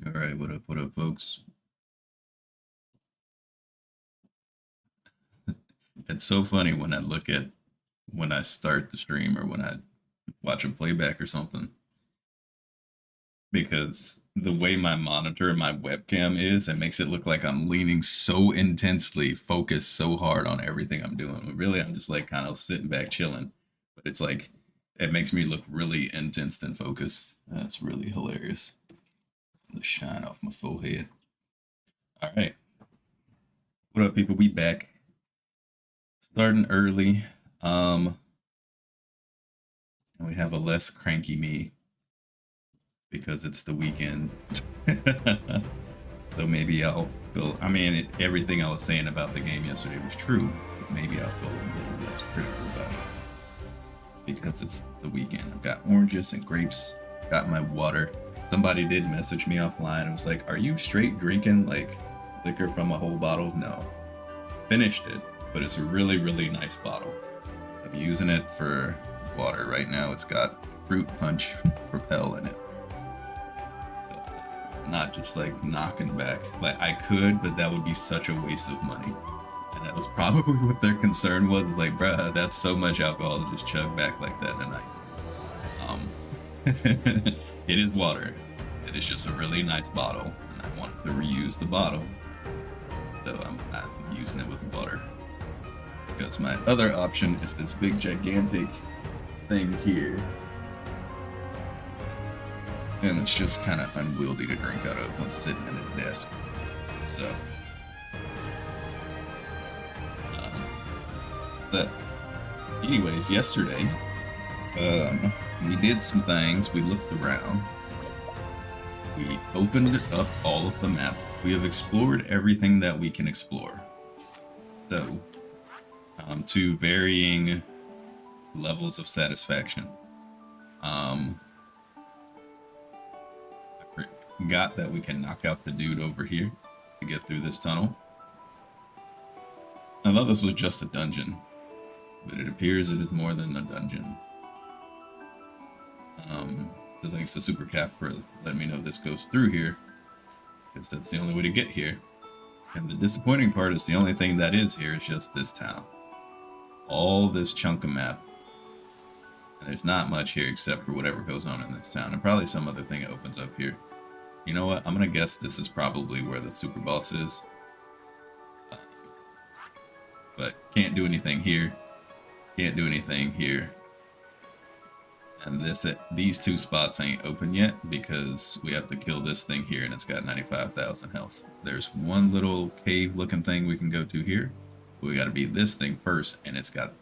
All right, what up, folks? It's so funny when I look at when I start the stream or when I watch a playback or something, because the way my monitor and my webcam is, it makes it look like I'm leaning so intensely, focused so hard on everything I'm doing. But really, I'm just like kind of sitting back, chilling. But it's like it makes me look really intense and focused. That's really hilarious. The shine off my forehead. All right, what up, people? We back, starting early. Um, and we have a less cranky me because it's the weekend. So maybe I'll feel. I mean, everything I was saying about the game yesterday was true. But maybe I'll feel a little less critical about it because it's the weekend. I've got oranges and grapes. Got my water. Somebody did message me offline. It was like, "Are you straight drinking like liquor from a whole bottle?" No, finished it, but it's a really, really nice bottle. I'm using it for water right now. It's got fruit punch propel in it. So I'm not just like knocking back. Like I could, but that would be such a waste of money. And that was probably what their concern was. Is like, bruh, that's so much alcohol to just chug back like that in a night. Um, it is water. It is just a really nice bottle, and I wanted to reuse the bottle, so I'm using it with water. Because my other option is this big gigantic thing here, and it's just kind of unwieldy to drink out of when sitting at a desk. So, um, but anyways, yesterday we did some things. We looked around. We opened up all of the map. We have explored everything that we can explore. So, to varying levels of satisfaction. I forgot that we can knock out the dude over here to get through this tunnel. I thought this was just a dungeon, but it appears it is more than a dungeon. So thanks to Super Cap for letting me know this goes through here, because that's the only way to get here. And the disappointing part is the only thing that is here is just this town. All this chunk of map. And there's not much here except for whatever goes on in this town, and probably some other thing opens up here. You know what? I'm gonna guess this is probably where the super boss is. But can't do anything here. Can't do anything here. And these two spots ain't open yet because we have to kill this thing here, and it's got 95,000 health. There's one little cave looking thing we can go to here. We gotta beat this thing first, and it's got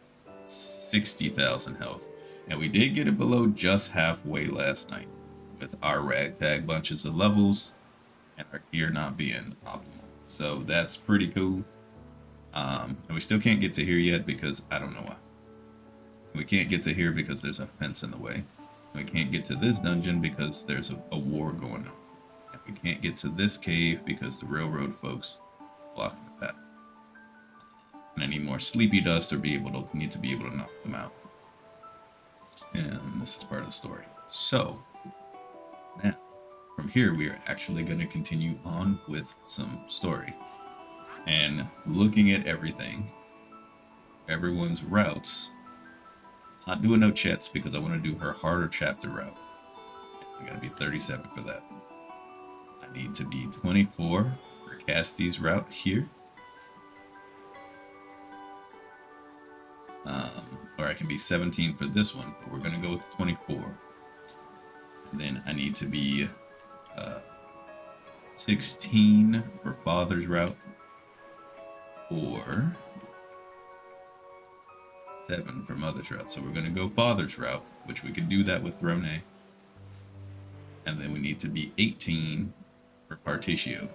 60,000 health. And we did get it below just halfway last night with our ragtag bunches of levels and our gear not being optimal. So that's pretty cool. And we still can't get to here yet because I don't know why. We can't get to here because there's a fence in the way. We can't get to this dungeon because there's a war going on. And we can't get to this cave because the railroad folks blocking the path. And I need more sleepy dust or need to be able to knock them out. And this is part of the story. So now from here we are actually going to continue on with some story. And looking at everything, everyone's routes. Not doing no chats because I want to do her harder chapter route. I gotta be 37 for that. I need to be 24 for Cassie's route here. Or I can be 17 for this one, but we're gonna go with 24. And then I need to be 16 for Father's route, or 7 for Mother's route. So we're going to go Father's route, which we can do that with Throne. And then we need to be 18 for Particio,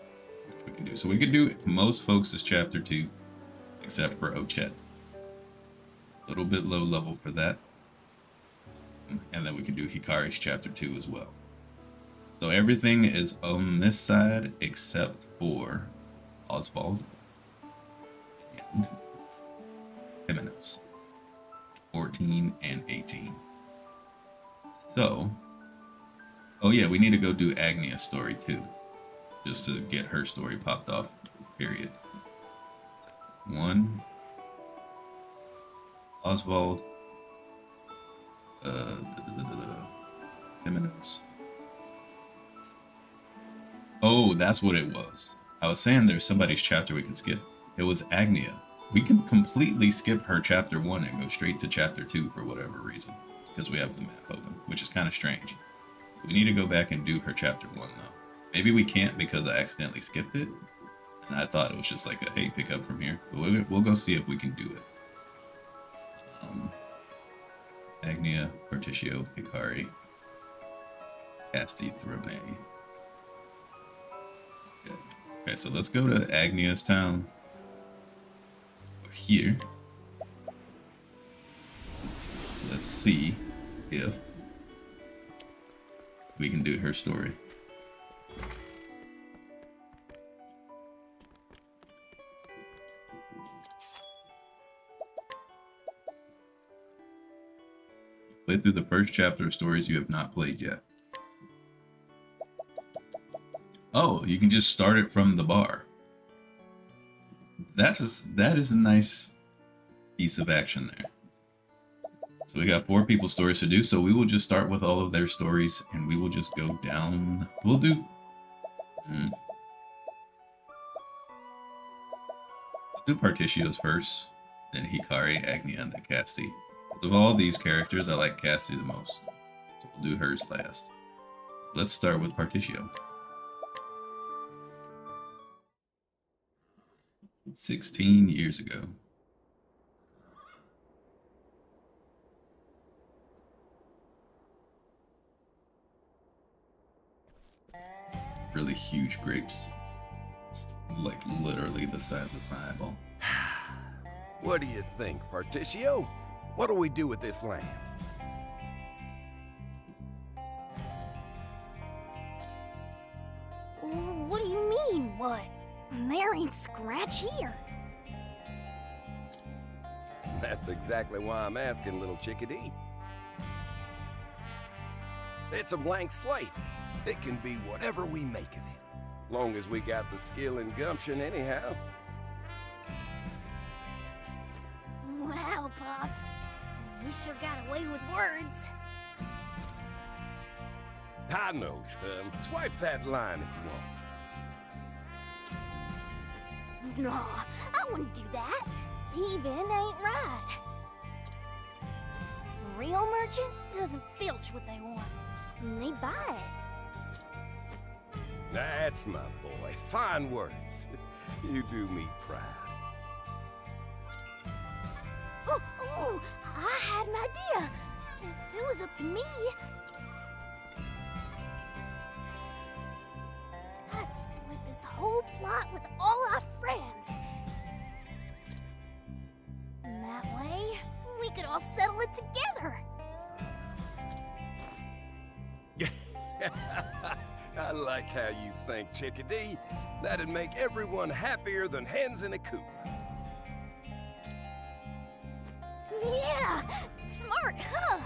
which we can do. So we can do most folks' chapter 2, except for Ochet. A little bit low level for that. And then we can do Hikari's chapter 2 as well. So everything is on this side except for Oswald and Jimenez. 14 and 18. So, Oh yeah, we need to go do Agnia's story too, just to get her story popped off. Period. One. Oswald. Temenos. Oh, that's what it was. I was saying there's somebody's chapter we can skip. It was Agnia. We can completely skip her chapter 1 and go straight to chapter 2 for whatever reason, because we have the map open, which is kind of strange. We need to go back and do her chapter 1 though. Maybe we can't because I accidentally skipped it, and I thought it was just like a hey, pick up from here. But we'll go see if we can do it. Agnia, Particio, Hikari, Casti, Throne. Okay, so let's go to Agnia's town. We're here. Let's see if we can do her story. Play through the first chapter of stories you have not played yet. Oh, you can just start it from the bar. That is a nice piece of action there. So we got 4 people's stories to do, so we will just start with all of their stories and we will just go down. We'll do Particio's first, then Hikari, Agnia, and then Casti. Of all these characters, I like Casti the most. So we'll do hers last. Let's start with Particio. 16 years ago. Really huge grapes. It's like literally the size of my eyeball. What do you think, Particio? What do we do with this land? What do you mean, what? There ain't scratch here. That's exactly why I'm asking, little chickadee. It's a blank slate. It can be whatever we make of it. Long as we got the skill and gumption anyhow. Wow, Pops. You sure got away with words. I know, son. Swipe that line if you want. Nah, I wouldn't do that. Even ain't right. A real merchant doesn't filch what they want. They buy it. That's my boy. Fine words. You do me proud. Oh, I had an idea. If it was up to me, I'd split this whole plot with all our friends. And that way, we could all settle it together. I like how you think, chickadee. That'd make everyone happier than hens in a coop. Yeah, smart, huh?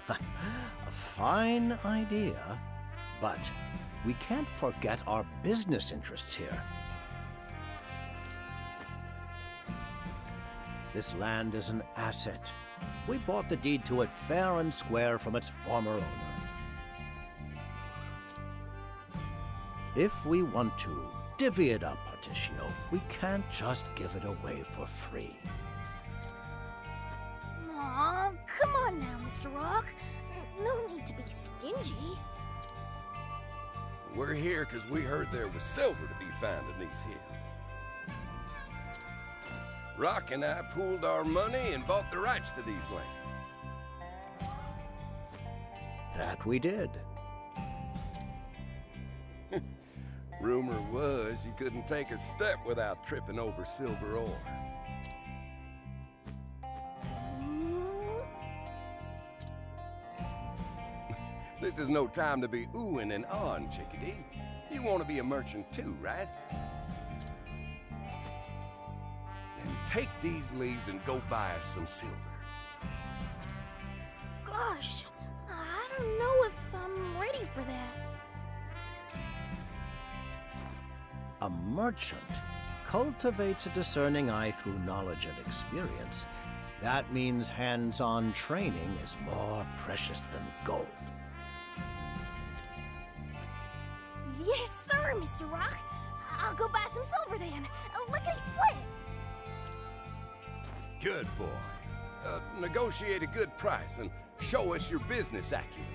A fine idea, but we can't forget our business interests here. This land is an asset. We bought the deed to it fair and square from its former owner. If we want to divvy it up, Particio, we can't just give it away for free. Aw, come on now, Mr. Rock. No need to be stingy. We're here because we heard there was silver to be found in these hills. Rock and I pooled our money and bought the rights to these lands. That we did. Rumor was you couldn't take a step without tripping over silver ore. This is no time to be oohing and ahhing, chickadee. You want to be a merchant too, right? Then take these leaves and go buy us some silver. Gosh, I don't know if I'm ready for that. A merchant cultivates a discerning eye through knowledge and experience. That means hands-on training is more precious than gold. Yes, sir, Mr. Rock. I'll go buy some silver then. Lickety-split. Good boy. Negotiate a good price and show us your business acumen.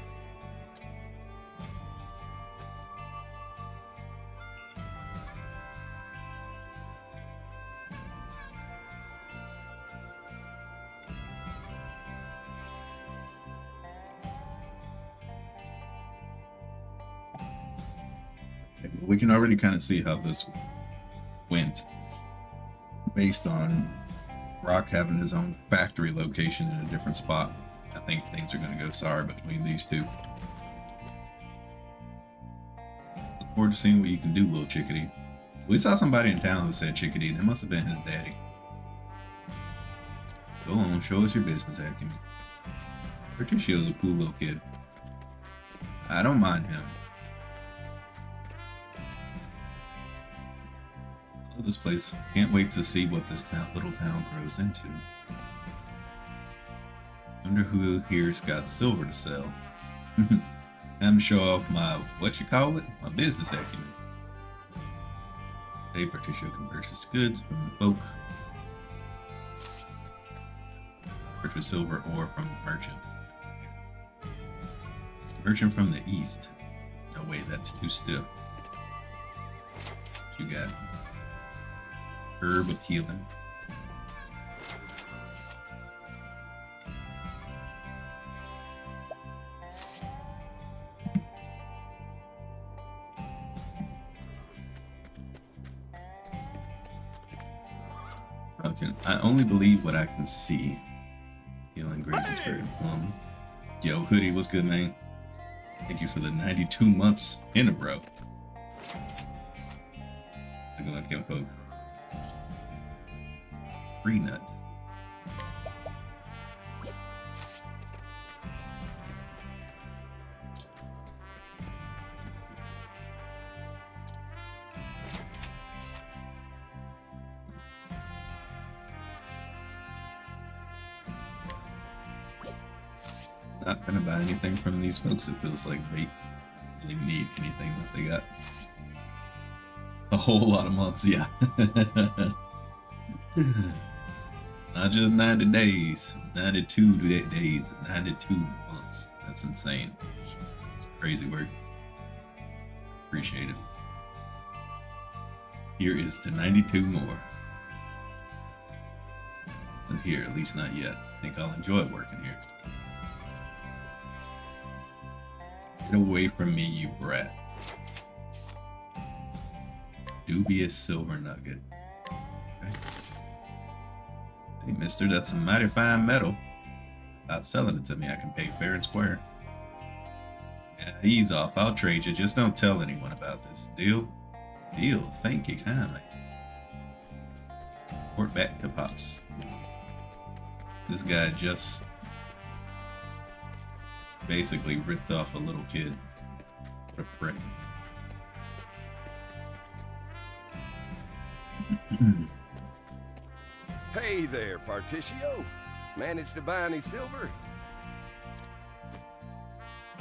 We can already kind of see how this went based on Rock having his own factory location in a different spot. I think things are going to go sour between these two. Look forward to seeing what you can do, little chickadee. We saw somebody in town who said chickadee. That must have been his daddy. Go on, show us your business acumen. Patricio's a cool little kid. I don't mind him. This place. Can't wait to see what this little town grows into. Wonder who here's got silver to sell. Time to show off my, what you call it? My business acumen. Hey, Patricio can purchase goods from the folk. Purchase silver ore from the merchant. Merchant from the east. No, wait, that's too stiff. What you got? Herb of healing. Okay, I only believe what I can see. Healing great is very plum. Yo, Hoodie, what's good, man? Thank you for the 92 months in a row. To go like info. Free nut. Not gonna buy anything from these folks. It feels like bait. Really need anything that they got. A whole lot of months, yeah. Not just 90 days, 92 days, 92 months. That's insane. It's crazy work. Appreciate it. Here is to 92 more. And here, at least not yet. I think I'll enjoy working here. Get away from me, you brat. Dubious silver nugget. Okay. Hey, mister, that's some mighty fine metal. Without selling it to me, I can pay fair and square. Yeah, ease off. I'll trade you. Just don't tell anyone about this. Deal? Deal. Thank you kindly. Report back to Pops. This guy just basically ripped off a little kid. What a prick. Hey there, Particio. Managed to buy any silver?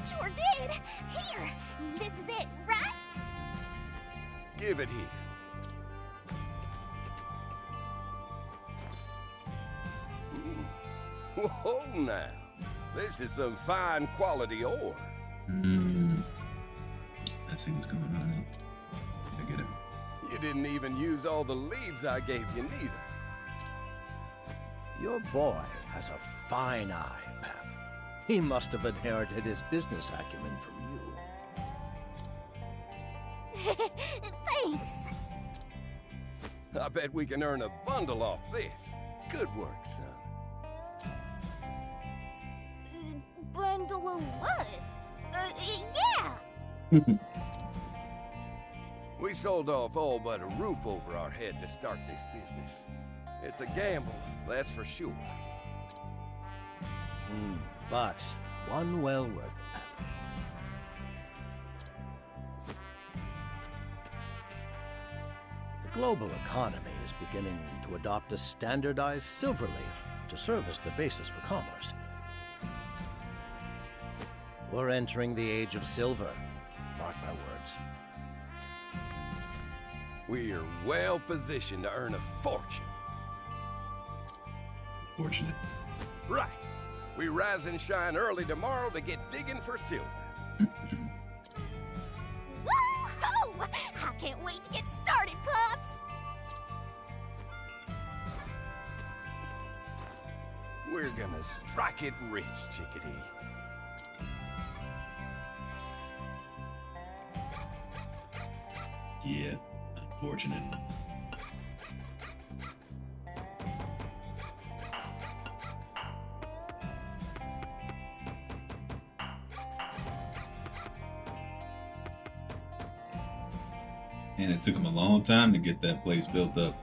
Sure did. Here, this is it, right? Give it here. Whoa, now. This is some fine quality ore. Let's see what's going on now. I get it. You didn't even use all the leaves I gave you, neither. Your boy has a fine eye, Pap. He must have inherited his business acumen from you. Thanks. I bet we can earn a bundle off this. Good work, son. Bundle of what? Yeah! We sold off all but a roof over our head to start this business. It's a gamble, that's for sure. But one well worth it. The global economy is beginning to adopt a standardized silver leaf to serve as the basis for commerce. We're entering the age of silver, mark my words. We're well positioned to earn a fortune. Fortunate. Right. We rise and shine early tomorrow to get digging for silver. Woo-hoo! I can't wait to get started, pups! We're gonna strike it rich, chickadee. Yeah, unfortunate. And it took him a long time to get that place built up.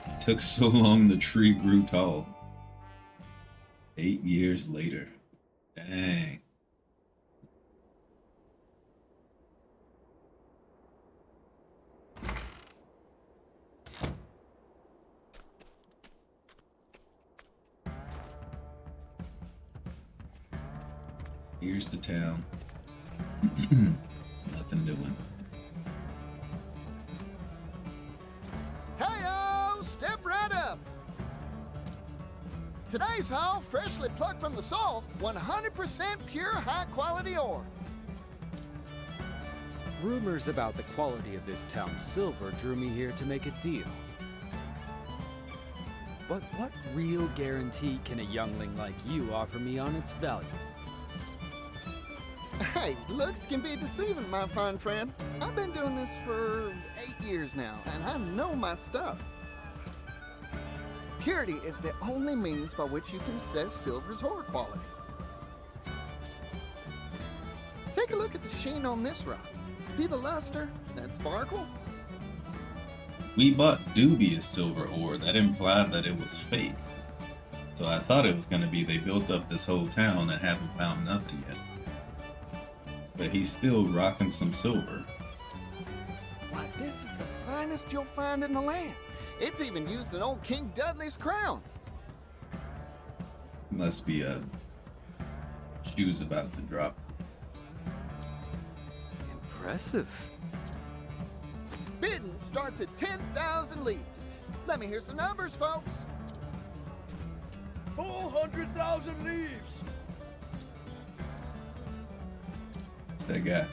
It took so long the tree grew tall. 8 years later. Dang. Here's the town. Nothing doing. Hey-o! Step right up! Today's haul, freshly plucked from the soil, 100% pure high-quality ore. Rumors about the quality of this town's silver drew me here to make a deal. But what real guarantee can a youngling like you offer me on its value? Hey, looks can be deceiving, my fine friend. I've been doing this for 8 years now, and I know my stuff. Purity is the only means by which you can assess silver's ore quality. Take a look at the sheen on this rock. See the luster, that sparkle? We bought dubious silver ore that implied that it was fake. So I thought it was going to be they built up this whole town and haven't found nothing yet. But he's still rocking some silver. Why, this is the finest you'll find in the land. It's even used in old King Dudley's crown. Must be a shoes about to drop. Impressive. Bidding starts at 10,000 leaves. Let me hear some numbers, folks. 400,000 leaves. What's that guy?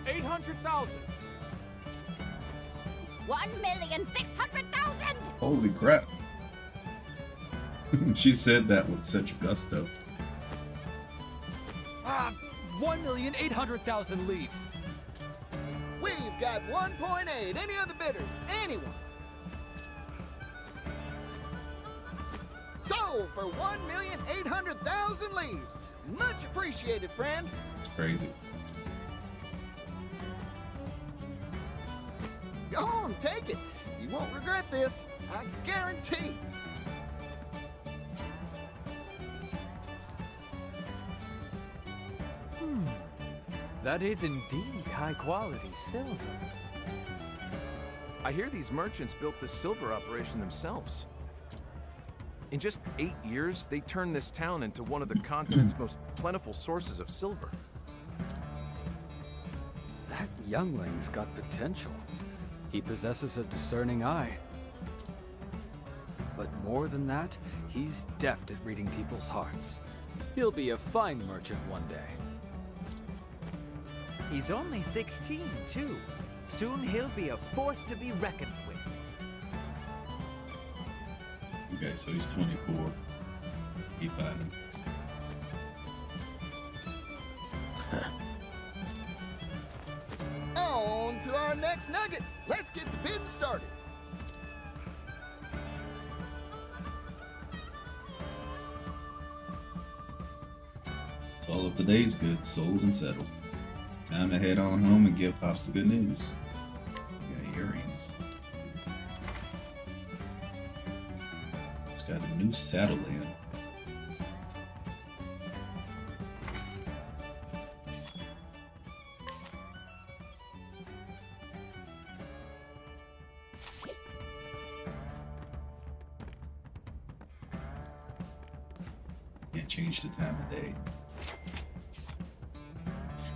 800,000. 1,600,000! Holy crap. She said that with such gusto. 1,800,000 leaves. We've got 1.8. Any other bidders? Anyone? Sold for 1,800,000 leaves. Much appreciated, friend. It's crazy. Go on, take it. You won't regret this. I guarantee. That is indeed high-quality silver. I hear these merchants built this silver operation themselves. In just 8 years, they turned this town into one of the continent's most plentiful sources of silver. That youngling's got potential. He possesses a discerning eye. But more than that, he's deft at reading people's hearts. He'll be a fine merchant one day. He's only 16, too. Soon he'll be a force to be reckoned with. Okay, so he's 24. Keep finding. On to our next nugget. Let's get the bidding started. So all of today's goods sold and settled. Time to head on home and give Pops the good news. We got earrings. Just got a new saddle in. Can't change the time of day.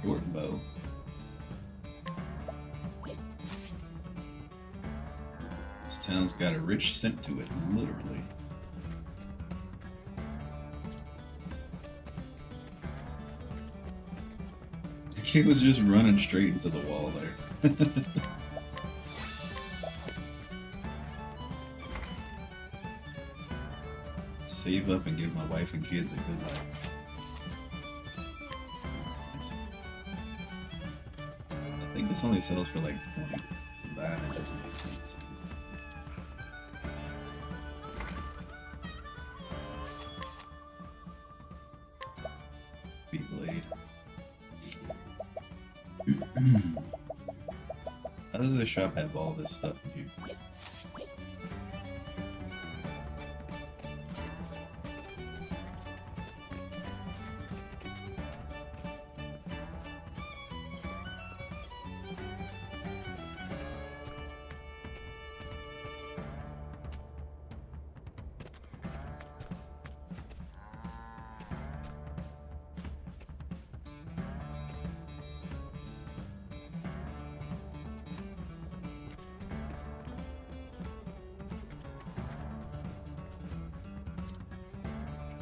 Short bow. This town's got a rich scent to it, literally. The kid was just running straight into the wall there. Save up and give my wife and kids a good life. That's nice. I think this only sells for like 20. So that it doesn't make sense. Blade. How does this shop have all this stuff in here?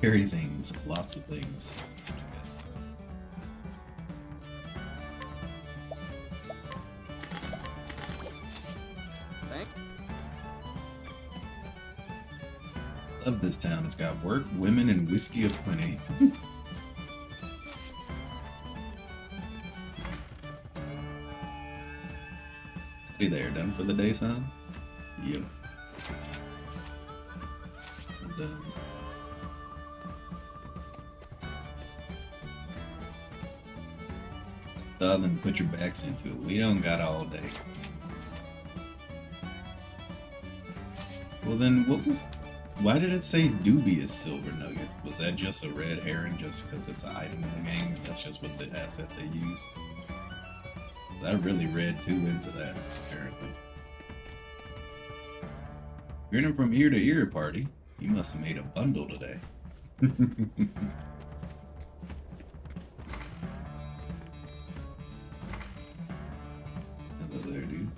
Carry things, lots of things. Love this town. It's got work, women, and whiskey of plenty. Hey there, done for the day, son? Yep. I'm done. Then put your backs into it. We don't got all day. Well then, why did it say dubious silver nugget? Was that just a red herring just because it's an item in the game? That's just what the asset they used. I really read too into that, apparently. Grinning from ear to ear, party. You must have made a bundle today. Hello there, dude.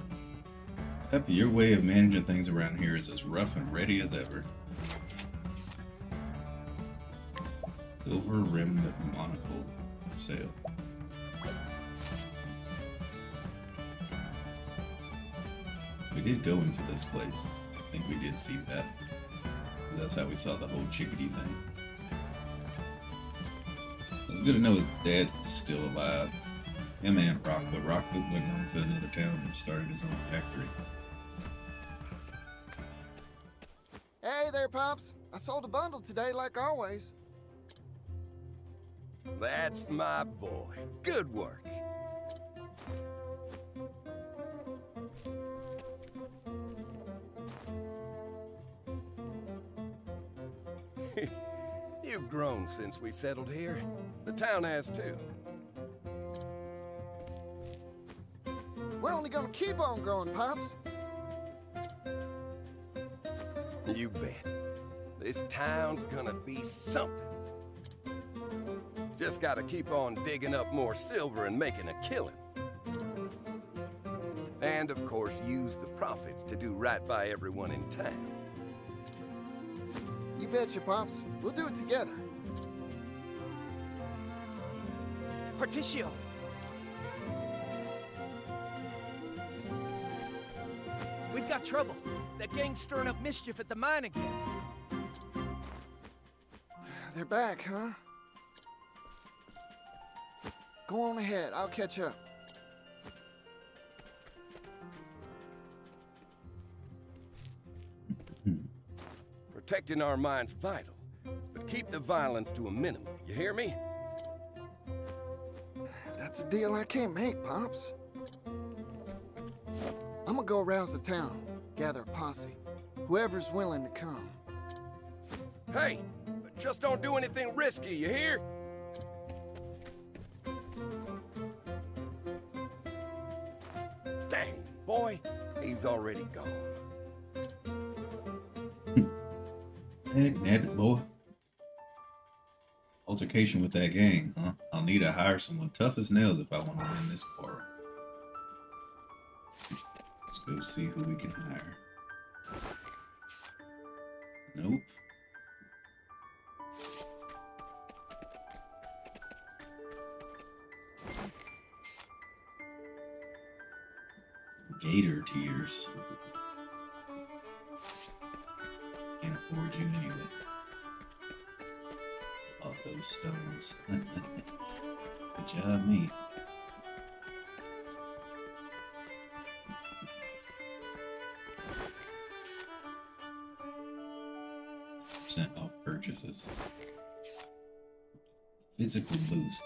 Happy your way of managing things around here is as rough and ready as ever. Silver rimmed monocle for sale. We did go into this place. I think we did see Pep. That's how we saw the whole chickadee thing. It's good to know his dad's still alive. Him and Rock, but Rock went on to another town and started his own factory. Hey there, Pops. I sold a bundle today like always. That's my boy. Good work. You've grown since we settled here. The town has too. We're only gonna keep on growing, Pops. You bet. This town's gonna be something. Just gotta keep on digging up more silver and making a killing. And of course, use the profits to do right by everyone in town. You betcha, Pops. We'll do it together. Particio! We've got trouble. That gang's stirring up mischief at the mine again. They're back, huh? Go on ahead. I'll catch up. Protecting our mine's vital, but keep the violence to a minimum. You hear me? That's a deal I can't make, Pops. I'm gonna go arouse the town, gather a posse. Whoever's willing to come. Hey, just don't do anything risky, you hear? Dang, boy, he's already gone. Heck, nabbit, boy. Altercation with that gang, huh? I'll need to hire someone tough as nails if I want to win this war. Let's go see who we can hire. Nope. Gator tears. Can't afford you anyway. Bought those stones. Good job, me. Percent off purchases. Physical boost.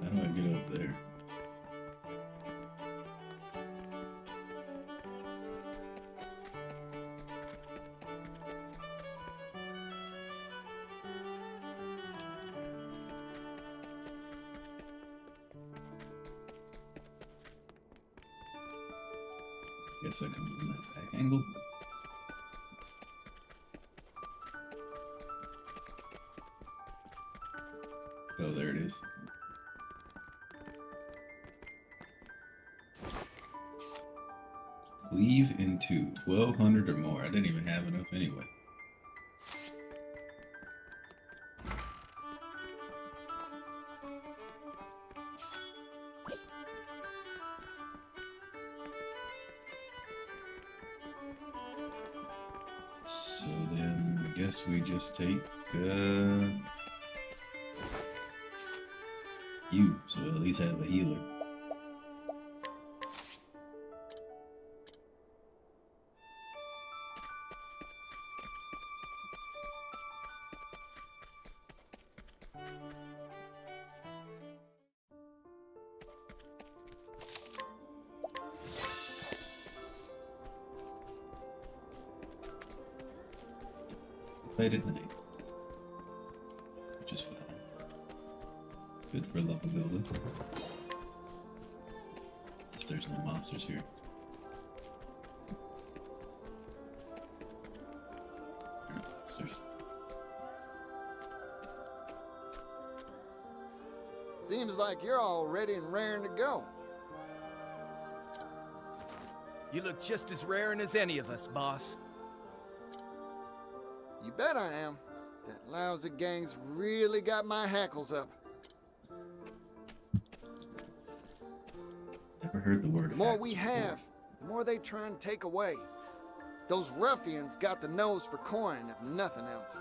How do I get up there? Guess I can move that back angle. Oh, there it is. Cleave into 1,200 or more. I didn't even have enough anyway. So then I guess we just take you, so we'll at least have a healer. Played at night, which is fine. Good for level building. Guess there's no monsters here. There are no monsters. Seems like you're all ready and raring to go. You look just as raring as any of us, boss. You bet I am. That lousy gang's really got my hackles up. Never heard the word. The more we hacks before. have, the more they try and take away. Those ruffians got the nose for coin, if nothing else.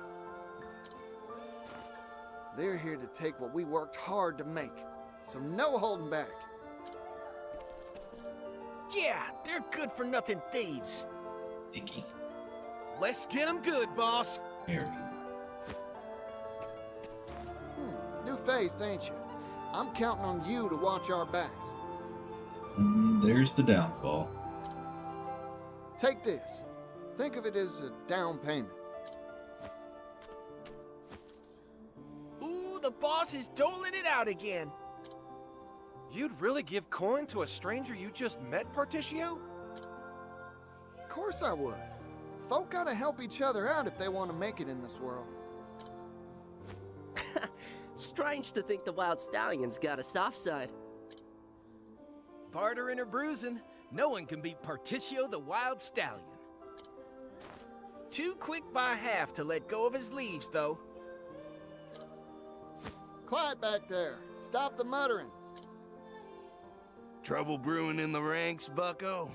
They're here to take what we worked hard to make, so no holding back. Yeah, they're good-for-nothing thieves. Icky. Let's get them good, boss. Harry. New face, ain't you? I'm counting on you to watch our backs. There's the downfall. Take this. Think of it as a down payment. Ooh, the boss is doling it out again. You'd really give coin to a stranger you just met, Particio? Of course I would. Folk gotta help each other out if they want to make it in this world. Strange to think the Wild Stallion's got a soft side. Bartering or bruising, no one can beat Particio the Wild Stallion. Too quick by half to let go of his leaves, though. Quiet back there. Stop the muttering. Trouble brewing in the ranks, bucko?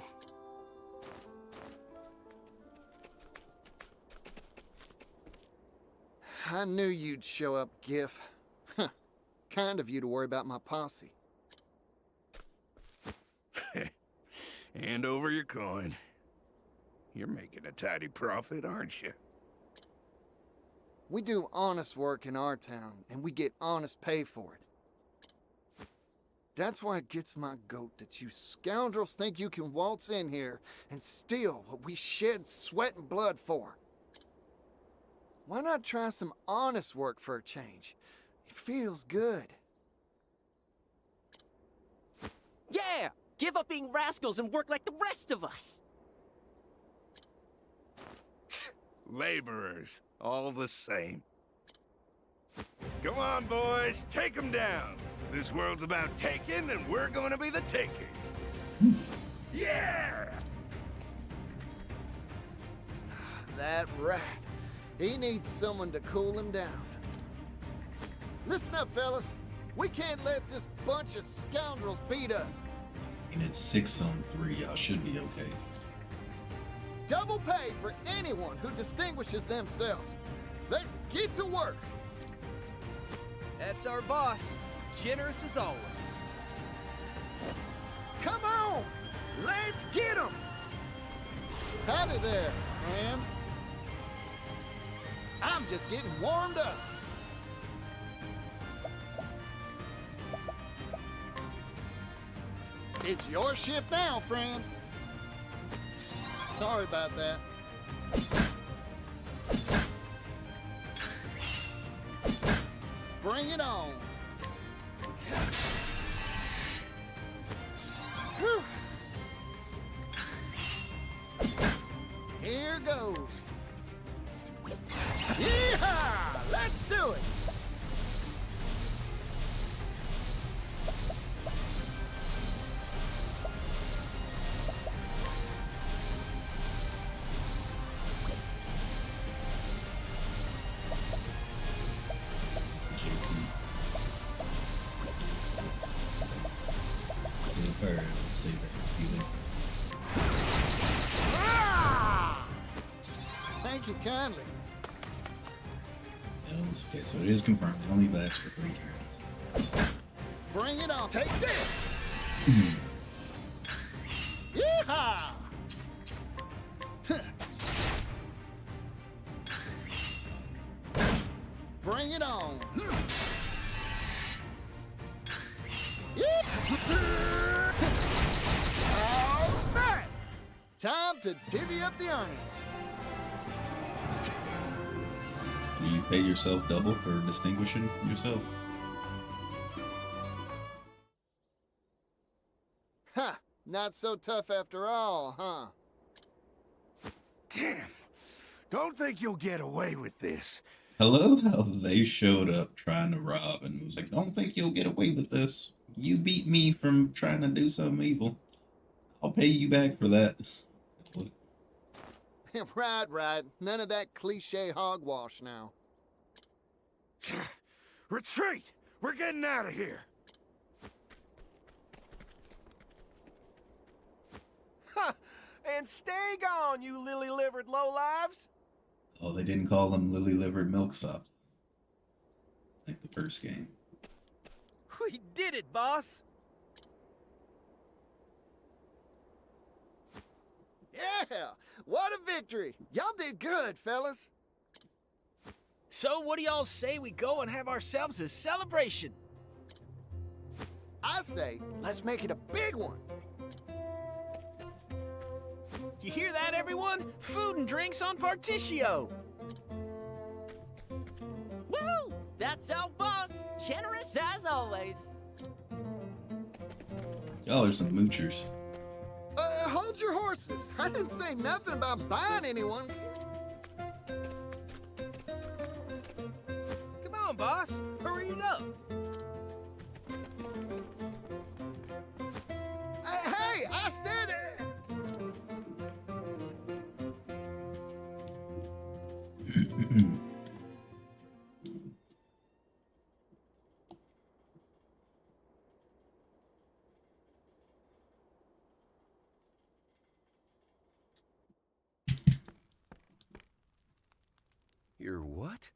I knew you'd show up, Gif. Huh. Kind of you to worry about my posse. Hand over your coin. You're making a tidy profit, aren't you? We do honest work in our town, and we get honest pay for it. That's why it gets my goat that you scoundrels think you can waltz in here and steal what we shed sweat and blood for. Why not try some honest work for a change? It feels good. Yeah! Give up being rascals and work like the rest of us! Laborers, all the same. Come on, boys, take them down. This world's about taking, and we're going to be the takers. Yeah! That rat. He needs someone to cool him down. Listen up, fellas. We can't let this bunch of scoundrels beat us. And it's 6-on-3. Y'all should be okay. Double pay for anyone who distinguishes themselves. Let's get to work. That's our boss. Generous as always. Come on! Let's get 'em! Howdy there, friend. I'm just getting warmed up. It's your shift now, friend. Sorry about that. Bring it on. Whew. Here goes. Yeehaw! Let's do it! Super. Let's say that it's beautiful. Thank you kindly. Okay, so it is confirmed. It only lasts for 3 turns. Bring it on. Take this! Yeehaw! Bring it on. All right. Time to divvy up the earnings. Do you pay yourself double for distinguishing yourself? Ha! Not so tough after all, huh? Damn. Don't think you'll get away with this. I love how they showed up trying to rob and was like, don't think you'll get away with this. You beat me from trying to do something evil. I'll pay you back for that. Right. None of that cliche hogwash now. Retreat! We're getting out of here. Ha! And stay gone, you lily-livered lowlives! Oh, they didn't call them lily-livered milksops. Like the first game. We did it, boss! Yeah! What a victory! Y'all did good, fellas. So what do y'all say we go and have ourselves a celebration? I say, let's make it a big one. You hear that, everyone? Food and drinks on Partitio! Woo! That's our boss! Generous as always! Y'all are some moochers. Hold your horses. I didn't say nothing about buying anyone. Come on, boss! Hurry it up! Hey, I said it! You're what?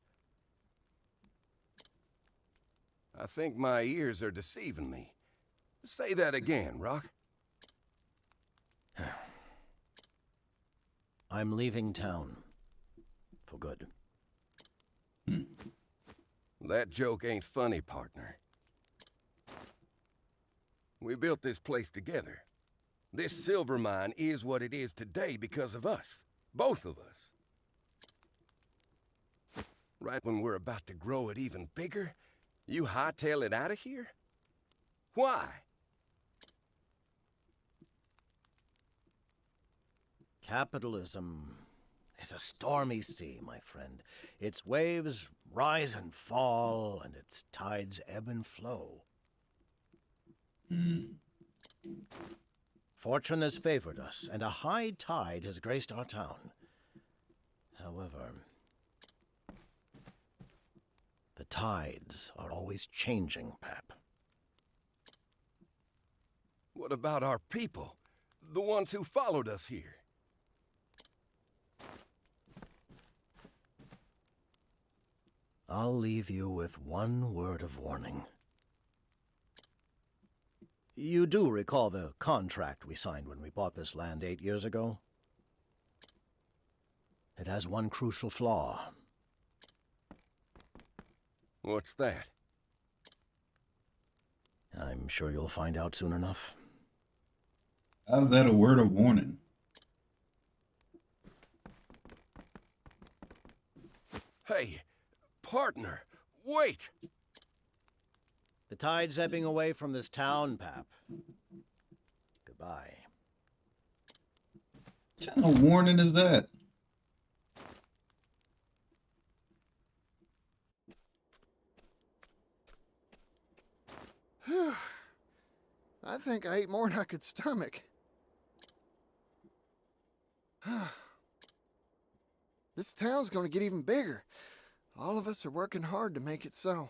I think my ears are deceiving me. Say that again, Rock. I'm leaving town. For good. That joke ain't funny, partner. We built this place together. This silver mine is what it is today because of us. Both of us. Right when we're about to grow it even bigger, you hightail it out of here? Why? Capitalism is a stormy sea, my friend. Its waves rise and fall, and its tides ebb and flow. Fortune has favored us, and a high tide has graced our town. However, the tides are always changing, Pap. What about our people? The ones who followed us here? I'll leave you with one word of warning. You do recall the contract we signed when we bought this land 8 years ago? It has one crucial flaw. What's that? I'm sure you'll find out soon enough. How's that a word of warning? Hey, partner, wait! The tide's ebbing away from this town, Pap. Goodbye. What kind of warning is that? I think I ate more than I could stomach. This town's gonna get even bigger. All of us are working hard to make it so.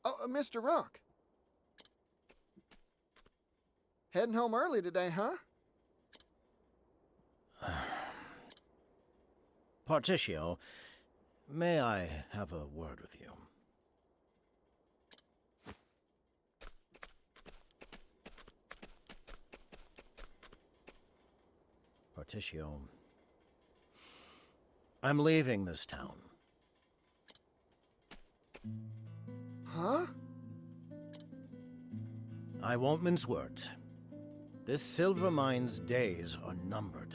Oh, Mr. Rock. Heading home early today, huh? Particio, may I have a word with you? Particio, I'm leaving this town. Huh? I won't mince words. This silver mine's days are numbered.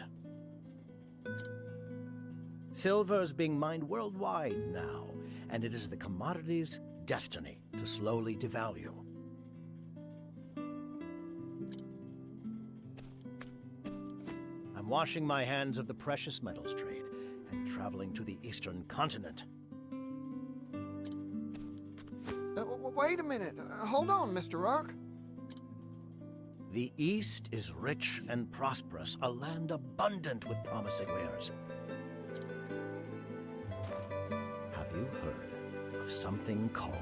Silver is being mined worldwide now, and it is the commodity's destiny to slowly devalue. I'm washing my hands of the precious metals trade and traveling to the eastern continent. Wait a minute. Hold on, Mr. Rock. The East is rich and prosperous, a land abundant with promising wares. Have you heard of something called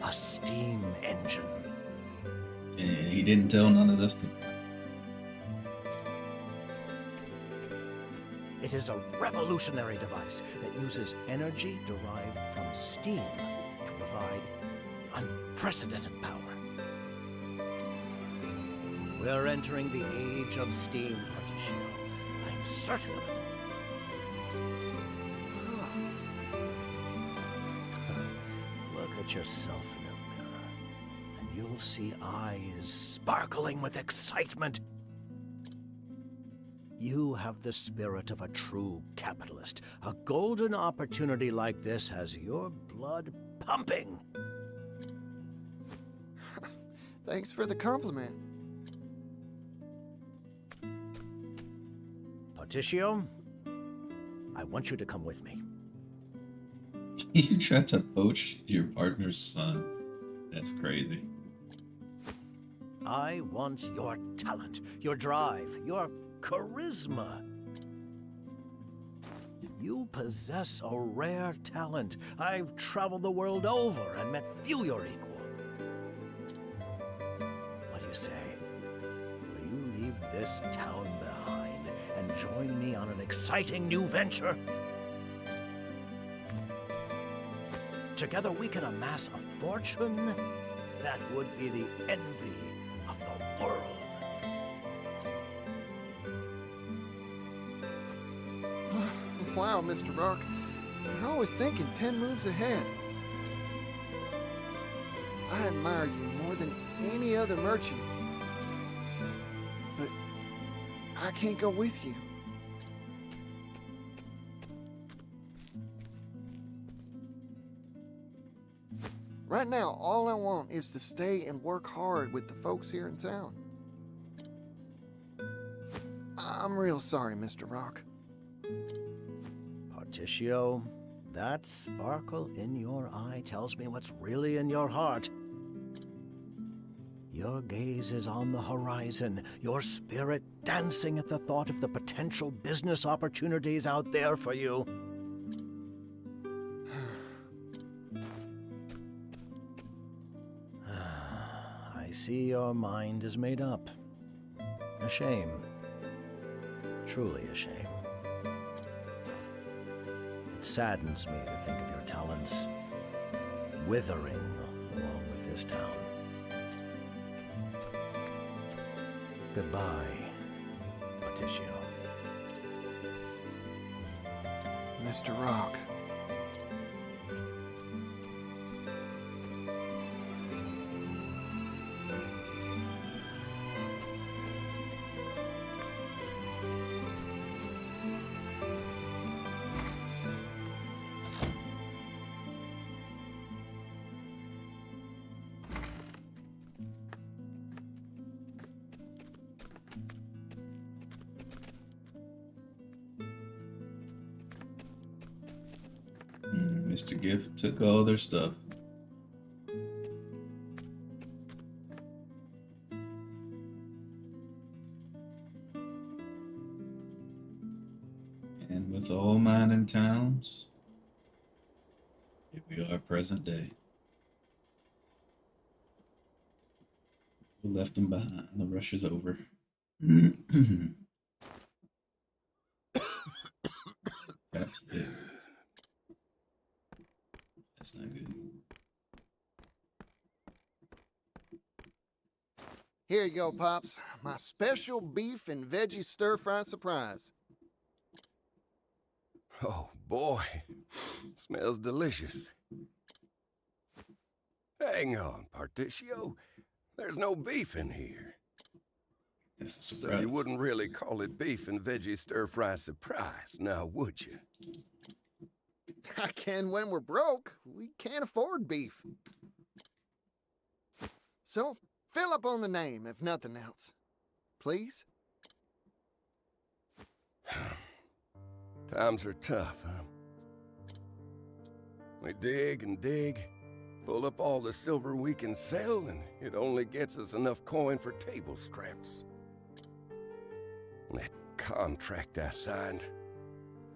a steam engine? He didn't tell none of this to... It is a revolutionary device that uses energy derived from steam to provide unprecedented power. We're entering the age of steam, Particio. I'm certain of it. Look at yourself in a mirror, and you'll see eyes sparkling with excitement. You have the spirit of a true capitalist. A golden opportunity like this has your blood pumping. Thanks for the compliment. Particio, I want you to come with me. You tried to poach your partner's son. That's crazy. I want your talent, your drive, your charisma. You possess a rare talent. I've traveled the world over and met few your equal. What do you say? Will you leave this town behind and join me on an exciting new venture? Together we can amass a fortune that would be the envy of the world. Wow, Mr. Rock. You're always thinking 10 moves ahead. I admire you more than any other merchant. But I can't go with you. Right now, all I want is to stay and work hard with the folks here in town. I'm real sorry, Mr. Rock. Particio, that sparkle in your eye tells me what's really in your heart. Your gaze is on the horizon, your spirit dancing at the thought of the potential business opportunities out there for you. I see your mind is made up. A shame. Truly a shame. It saddens me to think of your talents withering along with this town. Goodbye, Particio. Mr. Rock. Mr. Gift took all their stuff. And with all mining towns, here we are, present day. We left them behind. The rush is over. Perhaps they... That's not good. Here you go, Pops. My special beef and veggie stir-fry surprise. Oh, boy. Smells delicious. Hang on, Particio. There's no beef in here. That's a So surprise. you wouldn't really call it beef and veggie stir-fry surprise, now would you? I can when we're broke. We can't afford beef. So, fill up on the name, if nothing else. Please? Times are tough, huh? We dig and dig, pull up all the silver we can sell, and it only gets us enough coin for table scraps. That contract I signed,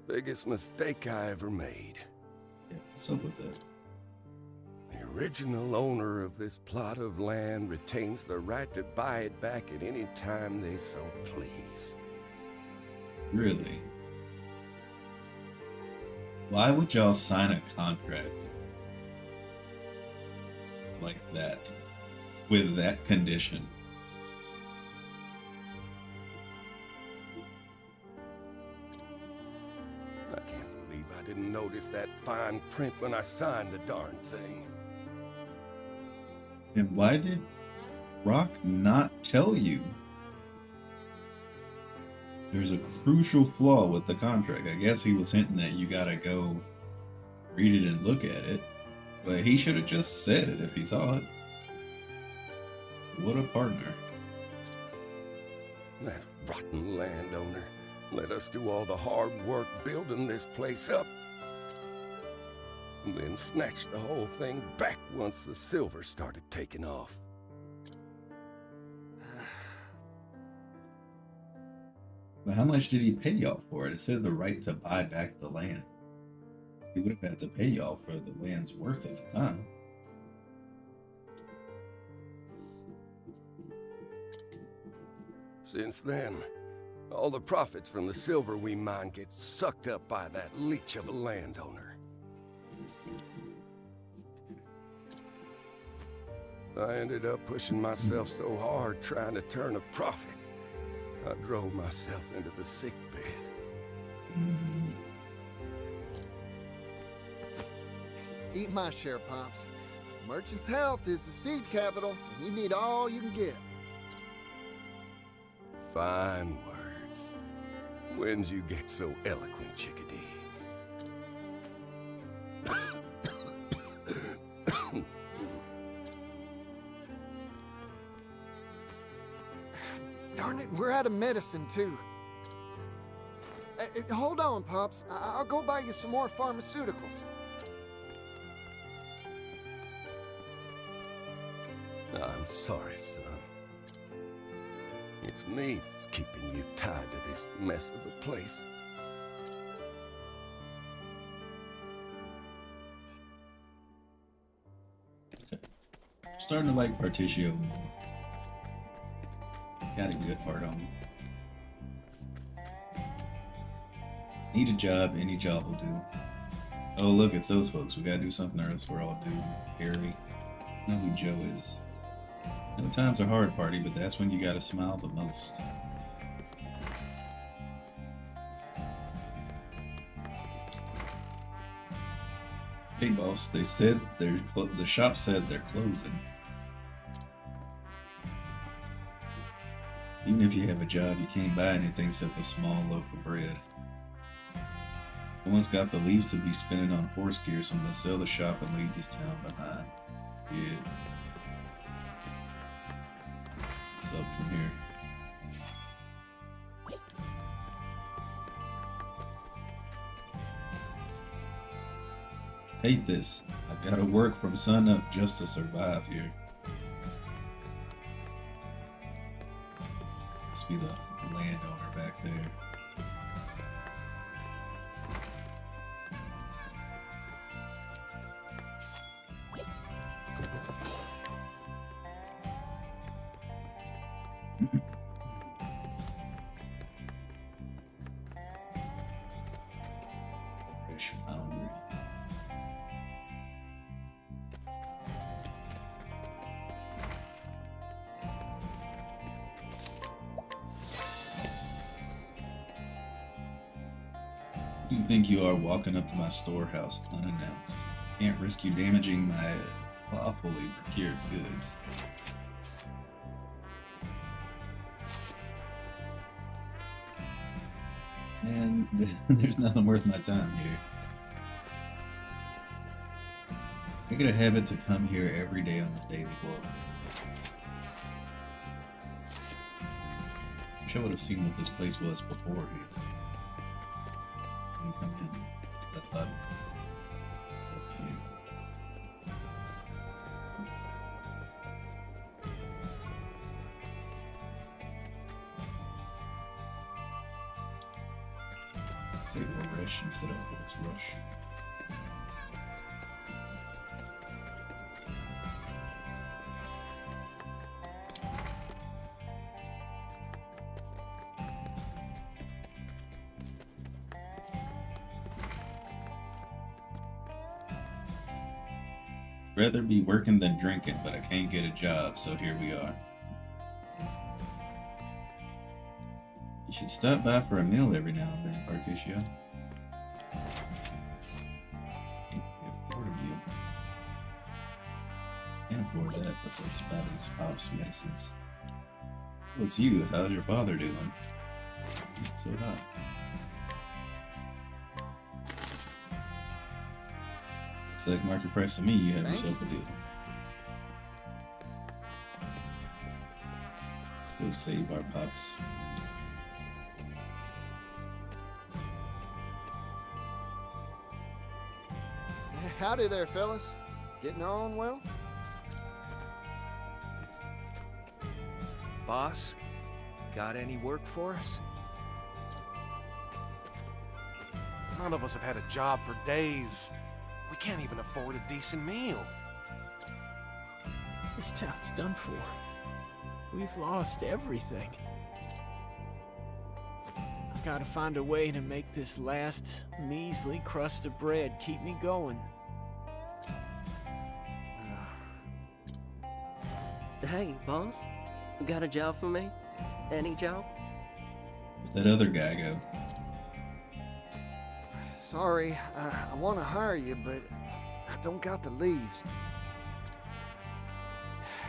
biggest mistake I ever made. Yeah, what's up with that? The original owner of this plot of land retains the right to buy it back at any time they so please. Really? Why would y'all sign a contract like that with that condition? I can't believe I didn't notice that fine print when I signed the darn thing. And why did Rock not tell you? There's a crucial flaw with the contract. I guess he was hinting that you gotta go read it and look at it. But he should have just said it if he saw it. What a partner. That rotten landowner let us do all the hard work building this place up, and then snatched the whole thing back once the silver started taking off. But how much did he pay y'all for it? It said the right to buy back the land. He would have had to pay y'all for the land's worth at the time. Since then, all the profits from the silver we mine get sucked up by that leech of a landowner. I ended up pushing myself so hard trying to turn a profit, I drove myself into the sick bed. Eat my share, Pops. Merchant's health is the seed capital, and you need all you can get. Fine words. When'd you get so eloquent, Chickadee? Darn it, we're out of medicine, too. Hold on, Pops. I'll go buy you some more pharmaceuticals. I'm sorry, son. It's me that's keeping you tied to this mess of a place. Starting to like Particio more. Got a good heart on him. Need a job, any job will do. Oh look, it's those folks. We gotta do something or else we're all doomed. Harry. I know who Joe is. No times are hard, party, but that's when you gotta smile the most. Hey boss, they said the shop said they're closing. Even if you have a job, you can't buy anything except a small loaf of bread. No one's got the leaves to be spending on horse gear, so I'm gonna sell the shop and leave this town behind. Yeah. What's up from here? Hate this. I gotta work from sun up just to survive here. Must be the landowner back there. Fresh foundry. Who do you think you are walking up to my storehouse unannounced? Can't risk you damaging my lawfully procured goods. And there's nothing worth my time here. Make it a habit to come here every day on the daily walk. Wish I would have seen what this place was before here. Didn't come in. I thought. Okay. Say we'll rush instead of horse rush. Rather be working than drinking, but I can't get a job, so here we are. You should stop by for a meal every now and then, Particio. Can't afford a meal. Can't afford that, but that's about his pop's medicines. Well, it's you. How's your father doing? Not so hot. Looks like market price to me, you have yourself a deal. Let's go save our pops. Howdy there, fellas. Getting on well? Boss, got any work for us? None of us have had a job for days. We can't even afford a decent meal. This town's done for. We've lost everything. I gotta find a way to make this last measly crust of bread keep me going. Hey, boss, you got a job for me? Any job? Where'd that other guy go? Sorry, I want to hire you, but I I don't got the leaves.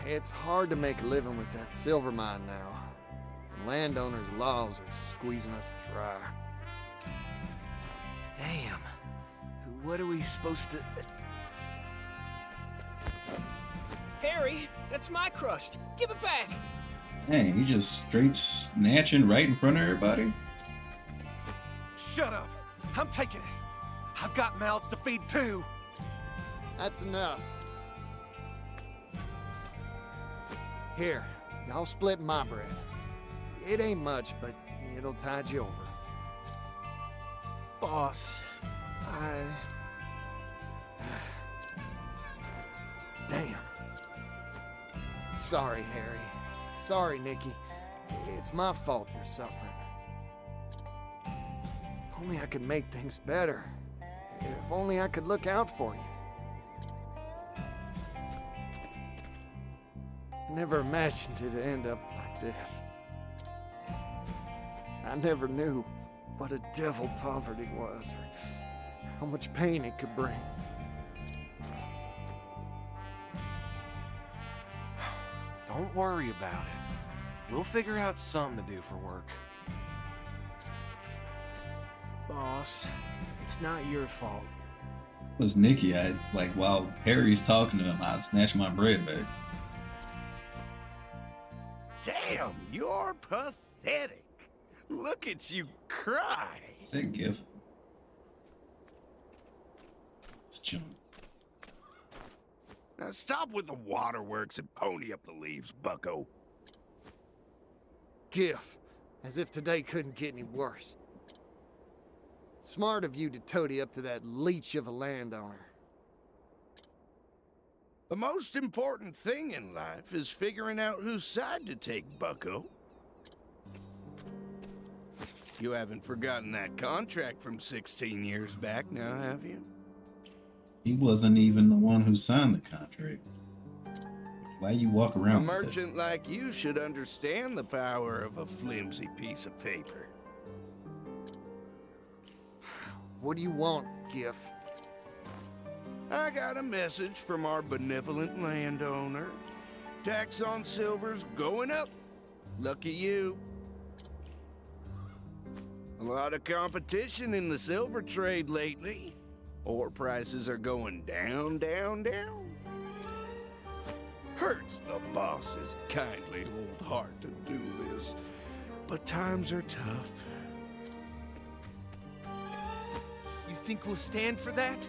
It's hard to make a living with that silver mine now. The landowners' laws are squeezing us dry. Damn. What are we supposed to... Harry, that's my crust. Give it back. Dang, he just straight snatching right in front of everybody. Shut up! I'm taking it. I've got mouths to feed too. That's enough. Here, I'll split my bread. It ain't much, but it'll tide you over. Boss, Damn. Sorry, Harry. Sorry, Nikki. It's my fault you're suffering. If only I could make things better. If only I could look out for you. Never imagined it'd end up like this. I never knew what a devil poverty was, or how much pain it could bring. Don't worry about it. We'll figure out something to do for work. boss, it's not your fault. It was Nikki. Like while Harry's talking to him, I'd snatch my bread back. Damn, you're pathetic. Look at you cry. Is that a gift? It's junk. Now stop with the waterworks and pony up the leaves, bucko. Gif, as if today couldn't get any worse. Smart of you to toady up to that leech of a landowner. The most important thing in life is figuring out whose side to take, bucko. You haven't forgotten that contract from 16 years back now, have you? He wasn't even the one who signed the contract. Why you walk around A with that? merchant like you should understand the power of a flimsy piece of paper. What do you want, Gif? I got a message from our benevolent landowner. Tax on silver's going up. Lucky you. A lot of competition in the silver trade lately. Ore prices are going down, down, down. Hurts the boss's kindly old heart to do this, but times are tough. You think we'll stand for that?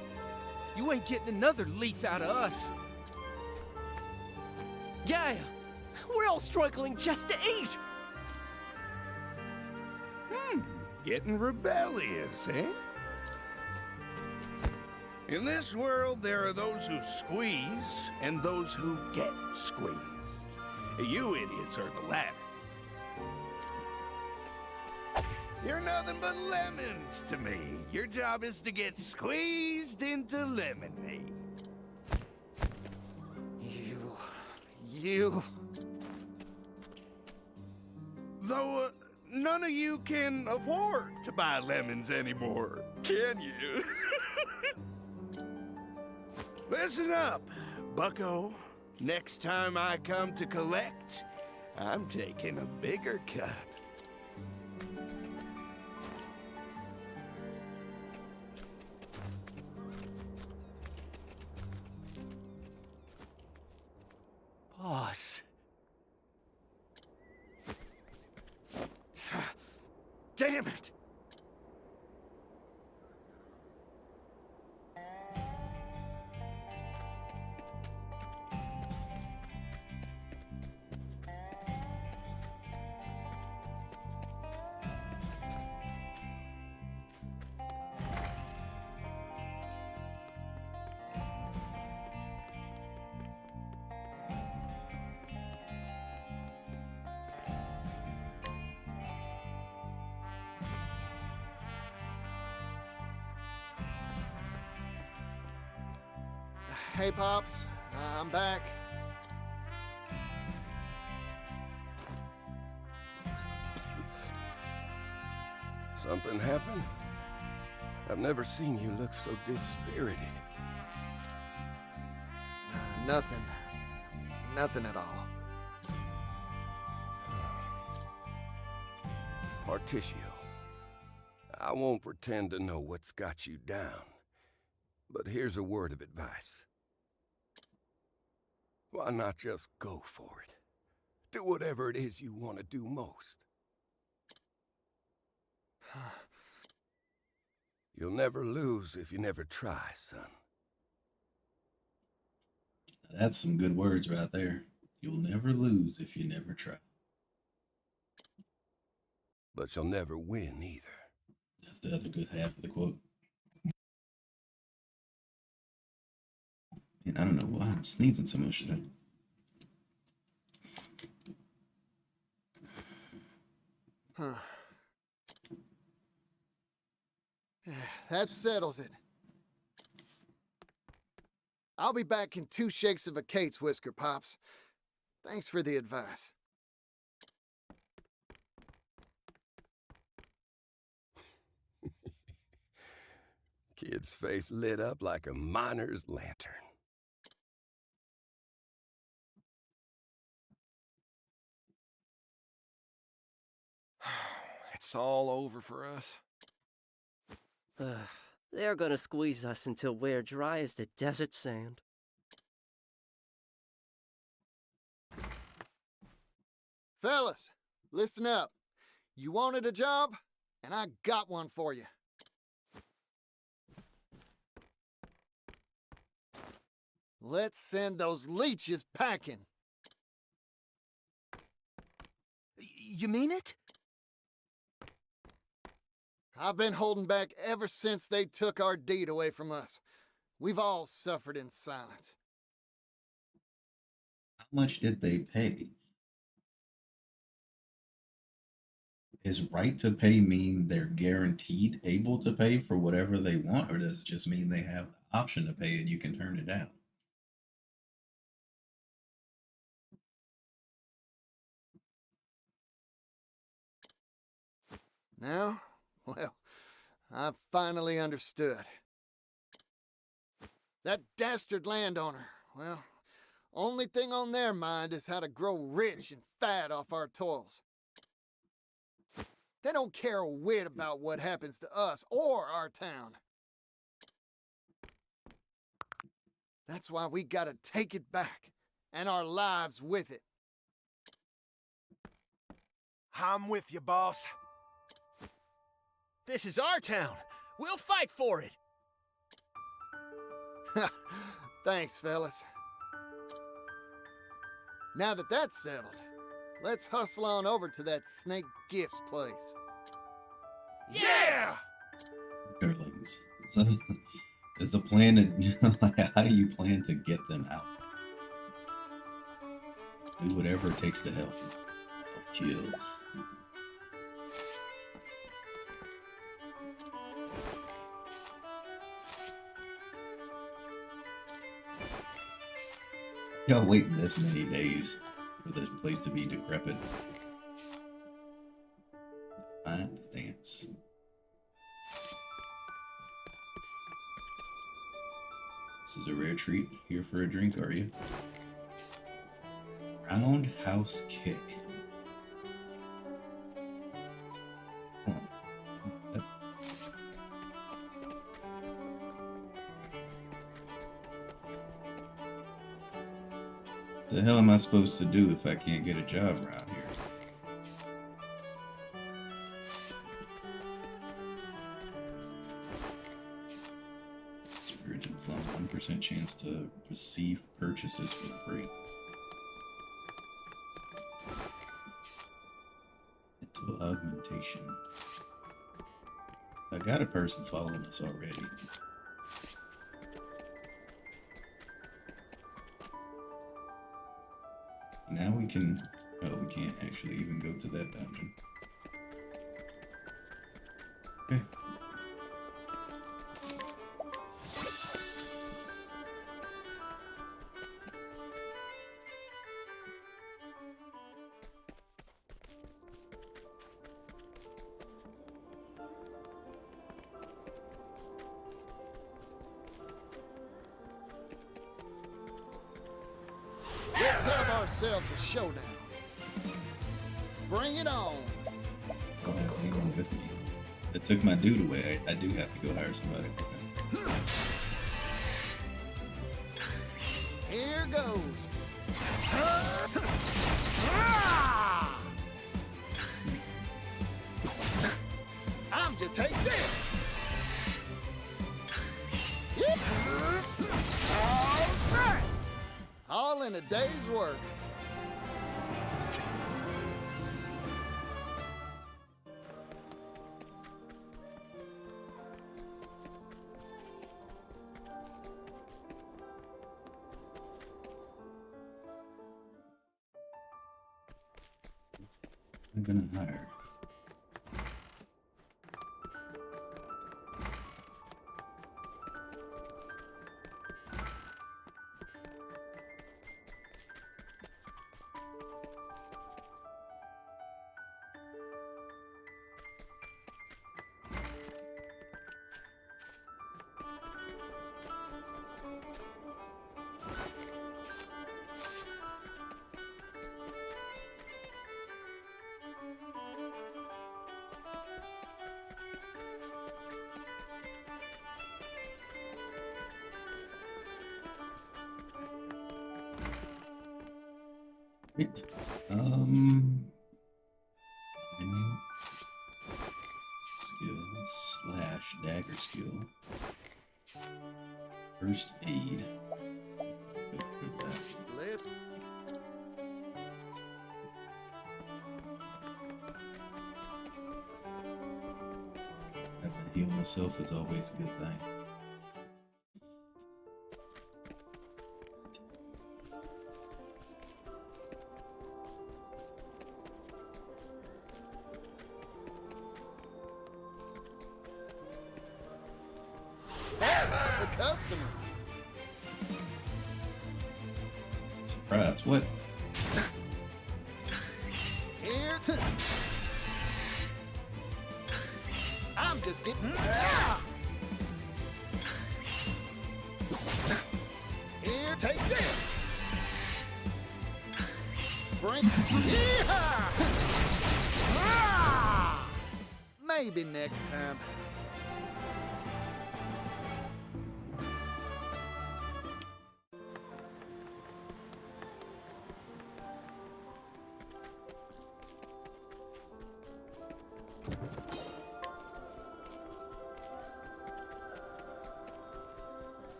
You ain't getting another leaf out of us. Yeah, we're all struggling just to eat. Getting rebellious, eh? In this world, there are those who squeeze and those who get squeezed. You idiots are the latter. You're nothing but lemons to me. Your job is to get squeezed into lemonade. You... Though, none of you can afford to buy lemons anymore, can you? Listen up, bucko. Next time I come to collect, I'm taking a bigger cut. Boss. Damn it! Hey, Pops. I'm back. Something happened? I've never seen you look so dispirited. Nothing. Nothing at all. Particio, I won't pretend to know what's got you down, but here's a word of advice. Why not just go for it? Do whatever it is you want to do most. You'll never lose if you never try, son. That's some good words right there. You'll never lose if you never try. But you'll never win either. That's the other good half of the quote. And I don't know why I'm sneezing so much today. Huh. That settles it. I'll be back in 2 shakes of a Kate's, Whisker Pops. Thanks for the advice. Kid's face lit up like a miner's lantern. It's all over for us. They're gonna squeeze us until we're dry as the desert sand. Fellas, listen up. You wanted a job, and I got one for you. Let's send those leeches packing. You mean it? I've been holding back ever since they took our deed away from us. We've all suffered in silence. How much did they pay? Is right to pay mean they're guaranteed able to pay for whatever they want, or does it just mean they have the option to pay and you can turn it down? Now, well, I've finally understood. That dastard landowner, well, only thing on their mind is how to grow rich and fat off our toils. They don't care a whit about what happens to us or our town. That's why we gotta take it back, and our lives with it. I'm with you, boss. This is our town. We'll fight for it. Thanks, fellas. Now that that's settled, let's hustle on over to that Snake Gifts place. Yeah! Darlings, is the plan to, like, how do you plan to get them out? Do whatever it takes to help. Kill. Y'all wait this many days for this place to be decrepit. Defiant stance. This is a rare treat. Here for a drink, are you? Roundhouse kick. Huh. The hell am I supposed to do if I can't get a job around here? Spirited Plum, 1% chance to receive purchases for free. Mental augmentation. I got a person following us already. Now we can... Oh, we can't actually even go to that dungeon. Okay. Let's have ourselves a showdown. Bring it on. I don't have anyone with me. It took my dude away. I do have to go hire somebody. Here goes. I'm just take this. All right. All in a day's work. I'm gonna hire. Training skill / dagger skill. First aid. Go for that. Have to heal myself is always a good thing. The customer. Surprise, what? Here. I'm just getting. Here, take this. Bring. Yeehaw! Maybe next time.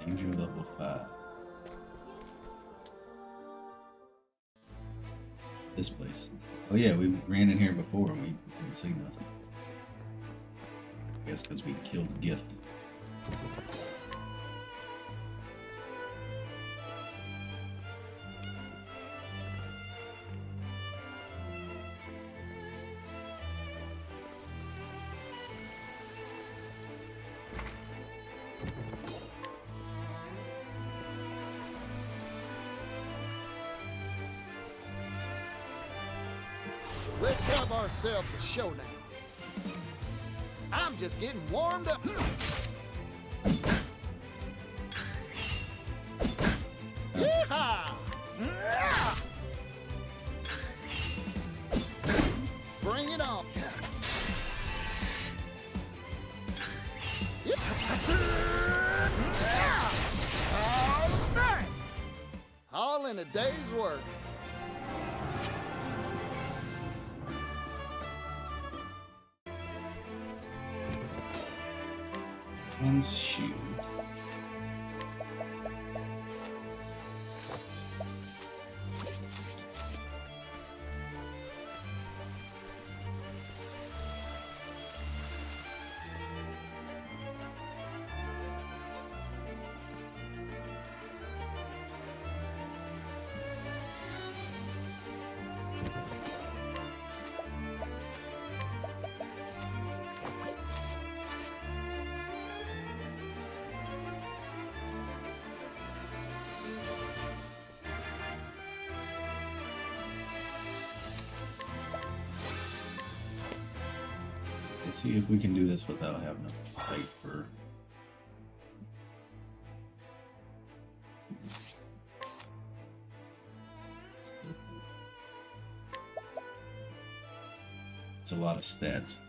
Danger level 5. This place. Oh yeah, we ran in here before and we didn't see nothing. I guess because we killed the gift. Let's have ourselves a showdown. I'm just getting warmed up. Yeehaw! Bring it on. All right. All in a day's work. One's shield. Let's see if we can do this without having to fight for. It's a lot of stats.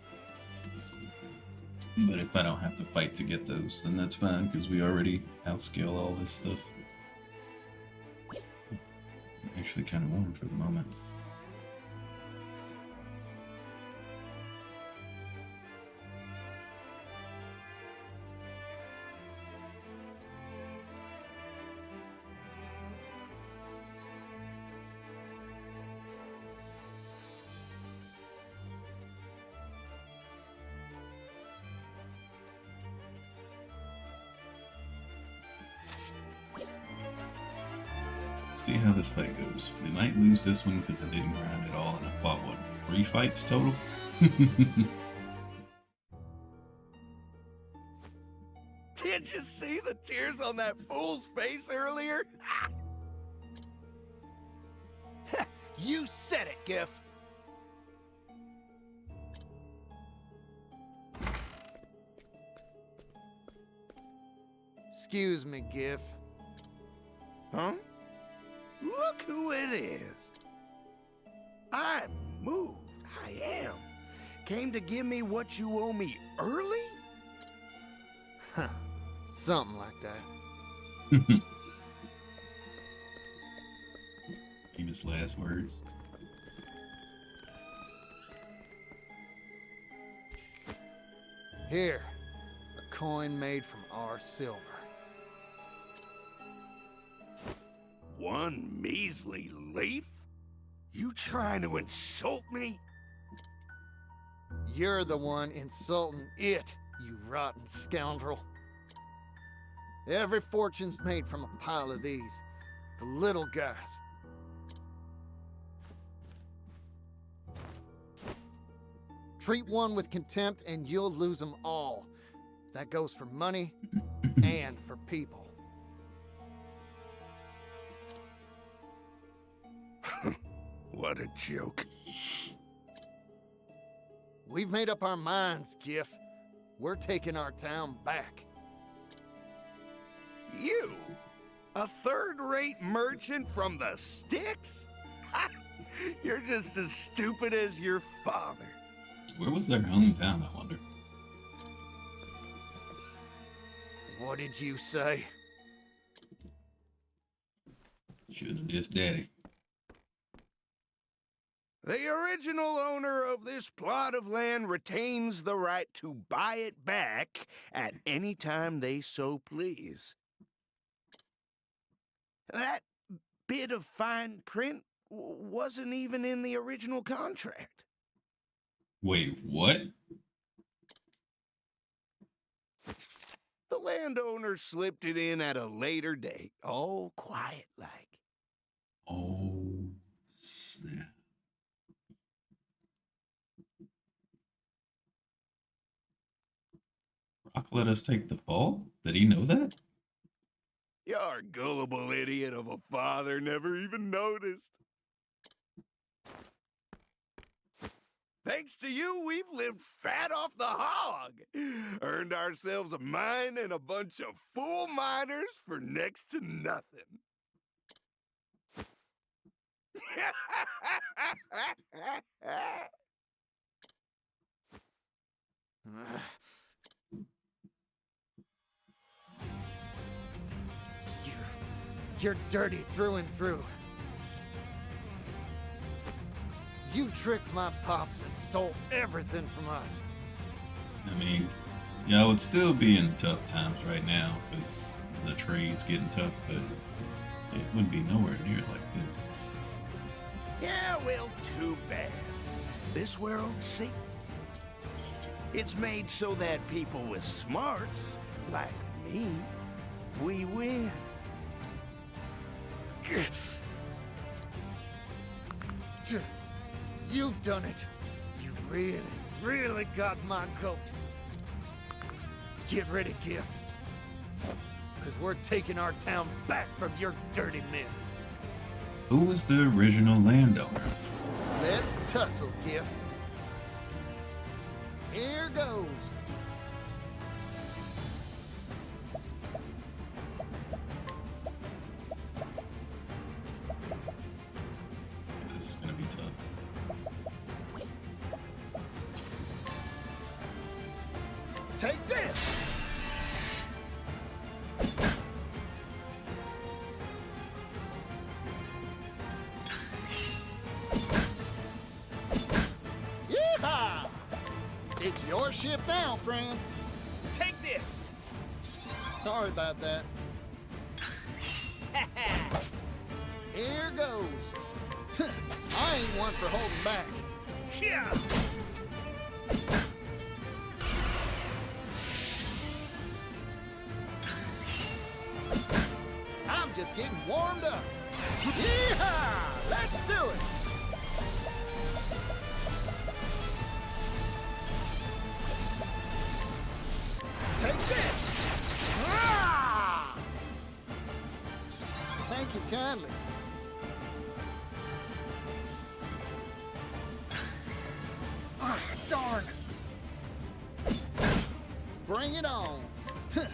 But if I don't have to fight to get those, then that's fine, because we already outscale all this stuff. I'm actually kind of warm for the moment. See how this fight goes. We might lose this one because I didn't grind at all, and I fought, what, 3 fights total? Did you see the tears on that fool's face earlier? You said it, Giff. Excuse me, Giff. Huh? Look who it is. I'm moved. I am. Came to give me what you owe me early? Huh. Something like that. Famous last words. Here, a coin made from our silver. One measly leaf? You trying to insult me? You're the one insulting it, you rotten scoundrel. Every fortune's made from a pile of these. The little guys. Treat one with contempt and you'll lose them all. That goes for money and for people. What a joke. We've made up our minds, Giff. We're taking our town back. You? A third-rate merchant from the sticks? You're just as stupid as your father. Where was their hometown, I wonder? What did you say? Shouldn't have dissed Daddy. The original owner of this plot of land retains the right to buy it back at any time they so please. That bit of fine print wasn't even in the original contract. Wait, what? The landowner slipped it in at a later date, all quiet like. Oh, snap. Rock let us take the fall? Did he know that? Your gullible idiot of a father never even noticed. Thanks to you, we've lived fat off the hog. Earned ourselves a mine and a bunch of fool miners for next to nothing. You're dirty through and through. You tricked my pops and stole everything from us. I mean, yeah, I would still be in tough times right now because the trade's getting tough, but it wouldn't be nowhere near like this. Yeah, well, too bad. This world, see? It's made so that people with smarts, like me, we win. You've done it. You really, really got my goat. Get ready, Giff. Because we're taking our town back from your dirty mitts. Who was the original landowner? Let's tussle, Giff. Here goes. This is gonna be tough. Take this! Yeehaw! It's your shift now, friend. Take this! Sorry about that. Here goes. I ain't one for holding back. Yeah! I'm just getting warmed up. Yeehaw! Let's do it! Take this! Ah! Thank you kindly. Ah, darn! Bring it on. Felt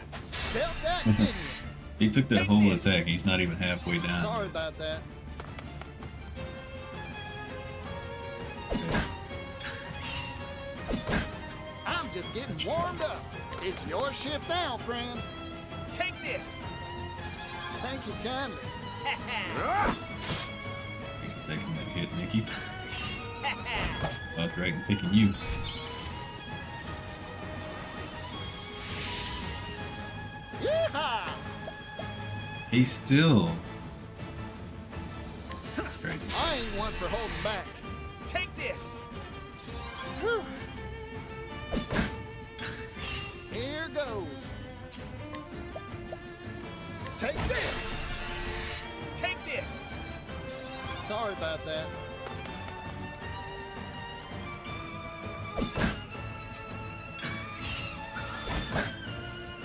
that, didn't you? He took that whole attack. He's not even halfway down. Sorry about that. I'm just getting warmed up. It's your shift now, friend. Take this! Thank you kindly. Thanks for taking that hit, Nikki. About dragon picking you. Yeehaw! He's still. That's crazy. I ain't one for holding back. Take this! Whew. Here goes. Take this! Take this! Sorry about that.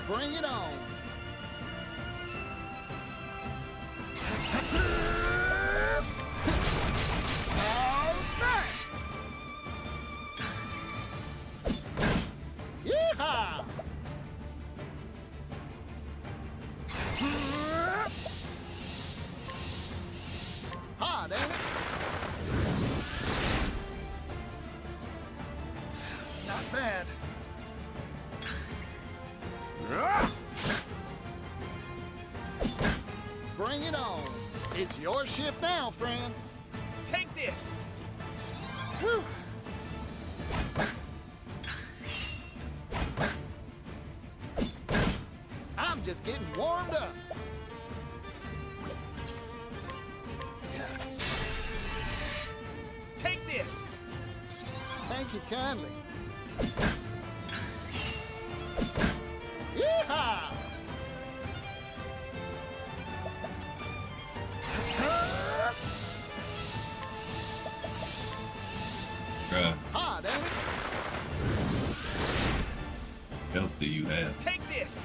Bring it on. Oh, smash! Yeehaw! Hot, ain't it? Not bad. Bring it on. It's your shift now, friend. Take this! Whew. I'm just getting warmed up. Take this! Thank you kindly. Yeehaw! Bruh, Hot, ain't it? health do you have? Take this!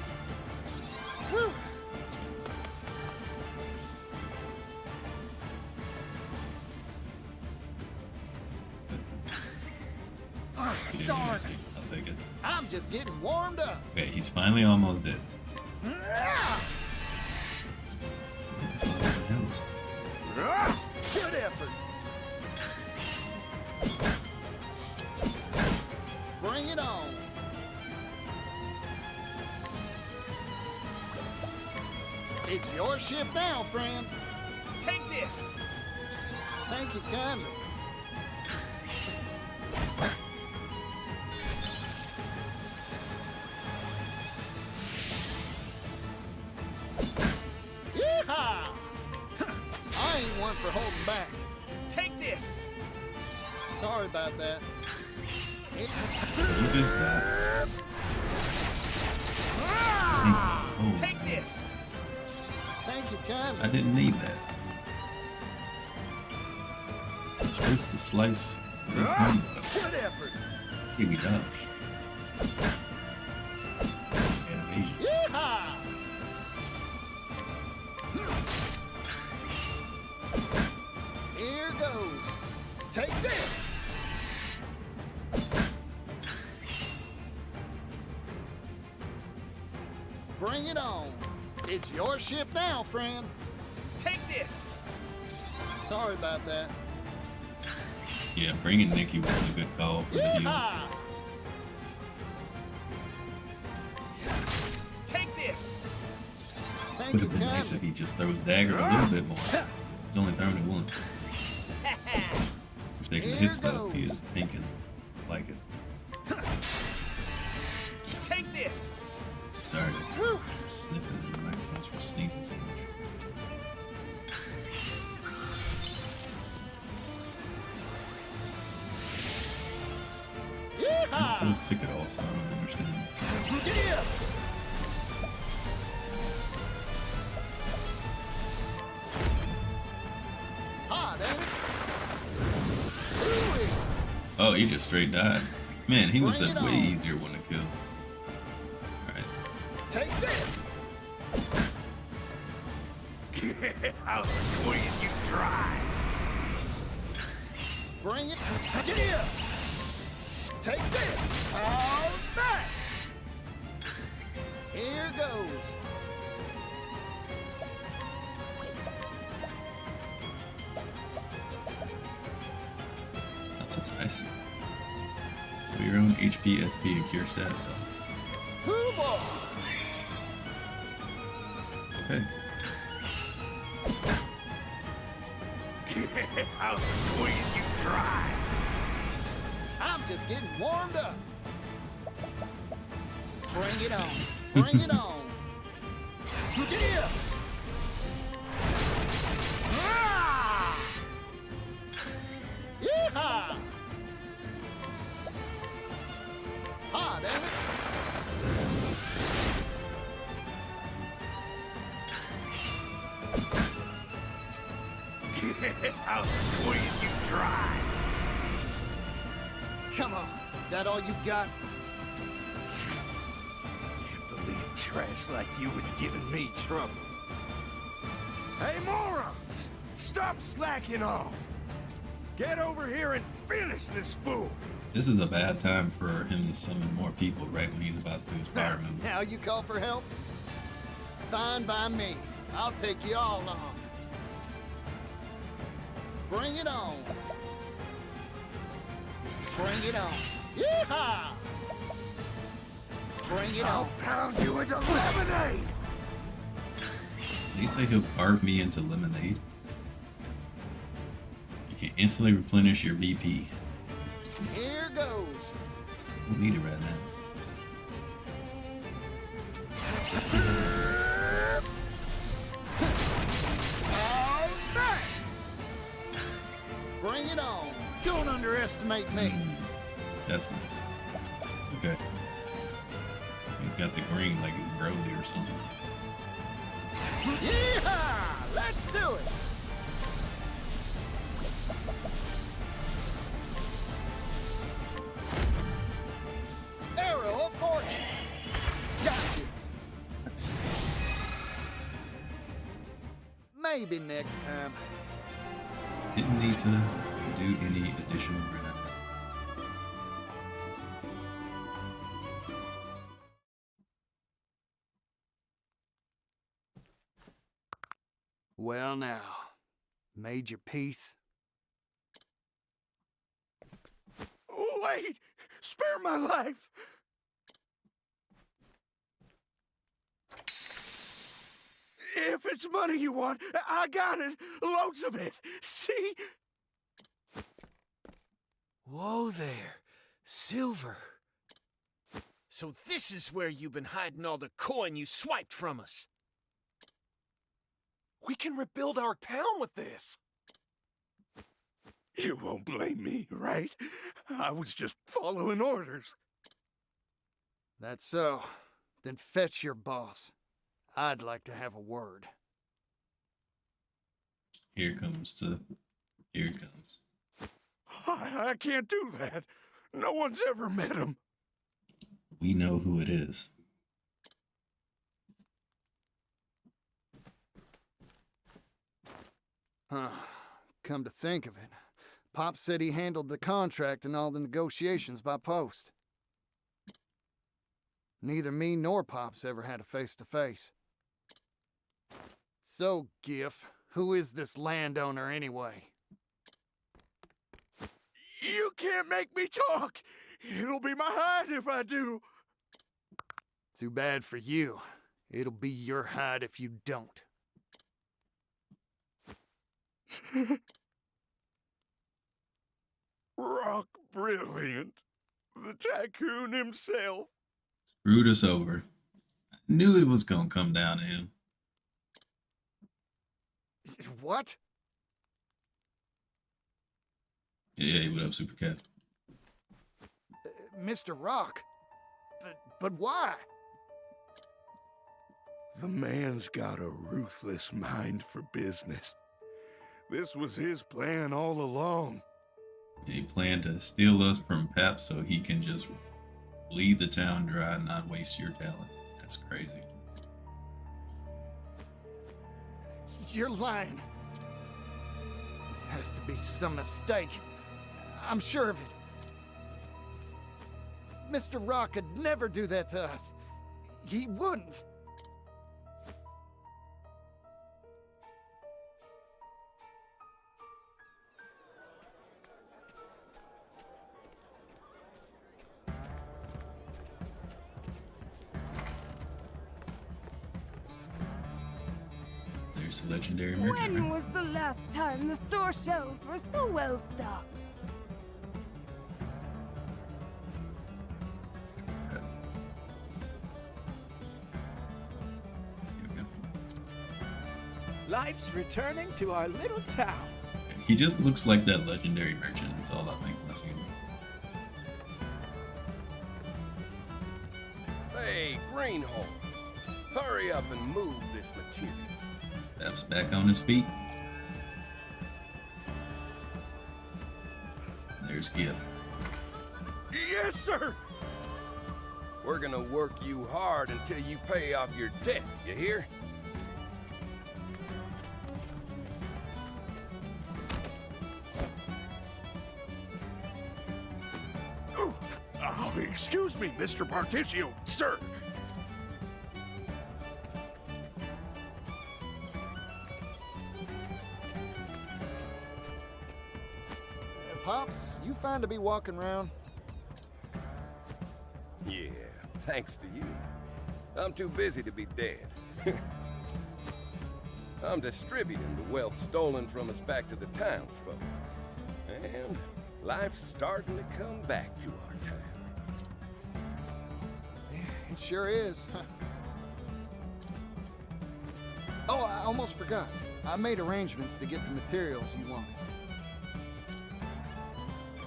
Whew. Ah, He didn't do darn. anything. I'll take it. I'm just getting warmed up. Okay, he's finally almost dead. Ah, This motherfucker helps. good effort. Bring it on. It's your shift now, friend. Take this! Thank you kindly. Yeehaw! I ain't one for holding back. Take this! Sorry about that. You just died. Oh, Take this! Thank you kindly. I didn't need that. I'm supposed to slice this one. Good effort. Here we dodge. Animation. Yeehaw! Here goes. Take this. Bring it on. It's your shift now, friend. Take this! Sorry about that. Yeah, bringing Nikki was a good call for the heals. Yeehaw! Take this! Thank Would you have been nice kindly. if he just throws dagger a little bit more. He's only throwing it once. He's taking the Here hits though. He goes. is tanking. Like it. Take this! Sorry to keep sniffing in the microphones for sneezing so much. Yeehaw! I'm sick at all, so I don't understand what's going on. Yeah! Hot, ain't it? Ooh-wee. Oh, he just straight died. Man, he was a Bring it way on. easier one to kill. Alright. Take this! I'll squeeze you dry. Bring it. Get here! Take this! How's that? Here goes. Oh, that's nice. So your own HP, SP, and cure status helps. Hoo-boy! Okay. I'll squeeze you dry. I'm just getting warmed up. Bring it on. Bring it on. Get here! Ah! Yeehaw! Hot, ain't it? I'll squeeze you dry. Come on. That all you got? Can't believe trash like you was giving me trouble. Hey, morons! Stop slacking off! Get over here and finish this fool! This is a bad time for him to summon more people right when he's about to do his power move. Now you call for help? Fine by me. I'll take you all on. Bring it on. Bring it on. Yeehaw! Bring it I'll on. pound you into lemonade! Did he say he'll carve me into lemonade? You can instantly replenish your BP. Here goes. Don't need it right now. Let's see how that How's that? Bring it on. Don't underestimate me. works. That's nice. Okay. He's got the green like he's Broly or something. Yeehaw! Let's do it. Arrow of fortune. Got you. Maybe next time. Didn't need to do any additional grinding. Well now, made your peace? Wait! Spare my life! If it's money you want, I got it. Loads of it. See? Whoa there. Silver. So this is where you've been hiding all the coin you swiped from us. We can rebuild our town with this. You won't blame me, right? I was just following orders. That's so. Then fetch your boss. I'd like to have a word. Here it comes. I can't do that. No one's ever met him. We know who it is. Huh. Come to think of it, Pop said he handled the contract and all the negotiations by post. Neither me nor Pops ever had a face-to-face. So, Giff, who is this landowner anyway? You can't make me talk! It'll be my hide if I do! Too bad for you. It'll be your hide if you don't. Rock Brilliant. The tycoon himself. Screwed us over. I knew it was gonna come down to him. What? Yeah, what up, Super Cat? Mr. Rock? But why? The man's got a ruthless mind for business. This was his plan all along. He planned to steal us from Pep so he can just bleed the town dry and not waste your talent. That's crazy. You're lying. This has to be some mistake. I'm sure of it. Mr. Rock could never do that to us. He wouldn't. There's the legendary merchant. When was the last time the store shelves were so well stocked? Life's returning to our little town. He just looks like that legendary merchant. That's all I think when I see him. Hey, Greenhorn. Hurry up and move this material. Pep's back on his feet. There's Gil. Yes, sir! We're gonna work you hard until you pay off your debt, you hear? Excuse me, Mr. Particio, sir. Pops, you fine to be walking around? Yeah, thanks to you. I'm too busy to be dead. I'm distributing the wealth stolen from us back to the townsfolk. And life's starting to come back to our town. It sure is. Oh, I almost forgot. I made arrangements to get the materials you wanted.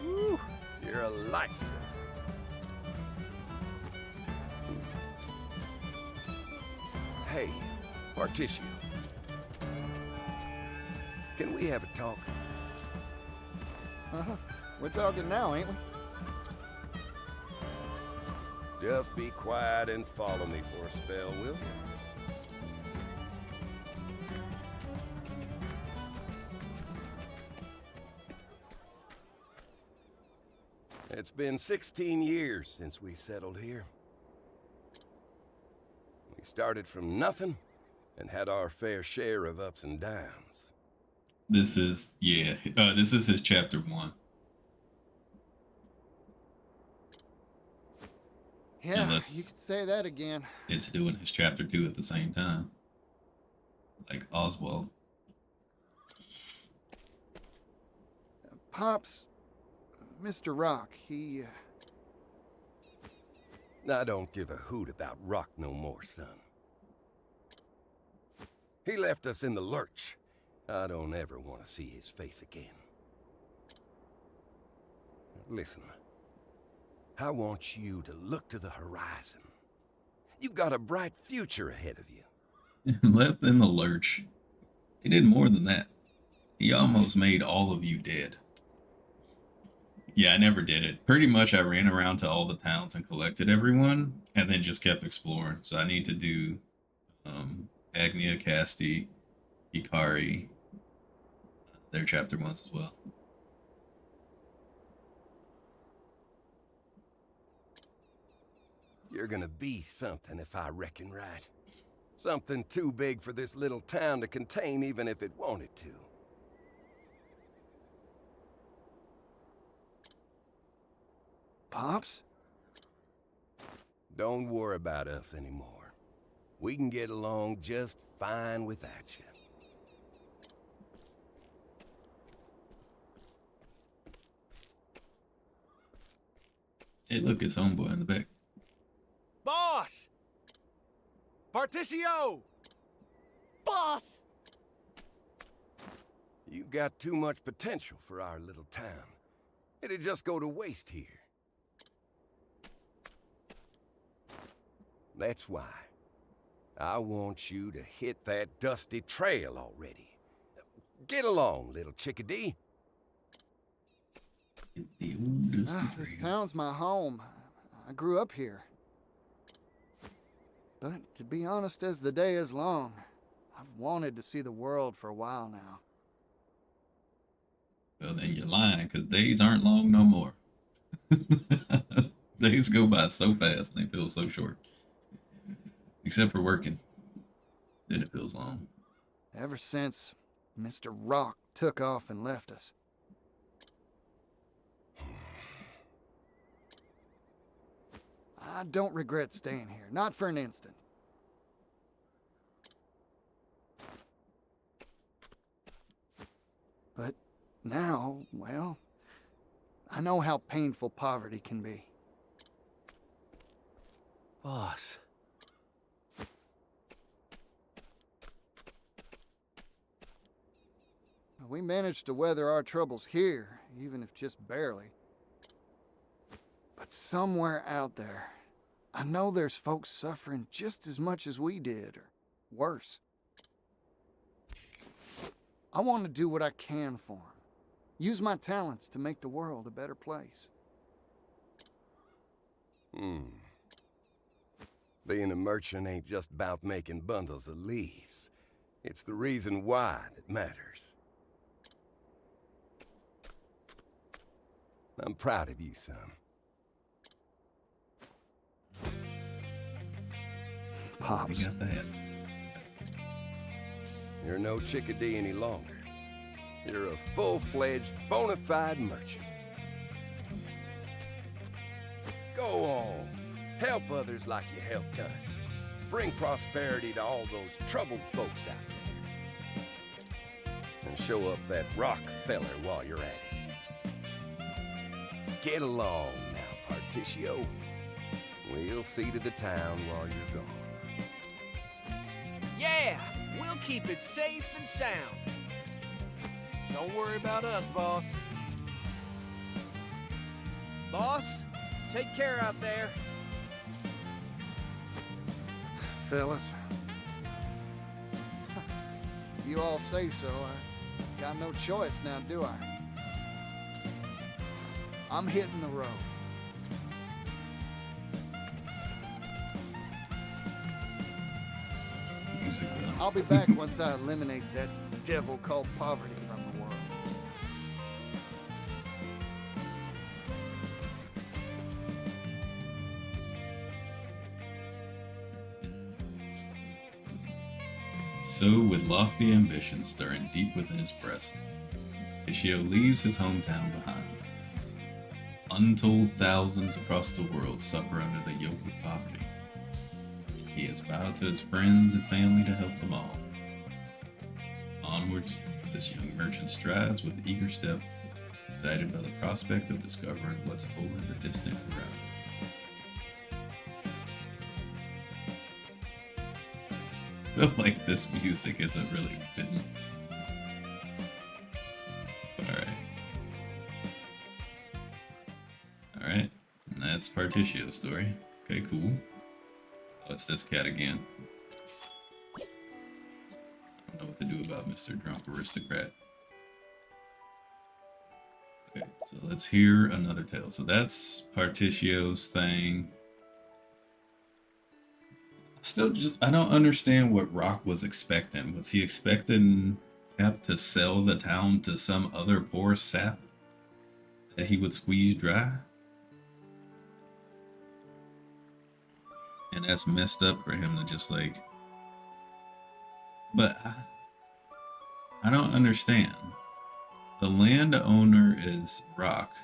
Whew, you're a lifesaver. Hey, Particio. Can we have a talk? Uh-huh. We're talking now, ain't we? Just be quiet and follow me for a spell, will you? It's been 16 years since we settled here. We started from nothing and had our fair share of ups and downs. This is, yeah, this is his chapter 1. Yeah, Unless you could say that again. it's doing his chapter 2 at the same time. Like Oswald. Pops, Mr. Rock, he... I don't give a hoot about Rock no more, son. He left us in the lurch. I don't ever want to see his face again. Listen, I want you to look to the horizon. You've got a bright future ahead of you. Left in the lurch. He did more than that. He almost made all of you dead. Yeah, I never did it. Pretty much I ran around to all the towns and collected everyone, and then just kept exploring. So I need to do Agnia, Casti, Ikari, their chapter 1s as well. You're gonna be something if I reckon right. Something too big for this little town to contain even if it wanted to. Pops? Don't worry about us anymore. We can get along just fine without you. Hey, look, it's homeboy in the back. Boss! Particio! Boss! You've got too much potential for our little town. It'd just go to waste here. That's why I want you to hit that dusty trail already. Get along, little chickadee. The old dusty This trail. town's my home. I grew up here. But to be honest, as the day is long, I've wanted to see the world for a while now. Well, then you're lying, because days aren't long no more. Days go by so fast and they feel so short. Except for working. Then it feels long. Ever since Mr. Rock took off and left us. I don't regret staying here, not for an instant. But now, well, I know how painful poverty can be. Boss. We managed to weather our troubles here, even if just barely. But somewhere out there, I know there's folks suffering just as much as we did, or worse. I want to do what I can for them. Use my talents to make the world a better place. Being a merchant ain't just about making bundles of leaves. It's the reason why that matters. I'm proud of you, son. Pops. You got that. You're no chickadee any longer. You're a full-fledged, bona fide merchant. Go on. Help others like you helped us. Bring prosperity to all those troubled folks out there. And show up that Rockefeller while you're at it. Get along now, Particio. We'll see to the town while you're gone. Yeah, we'll keep it safe and sound. Don't worry about us, boss. Boss, take care out there. Fellas. If you all say so, I got no choice now, do I? I'm hitting the road. Music, though. I'll be back once I eliminate that devil called poverty from the world. So, with lofty ambitions stirring deep within his breast, Ishio leaves his hometown behind. Untold thousands across the world suffer under the yoke of poverty. He has vowed to his friends and family to help them all. Onwards, this young merchant strides with eager step, excited by the prospect of discovering what's over the distant horizon. I feel like this music isn't really fitting. Alright. Alright, and that's Partitio's story. Okay, cool. Oh, it's this cat again. I don't know what to do about Mr. Drunk Aristocrat. Okay, so let's hear another tale. So that's Partitio's thing. Still just, I don't understand what Rock was expecting. Was he expecting Hep to sell the town to some other poor sap that he would squeeze dry? And that's messed up for him to just like... But I don't understand. The landowner is Rock.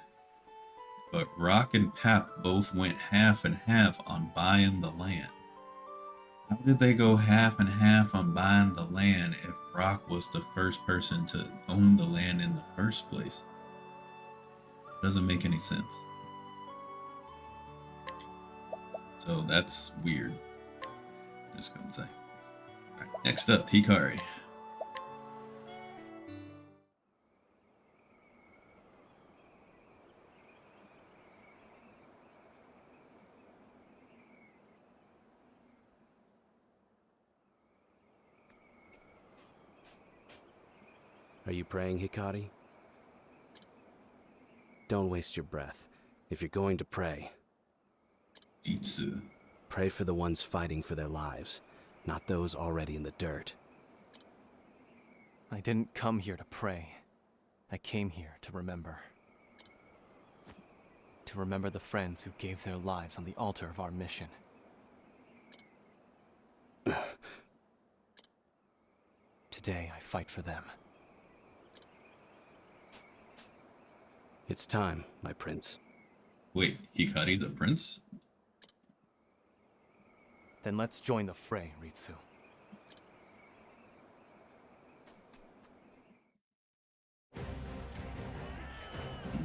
But Rock and Pap both went half and half on buying the land. How did they go half and half on buying the land if Rock was the first person to own the land in the first place? Doesn't make any sense. So that's weird. I'm just gonna say. Alright, next up, Hikari. Are you praying, Hikari? Don't waste your breath. If you're going to pray, Itsu. Pray for the ones fighting for their lives, not those already in the dirt. I didn't come here to pray. I came here to remember. To remember the friends who gave their lives on the altar of our mission. Today, I fight for them. It's time, my prince. Wait, Hikari's a prince? Then let's join the fray, Ritsu.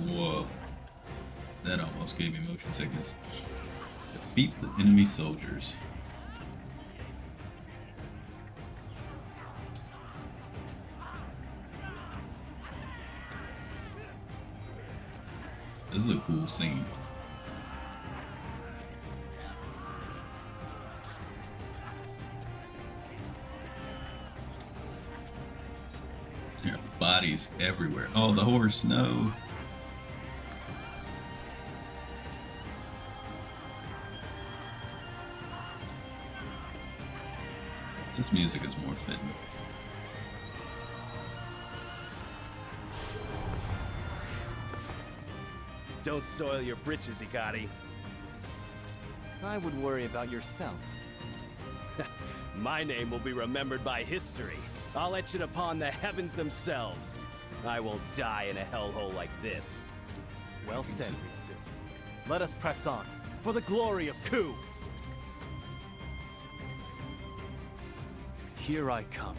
Whoa. That almost gave me motion sickness. Defeat the enemy soldiers. This is a cool scene. There are bodies everywhere. Oh, the horse, no. This music is more fitting. Don't soil your britches, Hikari. I would worry about yourself. My name will be remembered by history. I'll etch it upon the heavens themselves. I won't die in a hellhole like this. Well said, Ritsu. Let us press on, for the glory of Ku! Here I come.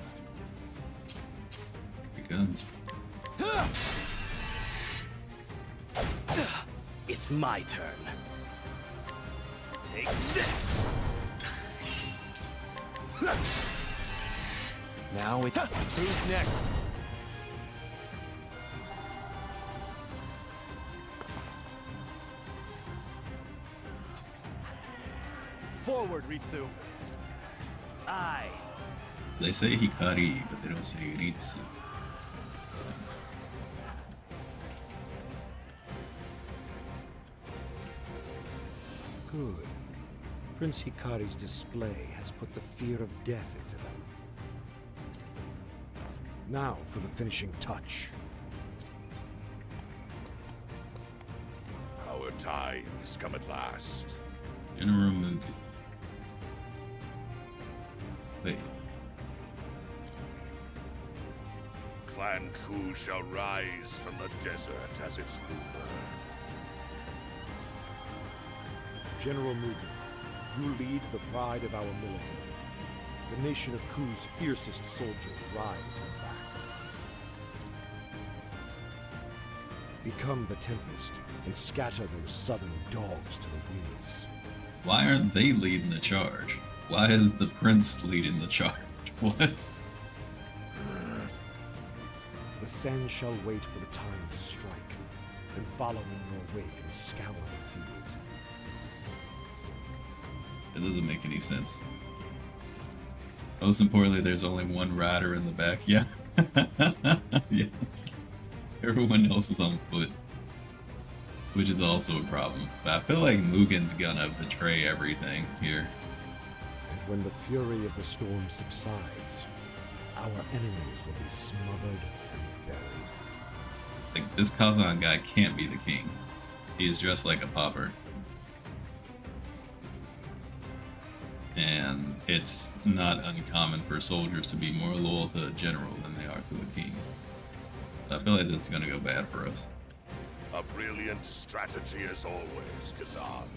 Here he comes. It's my turn. Take this! Now it's... Who's next? Forward, Ritsu. Aye. They say Hikari, but they don't say Ritsu. Good. Prince Hikari's display has put the fear of death into them. Now for the finishing touch. Our time has come at last. General Mugen. Wait. Clan Ku shall rise from the desert as its ruler. General Mugen, you lead the pride of our military. The nation of Ku's fiercest soldiers ride at your back. Become the Tempest and scatter those southern dogs to the winds. Why aren't they leading the charge? Why is the prince leading the charge? What? The sand shall wait for the time to strike, and follow in your wake and scour the field. It doesn't make any sense. Most importantly, there's only one rider in the back. Yeah. Yeah. Everyone else is on foot. Which is also a problem. But I feel like Mugen's gonna betray everything here. And when the fury of the storm subsides, our enemies will be smothered and buried. Like, this Kazan guy can't be the king. He is dressed like a pauper. it's not uncommon for soldiers to be more loyal to a general than they are to a king. I feel like this is gonna go bad for us. A brilliant strategy as always, Kazan.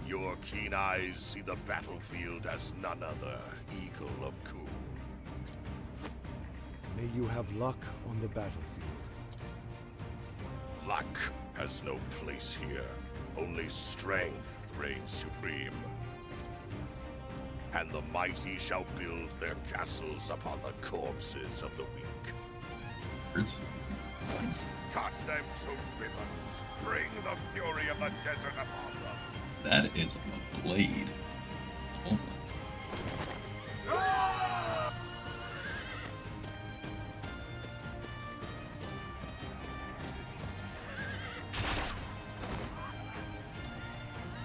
Your keen eyes see the battlefield as none other, Eagle of Ku. May you have luck on the battlefield. Luck has no place here. Only strength reigns supreme. And the mighty shall build their castles upon the corpses of the weak. Cut them to ribbons. Bring the fury of the desert upon them. That is a blade. Oh my.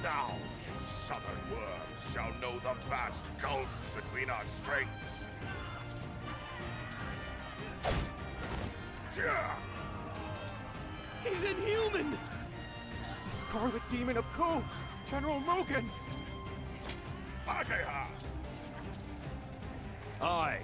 Now, you southern worms shall know the vast gulf between our strengths. He's inhuman! The Scarlet Demon of Ku! General Mugen! Ageha! Aye.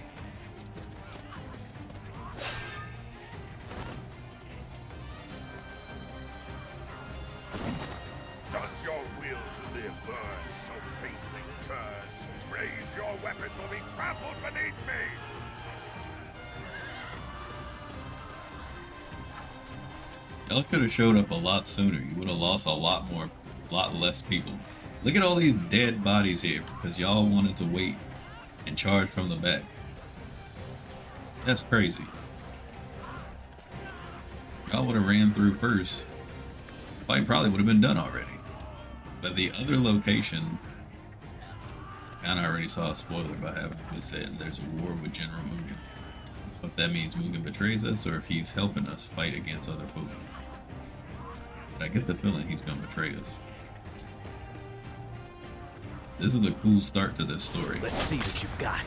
Does your will to live burn so faintly, curs? Raise your weapons or be trampled beneath me! Y'all could have showed up a lot sooner. You would have lost a lot less people. Look at all these dead bodies here because y'all wanted to wait and charge from the back. That's crazy. Y'all would have ran through first. The fight probably would have been done already. But the other location, I kind of already saw a spoiler by having it said there's a war with General Mugen. If that means Mugen betrays us or if he's helping us fight against other folk. But I get the feeling he's gonna betray us. This is a cool start to this story. Let's see what you've got.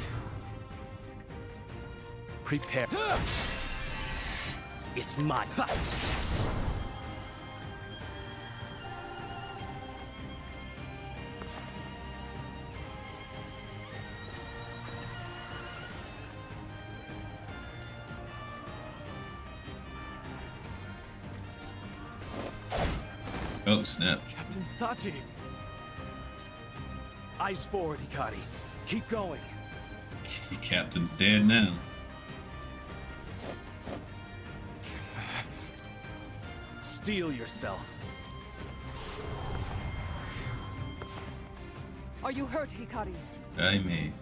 Prepare. It's mine. Oh, snap. Captain Sachi! Eyes forward, Hikari. Keep going. Captain's dead now. Steel yourself. Are you hurt, Hikari? I may.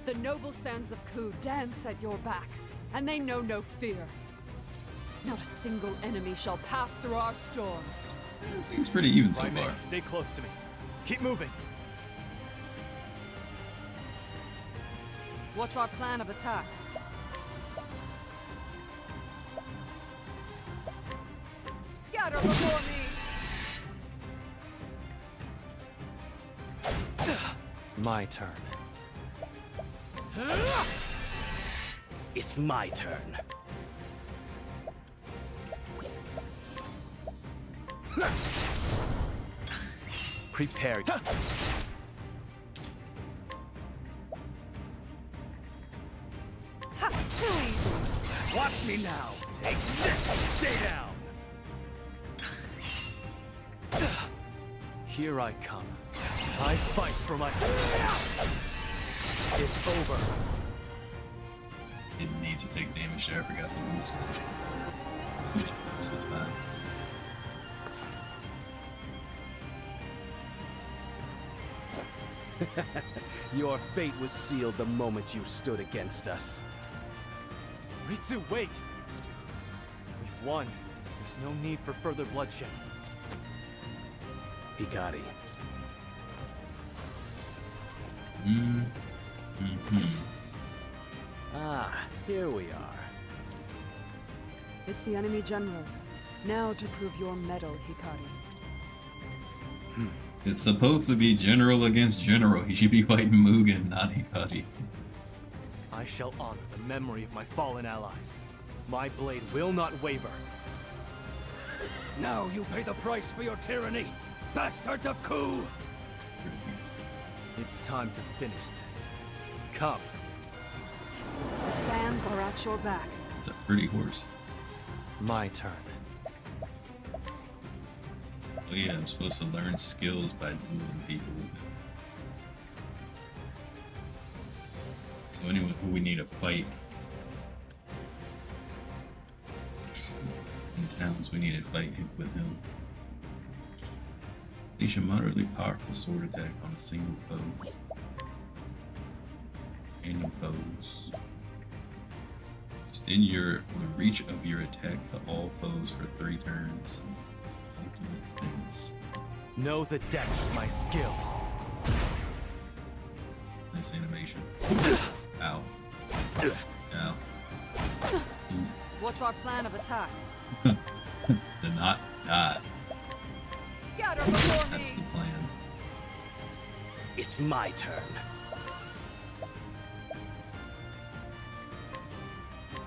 The noble sons of Ku dance at your back, and they know no fear. Not a single enemy shall pass through our storm. Seems pretty even so Right, far. mate, stay close to me. Keep moving. What's our plan of attack? Scatter before me! My turn. It's my turn. Prepare. Ha! Too easy! Watch me now. Take this. Stay down. Here I come. I fight for my... It's over. Didn't need to take damage there. I forgot to boost. So it's fine. Your fate was sealed the moment you stood against us. Ritsu, wait! We've won. There's no need for further bloodshed. Hikari. Ah, here we are. It's the enemy general. Now to prove your mettle, Hikari. It's supposed to be general against general. He should be fighting Mugen, not Hikari. I shall honor the memory of my fallen allies. My blade will not waver. Now you pay the price for your tyranny, bastards of Ku! It's time to finish this. Come. The sands are at your back. It's a pretty horse. My turn. Oh yeah, I'm supposed to learn skills by dueling people with him. So anyone who we need to fight in towns, we need to fight with him. Unleash a moderately powerful sword attack on a single foe. Any foes. Extend the reach of your attack to all foes for 3 turns. Ultimate defense. Know the depth of my skill. Nice animation. Ow. Ow. What's our plan of attack? To not die. Scatter before That's me! the plan. It's my turn.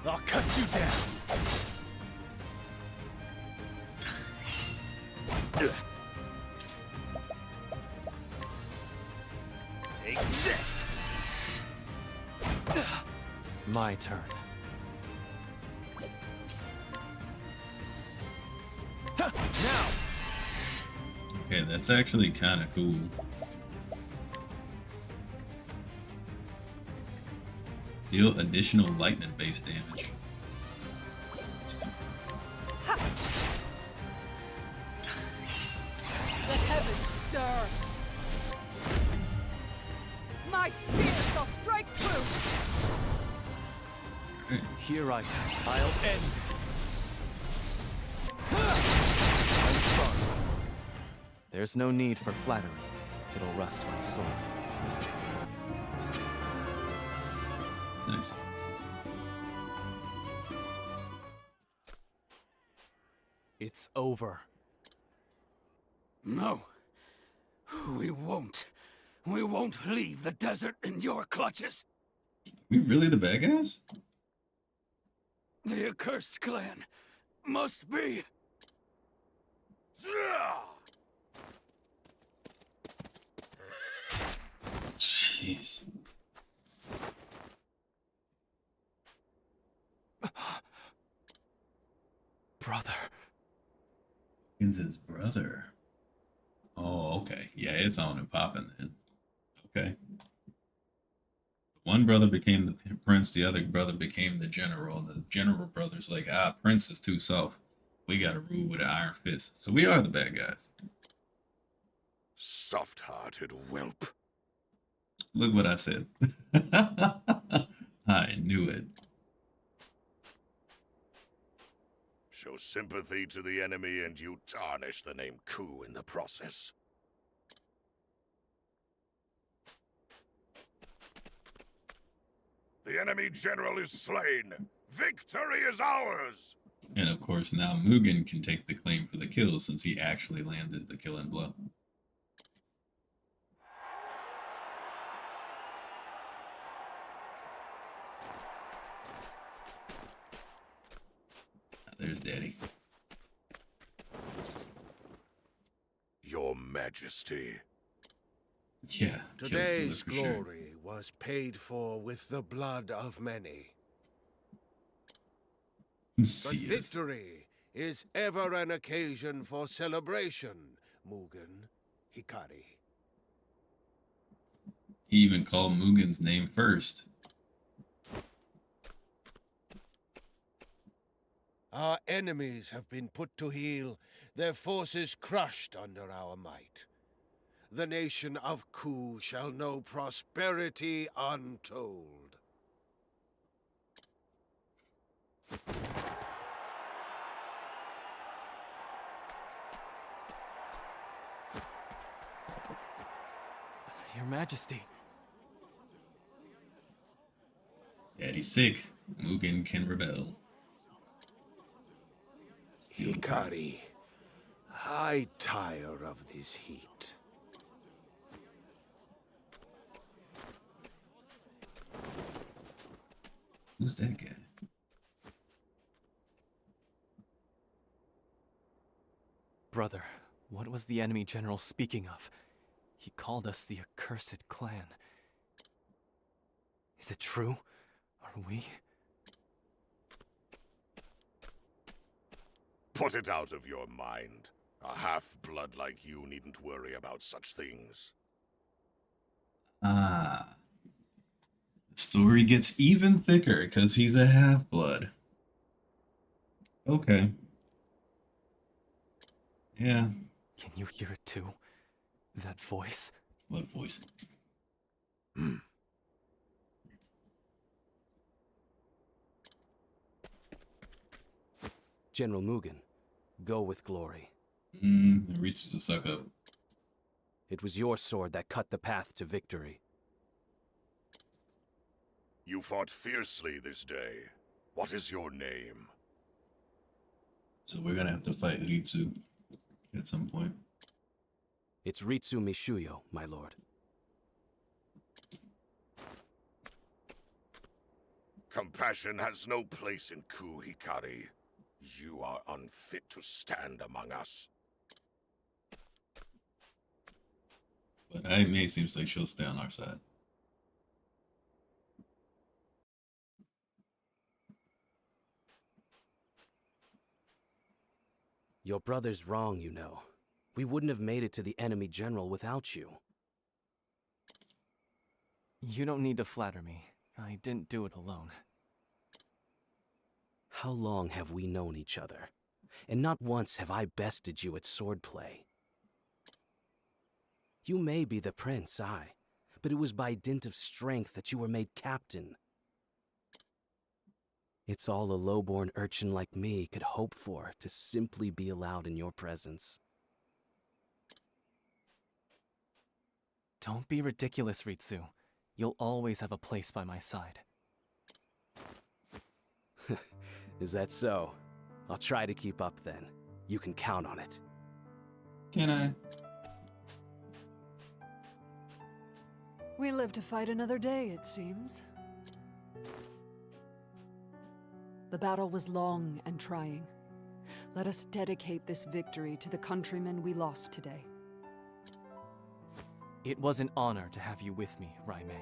I'll cut you down. Take this. My turn. Now. Okay, that's actually kind of cool. Deal additional lightning-based damage. The heavens stir. My spear shall strike true. Here I come. I'll end this. I'm sorry. There's no need for flattery. It'll rust my soul. Nice. It's over. No. We won't. We won't leave the desert in your clutches. We really the bad guys? The accursed clan must be... Jeez. Brother. It's his brother. Oh, okay. Yeah, it's on and popping then. Okay. One brother became the prince, the other brother became the general. And the general brother's like, prince is too soft. We gotta rule with an iron fist. So we are the bad guys. Soft-hearted whelp. Look what I said. I knew it. Show sympathy to the enemy and you tarnish the name Ku in the process. The enemy general is slain. Victory is ours! And of course, now Mugen can take the claim for the kill since he actually landed the killing blow. There's Daddy. Your Majesty. Yeah. Today's glory was paid for with the blood of many. But victory is ever an occasion for celebration, Mugen Hikari. He even called Mugen's name first. Our enemies have been put to heel, their forces crushed under our might. The nation of Ku shall know prosperity untold. Your Majesty. Daddy's sick. Mugen can rebel. Hikari, I tire of this heat. Who's that guy? Brother, what was the enemy general speaking of? He called us the accursed clan. Is it true? Are we? Put it out of your mind. A half-blood like you needn't worry about such things. Ah. The story gets even thicker because he's a half-blood. Okay. Yeah. Can you hear it too? That voice? What voice? General Mugen, go with glory. It reaches a suck up. It was your sword that cut the path to victory. You fought fiercely this day. What is your name? So we're gonna have to fight Ritsu at some point. It's Ritsu Mishuyo, my lord. Compassion has no place in Ku, Hikari. You are unfit to stand among us. But Aime seems like she'll stay on our side. Your brother's wrong, you know. We wouldn't have made it to the enemy general without you. You don't need to flatter me. I didn't do it alone. How long have we known each other? And not once have I bested you at swordplay. You may be the prince, aye, but it was by dint of strength that you were made captain. It's all a low-born urchin like me could hope for to simply be allowed in your presence. Don't be ridiculous, Ritsu. You'll always have a place by my side. Is that so? I'll try to keep up then. You can count on it. Can I? We live to fight another day, it seems. The battle was long and trying. Let us dedicate this victory to the countrymen we lost today. It was an honor to have you with me, Raimei.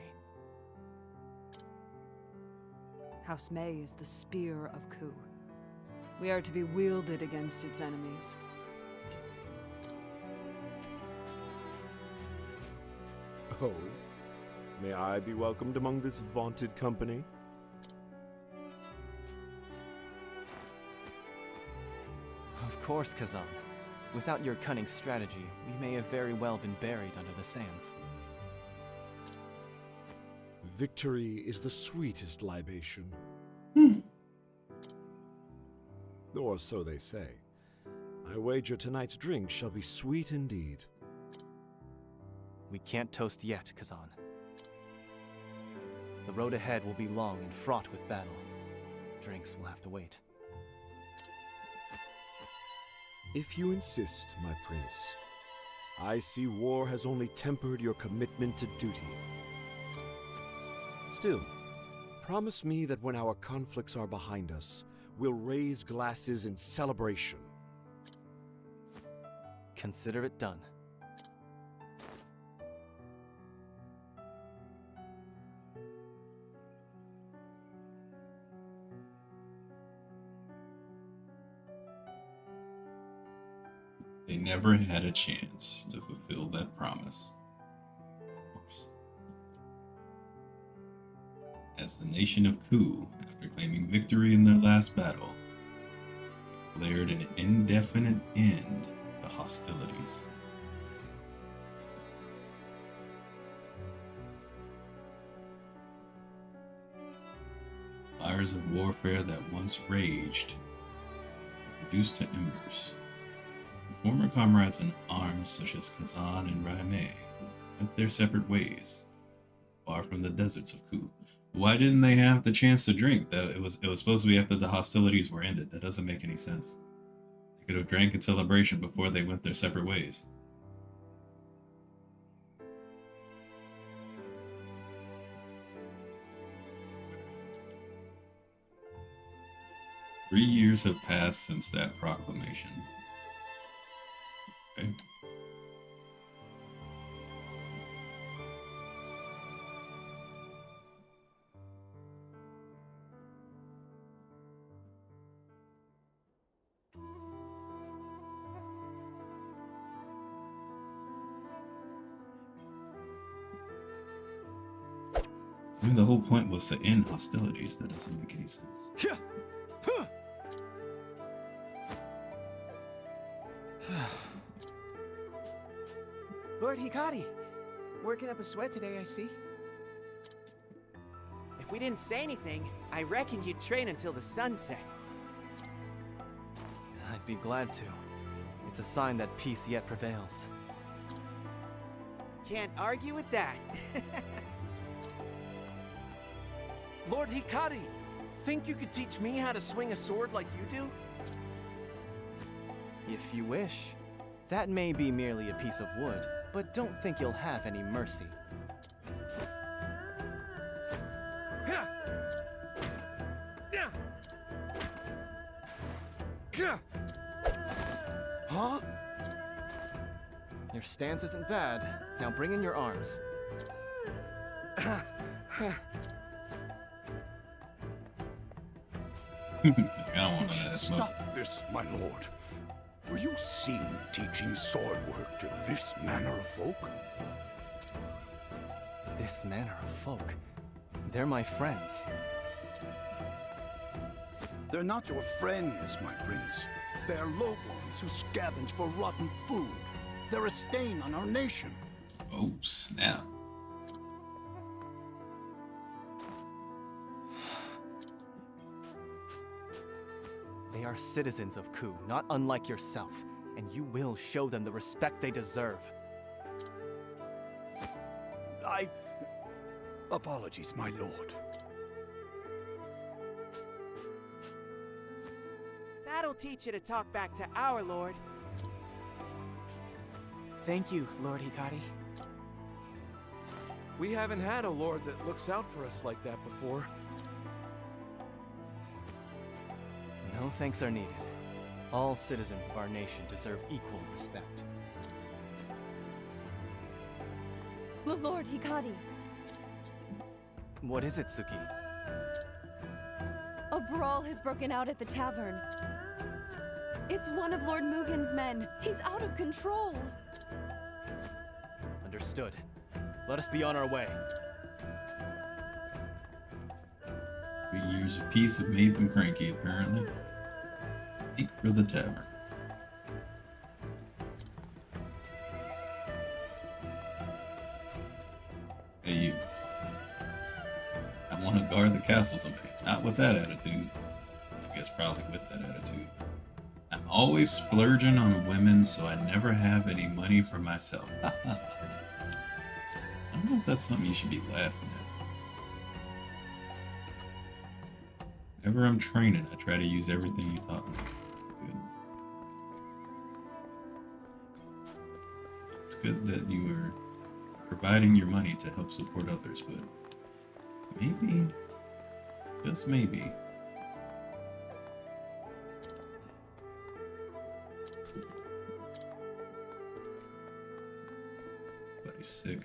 House Mei is the spear of Ku. We are to be wielded against its enemies. Oh, may I be welcomed among this vaunted company? Of course, Kazan. Without your cunning strategy, we may have very well been buried under the sands. Victory is the sweetest libation. Or so they say. I wager tonight's drink shall be sweet indeed. We can't toast yet, Kazan. The road ahead will be long and fraught with battle. Drinks will have to wait. If you insist, my prince. I see war has only tempered your commitment to duty. Still, promise me that when our conflicts are behind us, we'll raise glasses in celebration. Consider it done. They never had a chance to fulfill that promise. Of course. As the nation of Ku, after claiming victory in their last battle, declared an indefinite end to hostilities. Fires of warfare that once raged were reduced to embers. Former comrades in arms such as Kazan and Raimei went their separate ways, far from the deserts of Ku. Why didn't they have the chance to drink? That it was supposed to be after the hostilities were ended. That doesn't make any sense. They could have drank in celebration before they went their separate ways. Three years have passed since that proclamation. Okay. mean, the whole point was to end hostilities. That doesn't make any sense. Lord Hikari, working up a sweat today, I see. If we didn't say anything, I reckon you'd train until the sunset. I'd be glad to. It's a sign that peace yet prevails. Can't argue with that. Lord Hikari, think you could teach me how to swing a sword like you do? If you wish. That may be merely a piece of wood, but don't think you'll have any mercy. Huh? Your stance isn't bad. Now bring in your arms. I don't want to smoke. Stop this, my lord. Were you seen teaching sword work to this manner of folk? This manner of folk? They're my friends. They're not your friends, my prince. They are lowborns who scavenge for rotten food. They're a stain on our nation. Oh, snap. They are citizens of Ku, not unlike yourself, and you will show them the respect they deserve. Apologies, my lord. That'll teach you to talk back to our lord. Thank you, Lord Hikari. We haven't had a lord that looks out for us like that before. No thanks are needed. All citizens of our nation deserve equal respect. Lord Hikari, What is it, Suki? a brawl has broken out at the tavern. It's one of Lord Mugen's men. He's out of control. Understood. Let us be on our way. 3 years of peace have made them cranky, apparently. Seek for the tavern. Hey, you. I want to guard the castle someday. Not with that attitude. I guess probably with that attitude. I'm always splurging on women, so I never have any money for myself. I don't know if that's something you should be laughing at. Whenever I'm training, I try to use everything you taught me. It's good that you are providing your money to help support others, but maybe, just maybe, buddy's sick.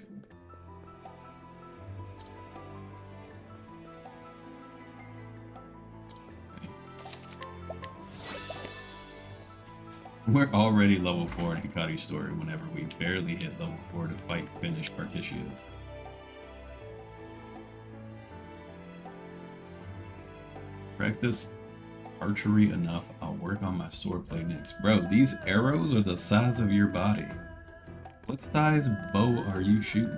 We're already level 4 in Hikari's story whenever we barely hit level 4 to fight Finnish Carticios. Practice archery enough, I'll work on my swordplay next. Bro, these arrows are the size of your body. What size bow are you shooting?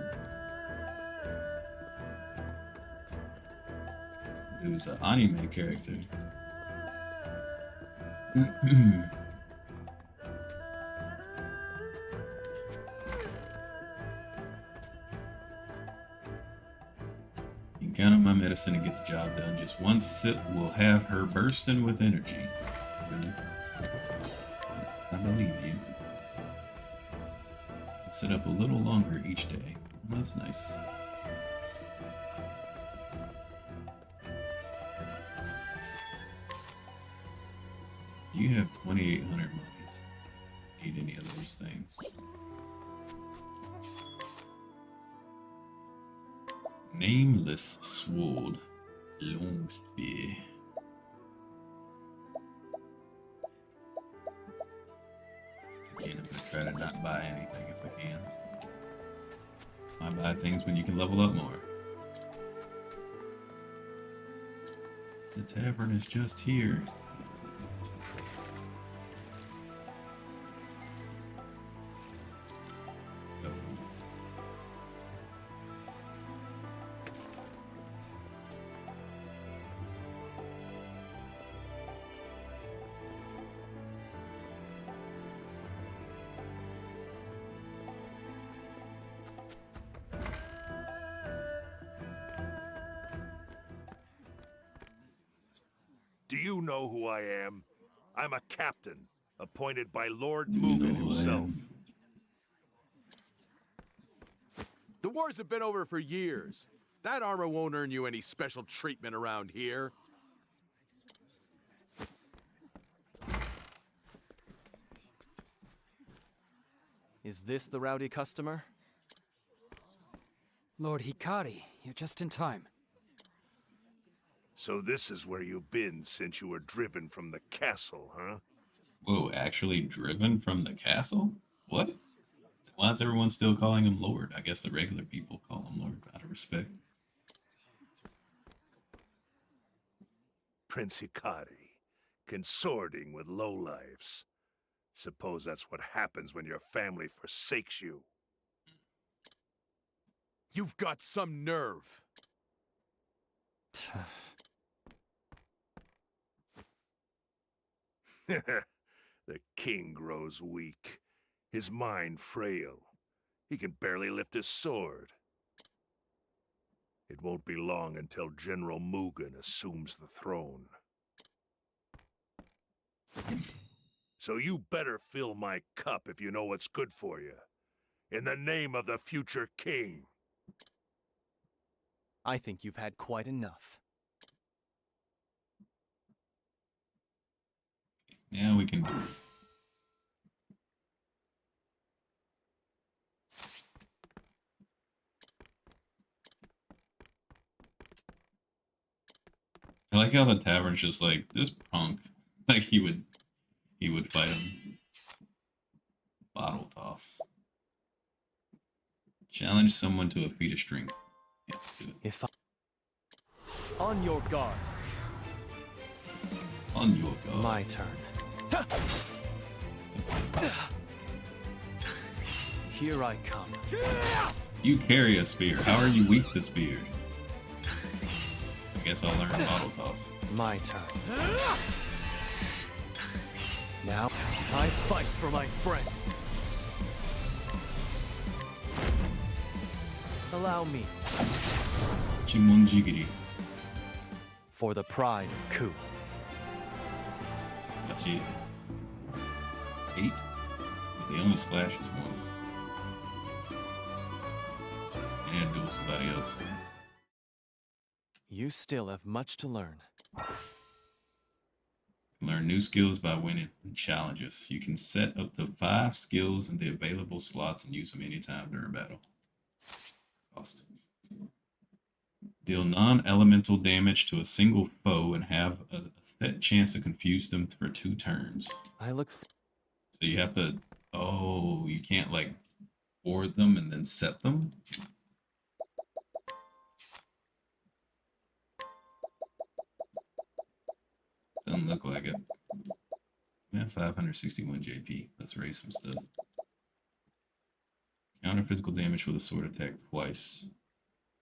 Dude's an anime character. You can count on my medicine to get the job done. Just one sip will have her bursting with energy. Really? I believe you. Sit up a little longer each day. Well, that's nice. You have 2,800 monies. Need any of those things? Nameless sword, long spear. Again, I'm gonna try to not buy anything if I can. Why buy things when you can level up more? The tavern is just here. Do you know who I am? I'm a captain, appointed by Lord Mugen himself. The wars have been over for years. That armor won't earn you any special treatment around here. Is this the rowdy customer? Lord Hikari, you're just in time. So this is where you've been since you were driven from the castle, huh? Whoa, actually driven from the castle? What? Why is everyone still calling him Lord? I guess the regular people call him Lord out of respect. Prince Hikari, consorting with lowlifes. Suppose that's what happens when your family forsakes you. You've got some nerve. The king grows weak, his mind frail. He can barely lift his sword. It won't be long until General Mugen assumes the throne. So you better fill my cup if you know what's good for you. In the name of the future king. I think you've had quite enough. Yeah, we can do it. I like how the tavern's just like, this punk. Like he would fight him. Bottle toss. Challenge someone to a feat of strength. Yeah, let's do it. On your guard. On your guard. My turn. Here I come. You carry a spear. How are you weak to spear? I guess I'll learn bottle toss. My turn. Now, I fight for my friends. Allow me. Chimonjigiri. For the pride of Ku. That's it. 8? He only slashes once. And duel somebody else. You still have much to learn. Learn new skills by winning challenges. You can set up to 5 skills in the available slots and use them anytime during battle. Cost. Deal non-elemental damage to a single foe and have a set chance to confuse them for 2 turns. So you have to... Oh, you can't like board them and then set them? Doesn't look like it. Yeah, 561 JP. Let's raise some stuff. Counter physical damage with a sword attack twice.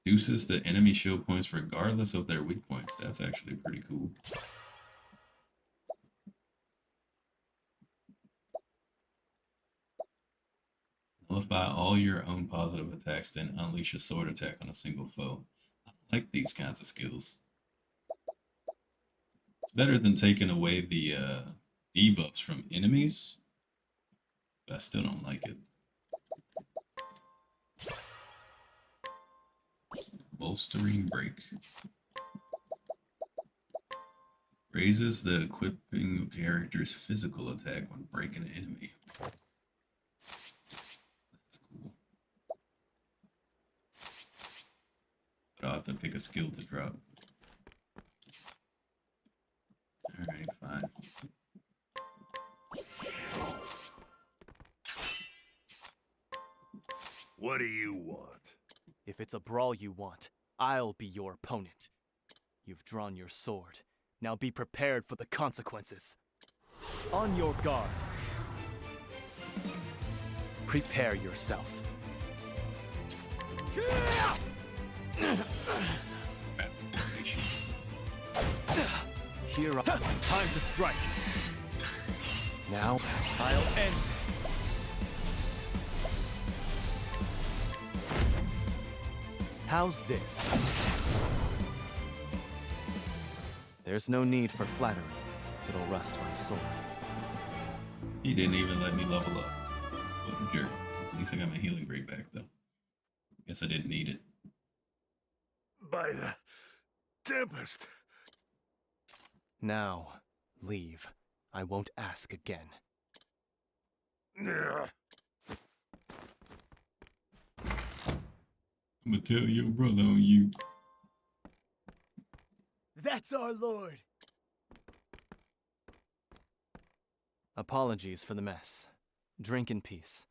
Reduces the enemy shield points regardless of their weak points. That's actually pretty cool. Nullify all your own positive attacks, then unleash a sword attack on a single foe. I like these kinds of skills. It's better than taking away the debuffs from enemies, but I still don't like it. Bolstering break. Raises the equipping character's physical attack when breaking an enemy. That's cool. But I'll have to pick a skill to drop. Alright, fine. What do you want? If it's a brawl you want, I'll be your opponent. You've drawn your sword. Now be prepared for the consequences. On your guard. Prepare yourself. Here, time to strike. Now, I'll end this. How's this? There's no need for flattery. It'll rust my sword. He didn't even let me level up. What a jerk. At least I got my healing rate back, though. Guess I didn't need it. By the Tempest. Now, leave. I won't ask again. Ugh. I'm gonna tell your brother on you. That's our lord. Apologies for the mess. Drink in peace.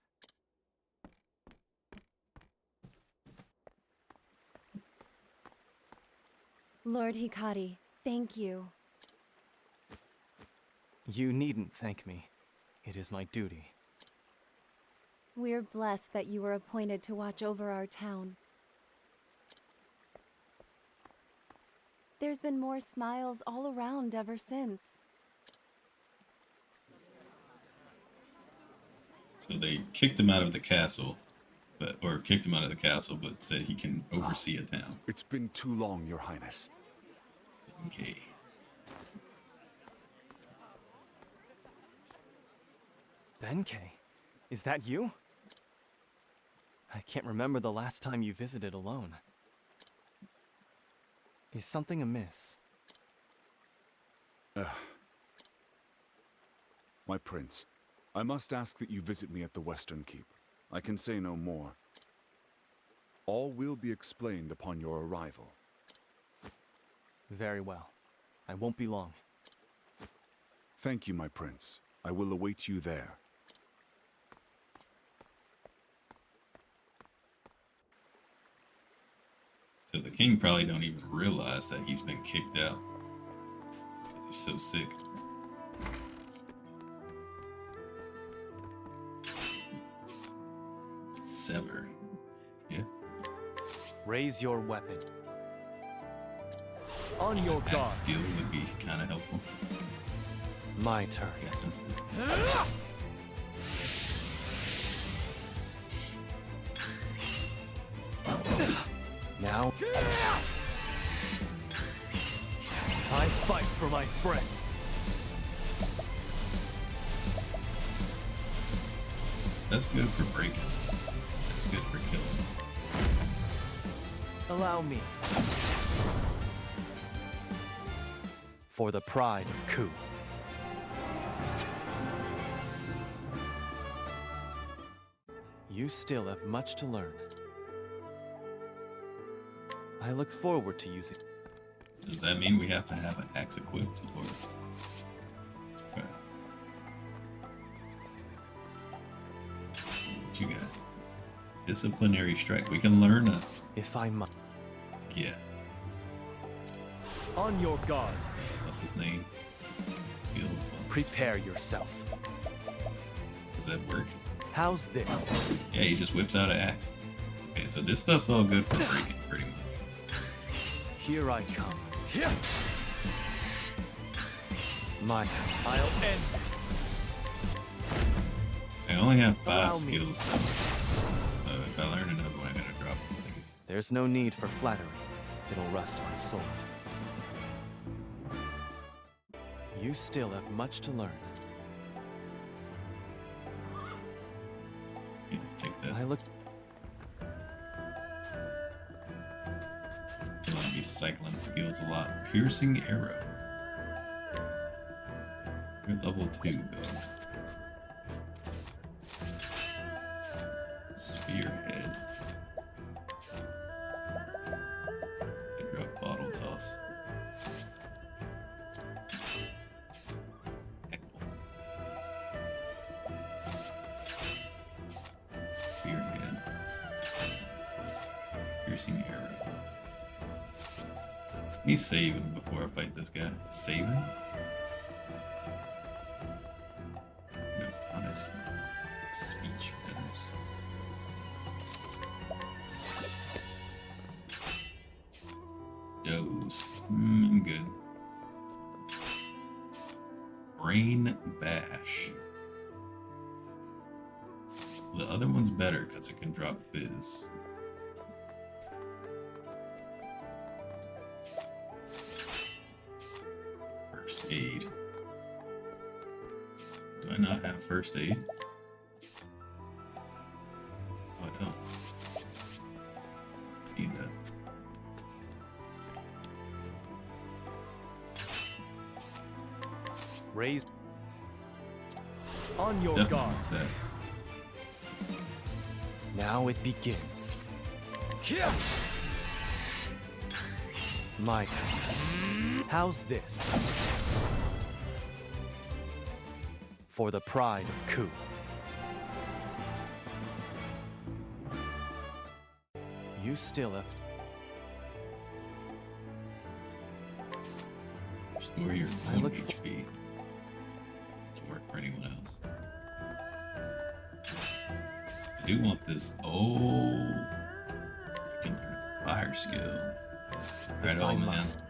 Lord Hikari, thank you. You needn't thank me. It is my duty. We're blessed that you were appointed to watch over our town. There's been more smiles all around ever since. So they kicked him out of the castle, but said he can oversee a town. It's been too long, Your Highness. Okay. Benkei, is that you? I can't remember the last time you visited alone. Is something amiss? My prince, I must ask that you visit me at the Western Keep. I can say no more. All will be explained upon your arrival. Very well. I won't be long. Thank you, my prince. I will await you there. So the king probably don't even realize that he's been kicked out. He's so sick. Sever. Yeah. Raise your weapon. On your Axe guard. skill would be kind of helpful. My turn. Guessing. Now, I fight for my friends. That's good for breaking. That's good for killing. Allow me. For the pride of Ku. You still have much to learn. I look forward to using. Does that mean we have to have an axe equipped, or? Okay. What you got? Disciplinary strike. We can learn a. If I might. Yeah. On your guard. What's his name? Skill as well. Prepare yourself. Does that work? How's this? Yeah, he just whips out an axe. Okay, so this stuff's all good for breaking, pretty much. Here I come. Here. I'll end this. I only have Allow 5 me. skills. If I learn another one, I'm gonna drop it. Things. There's no need for flattery. It'll rust my soul. You still have much to learn. Yeah, take that. I look. I'm gonna be cycling skills a lot. Piercing arrow. We're at level 2 though. Spearhead. I drop bottle toss. Spearhead. Piercing arrow. Me saving before I fight this guy. Saving? No, honest speech patterns. Doze. I'm good. Brain Bash. The other one's better because it can drop fizz. First aid. Do I not have first aid? Oh, I don't. Need that. Raise on your Definitely guard. want that. Now it begins. Mike, how's this? For the pride of Ku. You still have... Restore your I own look HP. Doesn't work for anyone else. I do want this. Oh, you can learn a fire skill. Right If I on, man. must.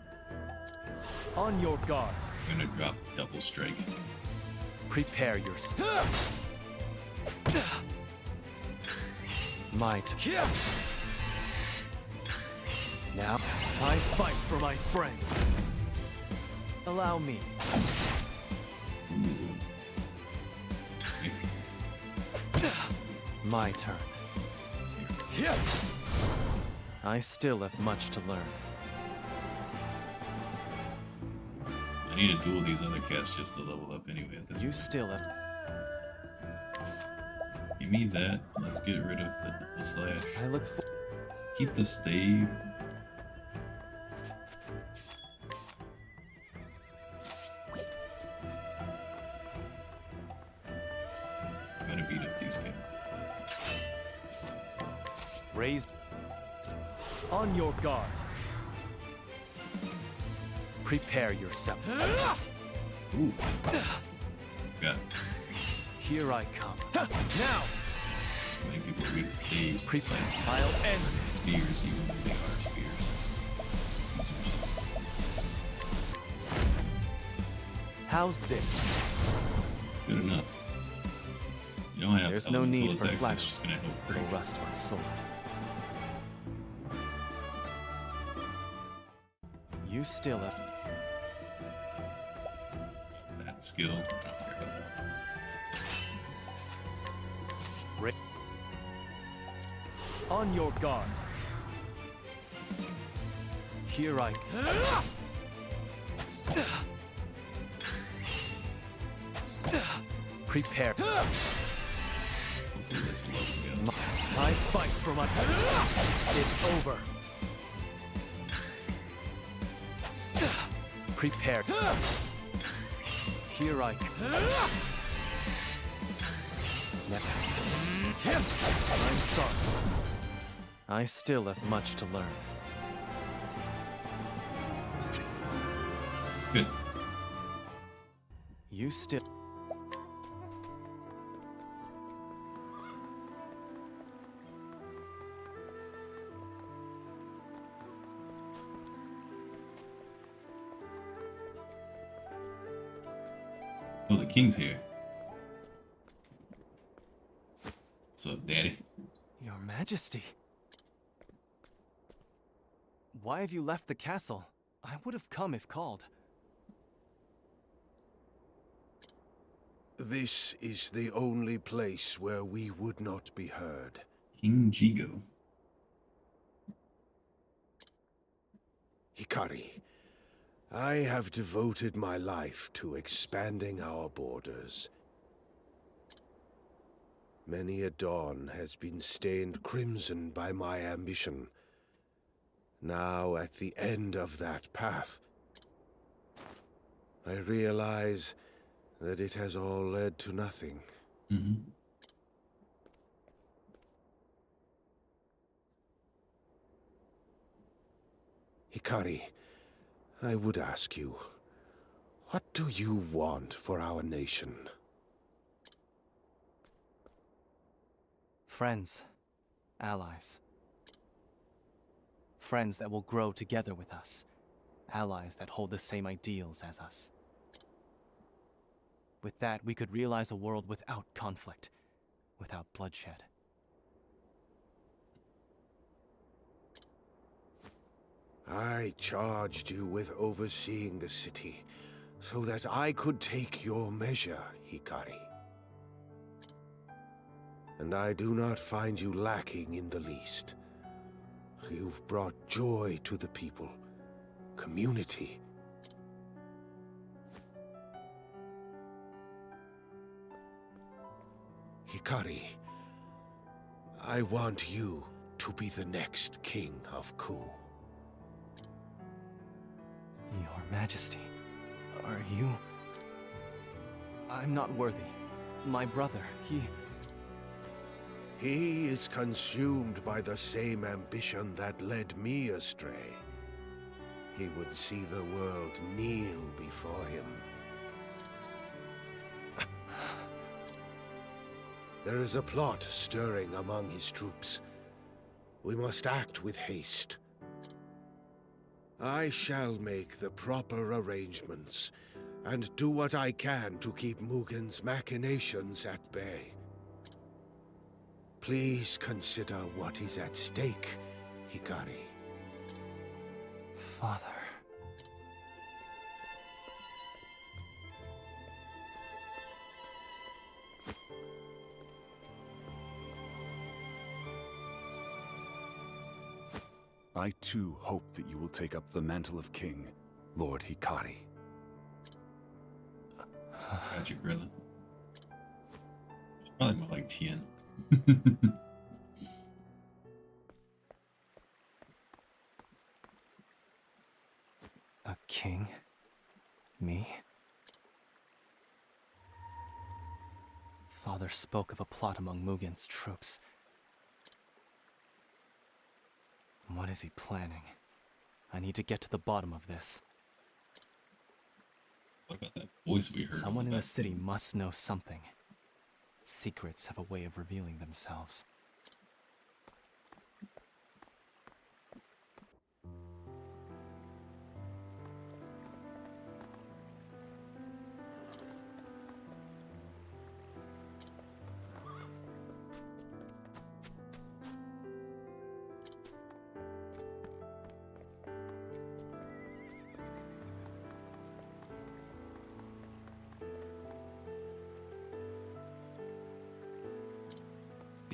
On your guard. I'm gonna drop double strike. Prepare yourself. Might. Now, I fight for my friends. Allow me. My turn. I still have much to learn. I need to duel these other cats just to level up anyway at this You point. still have... Give me that. Let's get rid of the double slash. I look for... Keep the stave. Gotta beat up these cats. Raised. On your guard. Prepare yourself. Ooh. Got Here I come. so Now! many people are weak to staves. Prepare. Despite I'll end this. spears, even when they are spears. Users. How's this? Good enough. You don't have There's no elemental need for attacks, flattery. it's just gonna help It'll break. rust my sword. You still have... That skill. I don't care about that. On your guard. Here I... Prepare. Hopefully this will open up. I fight for my... It's over. Prepare. Here I... I'm sorry. I still have much to learn. Good. You still... Oh, the king's here. What's up, daddy? Your Majesty. Why have you left the castle? I would have come if called. This is the only place where we would not be heard. King Jigo. Hikari, I have devoted my life to expanding our borders. Many a dawn has been stained crimson by my ambition. Now, at the end of that path, I realize that it has all led to nothing. Mm-hmm. Hikari, I would ask you, what do you want for our nation? Friends. Allies. Friends that will grow together with us. Allies that hold the same ideals as us. With that, we could realize a world without conflict, without bloodshed. I charged you with overseeing the city, so that I could take your measure, Hikari. And I do not find you lacking in the least. You've brought joy to the people, community. Hikari, I want you to be the next king of Ku. Your Majesty, are you... I'm not worthy. My brother, He is consumed by the same ambition that led me astray. He would see the world kneel before him. There is a plot stirring among his troops. We must act with haste. I shall make the proper arrangements, and do what I can to keep Mugen's machinations at bay. Please consider what is at stake, Hikari. Father... I too hope that you will take up the mantle of king, Lord Hikari. Gotcha, Grilla. It's probably more like Tien. A king? Me? Father spoke of a plot among Mugen's troops. What is he planning? I need to get to the bottom of this. What about that voice we heard? Someone in the city must know something. Secrets have a way of revealing themselves.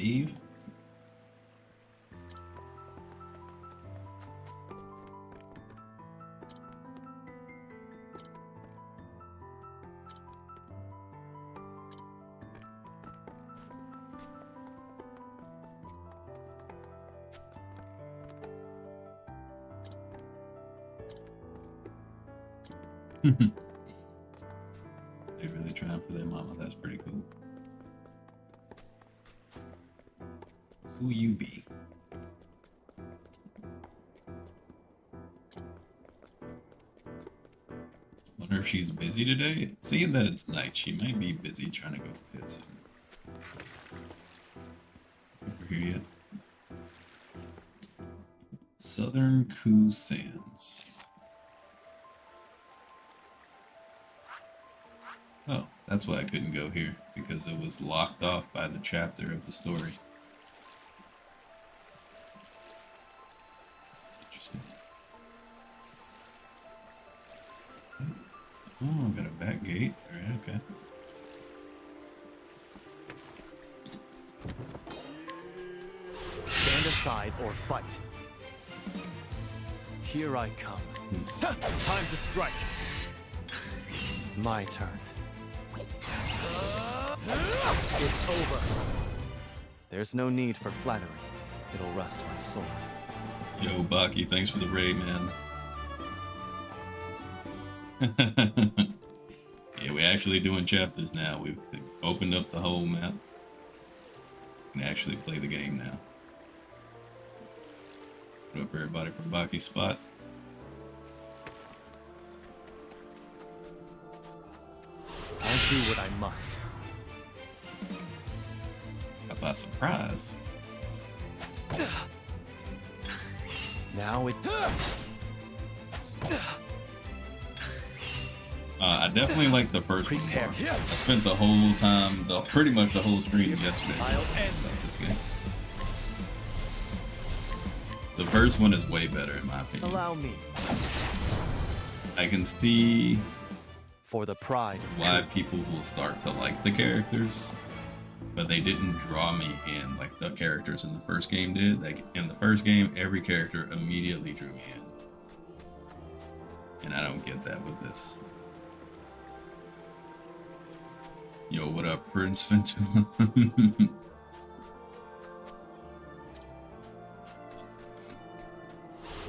Eve? They're really trying for their mama. That's pretty cool. Who you be? Wonder if she's busy today? Seeing that it's night, she might be busy trying to go hit some. Over here yet? Southern Ku Sands. Oh, that's why I couldn't go here, because it was locked off by the chapter of the story. Interesting. Oh, got a back gate. Alright, okay. Stand aside or fight. Here I come. Time to strike. My turn. It's over. There's no need for flattery. It'll rust my sword. Yo, Baki, thanks for the raid, man. Yeah, we're actually doing chapters now. We've opened up the whole map. We can actually play the game now. What up, everybody from Baki's spot? do what I must. Got by surprise. Now it... I definitely like the first one more. I spent the whole time, pretty much the whole stream yesterday. I'll end this game. The first one is way better in my opinion. Allow me. I can see for the pride of why people will start to like the characters, but they didn't draw me in like the characters in the first game did. Like in the first game, every character immediately drew me in, and I don't get that with this. Yo, what up, Prince Phantom?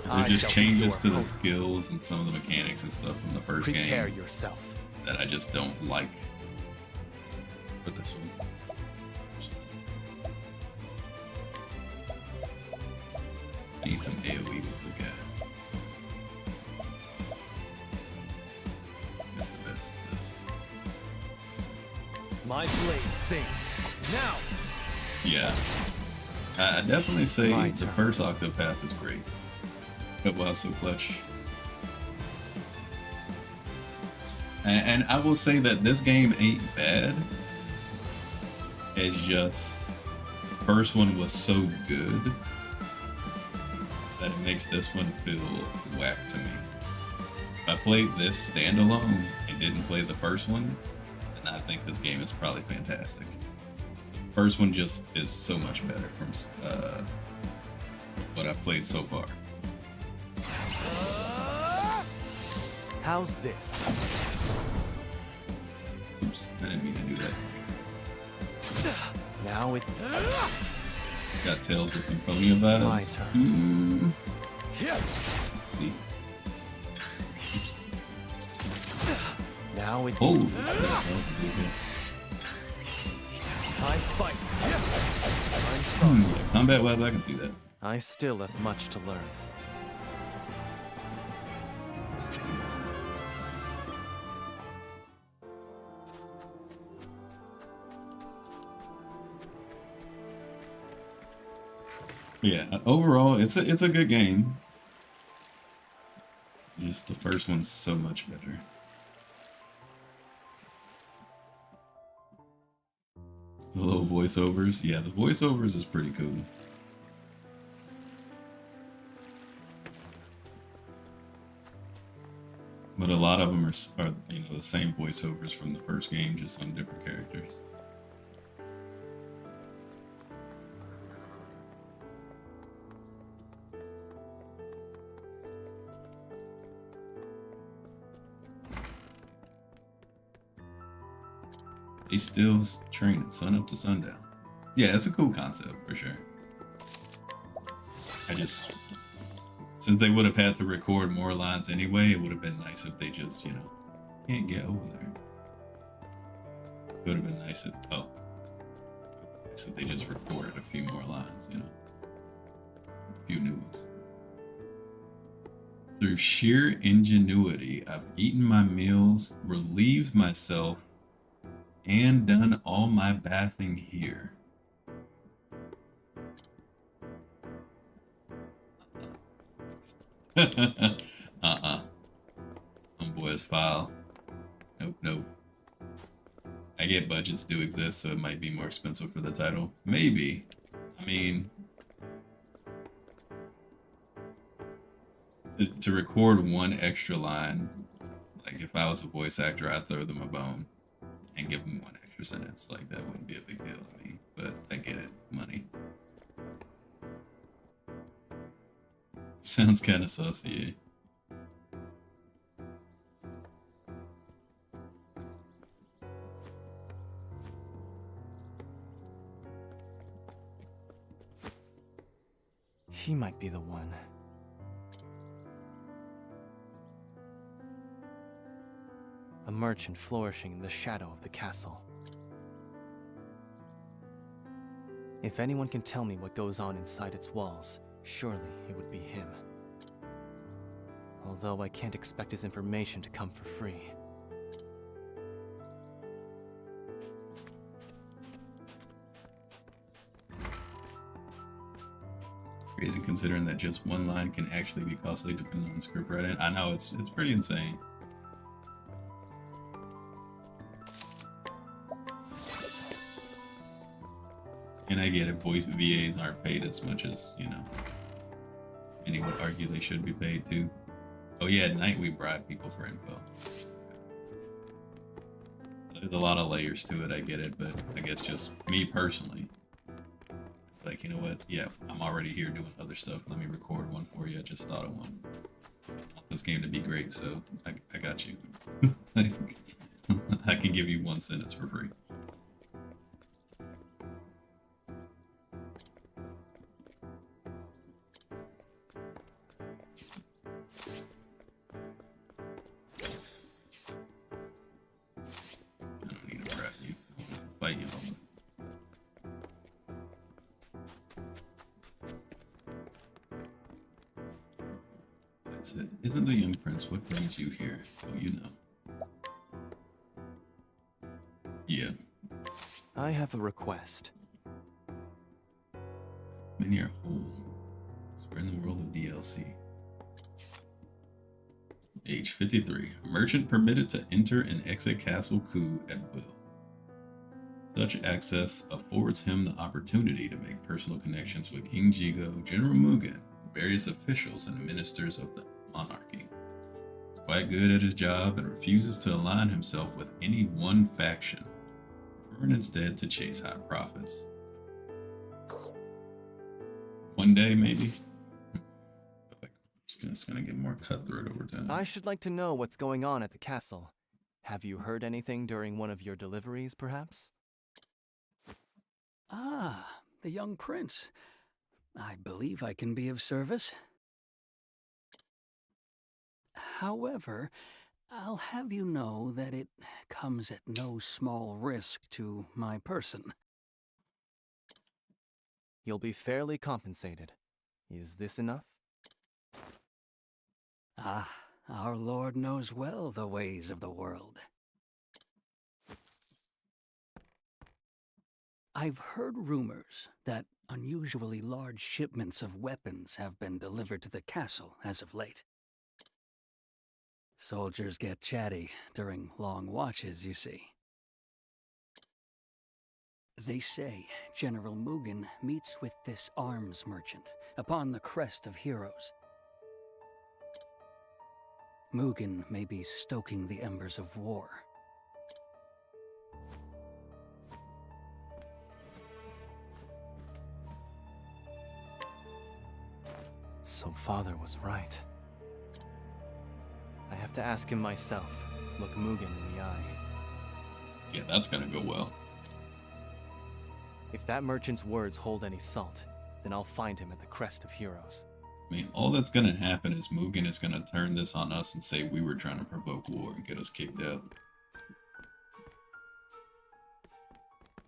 There's just changes to the skills and some of the mechanics and stuff from the first Prepare game yourself. that I just don't like for this one. I need some AoE with the guy. That's the best of this. My blade sings. Now! Yeah. I definitely say the first Octopath is great. But wow, so clutch. And I will say that this game ain't bad. It's just first one was so good that it makes this one feel whack to me. If I played this standalone and didn't play the first one, then I think this game is probably fantastic. First one just is so much better from what I've played so far. How's this? Oops, I didn't mean to do that. Now it... It's got Tales of Symphonia vibes. My turn. Let's see. Oops. Now it... Holy I fight. I'm sorry. Yeah, combat wise, I can see that. I still have much to learn. Yeah, overall, it's a good game. Just the first one's so much better. The little voiceovers, yeah, the voiceovers is pretty cool. But a lot of them are you know, the same voiceovers from the first game, just on different characters. They still training sun up to sundown. Yeah, it's a cool concept for sure. I just, since they would have had to record more lines anyway, it would have been nice if they just, you know, can't get over there. It would have been nice if, nice if they just recorded a few more lines, you know, a few new ones. Through sheer ingenuity, I've eaten my meals, relieved myself, and done all my bathing here. Homeboy's file. Nope, nope. I get budgets do exist, so it might be more expensive for the title. Maybe. I mean, to record one extra line, like if I was a voice actor, I'd throw them a bone and give them one extra sentence. Like, that wouldn't be a big deal to me, but I get it. Money. Sounds kind of saucy, eh? He might be the one. A merchant flourishing in the shadow of the castle. If anyone can tell me what goes on inside its walls, surely it would be him. Although I can't expect his information to come for free. Crazy considering that just one line can actually be costly depending on script writing. I know, it's pretty insane. And I get it, voice VAs aren't paid as much as, you know, many would argue they should be paid too. Oh yeah, at night we bribe people for info. There's a lot of layers to it, I get it, but I guess just me personally. Like, you know what? Yeah, I'm already here doing other stuff. Let me record one for you. I just thought of one. I want this game to be great, so I got you. I can give you 1 sentence for free. I don't need to prep you. I'll fight you all. That's it. Isn't the young prince what brings you here? Oh, you know. Yeah. I have a request. Many are whole. So we're in the world of DLC. Age 53. Merchant permitted to enter and exit Castle Ku at will. Such access affords him the opportunity to make personal connections with King Jigo, General Mugen, various officials and ministers of the monarchy. He's quite good at his job and refuses to align himself with any one faction, preferring instead to chase high profits. One day, maybe. It's gonna get more cutthroat over time. I should like to know what's going on at the castle. Have you heard anything during one of your deliveries, perhaps? Ah, the young prince. I believe I can be of service. However, I'll have you know that it comes at no small risk to my person. You'll be fairly compensated. Is this enough? Ah, our Lord knows well the ways of the world. I've heard rumors that unusually large shipments of weapons have been delivered to the castle as of late. Soldiers get chatty during long watches, you see. They say General Mugen meets with this arms merchant upon the crest of heroes. Mugen may be stoking the embers of war. So father was right. I have to ask him myself. Look Mugen in the eye. Yeah, that's gonna go well. If that merchant's words hold any salt, then I'll find him at the crest of heroes. I mean, all that's gonna happen is Mugen is gonna turn this on us and say we were trying to provoke war and get us kicked out.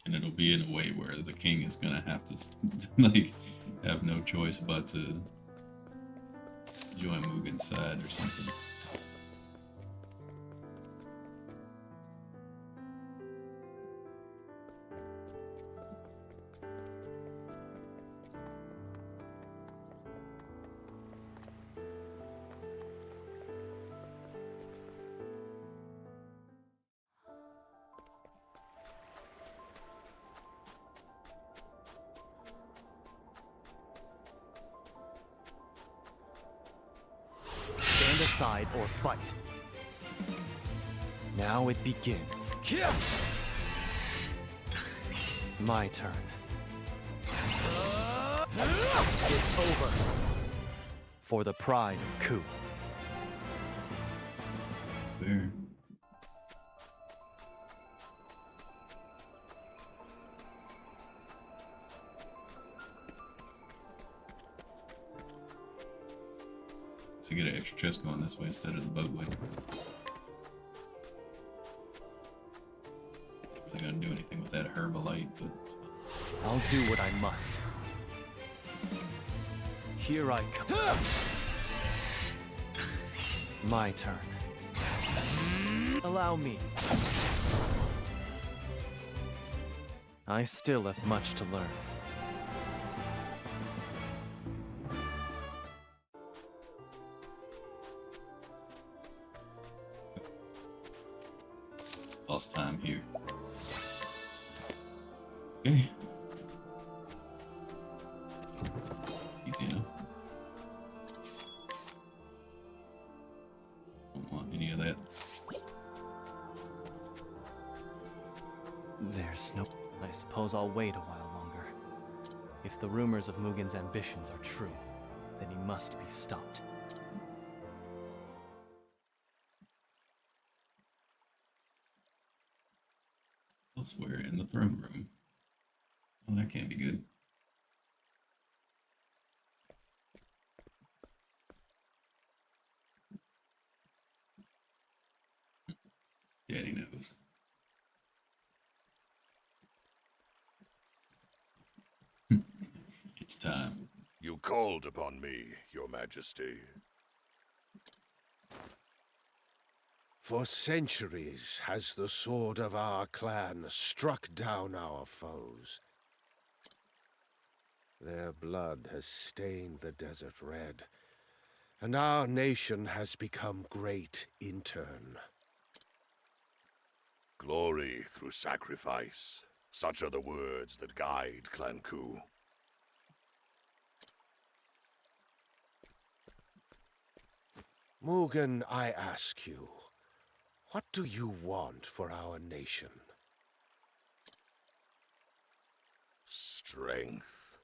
And it'll be in a way where the king is gonna have to, like, have no choice but to join Mugen's side or something. Stand aside or fight. Now it begins. My turn. It's over. For the pride of Ku. Where? To get an extra chest going this way instead of the boat way. Not really gonna do anything with that herbalite, but I'll do what I must. Here I come. My turn. Allow me. I still have much to learn. Lost time here. Okay. Easy enough. Don't want any of that. There's no... I suppose I'll wait a while longer. If the rumors of Mugen's ambitions are true, then he must be stopped. Elsewhere in the throne room. Well, that can't be good. Daddy knows. It's time. You called upon me, Your Majesty. For centuries has the sword of our clan struck down our foes. Their blood has stained the desert red, and our nation has become great in turn. Glory through sacrifice. Such are the words that guide Clan Ku. Mugen, I ask you, what do you want for our nation? Strength.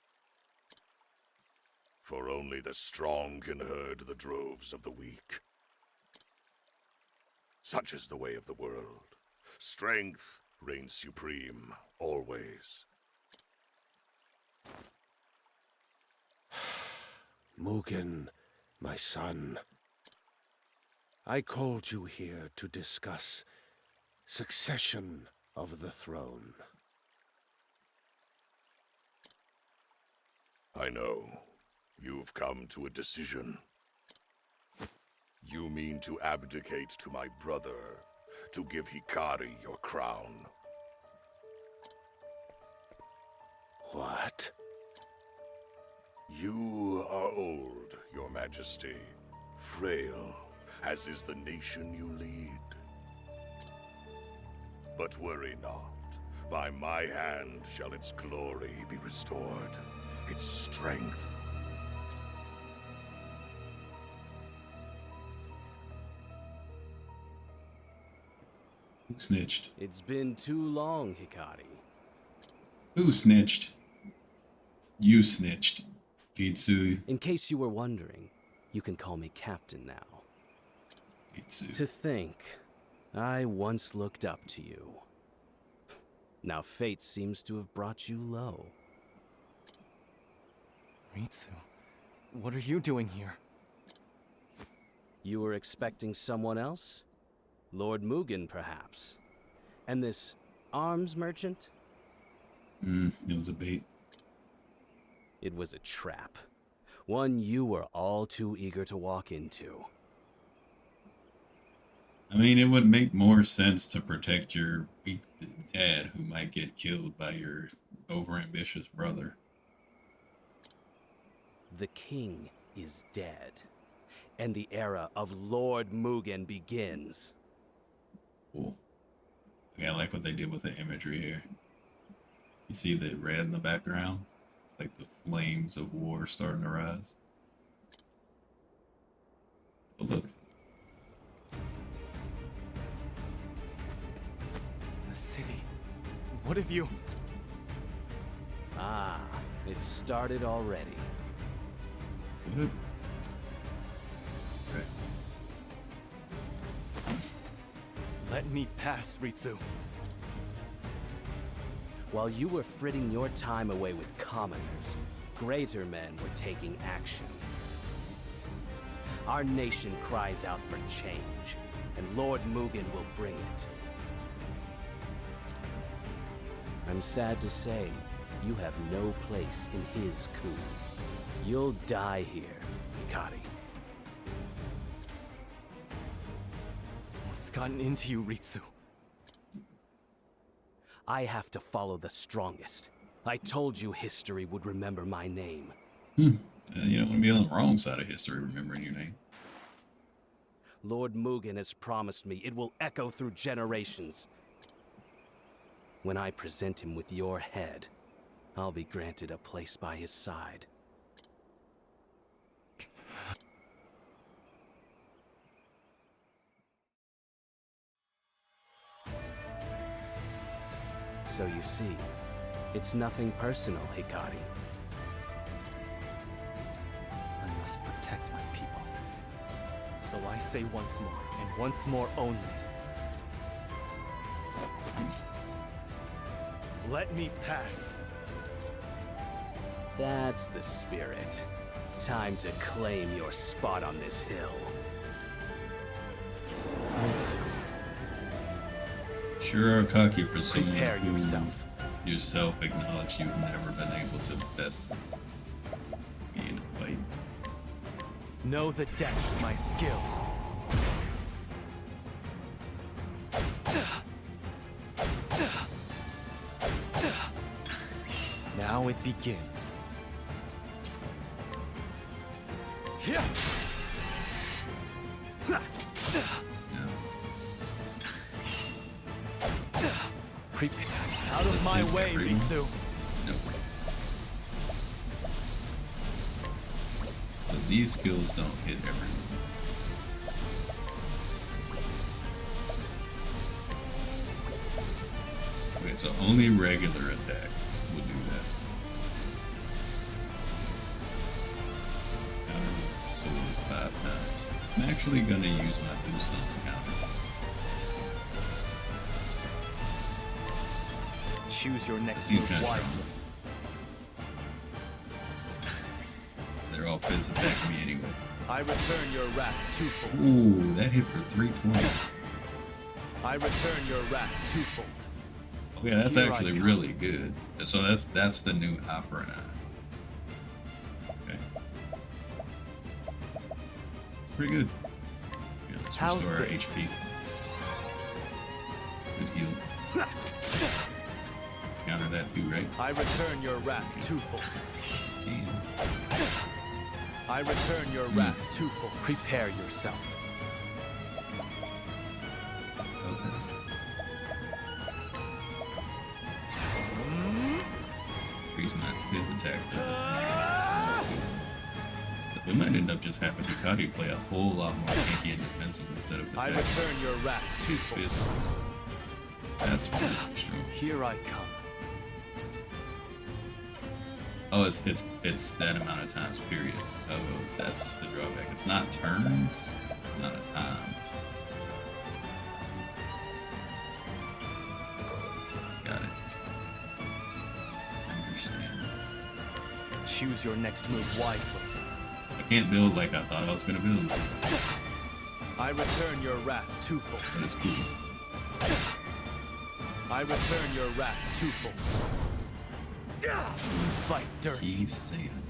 For only the strong can herd the droves of the weak. Such is the way of the world. Strength reigns supreme, always. Mugen, my son, I called you here to discuss succession of the throne. I know. You've come to a decision. You mean to abdicate to my brother, to give Hikari your crown. What? You are old, Your Majesty. Frail, as is the nation you lead. But worry not. By my hand shall its glory be restored, its strength. Who snitched? It's been too long, Hikari. Who snitched? You snitched. Itsu. In case you were wondering, you can call me Captain now. Itsu. To think, I once looked up to you. Now fate seems to have brought you low. Ritsu, what are you doing here? You were expecting someone else? Lord Mugen, perhaps? And this arms merchant? It was a bait. It was a trap. One you were all too eager to walk into. I mean, it would make more sense to protect your weak dad who might get killed by your overambitious brother. The king is dead, and the era of Lord Mugen begins. Cool. Yeah, I like what they did with the imagery here. You see the red in the background? It's like the flames of war starting to rise. Oh, look. The city. What have you... Ah, it started already. What? Let me pass, Ritsu. While you were fritting your time away with commoners, greater men were taking action. Our nation cries out for change, and Lord Mugen will bring it. I'm sad to say, you have no place in his coup. You'll die here, Hikari. What's gotten into you, Ritsu? I have to follow the strongest. I told you history would remember my name. You don't want to be on the wrong side of history remembering your name. Lord Mugen has promised me it will echo through generations. When I present him with your head, I'll be granted a place by his side. So you see, it's nothing personal, Hikari. I must protect my people. So I say once more, and once more only. Let me pass. That's the spirit. Time to claim your spot on this hill. Mitsu. Sure are cocky for someone Prepare who yourself. acknowledge you've never been able to best me in a fight. Know the depth of my skill. Now it begins. Prepare. Out of my way, Mitsu. Nope. So these skills don't hit everyone. Okay, so only regular attack will do that. Counter with sword 5 times. I'm actually gonna use my boost on the counter. Choose your next Seems move kinda wisely. They're all fizz attacking me anyway. I return your wrath twofold. Ooh, that hit for 320. I return your wrath twofold. Okay, that's Here I actually come. really good. So that's the new Opera now. Okay. It's pretty good. Yeah, let's How's restore our this? HP. Good heal. Counter that too, right? I return your wrath twofold. Damn. I return your wrath twofold. Prepare yourself. Okay. Increase my his attack for this. So we might end up just having Hikari play a whole lot more tanky and defensive instead of the I return your wrath twofold. That's really strong. Here I come. Oh, it's that amount of times, period. Oh, that's the drawback. It's not turns, not times. Got it. Understand. Choose your next move wisely. I can't build like I thought I was gonna build, I return your wrath twofold. but it's cool. I return your wrath twofold. Fight dirt. Keep saying.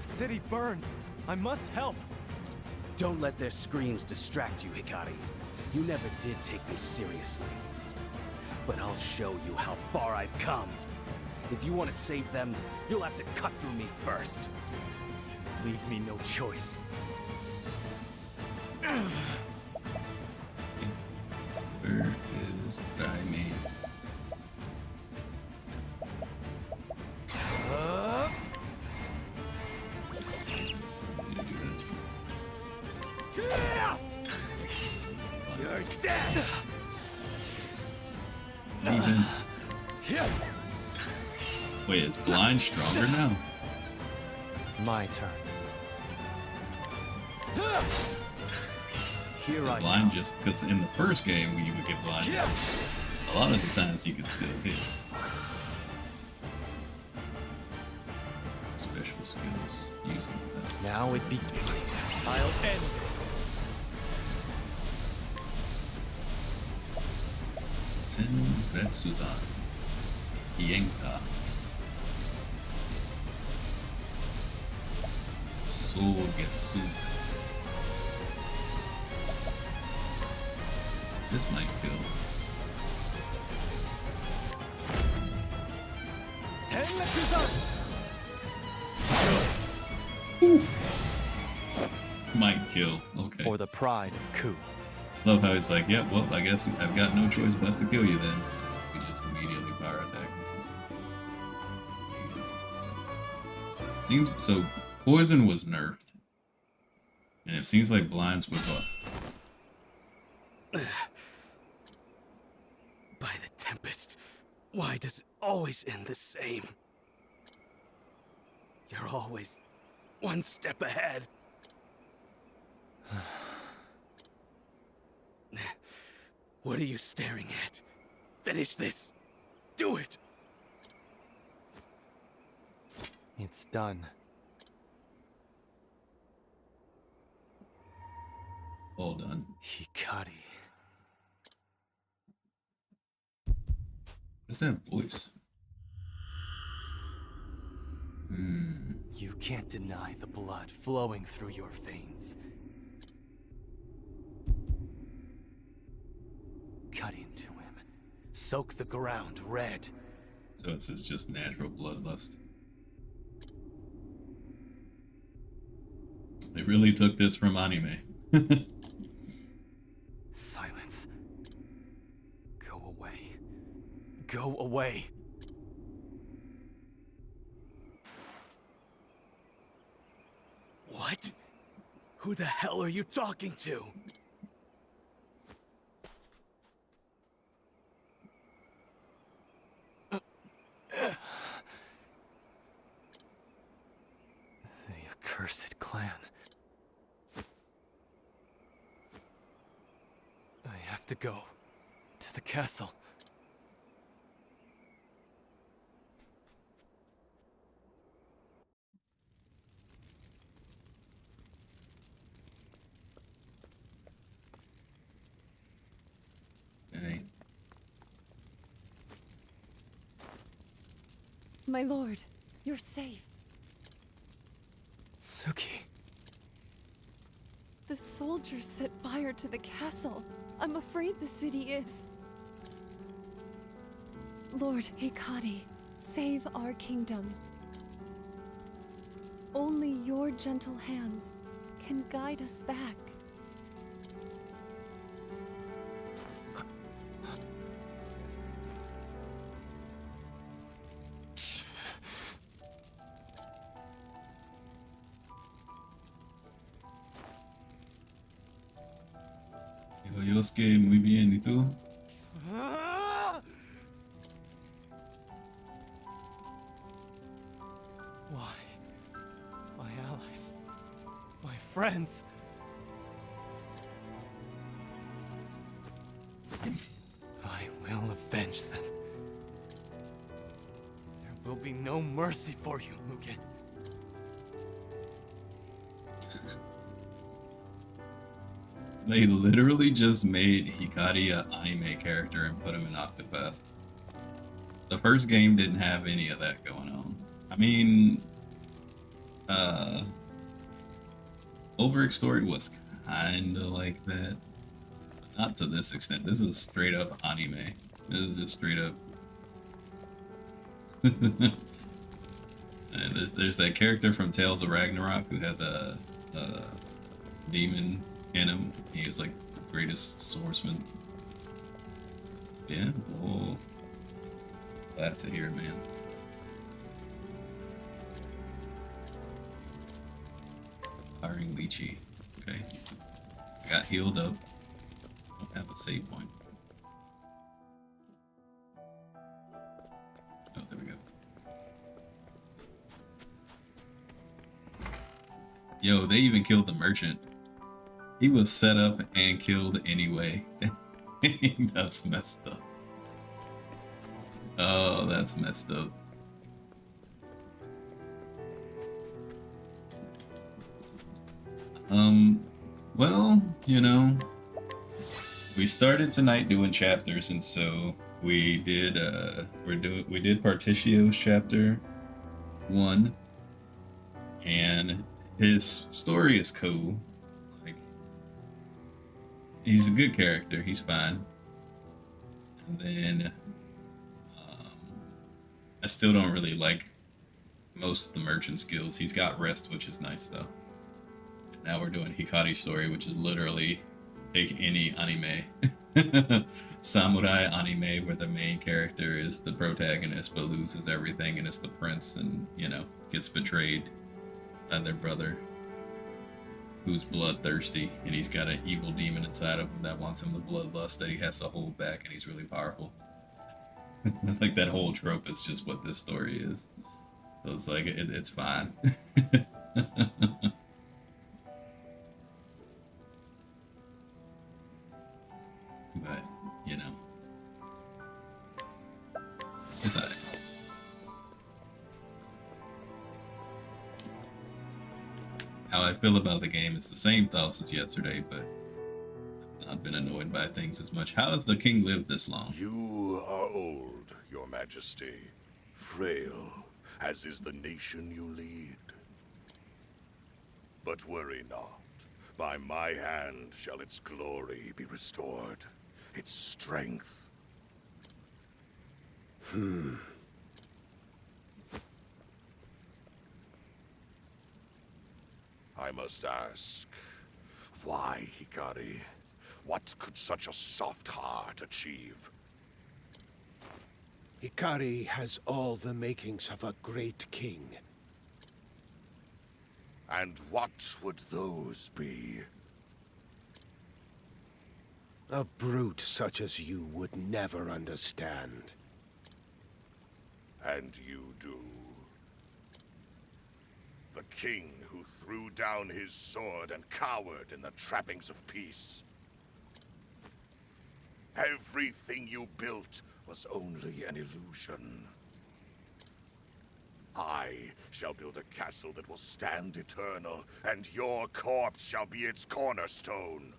The city burns. I must help. Don't let their screams distract you, Hikari. You never did take me seriously. But I'll show you how far I've come. If you want to save them, you'll have to cut through me first. Leave me no choice. Where is what I made? You're dead! Defense. Wait, is blind stronger now? My turn. Here I Blind just because in the first game you would get blind. A lot of the times you could still hit. Special skills using that. Now it begins. I'll end this. 10 Retsuzan. Yenka. Sogetsuzen. This might kill. 10 Retsuzan! Might kill. Okay. For the pride of Ku. Love how he's like, yep, well, I guess I've got no choice but to kill you then. We just It's immediately power attack. Seems so. Poison was nerfed, and it seems like blinds was up. By the Tempest, why does it always end the same? You're always one step ahead. What are you staring at? Finish this. Do it. It's done. All done. Hikari. What's that voice? You can't deny the blood flowing through your veins. Cut into him. Soak the ground red. So it's just natural bloodlust. They really took this from anime. Silence. Go away. Go away. What? Who the hell are you talking to? The accursed clan. I have to go to the castle. Okay. My lord, you're safe. Suki. The soldiers set fire to the castle. I'm afraid the city is. Lord Hikari, save our kingdom. Only your gentle hands can guide us back. Yosuke, muy bien, ¿y tú? Why? My allies. My friends. I will avenge them. There will be no mercy for you, Mugen. They literally just made Hikari an anime character and put him in Octopath. The first game didn't have any of that going on. I mean, Ulbricht's story was kinda like that. But not to this extent. This is straight up anime. This is just straight up. And there's that character from Tales of Ragnarok who had the demon in him. He was like the greatest swordsman. Yeah, well, glad to hear, man. Firing Lychee. Okay. I got healed up. Don't have a save point. Oh, there we go. Yo, they even killed the merchant. He was set up and killed anyway. That's messed up. Oh, that's messed up. Well, you know, we started tonight doing chapters, and so we did we did Partitio's chapter 1, and his story is cool. Like, he's a good character, he's fine. And then I still don't really like most of the merchant skills. He's got rest, which is nice though. And now we're doing Hikari's story, which is literally take any anime samurai anime where the main character is the protagonist but loses everything and is the prince and, you know, gets betrayed by their brother who's bloodthirsty and he's got an evil demon inside of him that wants him to bloodlust that he has to hold back and he's really powerful. Like that whole trope is just what this story is. So it's like, it's fine. But, you know. It's alright. How I feel about the game is the same thoughts as yesterday, but I've not been annoyed by things as much. How has the king lived this long? You are old, Your Majesty. Frail, as is the nation you lead. But worry not. By my hand shall its glory be restored. Its strength. I must ask, why, Hikari? What could such a soft heart achieve? Hikari has all the makings of a great king. And what would those be? A brute such as you would never understand. And you do. The king who threw down his sword and cowered in the trappings of peace. Everything you built was only an illusion. I shall build a castle that will stand eternal, and your corpse shall be its cornerstone.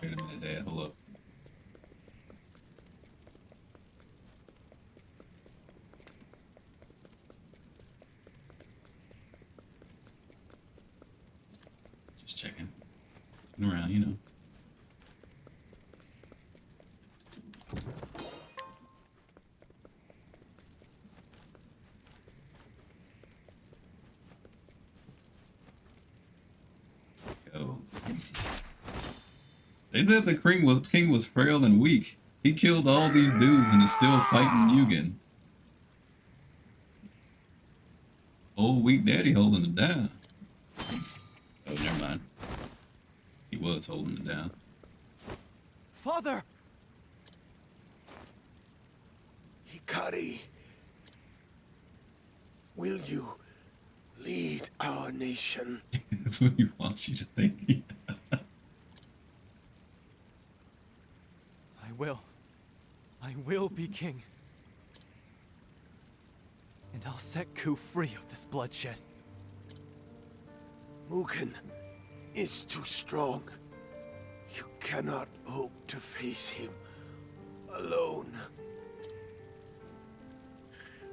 Wait a minute, Dad. Hold up. Just checking. Looking around, you know. Yo. They said the king was frail and weak. He killed all these dudes and is still fighting Mugen. Old weak daddy holding it down. Oh, never mind. He was holding it down. Father! Hikari, will you lead our nation? That's what he wants you to think. I will be king. And I'll set Ku free of this bloodshed. Mugen is too strong. You cannot hope to face him alone.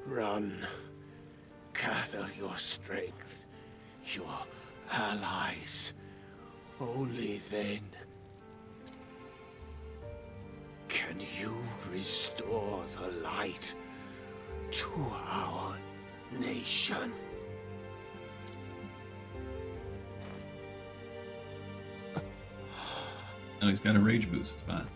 Run. Gather your strength, your allies. Only then can you restore the light to our nation. No, he's got a rage boost. It's fine.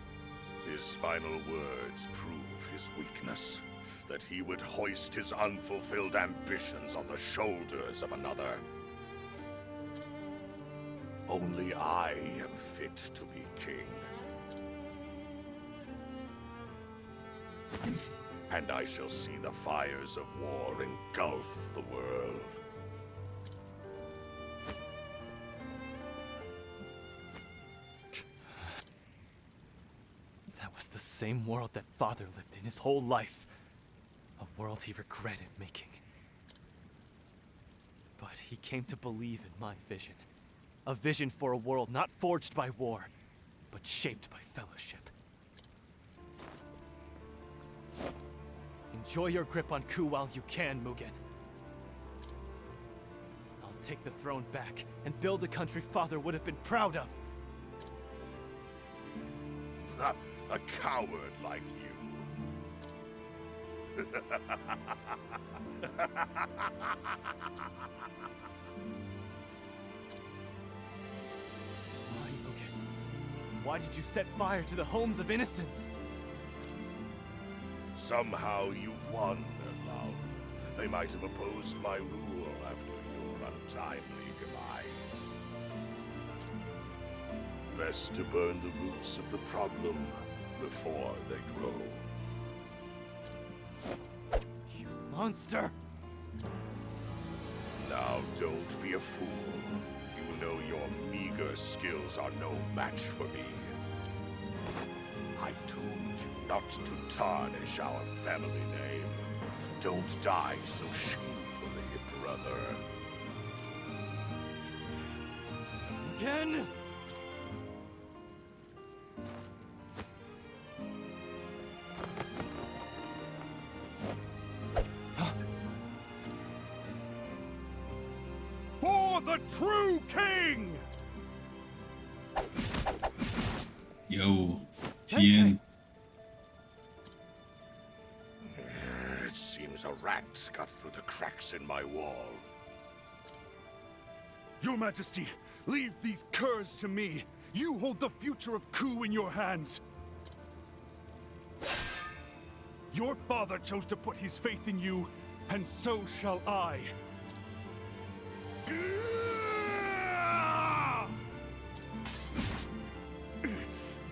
His final words prove his weakness. That he would hoist his unfulfilled ambitions on the shoulders of another. Only I am fit to be king. And I shall see the fires of war engulf the world. That was the same world that Father lived in his whole life. A world he regretted making. But he came to believe in my vision. A vision for a world not forged by war, but shaped by fellowship. Enjoy your grip on Ku while you can, Mugen. I'll take the throne back and build a country Father would have been proud of. A coward like you. Why did you set fire to the homes of innocents? Somehow you've won their love. They might have opposed my rule after your untimely demise. Best to burn the roots of the problem before they grow. You monster! Now don't be a fool. You know your meager skills are no match for me. I told you not to tarnish our family name. Don't die so shamefully, brother. Again? For the true king! Yo, Tien. It seems a rat got through the cracks in my wall. Your Majesty, leave these curs to me. You hold the future of Ku in your hands. Your father chose to put his faith in you, and so shall I.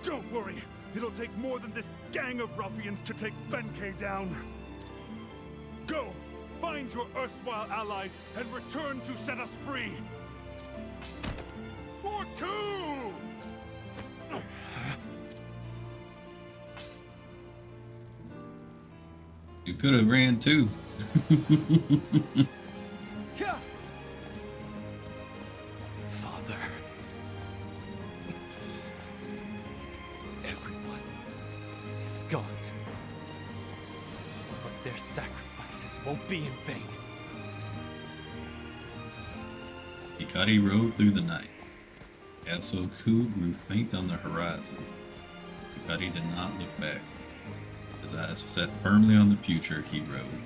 Don't worry, it'll take more than this gang of ruffians to take Benkei down. Go, find your erstwhile allies and return to set us free. For Ku! You could have ran too. Father. Everyone is gone. But their sacrifices won't be in vain. Hikari rode through the night. Castle Ku grew faint on the horizon. Hikari did not look back. His eyes set firmly on the future he rode.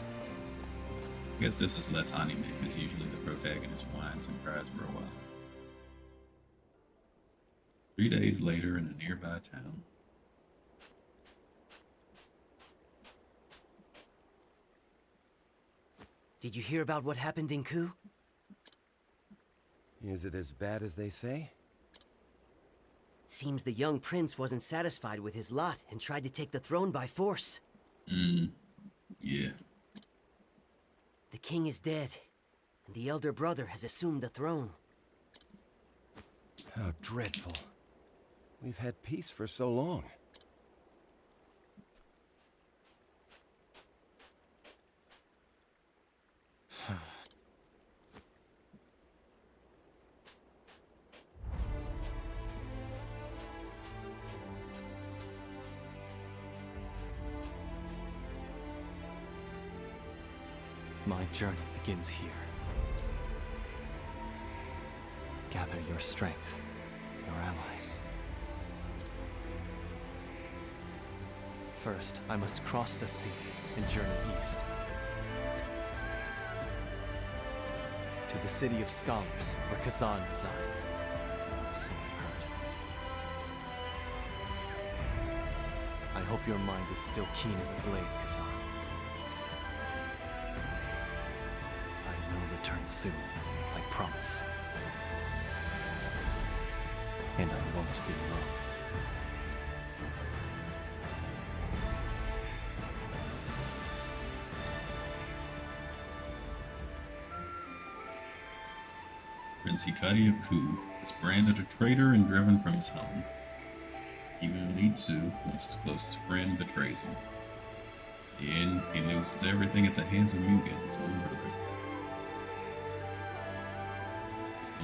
I guess this is less anime, because usually the protagonist whines and cries for a while. 3 days later in a nearby town. Did you hear about what happened in Ku? Is it as bad as they say? Seems the young prince wasn't satisfied with his lot and tried to take the throne by force. Yeah. The king is dead, and the elder brother has assumed the throne. How dreadful. We've had peace for so long. My journey begins here. Gather your strength, your allies. First, I must cross the sea and journey east. To the city of scholars, where Kazan resides. So I've heard. I hope your mind is still keen as a blade, Kazan. I will return soon, I promise. And I won't be alone. Prince Hikari of Ku is branded a traitor and driven from his home. Even Li Tzu, once his closest friend, betrays him. In the end, he loses everything at the hands of Mugen, his own brother.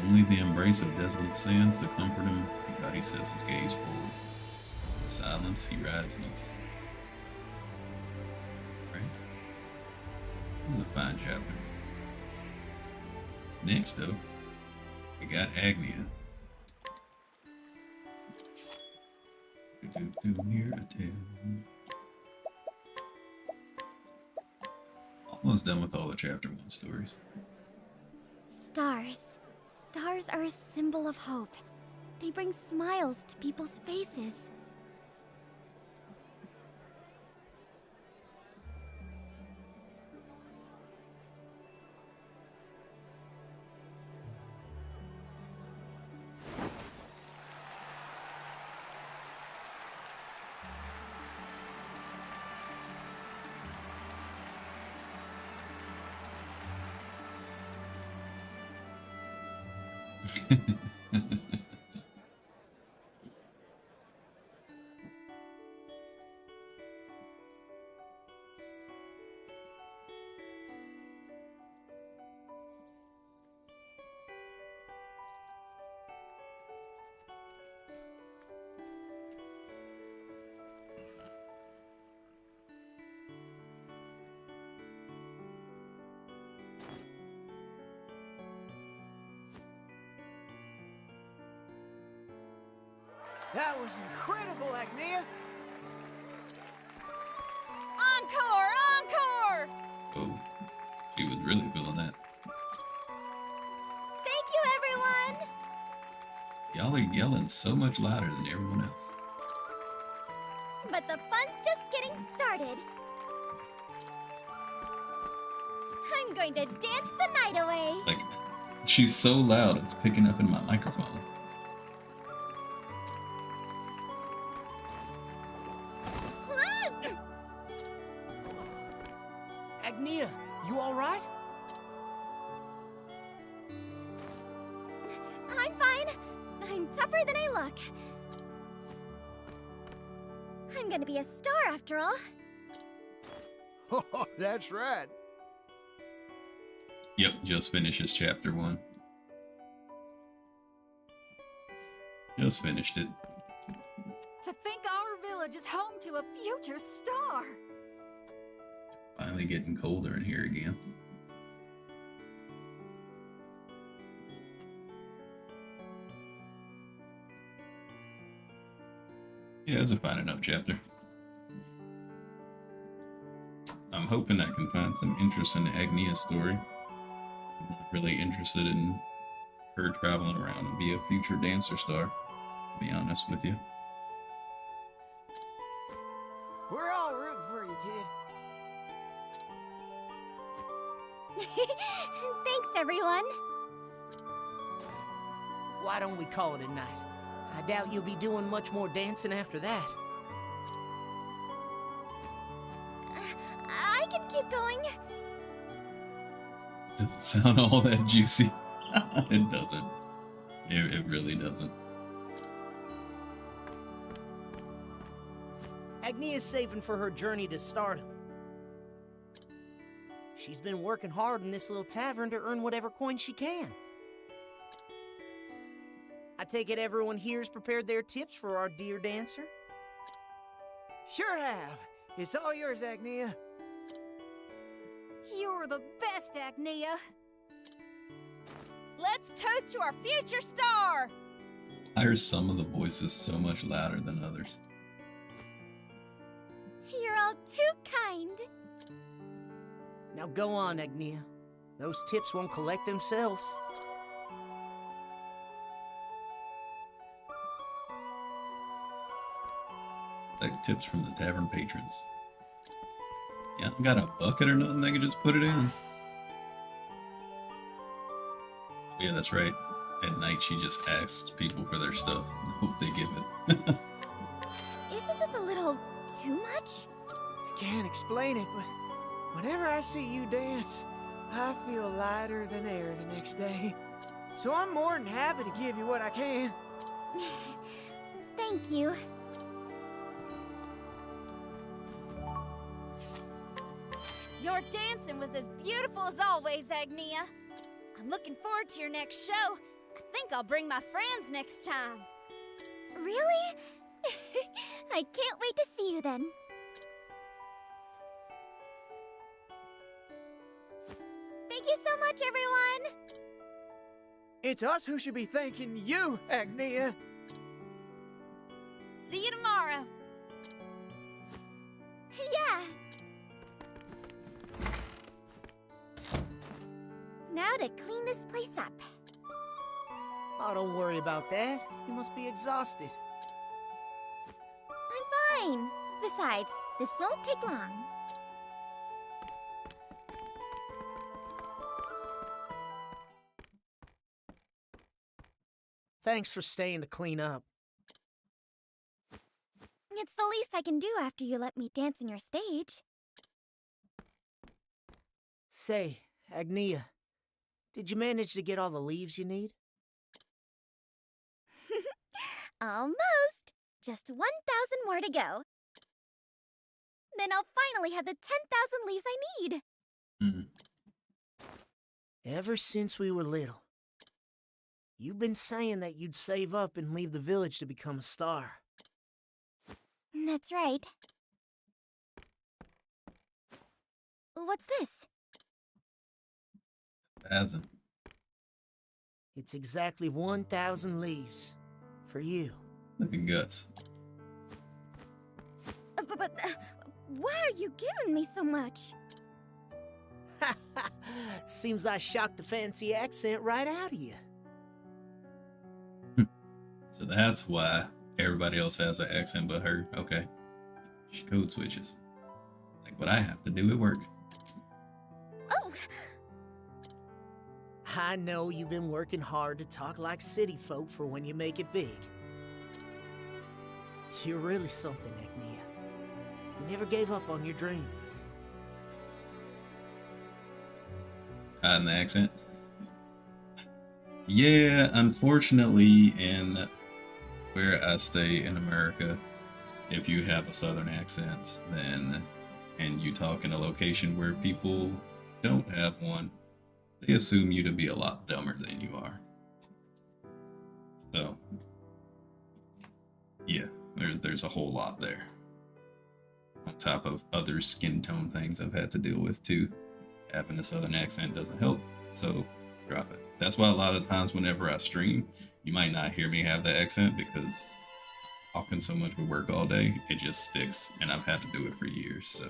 Only the embrace of desolate sands to comfort him, Hikari sets his gaze forward. In silence, he rides east. Right? It was a fine chapter. Next up, We got Agnia. Here a tale. Almost done with all the chapter 1 stories. Stars. Stars are a symbol of hope. They bring smiles to people's faces. That was incredible, Agnia! Encore! Encore! Oh, she was really feeling that. Thank you, everyone! Y'all are yelling so much louder than everyone else. But the fun's just getting started. I'm going to dance the night away. Like, she's so loud, it's picking up in my microphone. Agnia, you alright? I'm fine. I'm tougher than I look. I'm gonna be a star after all. Oh, that's right. Yep, just finishes chapter 1. Just finished it. To think our village is home to a future star. Finally getting colder in here again. Yeah, it's a fine enough chapter. I'm hoping I can find some interest in Agnia's story. I'm not really interested in her traveling around and be a future dancer star, to be honest with you. We're all rooting for you, kid. Thanks, everyone. Why don't we call it a night? I doubt you'll be doing much more dancing after that. I can keep going. Doesn't sound all that juicy. It doesn't. It really doesn't. Agnia's saving for her journey to stardom. She's been working hard in this little tavern to earn whatever coin she can. I take it everyone here's prepared their tips for our dear dancer? Sure have. It's all yours, Agnia. You're the best, Agnia. Let's toast to our future star! Why are some of the voices so much louder than others? You're all too kind. Now go on, Agnia. Those tips won't collect themselves. Like tips from the tavern patrons. Yeah, I got a bucket or nothing, they can just put it in. Yeah, that's right. At night, she just asks people for their stuff and hope they give it. Isn't this a little too much? I can't explain it, but whenever I see you dance, I feel lighter than air the next day. So I'm more than happy to give you what I can. Thank you. Your dancing was as beautiful as always, Agnia. I'm looking forward to your next show. I think I'll bring my friends next time. Really? I can't wait to see you then. Thank you so much, everyone! It's us who should be thanking you, Agnia. See you tomorrow. Yeah. Now to clean this place up. Oh, don't worry about that. You must be exhausted. I'm fine. Besides, this won't take long. Thanks for staying to clean up. It's the least I can do after you let me dance in your stage. Say, Agnia, did you manage to get all the leaves you need? Almost. Just 1,000 more to go. Then I'll finally have the 10,000 leaves I need. Ever since we were little, you've been saying that you'd save up and leave the village to become a star. That's right. What's this? 1,000. It's exactly 1,000 leaves. For you. Look at guts. But why are you giving me so much? Seems I shocked the fancy accent right out of you. So that's why everybody else has an accent but her. Okay. She code switches. Like what I have to do at work. Oh! I know you've been working hard to talk like city folk for when you make it big. You're really something, Agnia. You never gave up on your dream. Hiding the accent. Yeah, unfortunately, in where I stay in America, if you have a southern accent, then and you talk in a location where people don't have one, they assume you to be a lot dumber than you are. So, yeah, there's a whole lot there. On top of other skin tone things I've had to deal with too. Having a southern accent doesn't help, so drop it. That's why a lot of times whenever I stream, you might not hear me have the accent because talking so much with work all day, it just sticks, and I've had to do it for years, so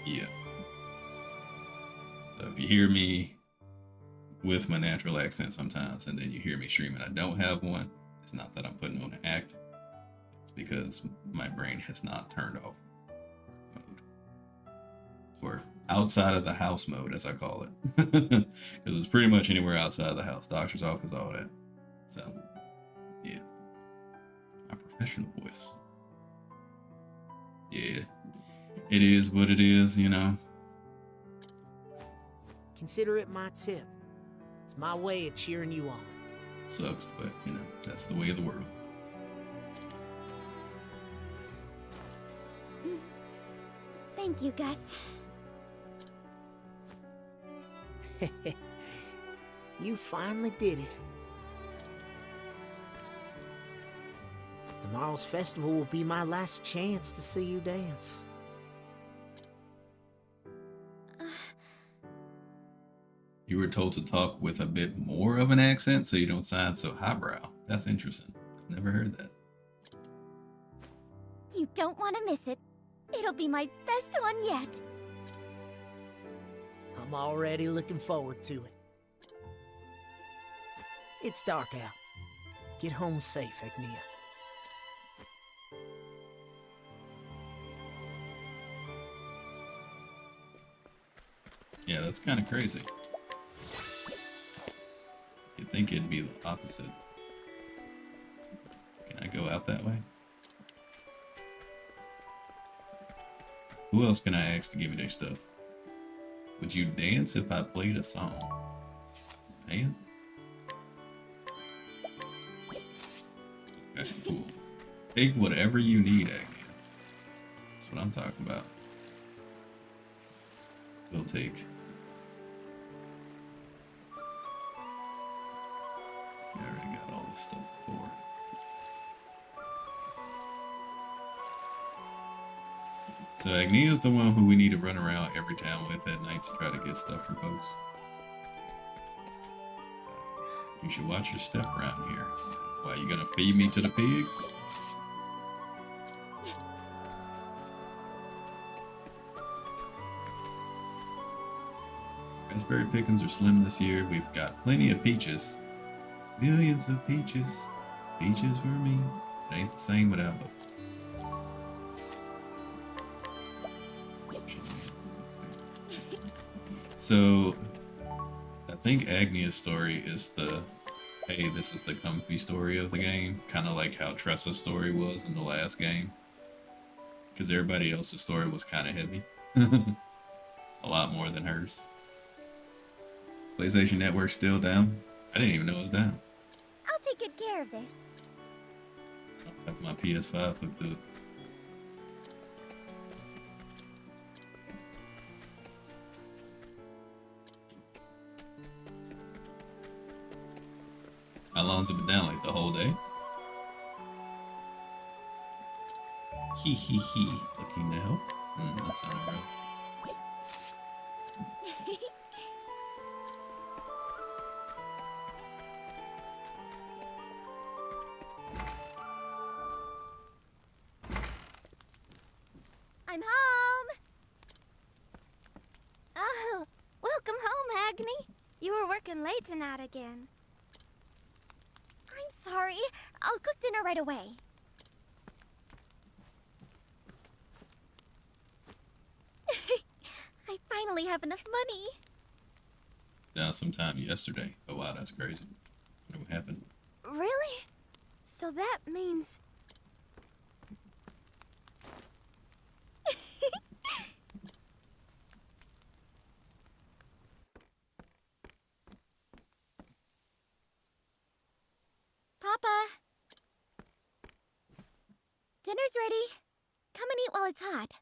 yeah. So if you hear me with my natural accent sometimes, and then you hear me streaming I don't have one, it's not that I'm putting on an act, it's because my brain has not turned off mode. Or outside of the house mode, as I call it. Because it's pretty much anywhere outside of the house. Doctor's office, all that. So, yeah. My professional voice. Yeah. It is what it is, you know. Consider it my tip. It's my way of cheering you on. Sucks, but, you know, that's the way of the world. Thank you, Gus. You finally did it. Tomorrow's festival will be my last chance to see you dance. You were told to talk with a bit more of an accent so you don't sound so highbrow. That's interesting. I've never heard that. You don't want to miss it. It'll be my best one yet. I'm already looking forward to it. It's dark out. Get home safe, Agnia. Yeah, that's kind of crazy. You'd think it'd be the opposite. Can I go out that way? Who else can I ask to give me their stuff? Would you dance if I played a song? Man? Okay, cool. Take whatever you need, Agnia. That's what I'm talking about. We'll take... I already got all this stuff before. So Agnia is the one who we need to run around every town with at night to try to get stuff from folks. You should watch your step around here. Why, you gonna feed me to the pigs? Raspberry pickings are slim this year. We've got plenty of peaches. Millions of peaches. Peaches for me. It ain't the same without them. So, I think Agnia's story is the, hey, this is the comfy story of the game. Kind of like how Tressa's story was in the last game. Because everybody else's story was kind of heavy. A lot more than hers. PlayStation Network still down? I didn't even know it was down. I'll take good care of this. I have my PS5 hooked up. How long's it been down? Like the whole day? Hee hee hee. Looking to help? That sounded real. I'm home! Oh, welcome home, Agni. You were working late tonight again. I'm sorry. I'll cook dinner right away. I finally have enough money. Down sometime yesterday. Oh wow, that's crazy. I wonder what happened. Really? So that means... Papa! Dinner's ready. Come and eat while it's hot.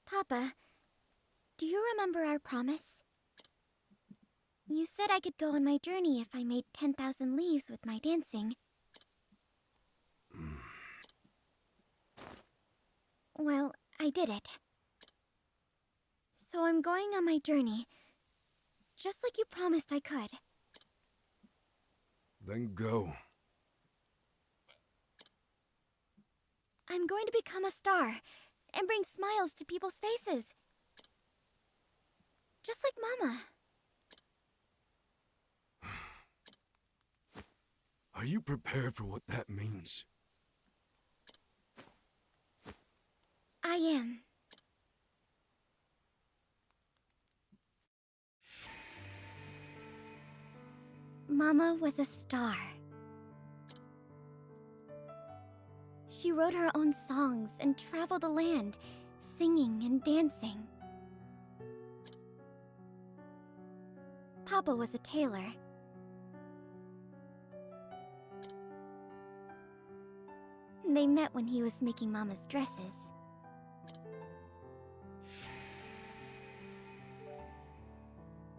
Papa, do you remember our promise? You said I could go on my journey if I made 10,000 leaves with my dancing. Well, I did it. So I'm going on my journey, just like you promised I could. Then go. I'm going to become a star and bring smiles to people's faces. Just like Mama. Are you prepared for what that means? I am. Mama was a star. She wrote her own songs and traveled the land, singing and dancing. Papa was a tailor. They met when he was making Mama's dresses.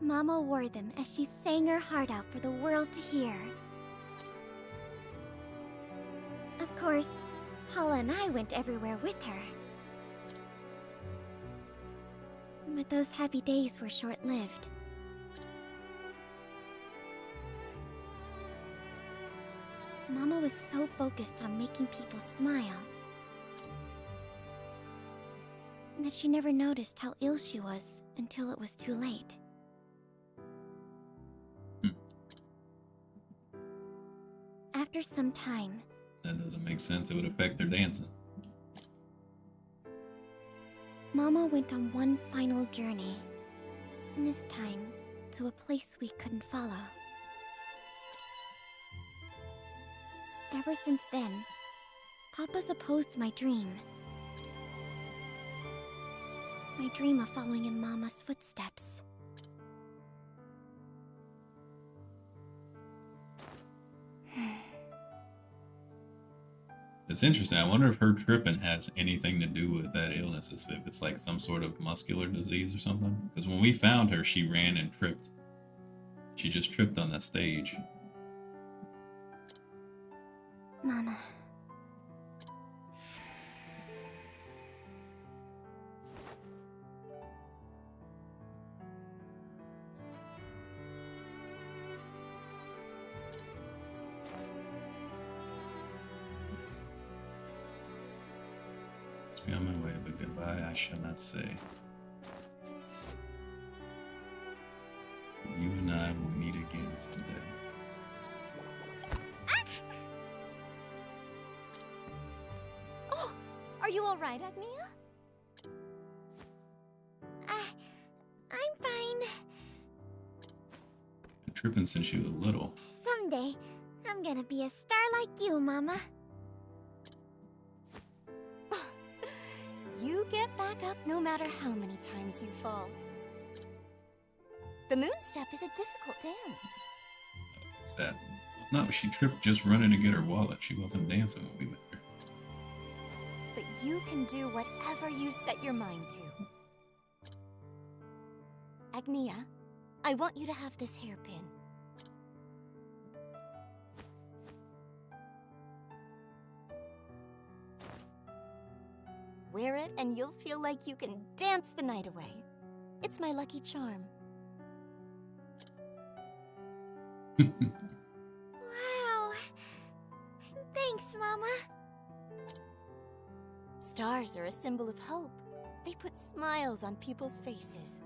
Mama wore them as she sang her heart out for the world to hear. Of course, Paula and I went everywhere with her. But those happy days were short-lived. Mama was so focused on making people smile that she never noticed how ill she was until it was too late. After some time... That doesn't make sense. It would affect their dancing. Mama went on one final journey. This time, to a place we couldn't follow. Ever since then, Papa's opposed my dream. My dream of following in Mama's footsteps. It's interesting. I wonder if her tripping has anything to do with that illness, if it's like some sort of muscular disease or something. Because when we found her, she ran and tripped. She just tripped on that stage. Mama. Be on my way, but goodbye I shall not say. You and I will meet again someday. Oh, are you all right, Agnia? I'm fine. Been tripping since she was little. Someday, I'm gonna be a star like you, Mama. You get back up no matter how many times you fall. The moon step is a difficult dance. What's that? No, she tripped just running to get her wallet. She wasn't dancing when we met her. But you can do whatever you set your mind to. Agnia, I want you to have this hairpin. Wear it and you'll feel like you can dance the night away. It's my lucky charm. Wow. Thanks, Mama. Stars are a symbol of hope. They put smiles on people's faces.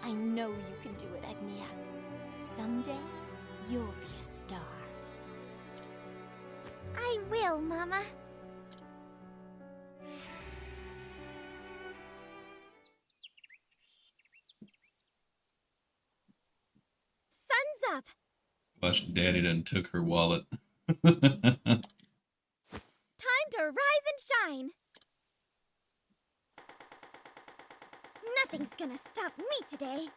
I know you can do it, Agnia. Someday, you'll be a star. I will, Mama. Sun's up. Watch Daddy done took her wallet. Time to rise and shine. Nothing's gonna stop me today.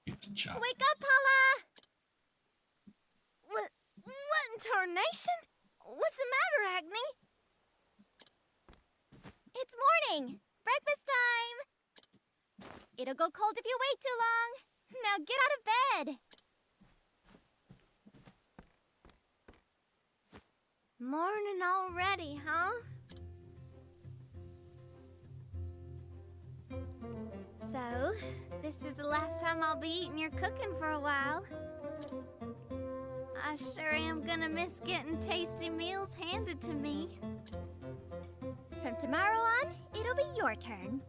It's chopped. Wake up, Paula! What in tarnation? What's the matter, Agni? It's morning. Breakfast time. It'll go cold if you wait too long. Now get out of bed. Morning already, huh? So, this is the last time I'll be eating your cooking for a while. I sure am gonna miss getting tasty meals handed to me. From tomorrow on, it'll be your turn.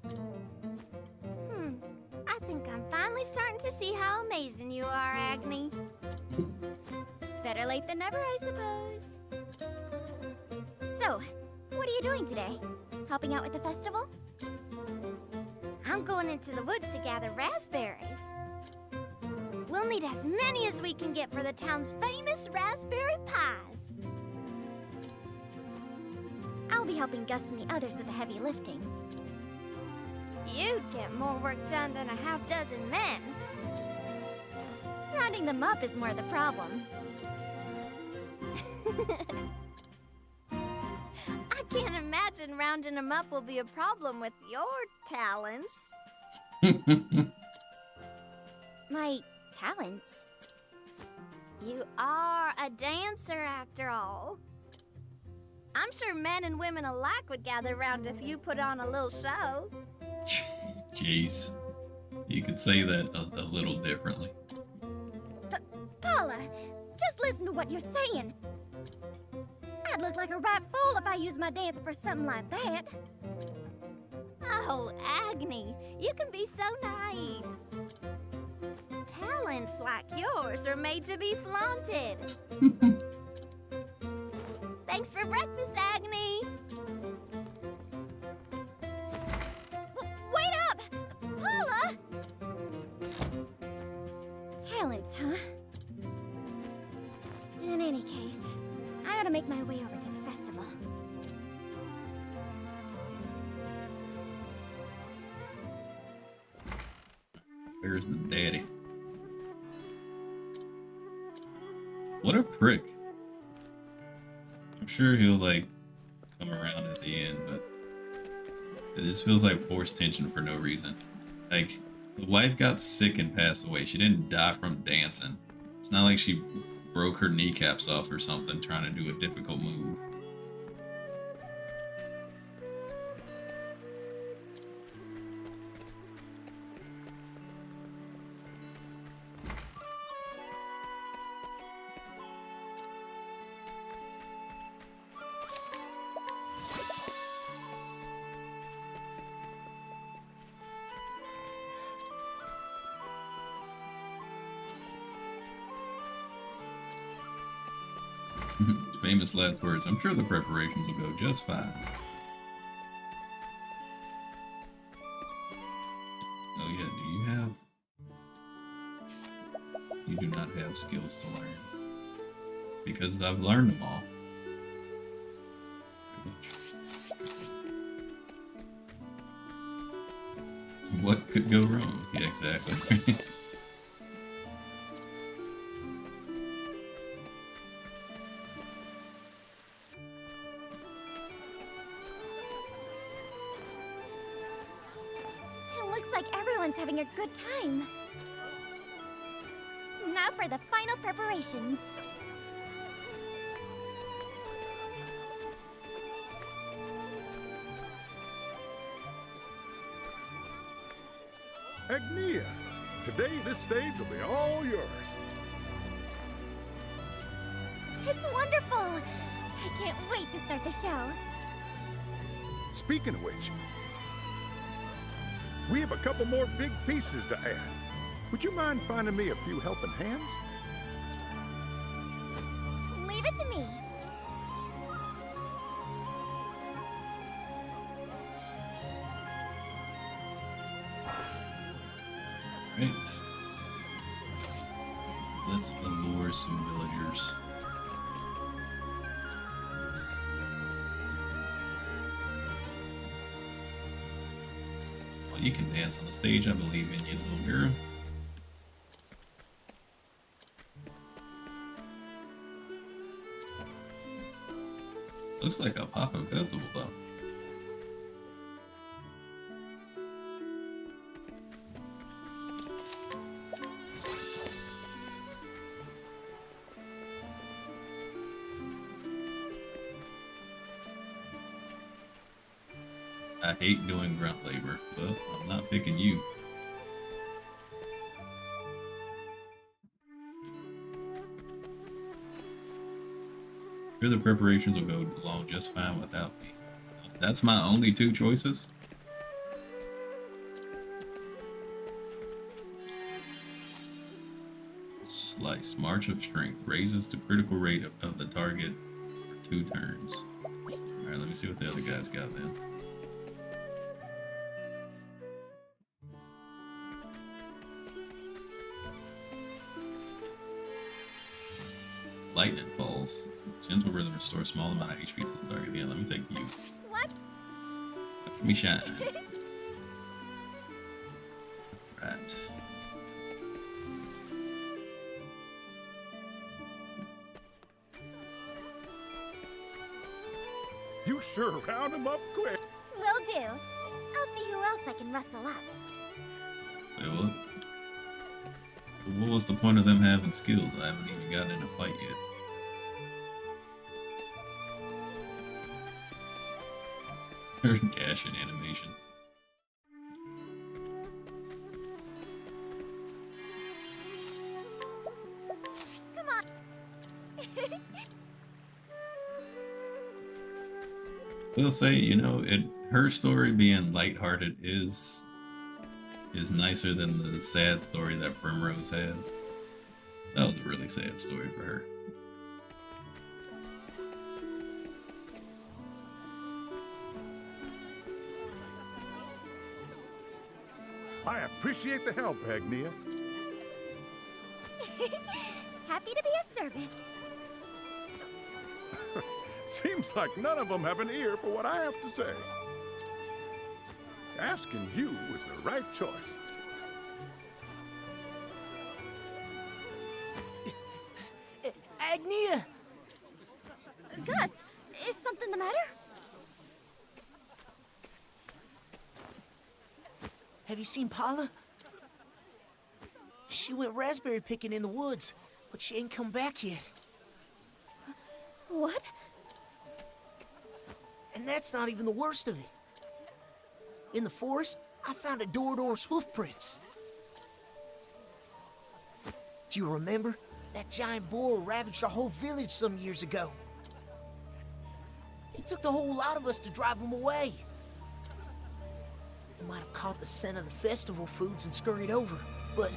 I think I'm finally starting to see how amazing you are, Agni. Better late than never, I suppose. So, what are you doing today? Helping out with the festival? I'm going into the woods to gather raspberries. We'll need as many as we can get for the town's famous raspberry pies. I'll be helping Gus and the others with the heavy lifting. You'd get more work done than a half-dozen men. Rounding them up is more the problem. I can't imagine rounding them up will be a problem with your talents. My talents? You are a dancer after all. I'm sure men and women alike would gather around if you put on a little show. Jeez. You could say that a little differently. Paula, just listen to what you're saying. I'd look like a right fool if I used my dance for something like that. Oh, Agni, you can be so naive. Talents like yours are made to be flaunted. Thanks for breakfast, Agni. Wait up! Paula! Talents, huh? In any case, I gotta make my way over to the festival. Where's the daddy? What a prick. I'm sure he'll, like, come around at the end, but it just feels like forced tension for no reason. Like, the wife got sick and passed away. She didn't die from dancing. It's not like she broke her kneecaps off or something trying to do a difficult move. Famous last words. I'm sure the preparations will go just fine. Oh yeah, do you have... You do not have skills to learn. Because I've learned them all. What could go wrong? Yeah, exactly. It looks like everyone's having a good time. Now for the final preparations. Agnia, today this stage will be all yours. It's wonderful! I can't wait to start the show. Speaking of which, we have a couple more big pieces to add. Would you mind finding me a few helping hands? Leave it to me. Right. Let's allure some villagers. Well, you can dance on the stage. I believe in you, little girl. Looks like a poppin' festival, though. I hate doing grunt labor, but I'm not picking you. Sure, the preparations will go along just fine without me. That's my only two choices. Slice. March of Strength. Raises the critical rate of the target for 2 turns. Alright, let me see what the other guys got then. Lightning Falls. Gentle rhythm restores small amount of HP to the target. Yeah, let me take you. What? Let me shine. Right. You sure round them up quick. Will do. I'll see who else I can rustle up. Wait, what? What was the point of them having skills? I haven't even gotten in a fight yet. Cash and animation. Come on. We'll say, you know, her story being lighthearted is nicer than the sad story that Primrose had. That was a really sad story for her. I appreciate the help, Agnia. Happy to be of service. Seems like none of them have an ear for what I have to say. Asking you was the right choice. Agnia! Gus, is something the matter? Have you seen Paula? She went raspberry picking in the woods, but she ain't come back yet. What? And that's not even the worst of it. In the forest, I found a Dorador's hoof prints. Do you remember? That giant boar ravaged our whole village some years ago. It took the whole lot of us to drive him away. He might have caught the scent of the festival foods and scurried over, but...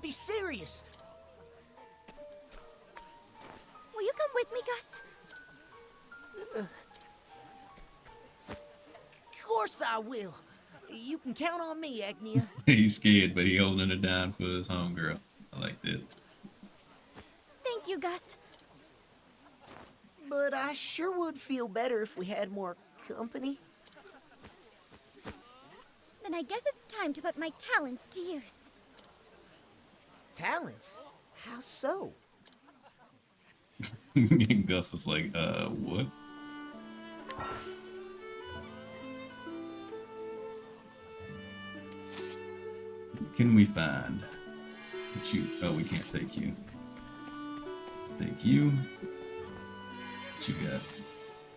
be serious. Will you come with me, Gus? Of course I will. You can count on me, Agnia. He's scared, but he holding it down for his homegirl. I like that. Thank you, Gus. But I sure would feel better if we had more company. Then I guess it's time to put my talents to use. Talents? How so? Gus is like, what? What can we find? What you? Oh, we can't take you. Take you. What you got?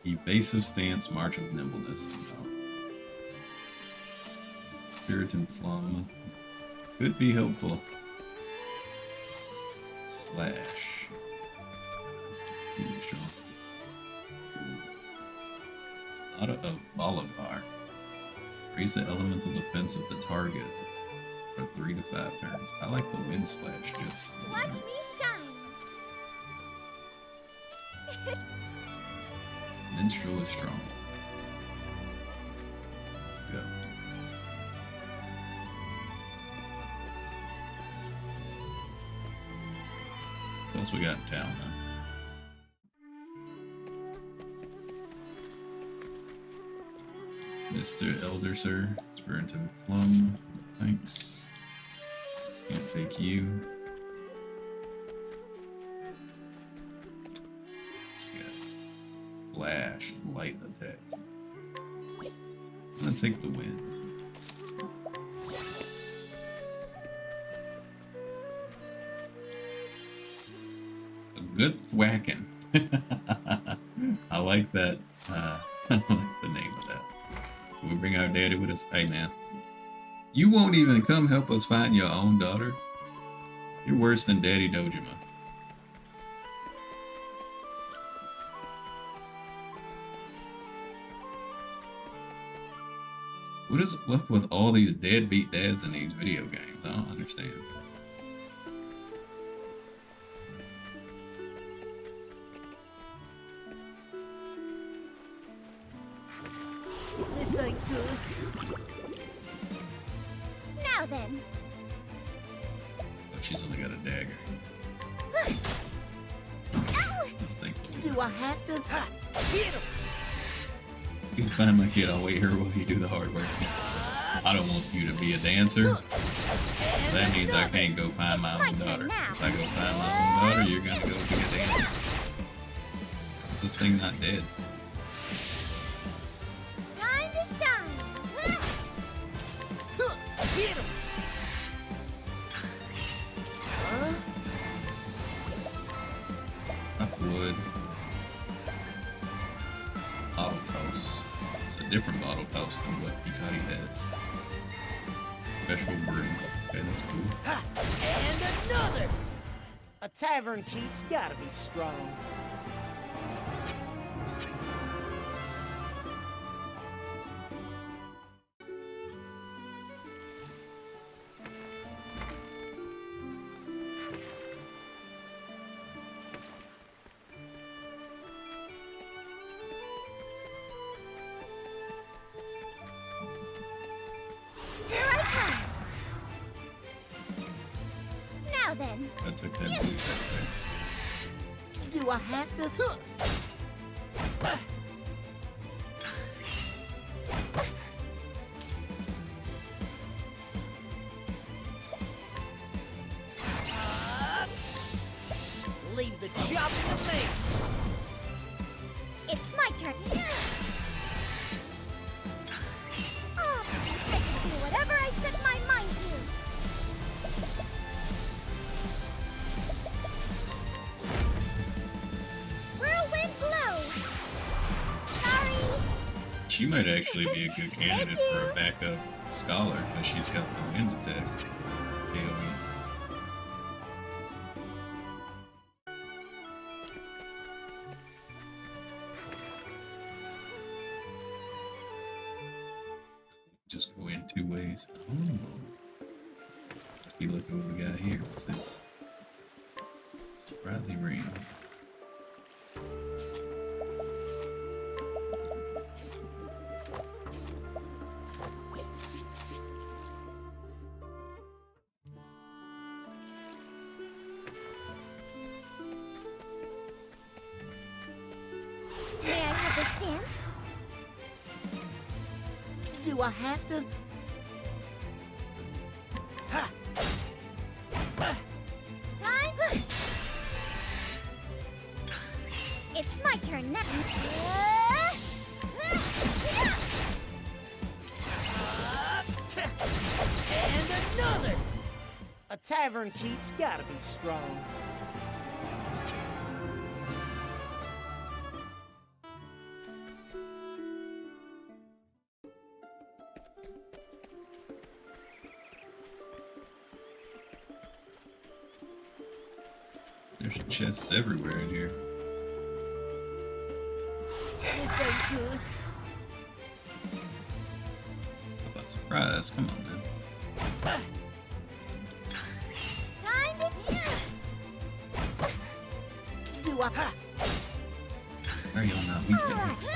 Evasive stance, march of nimbleness. No. Puritan plum. Could be helpful. Slash. Auto of Bolivar. Raise the elemental defense of the target for 3 to 5 turns. I like the wind slash just. Watch me shine. Minstrel is strong. Go. What else we got in town now? Mr. Elder, sir. Spiritum Plum. Thanks. Can't take you. Yeah. Flash. Light attack. I'm gonna take the wind. A good thwacking. I like that. I like the name of that. We bring our daddy with us. Hey, man. You won't even come help us find your own daughter? You're worse than Daddy Dojima. What is up with all these deadbeat dads in these video games? I don't understand. This ain't good. Now then. Oh, she's only got a dagger. Ow! Do I have to? Get him! He's fine, my kid. I'll wait here while you do the hard work. I don't want you to be a dancer. That means I can't go find my own daughter. If I go find my own daughter, you're gonna go be a dancer. Is this thing not dead? Time to shine. Get him! Huh? Enough wood. Bottle toast. It's a different bottle toast than what Hikari has. Special brew. Okay, that's cool. Ha! And another! A tavern keep's gotta be strong. Here I come. Now then. I took that blue Do I have to? Leave the job to me. It's my turn. Oh, I can do whatever I set my mind to. Whirlwind blow. Sorry. She might actually be a good candidate for a backup scholar because she's got the wind attack. AoE. Just go in 2 ways. Oh. Be looking What we got here? What's this? Sprightly ring. May I have this dance? Do I have to? Time? It's my turn now. And another! A tavern keep's gotta be strong. There's chests everywhere in here. This ain't good. How about surprise? Come on, man. Time? Do I? Why are y'all not weak things?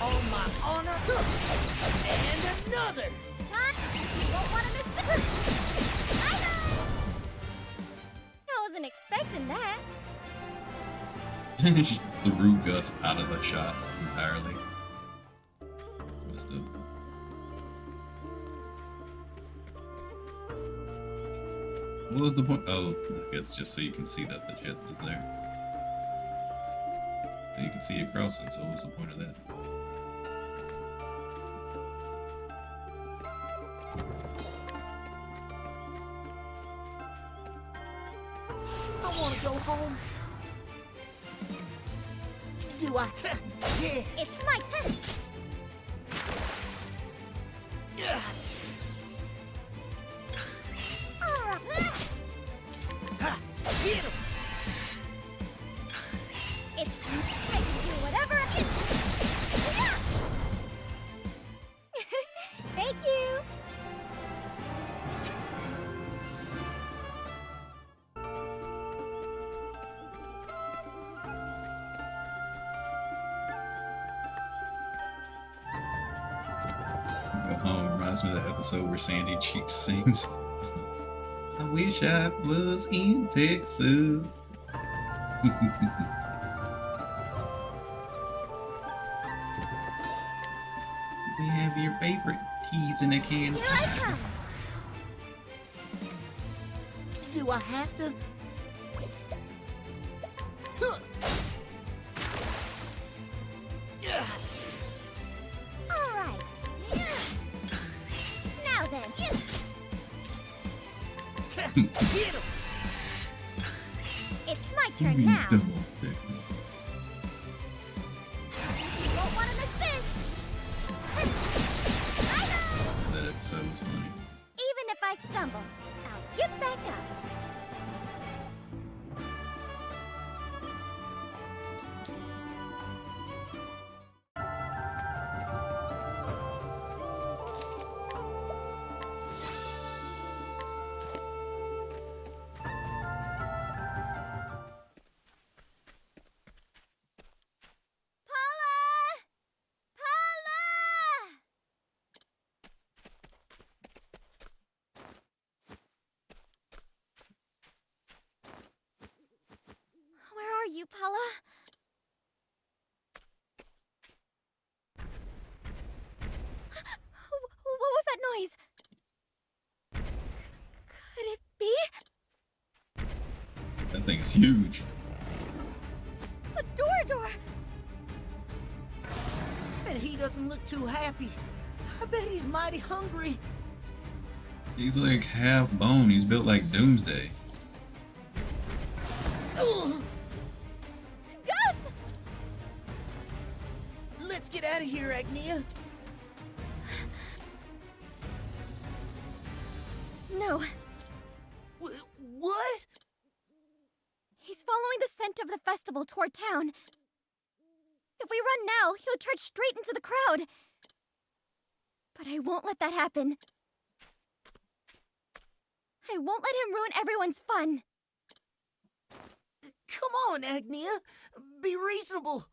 On my honor. And another! Time? You won't want to miss this. I wasn't expecting that. Just threw Gus out of the shot entirely. It's messed up. What was the point? Oh, I guess just so you can see that the chest is there. So you can see it crossing, so what's the point of that? I wanna go home. Do I? Yeah. It's my turn. Get him! It's I can do whatever. Thank you. Go home reminds me of that episode where Sandy Cheeks sings. I wish I was in Texas. We have your favorite keys in a can. Here I come. Do I have to? All right. Now then. Get him! It's my turn now. Double check. You won't want to miss this. That episode was funny. Even if I stumble, I'll get back up. Where are you, Paula? What was that noise? Could it be? That thing's huge. A door! And he doesn't look too happy. I bet he's mighty hungry. He's like half bone. He's built like Doomsday. Ugh. Gus! Let's get out of here, Agnia. No. What? He's following the scent of the festival toward town. If we run now, he'll charge straight into the crowd. But I won't let that happen. I won't let him ruin everyone's fun. Come on, Agnia. Be reasonable.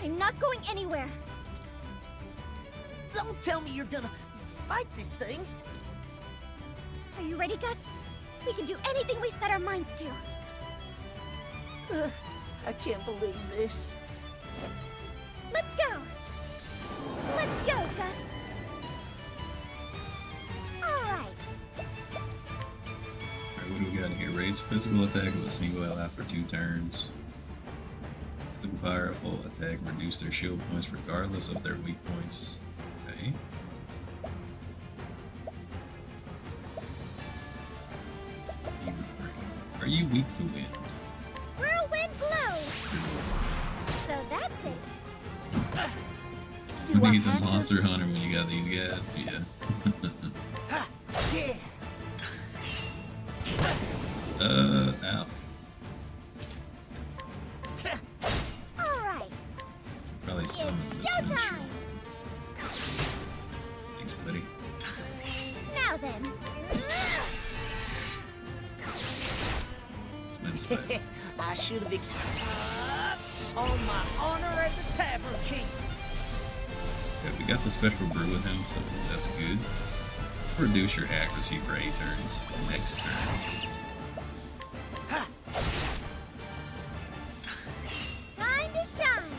I'm not going anywhere. Don't tell me you're gonna fight this thing. Are you ready, Gus? We can do anything we set our minds to. I can't believe this. Let's go! Let's go, Gus! Alright. Alright, what do we got here? Raise physical attack with a single ally for 2 turns. Physical powerful attack, reduce their shield points regardless of their weak points. Okay. Are you weak to wind? Whirlwind blow! So that's it. I think it's a Monster Hunter when you got these guys, yeah. Yeah. Ow. Alright. Probably summon this one. Showtime! Thanks, buddy. Now then. I should have on my honor as a tavern king. Okay, we got the special brew with him, so that's good. Reduce your accuracy for 8 turns. Next turn. Time to shine!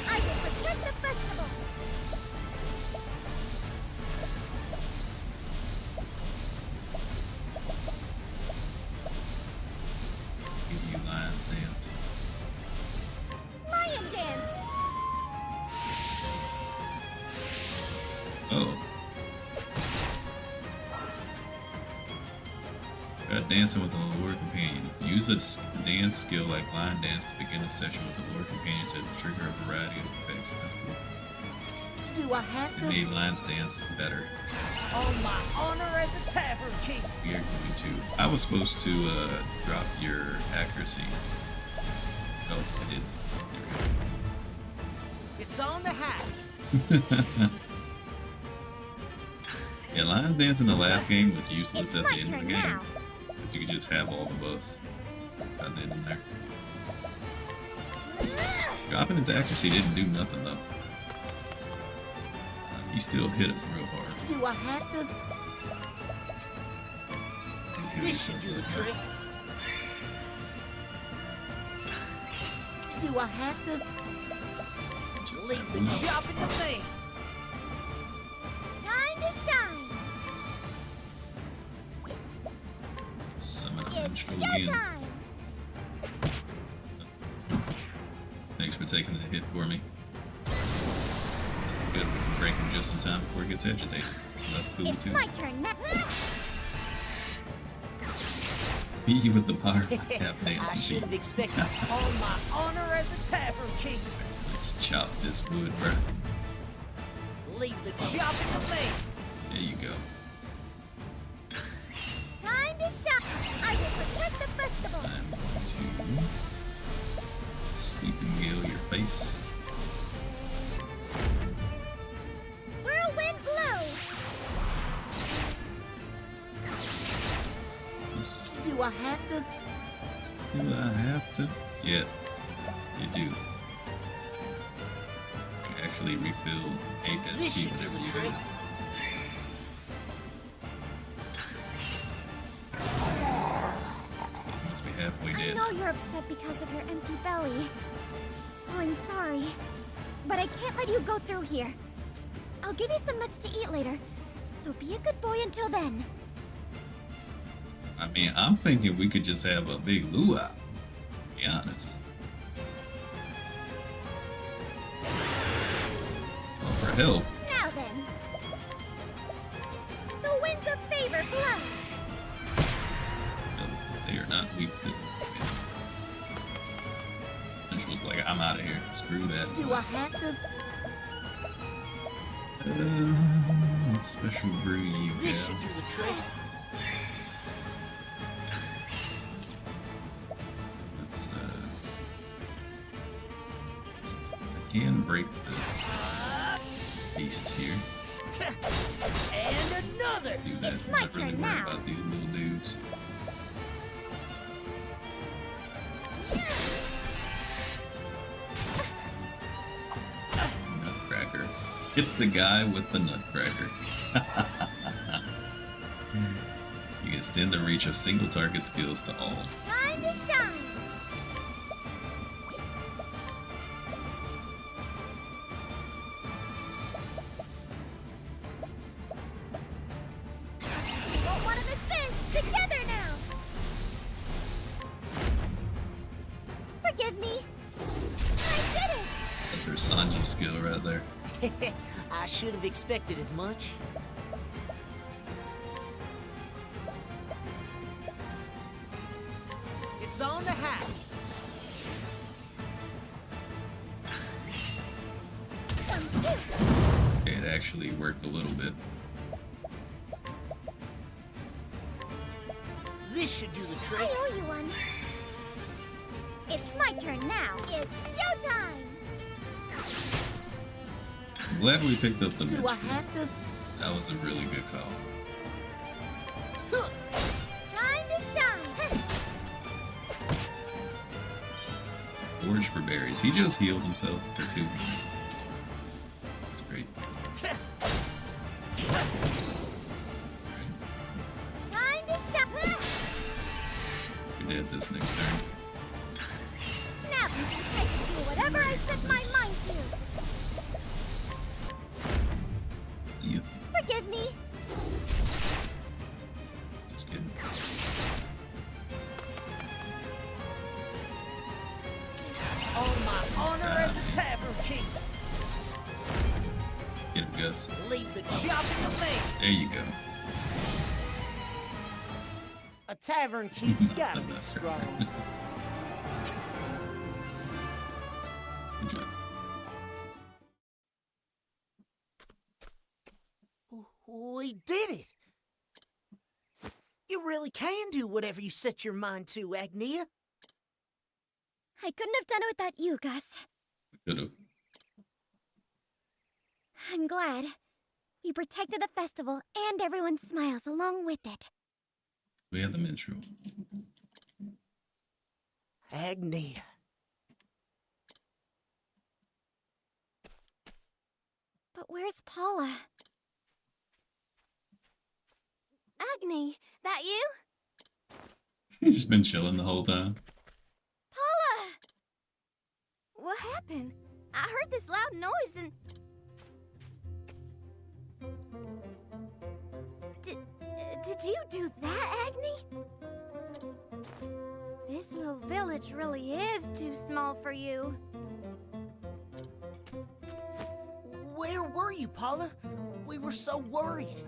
I will protect the festival! Give you Lion's Dance. Lion dance! Oh. Got dancing with a lore companion. Use a dance skill like Lion Dance to begin a session with a lore companion to trigger a variety of effects. That's cool. Do I have It to? made Lion's Dance better. On my honor as a tavern king. We are going to. I was supposed to drop your accuracy. Oh, I did. It's on the house. There we go. Yeah, Lion's Dance in the last game was useless at the end of the game. now. But you could just have all the buffs at the end of there. Dropping his accuracy didn't do nothing though. He still hit us real hard. Do I have to? This should do the trick. Do I have to? Leave the job in the thing. Time to shine! Summon a It's minstrel again. showtime! Thanks for taking the hit for me. Good, we can break him just in time before he gets agitated. So that's cool It's too. my turn now. Beat you with the power of tap I dancing should feet. have expected on my honor as a tavern king. Let's chop this wood, bro. Leave the job in the thing. There you go. Time to shine! I will protect the festival! I'm going to sweep and gill your face. Whirlwind blow! Do I have to? Do I have to? Yeah, you do. You actually refill 8 This SP should do whenever the you trick. do this. You must be halfway I dead. know you're upset because of your empty belly. So I'm sorry. But I can't let you go through here. I'll give you some nuts to eat later. So be a good boy until then. I mean, I'm thinking we could just have a big luau. To be honest. Well, for help. Now then. The winds of favor blow. No, they are not weak to wind. And she was like, I'm out of here. Screw that. Do I have to? What special brew you This should have? do the trick. Let's, I Can break the beast here. And another! Do that. It's I'm my not really turn worried now. about these little dudes. Nutcracker. It's the guy with the nutcracker. You extend the reach of single target skills to all. Time to shine! We won't want to miss this! Together now! Forgive me! I did it! That's her Sanji skill right there. I should have expected as much. It's on the house. It actually worked a little bit. This should do the trick. I owe you one. It's my turn now. It's showtime! I'm glad we picked up the Do I minstrel. have to? That was a really good call. Time to shine! Forage for berries. He just healed himself for 2 minutes. That's great. Time to shine! We're dead this next turn. Now I can do whatever I set my mind to. Yeah, Forgive me. just kidding. On my honor as a tavern king. Get him, Gus. Leave the chopping to me. There you go. A tavern keep's gotta be strong. Good job. We did it! You really can do whatever you set your mind to, Agnia. I couldn't have done it without you, Gus. Could've. I'm glad. We protected the festival and everyone's smiles along with it. We had the minstrel. Agnia. But where's Paula? Agni, that you? He's just been chilling the whole time. Paula! What happened? I heard this loud noise and... Did you do that, Agni? This little village really is too small for you. Where were you, Paula? We were so worried.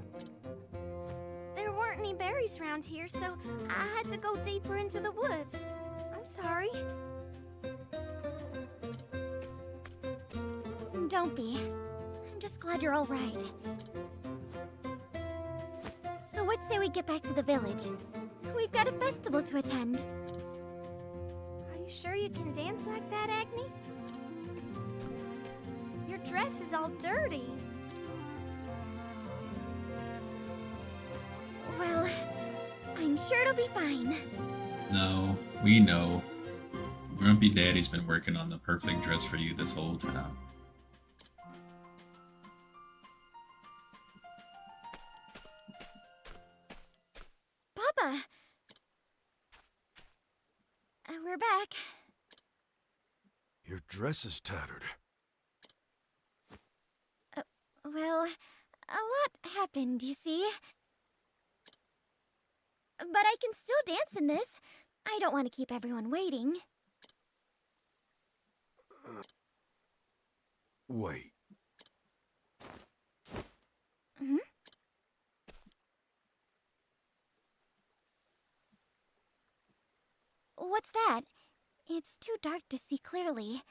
There weren't any berries around here, so I had to go deeper into the woods. I'm sorry. Don't be. I'm just glad you're all right. So what say we get back to the village? We've got a festival to attend. Are you sure you can dance like that, Agni? Your dress is all dirty. Well, I'm sure it'll be fine. No, we know. Grumpy Daddy's been working on the perfect dress for you this whole time. Papa! We're back. Your dress is tattered. Well, a lot happened, you see. But I can still dance in this. I don't want to keep everyone waiting. Wait. Hmm? What's that? It's too dark to see clearly.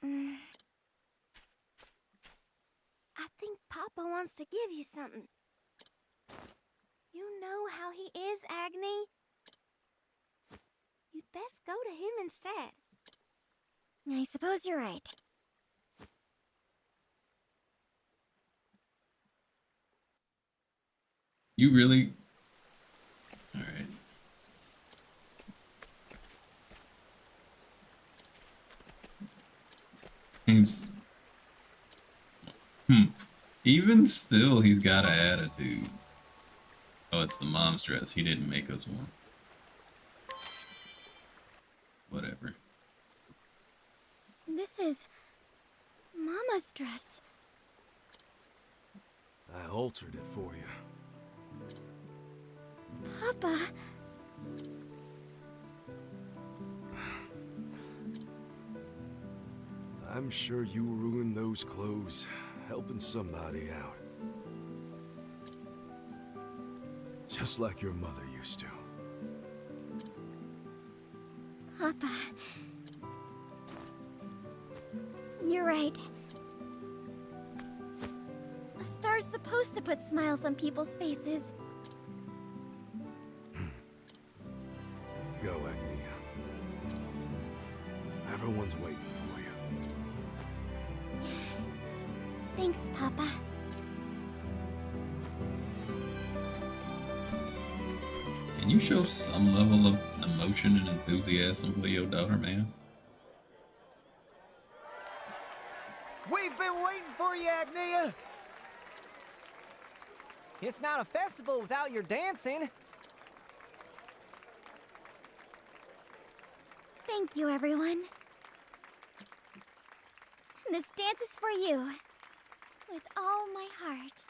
I think Papa wants to give you something. You know how he is, Agni. You'd best go to him instead. I suppose you're right. You really? Alright. Seems... Even still, he's got an attitude. Oh, it's the mom's dress. He didn't make us one. Whatever. This is Mama's dress. I altered it for you. Papa. I'm sure you ruined those clothes helping somebody out. Just like your mother used to. Papa. You're right. A star's supposed to put smiles on people's faces. Go, Agnia. Everyone's waiting for you. Thanks, Papa. Can you show some level of emotion and enthusiasm for your daughter, man? We've been waiting for you, Agnia! It's not a festival without your dancing. Thank you, everyone. This dance is for you. With all my heart.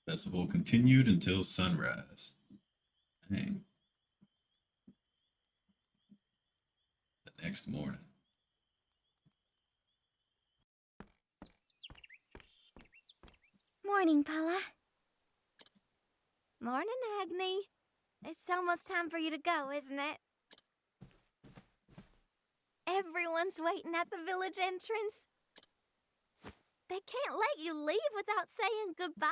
The festival continued until sunrise. Dang. The next morning. Morning, Paula. Morning, Agni. It's almost time for you to go, isn't it? Everyone's waiting at the village entrance. They can't let you leave without saying goodbye.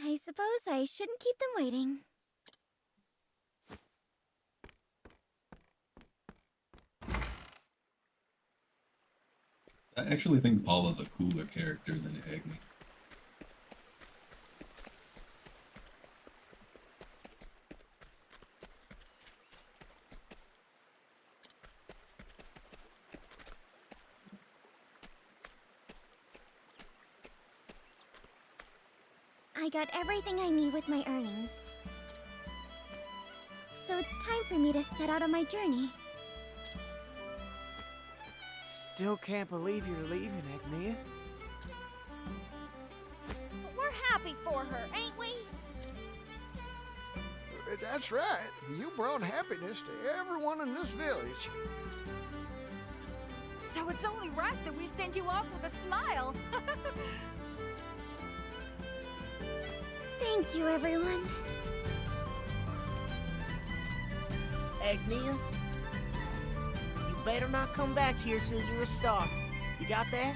I suppose I shouldn't keep them waiting. I actually think Paula's a cooler character than Agni. I got everything I need with my earnings. So it's time for me to set out on my journey. Still can't believe you're leaving, Agnia. But we're happy for her, ain't we? That's right. You brought happiness to everyone in this village. So it's only right that we send you off with a smile. Thank you, everyone. Agnia, you better not come back here till you're a star. You got that?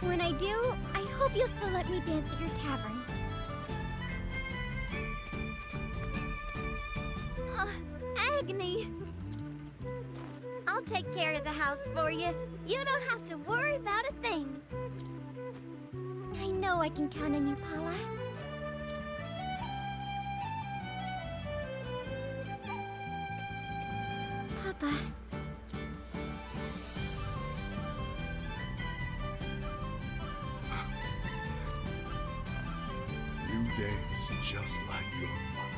When I do, I hope you'll still let me dance at your tavern. Agni! I'll take care of the house for you. You don't have to worry about a thing. I know I can count on you, Paula. Papa. You dance just like your mother.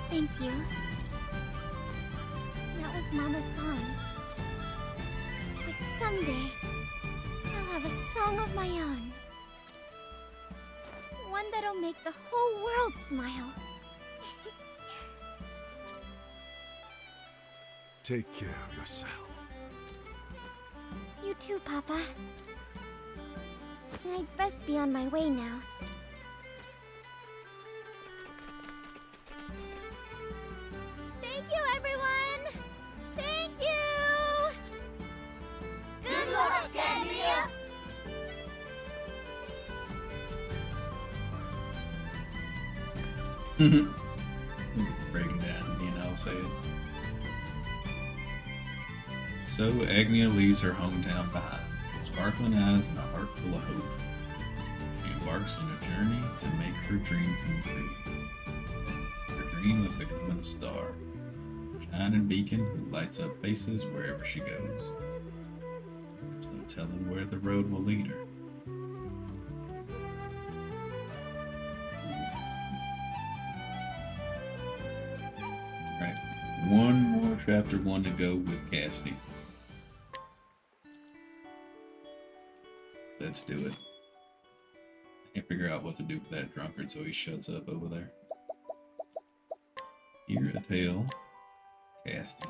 Thank you. That was Mama's song. But someday, I'll have a song of my own. One that'll make the whole world smile. Take care of yourself. You too, Papa. I'd best be on my way now. Thank you, everyone! Thank you! Good luck, Agnia! Break it down, me and I'll say it. So Agnia leaves her hometown behind, with sparkling eyes and a heart full of hope. She embarks on a journey to make her dream come true. Her dream of becoming a star, a shining beacon who lights up faces wherever she goes. There's no telling where the road will lead her. Right, one more chapter 1 to go with Casty. Let's do it. I can't figure out what to do for that drunkard, so he shuts up over there. Hear a tale, Casty.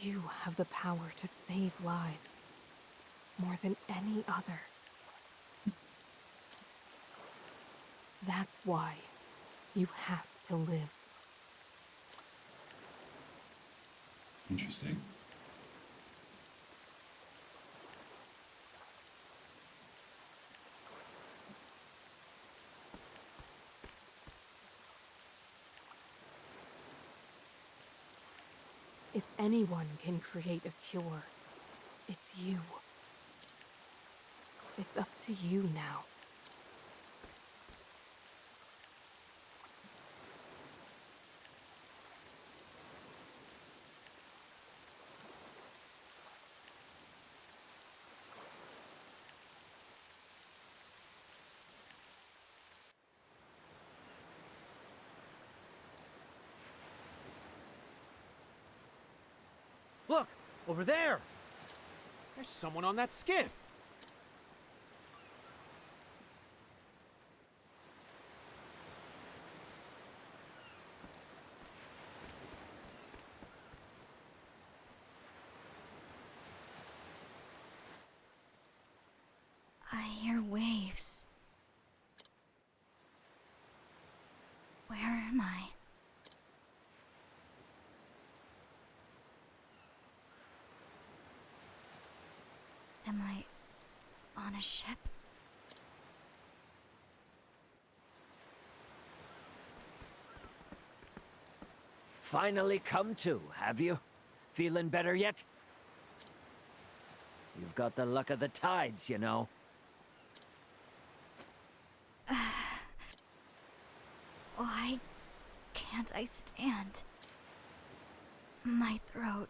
You have the power to save lives, more than any other. That's why you have to live. Interesting. If anyone can create a cure, it's you. It's up to you now. Look! Over there! There's someone on that skiff! I hear waves. Where am I? Am I on a ship? Finally come to, have you? Feeling better yet? You've got the luck of the tides, you know. Why can't I stand? My throat...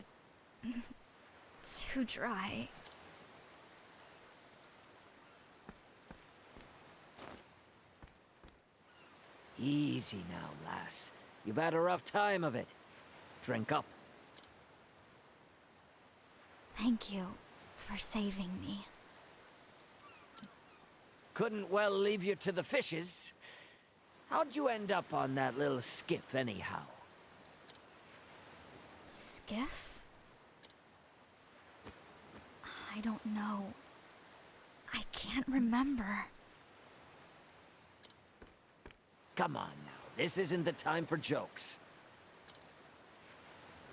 too dry. Easy now, lass. You've had a rough time of it. Drink up. Thank you for saving me. Couldn't well leave you to the fishes. How'd you end up on that little skiff, anyhow? Skiff? I don't know. I can't remember. Come on now, this isn't the time for jokes.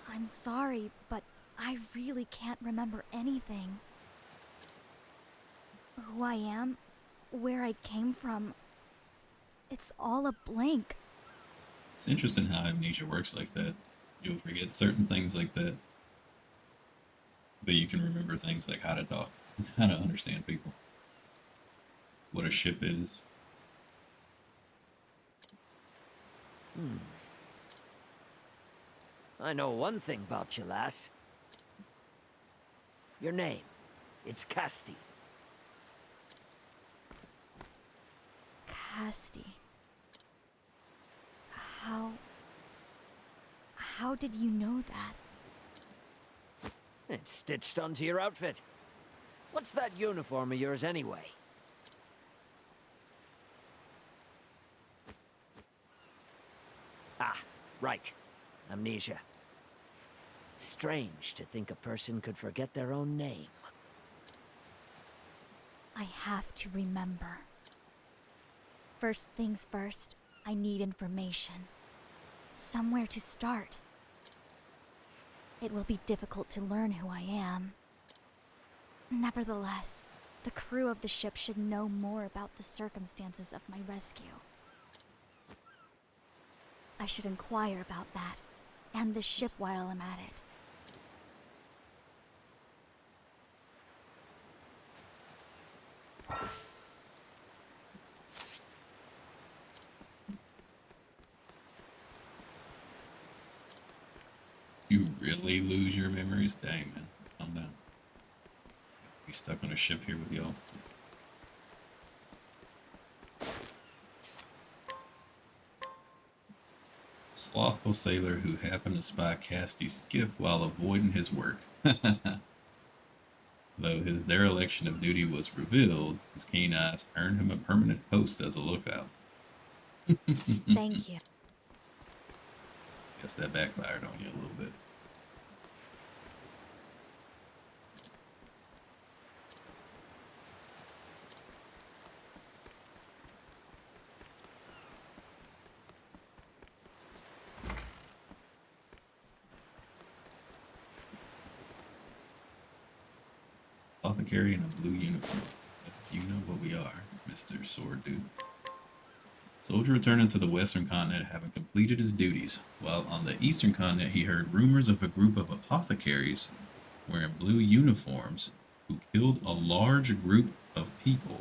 I'm sorry, but I really can't remember anything. Who I am, where I came from, it's all a blank. It's interesting how amnesia works like that. You'll forget certain things like that, but you can remember things like how to talk, how to understand people, what a ship is. I know one thing about you, lass. Your name, it's Casti. Casti. How did you know that? It's stitched onto your outfit. What's that uniform of yours anyway? Ah, right. Amnesia. Strange to think a person could forget their own name. I have to remember. First things first, I need information. Somewhere to start. It will be difficult to learn who I am. Nevertheless, the crew of the ship should know more about the circumstances of my rescue. I should inquire about that, and the ship while I'm at it. You really lose your memories? Dang, man. Calm down. Be stuck on a ship here with y'all. Slothful sailor who happened to spy Casti's skiff while avoiding his work. Though his dereliction of duty was revealed, his keen eyes earned him a permanent post as a lookout. Thank you. Guess that backfired on you a little bit. Apothecary in a blue uniform. You know what we are, Mr. Sword Dude. Soldier returning to the western continent having completed his duties, while on the eastern continent he heard rumors of a group of apothecaries wearing blue uniforms who killed a large group of people.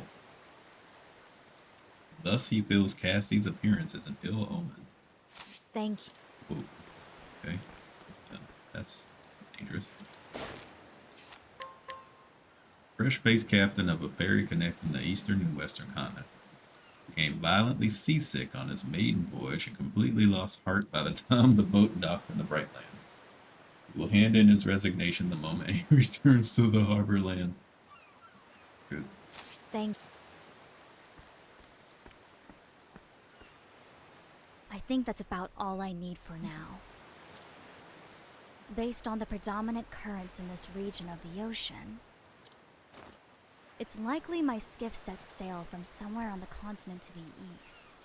Thus he feels Cassie's appearance as an ill omen. Thank you. Whoa. Okay. That's dangerous. Fresh-faced captain of a ferry connecting the eastern and western continents. Became violently seasick on his maiden voyage and completely lost heart by the time the boat docked in the Bright Land. He will hand in his resignation the moment he returns to the harbor lands. Good. Thank you. I think that's about all I need for now. Based on the predominant currents in this region of the ocean, it's likely my skiff sets sail from somewhere on the continent to the east.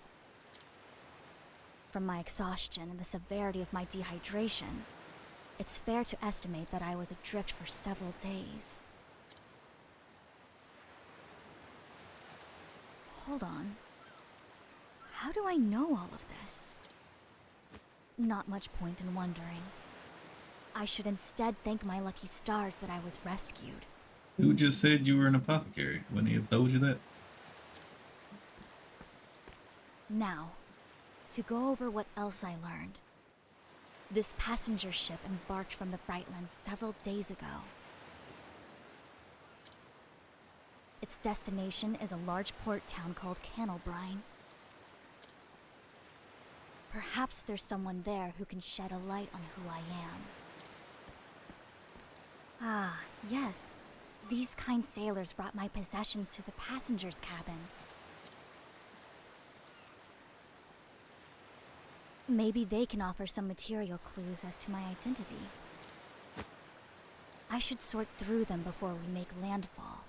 From my exhaustion and the severity of my dehydration, it's fair to estimate that I was adrift for several days. Hold on. How do I know all of this? Not much point in wondering. I should instead thank my lucky stars that I was rescued. Who just said you were an apothecary? Wouldn't he have told you that? Now, to go over what else I learned. This passenger ship embarked from the Brightlands several days ago. Its destination is a large port town called Cannelbrine. Perhaps there's someone there who can shed a light on who I am. Ah, yes. These kind sailors brought my possessions to the passenger's cabin. Maybe they can offer some material clues as to my identity. I should sort through them before we make landfall.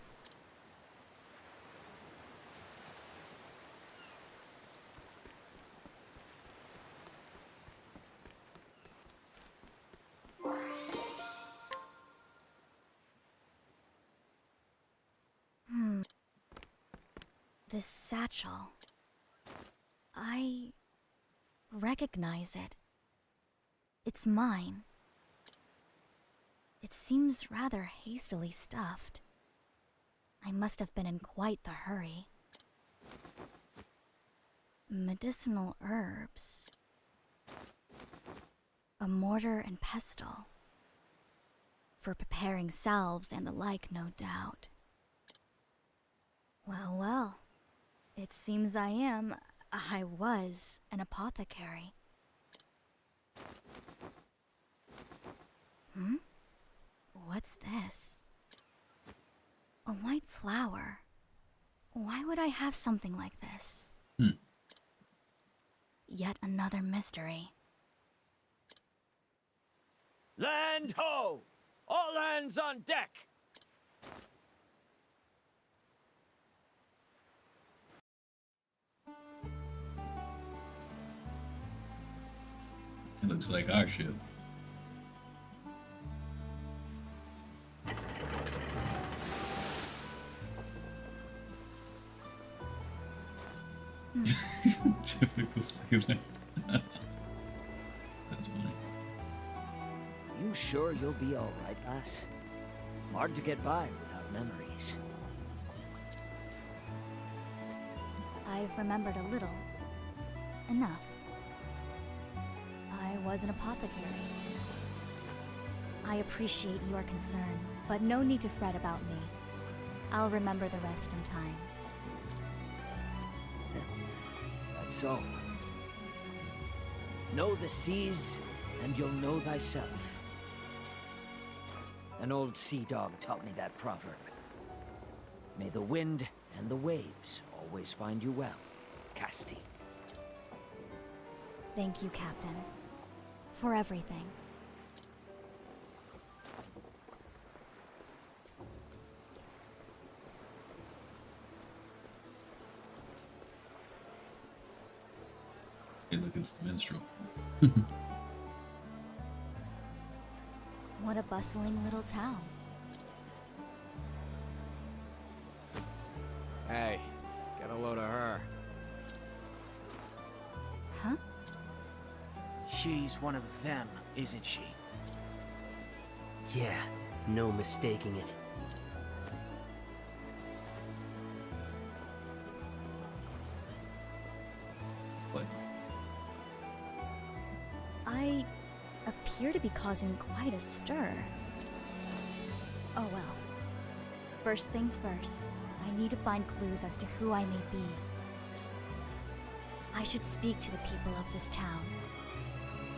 This satchel. I recognize it. It's mine. It seems rather hastily stuffed. I must have been in quite the hurry. Medicinal herbs. A mortar and pestle. For preparing salves and the like, no doubt. Well, well. It seems I was an apothecary. What's this? A white flower. Why would I have something like this? Yet another mystery. Land ho! All hands on deck! It looks like our ship. Typical sailor. That's funny. You sure you'll be all right, lass? Hard to get by without memories. I've remembered a little. Enough. I was an apothecary. I appreciate your concern, but no need to fret about me. I'll remember the rest in time. That's all. Know the seas, and you'll know thyself. An old sea dog taught me that proverb. May the wind and the waves always find you well, Casti. Thank you, Captain. For everything. Hey, look, it's the minstrel. What a bustling little town. Hey, get a load of her. Huh? She's one of them, isn't she? Yeah, no mistaking it. What? I appear to be causing quite a stir. Oh well. First things first, I need to find clues as to who I may be. I should speak to the people of this town.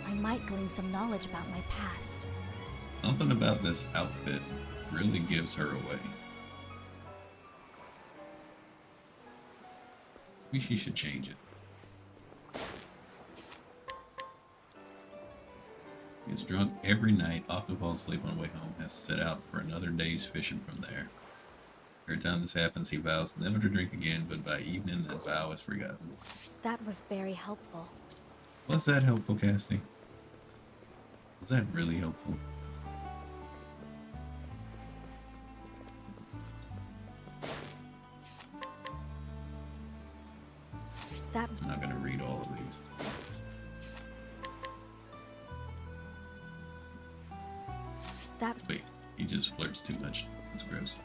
I might glean some knowledge about my past. Something about this outfit really gives her away. Maybe she should change it. Gets drunk every night, often falls asleep on the way home, has to set out for another day's fishing from there. Every time this happens, he vows never to drink again, but by evening, that vow is forgotten. That was very helpful. Was that helpful, Cassie? Was that really helpful? That... I'm not gonna read all of these. That... Wait, he just flirts too much. That's gross.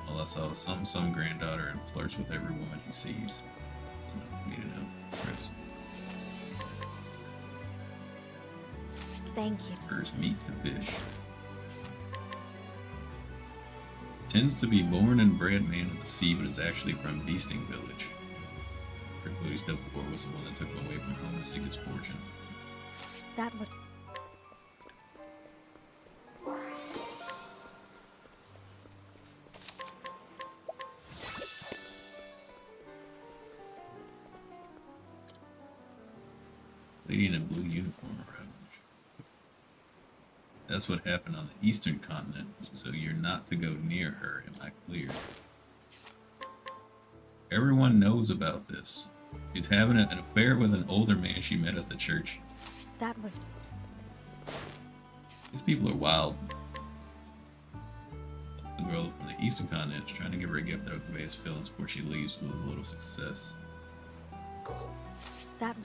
Well, I saw some granddaughter and flirts with every woman he sees. Need to know. Gross. Thank you. Prefers meat to fish. Tends to be born and bred man of the sea, but is actually from Beasting Village. Rick Booty Step before was the one that took him away from home to seek his fortune. That was... Lady in a blue uniform arrived. That's what happened on the eastern continent, so you're not to go near her. Am I clear? Everyone knows about this. She's having an affair with an older man she met at the church. That was... These people are wild. The girl from the eastern continent is trying to give her a gift that will convey his feelings before she leaves with a little success. That...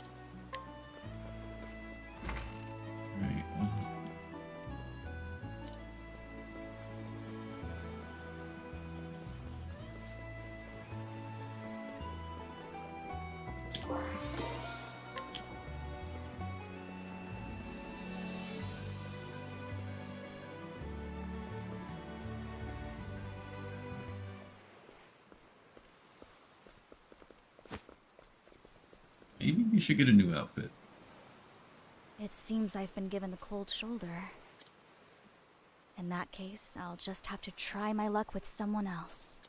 Right, well... Maybe we should get a new outfit. It seems I've been given the cold shoulder. In that case, I'll just have to try my luck with someone else.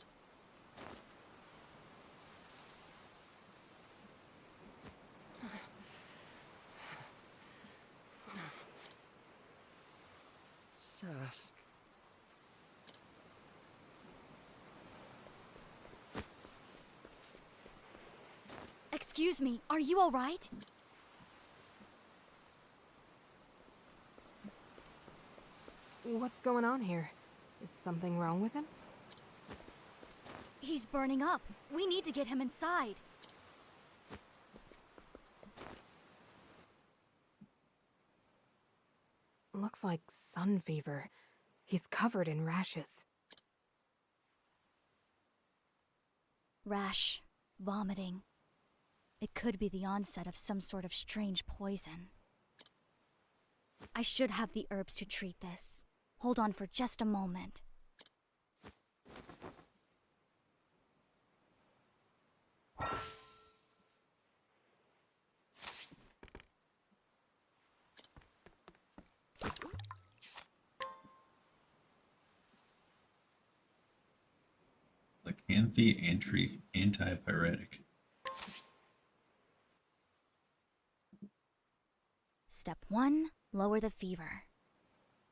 Sask. Excuse me, are you alright? What's going on here? Is something wrong with him? He's burning up. We need to get him inside. Looks like sun fever. He's covered in rashes. Rash, vomiting. It could be the onset of some sort of strange poison. I should have the herbs to treat this. Hold on for just a moment. Lycanthie antipyretic. Step 1, lower the fever.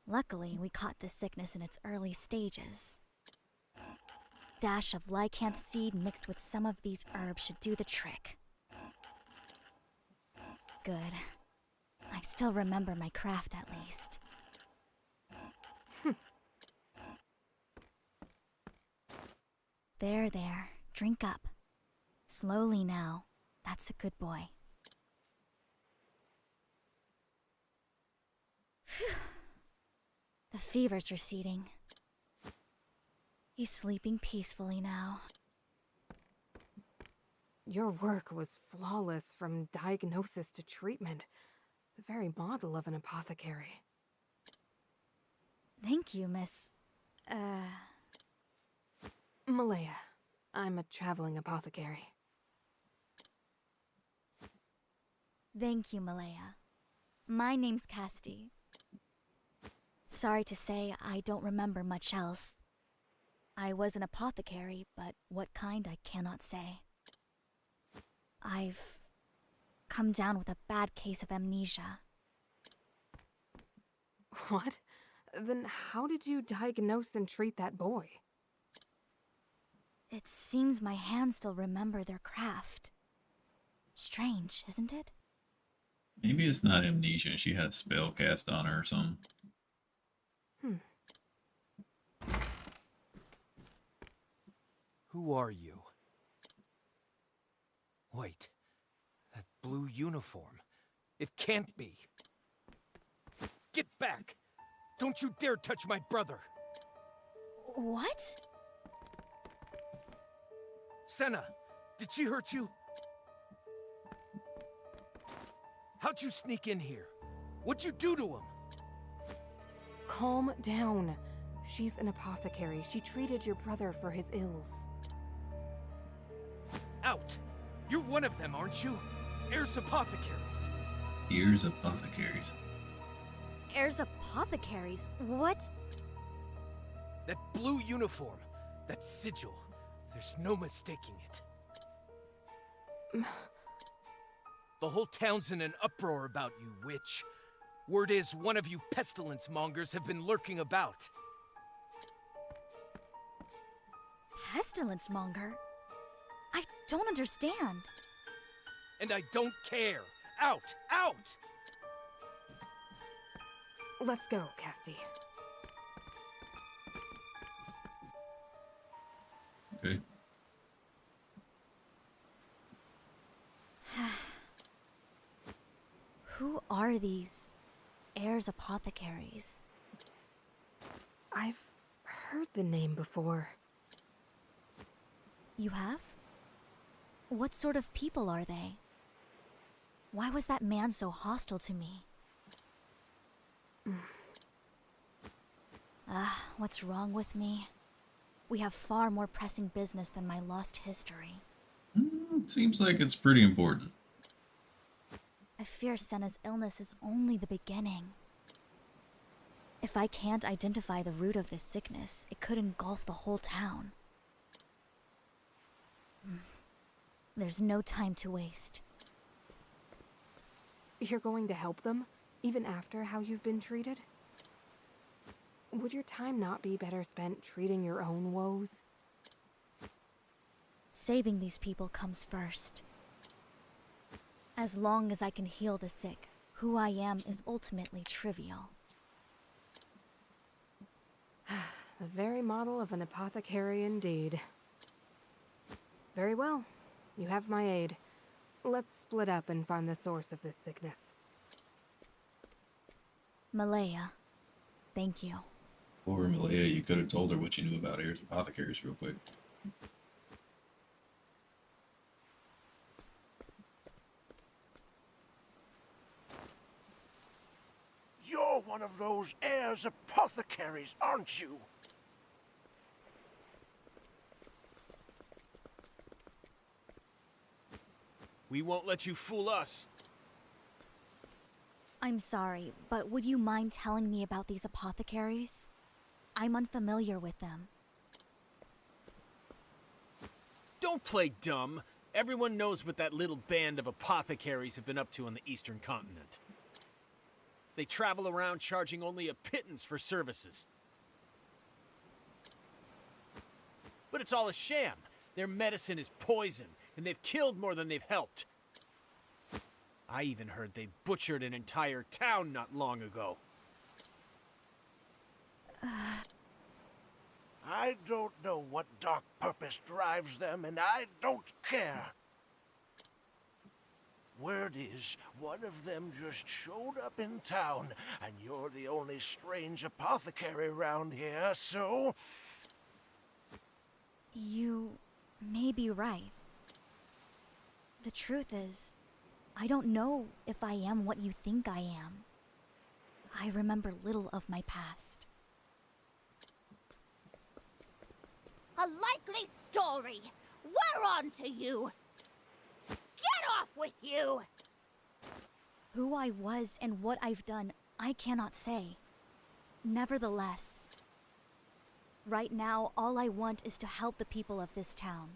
Luckily, we caught this sickness in its early stages. Dash of lycanth seed mixed with some of these herbs should do the trick. Good. I still remember my craft at least. There, there. Drink up. Slowly now. That's a good boy. Phew. The fever's receding. He's sleeping peacefully now. Your work was flawless from diagnosis to treatment. The very model of an apothecary. Thank you, Miss... Malaya. I'm a traveling apothecary. Thank you, Malaya. My name's Casti. Sorry to say, I don't remember much else. I was an apothecary, but what kind I cannot say. I've come down with a bad case of amnesia. What? Then how did you diagnose and treat that boy? It seems my hands still remember their craft. Strange, isn't it? Maybe it's not amnesia and she had a spell cast on her or something. Who are you? Wait. That blue uniform. It can't be. Get back! Don't you dare touch my brother! What? Senna, did she hurt you? How'd you sneak in here? What'd you do to him? Calm down. She's an apothecary. She treated your brother for his ills. Out! You're one of them, aren't you? Heirs apothecaries. Heirs apothecaries. Heirs apothecaries? What? That blue uniform. That sigil. There's no mistaking it. The whole town's in an uproar about you, witch. Word is one of you pestilence mongers have been lurking about. Pestilence monger? I don't understand. And I don't care. Out! Out! Let's go, Casti. Okay. Who are these heirs apothecaries? I've heard the name before. You have? What sort of people are they? Why was that man so hostile to me? What's wrong with me? We have far more pressing business than my lost history. It seems like it's pretty important. I fear Senna's illness is only the beginning. If I can't identify the root of this sickness, it could engulf the whole town. There's no time to waste. You're going to help them, even after how you've been treated? Would your time not be better spent treating your own woes? Saving these people comes first. As long as I can heal the sick, who I am is ultimately trivial. The very model of an apothecary indeed. Very well. You have my aid. Let's split up and find the source of this sickness. Malaya, thank you. Or Malaya, you could have told her what you knew about heirs apothecaries real quick. You're one of those heirs apothecaries, aren't you? We won't let you fool us. I'm sorry, but would you mind telling me about these apothecaries? I'm unfamiliar with them. Don't play dumb. Everyone knows what that little band of apothecaries have been up to on the eastern continent. They travel around charging only a pittance for services. But it's all a sham. Their medicine is poison, and they've killed more than they've helped. I even heard they butchered an entire town not long ago. I don't know what dark purpose drives them, and I don't care. Word is, one of them just showed up in town, and you're the only strange apothecary around here, so... You may be right. The truth is, I don't know if I am what you think I am. I remember little of my past. A likely story! We're on to you! Get off with you! Who I was and what I've done, I cannot say. Nevertheless, right now, all I want is to help the people of this town.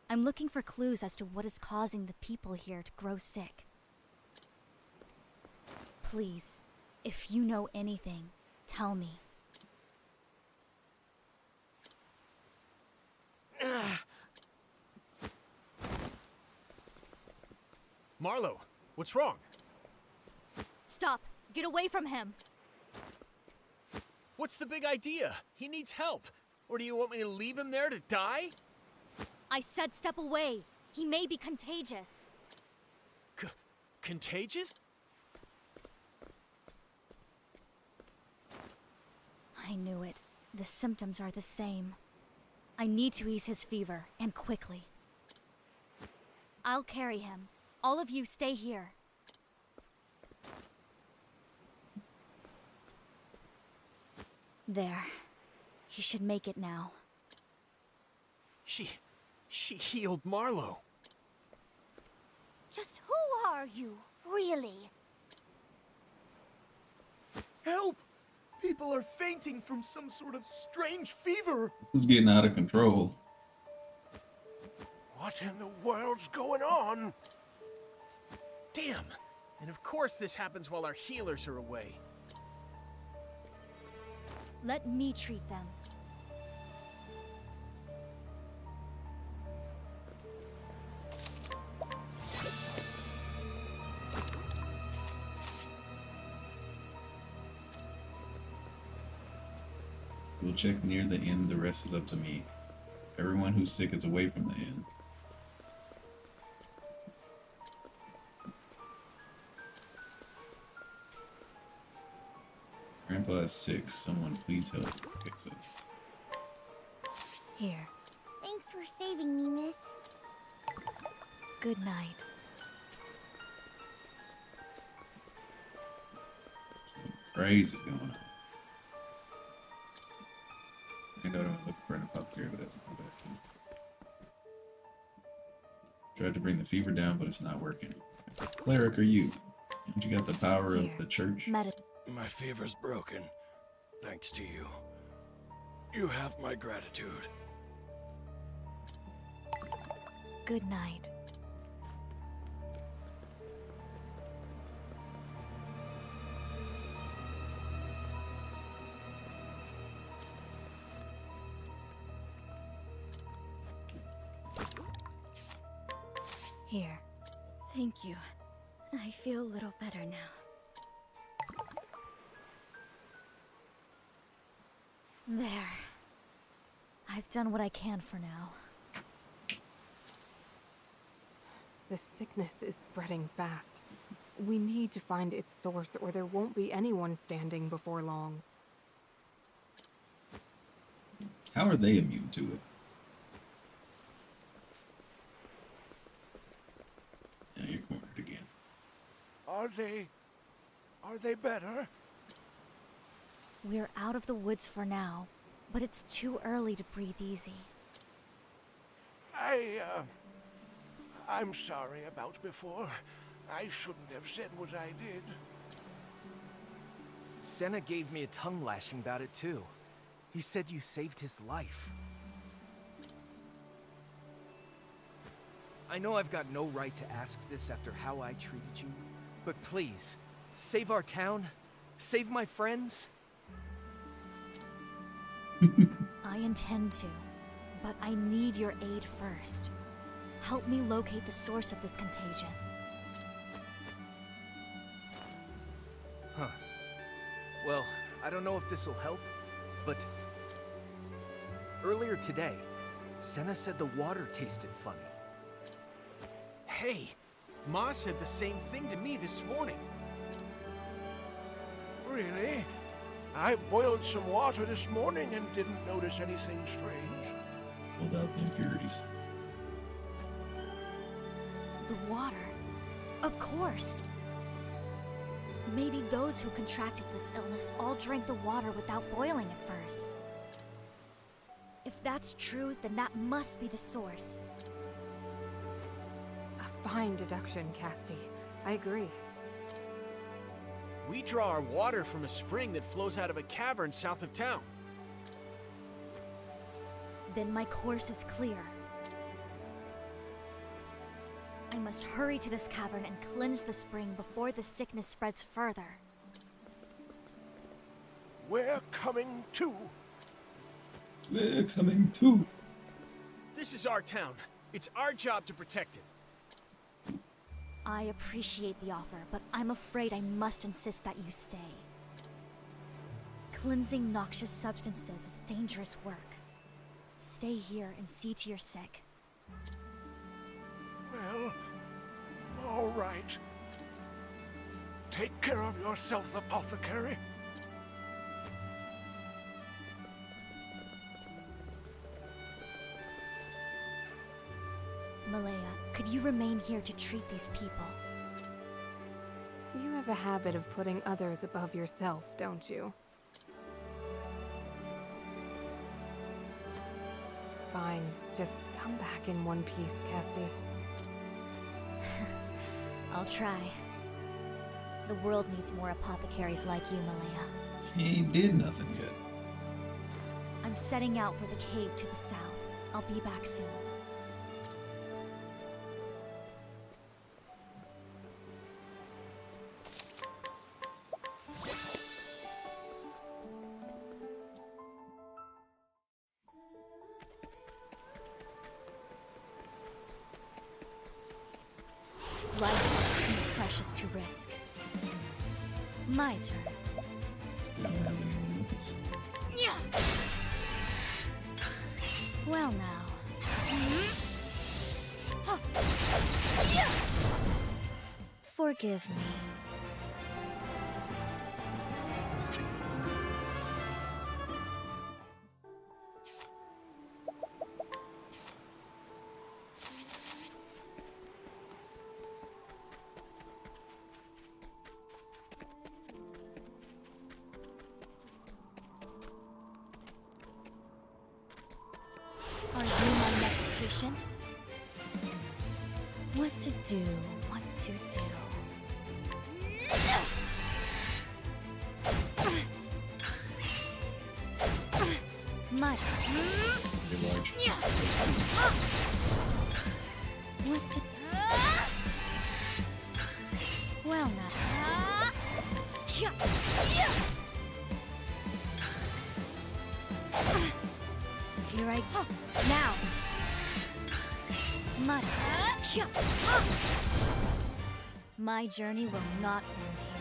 I'm looking for clues as to what is causing the people here to grow sick. Please, if you know anything, tell me. Marlowe, what's wrong? Stop! Get away from him! What's the big idea? He needs help. Or do you want me to leave him there to die? I said step away. He may be contagious. Contagious? I knew it. The symptoms are the same. I need to ease his fever, and quickly. I'll carry him. All of you stay here. There. He should make it now. She healed Marlowe. Just who are you, really? Help! People are fainting from some sort of strange fever. It's getting out of control. What in the world's going on? Damn! And of course this happens while our healers are away. Let me treat them. We'll check near the inn, the rest is up to me. Everyone who's sick is away from the inn. Grandpa is sick, someone please help. Okay, so Here. Thanks for saving me, miss. Good night. crazy's going on. I know I'm looking for an apothecary, but that's come back in. Tried to bring the fever down, but it's not working. What cleric are you? Haven't you got the power of the church? My fever's broken, thanks to you. You have my gratitude. Good night. Here. Thank you. I feel a little better now. There. I've done what I can for now. The sickness is spreading fast. We need to find its source, or there won't be anyone standing before long. How are they immune to it? Yeah, you're cornered again. Are they better? We're out of the woods for now, but it's too early to breathe easy. I'm sorry about before. I shouldn't have said what I did. Senna gave me a tongue lashing about it too. He said you saved his life. I know I've got no right to ask this after how I treated you, but please, save our town, save my friends. I intend to, but I need your aid first. Help me locate the source of this contagion. Huh. Well, I don't know if this will help, but earlier today, Senna said the water tasted funny. Hey, Ma said the same thing to me this morning. Really? I boiled some water this morning and didn't notice anything strange. Pulled out the impurities. The water? Of course! Maybe those who contracted this illness all drank the water without boiling it first. If that's true, then that must be the source. A fine deduction, Casti. I agree. We draw our water from a spring that flows out of a cavern south of town. Then my course is clear. I must hurry to this cavern and cleanse the spring before the sickness spreads further. We're coming too. We're coming too. This is our town. It's our job to protect it. I appreciate the offer, but I'm afraid I must insist that you stay. Cleansing noxious substances is dangerous work. Stay here and see to your sick. Well, all right. Take care of yourself, apothecary. Malaya, could you remain here to treat these people? You have a habit of putting others above yourself, don't you? Fine. Just come back in one piece, Casti. I'll try. The world needs more apothecaries like you, Malaya. He ain't did nothing yet. I'm setting out for the cave to the south. I'll be back soon. precious to risk. My turn. We don't have anyone with us. Yeah. Well now. Huh. Yeah. Forgive me. Are you my next patient? What to do, what to do. My You're large. what to well now. Here I go. Now. My journey will not end here.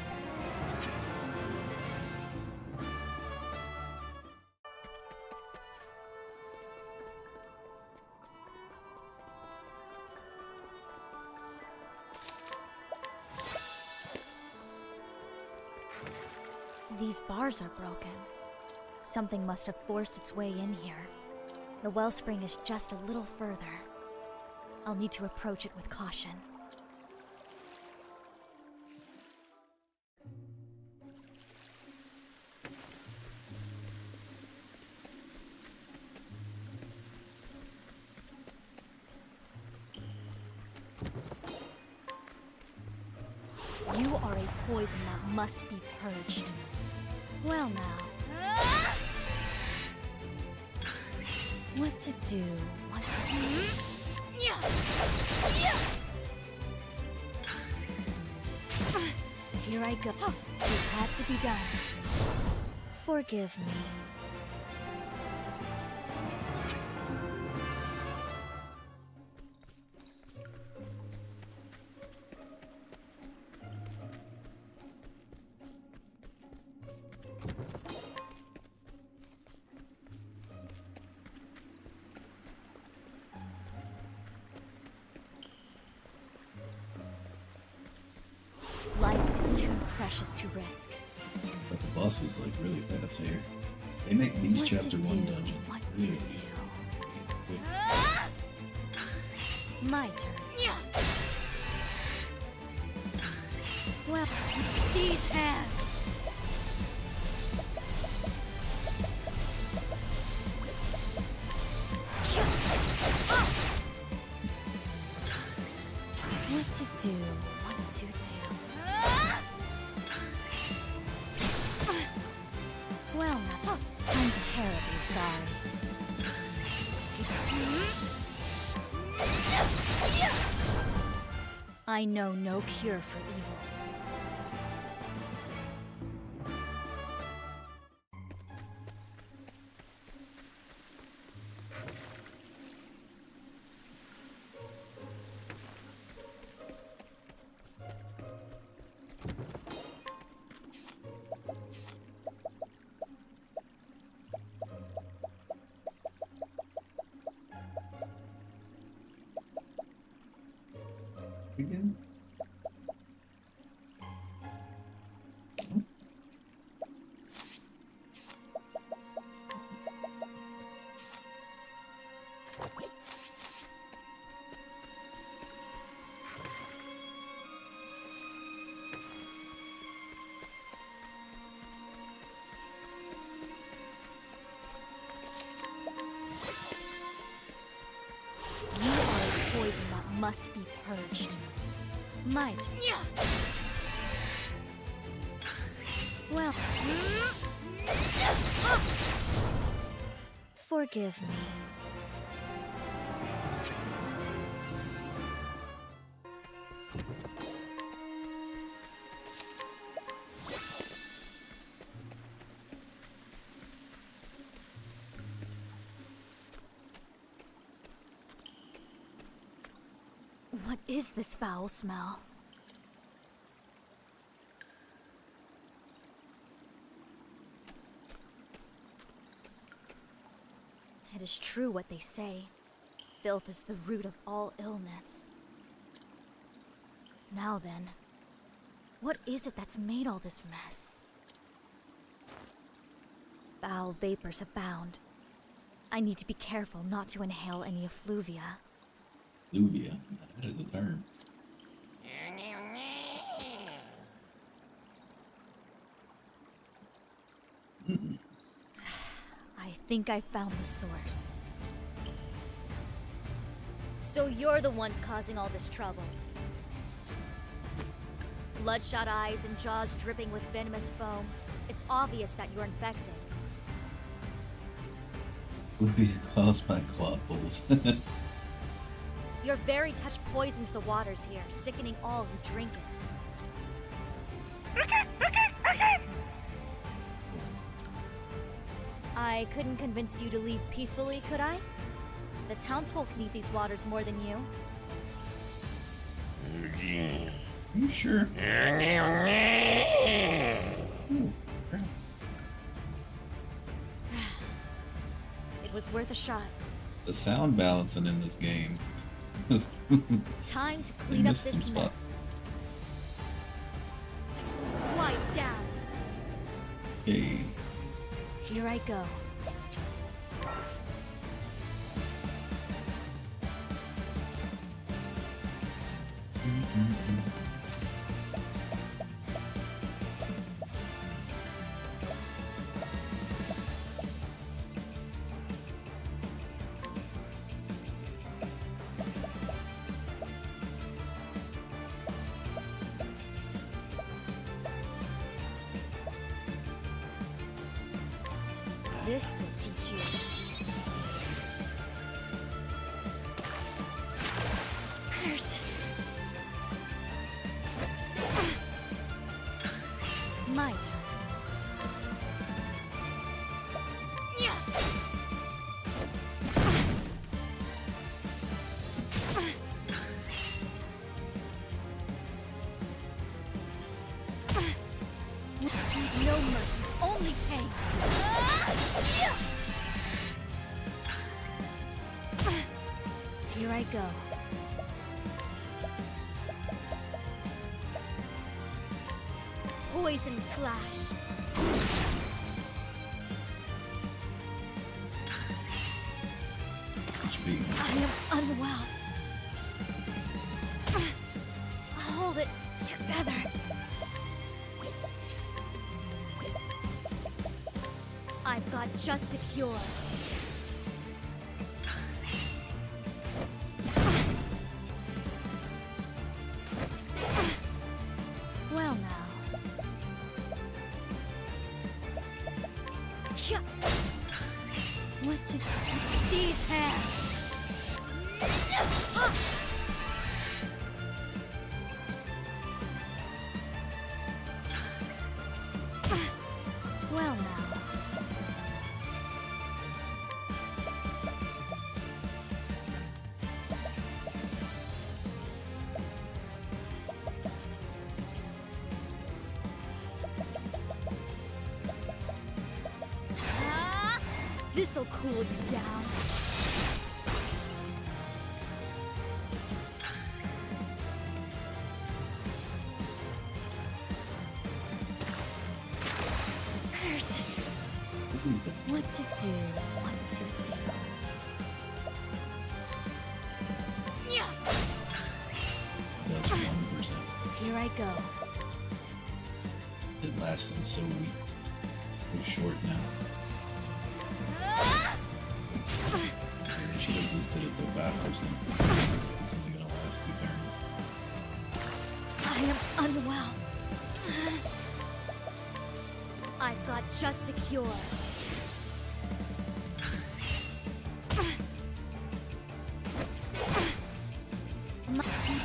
These bars are broken. Something must have forced its way in here. The wellspring is just a little further. I'll need to approach it with caution. You are a poison that must be purged. Well now. What to do? What to do? Here I go. It had to be done. Forgive me. Life is too precious to risk. But the boss is like really fast here. They make these What to chapter 1 do? dungeons What really to do? quick. My turn. Well, these hands. What to do? What to do? Well, now, I'm terribly sorry. I know no cure for evil. Again? You are a poison that must be purged. Might. Well. Forgive me. What is this foul smell? is true what they say. Filth is the root of all illness. Now then, what is it that's made all this mess? Foul vapors abound. I need to be careful not to inhale any effluvia. Effluvia? That is a term. I think I found the source. So you're the ones causing all this trouble. Bloodshot eyes and jaws dripping with venomous foam. It's obvious that you're infected. Effluvia caused by clotholes. Your very touch poisons the waters here, sickening all who drink it. I couldn't convince you to leave peacefully, could I? The townsfolk need these waters more than you. You sure? Ooh, crap. It was worth a shot. The sound balancing in this game. Time to They clean up missed some this spots. mess. Quiet down. Hey. Here I go. This will teach you. Curses. My turn. Yeah. No mercy, only pain. Here I go. Poison slash. I am unwell. Hold it together. I've got just the cure. Well now. Phew. What to do with these hands? Well now. This'll cool you down. Curses. What to do, what to do. Yeah. That's 1%. Here I go. It lasting so weak. So short now. They should have boosted it to 5%. It's only gonna last 2 turns. I am unwell. I've got just the cure.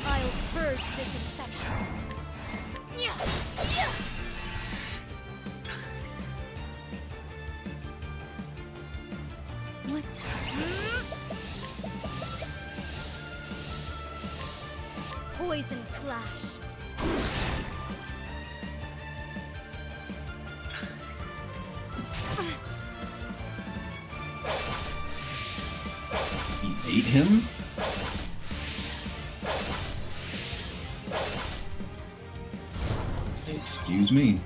I'll purge this infection. Yeah. Yeah. What? Poison slash. him? Excuse me.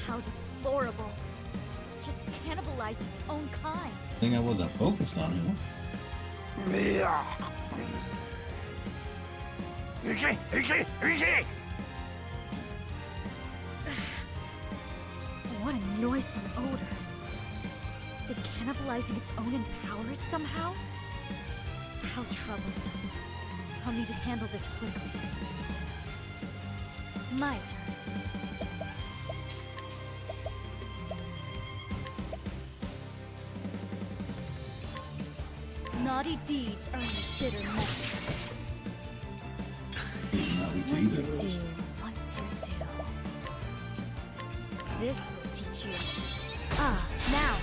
How deplorable. It just cannibalized its own kind. I think I wasn't focused on him. What a noisome odor. Did cannibalizing its own empower it somehow? How troublesome. I'll need to handle this quickly. My turn. Naughty deeds earn bitter medicine. What to do, what to do. This will teach you. Ah, now.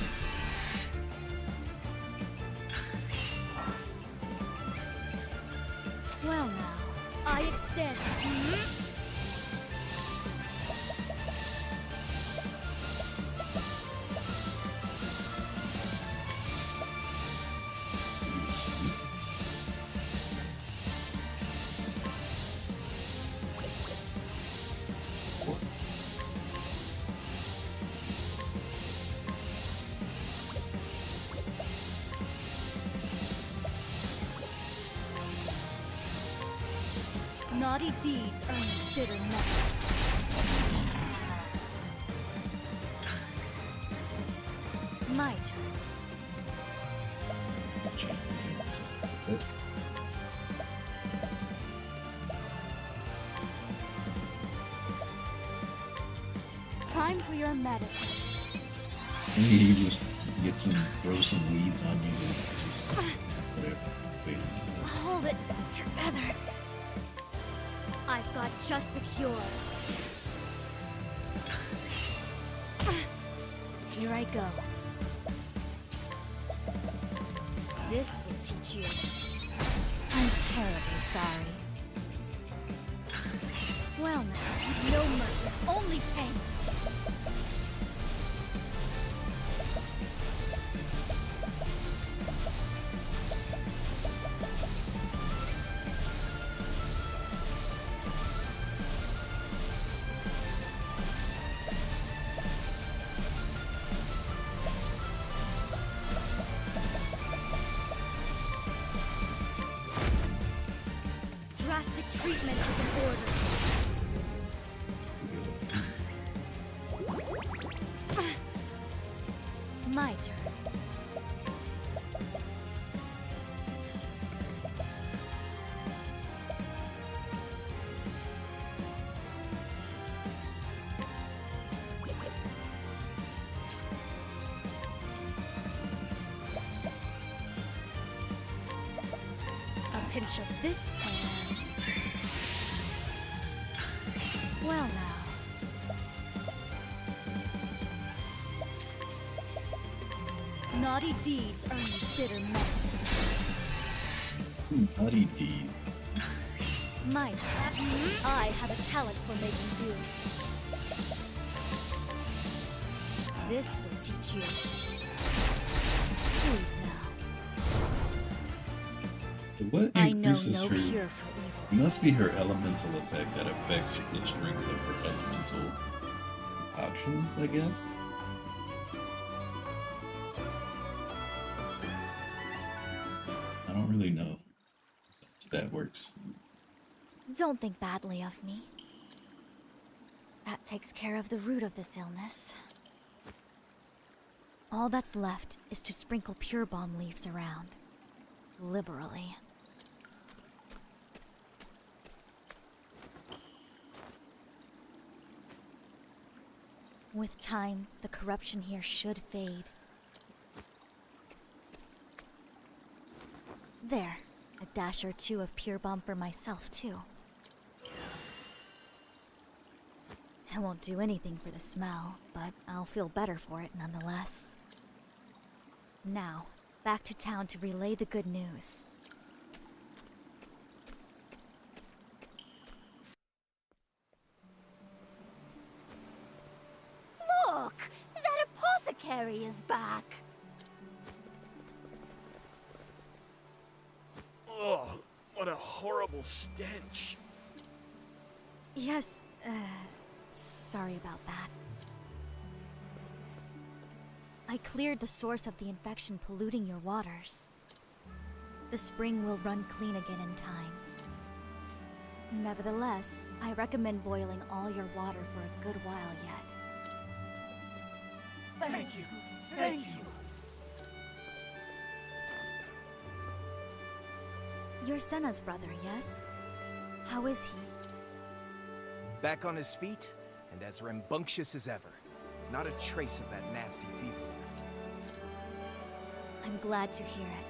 Well now, I extend. Naughty deeds earn bitter medicine. My turn. Chance to heal myself a bit. Time for your medicine. Maybe he just get some, throw some weeds on you and just whatever. Wait. Hold it together. I've got just the cure. Here I go. This will teach you. I'm terribly sorry. Well now, no mercy, only pain. Drastic treatment is in order. My turn. A pinch of this and... Well now. Naughty deeds earn bitter medicine. Naughty deeds. Might. I have a talent for making do. This will teach you. Sleep now. What I know increases no her? cure for evil. It must be her elemental attack that affects the strength of her elemental options, I guess. I don't really know how that works. Don't think badly of me. That takes care of the root of this illness. All that's left is to sprinkle pure balm leaves around. Liberally. With time, the corruption here should fade. There, a dash or two of pure balm for myself, too. It won't do anything for the smell, but I'll feel better for it nonetheless. Now, back to town to relay the good news. Look! That apothecary is back! horrible stench. Yes, sorry about that. I cleared the source of the infection polluting your waters. The spring will run clean again in time. Nevertheless, I recommend boiling all your water for a good while yet. Thank you. Thank you. You're Senna's brother, yes? How is he? Back on his feet, and as rambunctious as ever. Not a trace of that nasty fever left. I'm glad to hear it.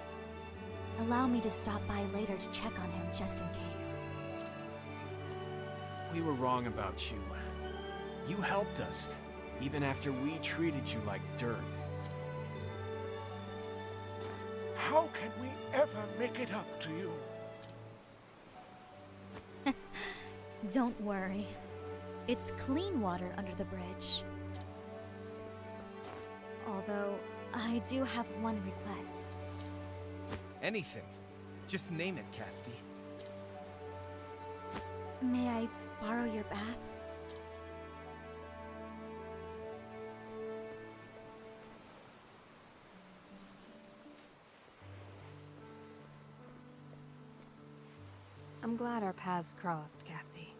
Allow me to stop by later to check on him just in case. We were wrong about you. You helped us, even after we treated you like dirt. How can we ever make it up to you? Don't worry. It's clean water under the bridge. Although, I do have one request. Anything. Just name it, Casti. May I borrow your bath? I'm glad our paths crossed, Casti.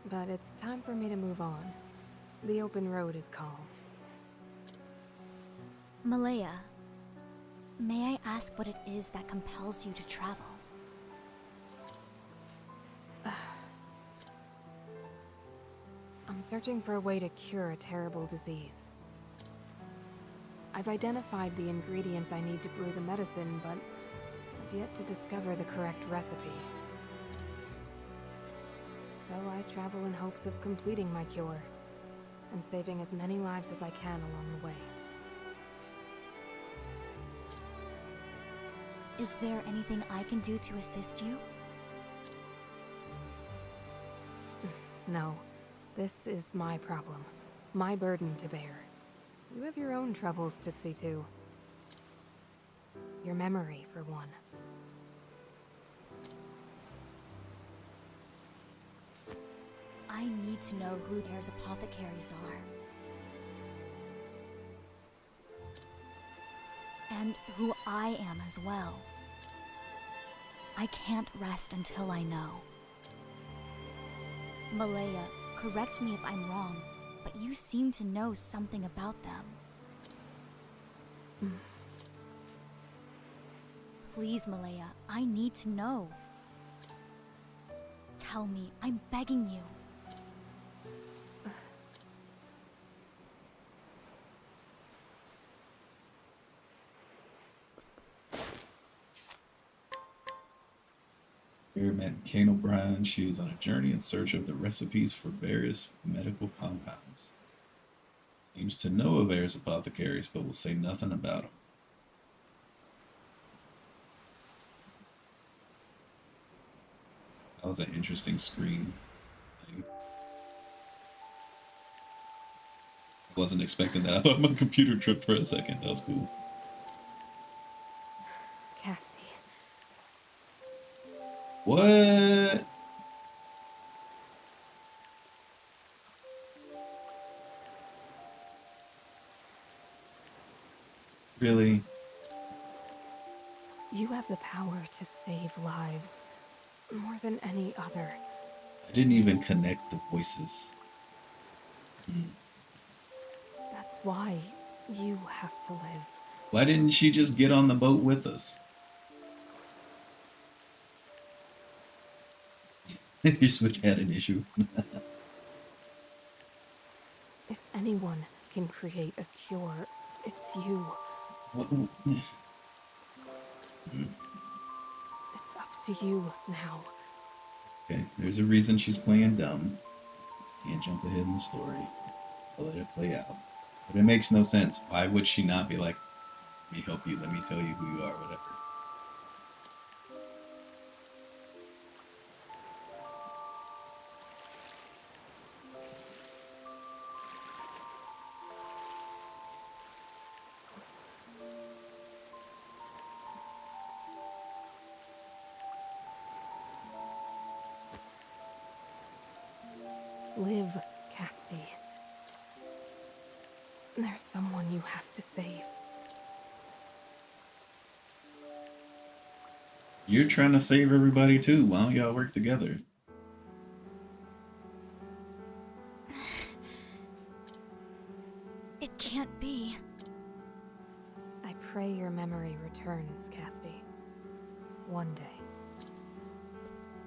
But it's time for me to move on. The open road is calling. Malaya, may I ask what it is that compels you to travel? I'm searching for a way to cure a terrible disease. I've identified the ingredients I need to brew the medicine, but I've yet to discover the correct recipe. So I travel in hopes of completing my cure, and saving as many lives as I can along the way. Is there anything I can do to assist you? No, this is my problem, my burden to bear. You have your own troubles to see to. Your memory, for one. I need to know who Air's apothecaries are. And who I am as well. I can't rest until I know. Malaya, correct me if I'm wrong, but you seem to know something about them. Please, Malaya, I need to know. Tell me, I'm begging you. Here met Kane O'Brien. She is on a journey in search of the recipes for various medical compounds. Seems to know of Air's apothecaries, but will say nothing about them. That was an interesting screen thing. I wasn't expecting that. I thought my computer tripped for a second. That was cool. Casti. What? Really? You have the power to save lives, more than any other. I didn't even connect the voices. That's why you have to live. Why didn't she just get on the boat with us? Here's what had an issue. If anyone can create a cure, it's you. It's up to you now. Okay, there's a reason she's playing dumb. Can't jump ahead in the story. I'll let it play out. But it makes no sense. Why would she not be like, let me help you, let me tell you who you are, whatever. Live, Casti. There's someone you have to save. You're trying to save everybody too. Why don't y'all work together? It can't be. I pray your memory returns, Casti. One day.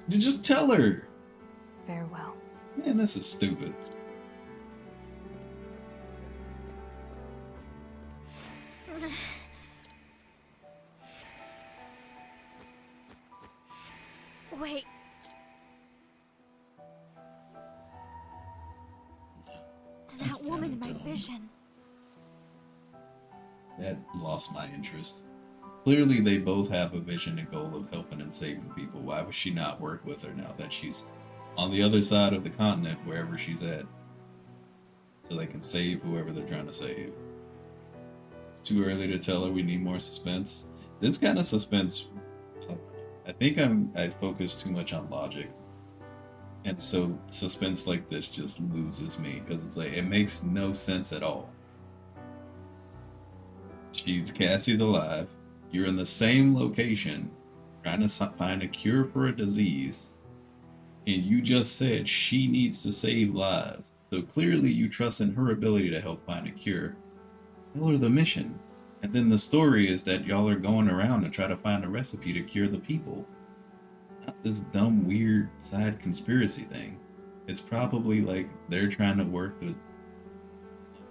You just tell her. Farewell. Man, this is stupid. Wait. That woman in my vision. That lost my interest. Clearly, they both have a vision and goal of helping and saving people. Why would she not work with her now that she's on the other side of the continent, wherever she's at? So they can save whoever they're trying to save. It's too early to tell her. We need more suspense. This kind of suspense, I think I focus too much on logic. And so suspense like this just loses me because it's like, it makes no sense at all. Cassie's alive. You're in the same location trying to find a cure for a disease. And you just said she needs to save lives. So clearly you trust in her ability to help find a cure. Tell her the mission. And then the story is that y'all are going around to try to find a recipe to cure the people. Not this dumb, weird side conspiracy thing. It's probably like they're trying to work to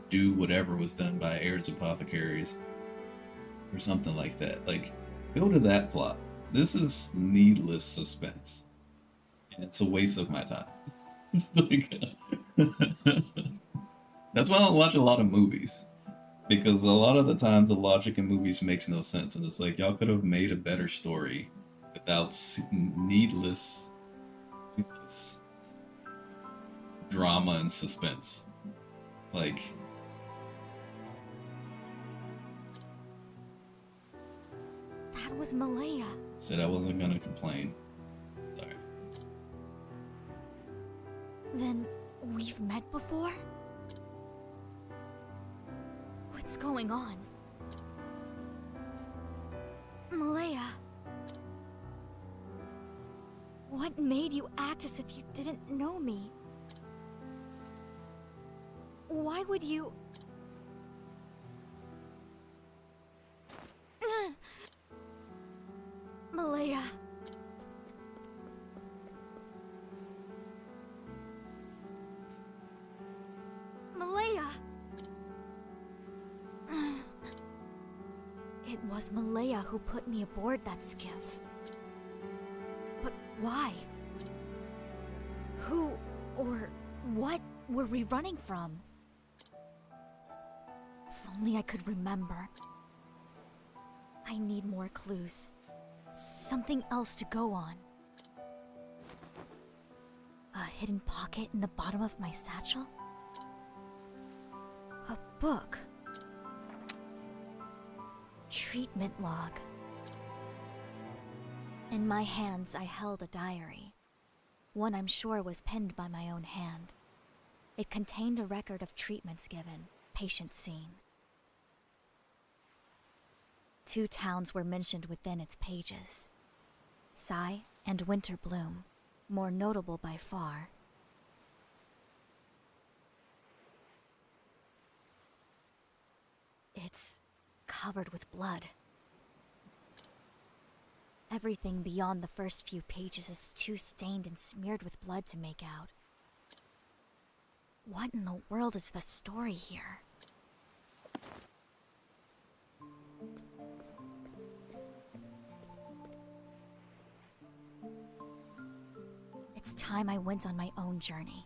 do whatever was done by Aird's apothecaries or something like that. Like, go to that plot. This is needless suspense. And it's a waste of my time. That's why I don't watch a lot of movies. Because a lot of the times the logic in movies makes no sense. And it's like, y'all could have made a better story without needless drama and suspense. Like, That was Malaya. said I wasn't gonna complain. Sorry. Then we've met before? What's going on? Malaya. What made you act as if you didn't know me? Why would you... Malaya. Malaya. It was Malaya who put me aboard that skiff. But why? Who or what were we running from? If only I could remember. I need more clues. Something else to go on. A hidden pocket in the bottom of my satchel? A book. Treatment log. In my hands, I held a diary. One I'm sure was penned by my own hand. It contained a record of treatments given, patients seen. 2 towns were mentioned within its pages. Sai and Winter Bloom, more notable by far. It's covered with blood. Everything beyond the first few pages is too stained and smeared with blood to make out. What in the world is the story here? It's time I went on my own journey.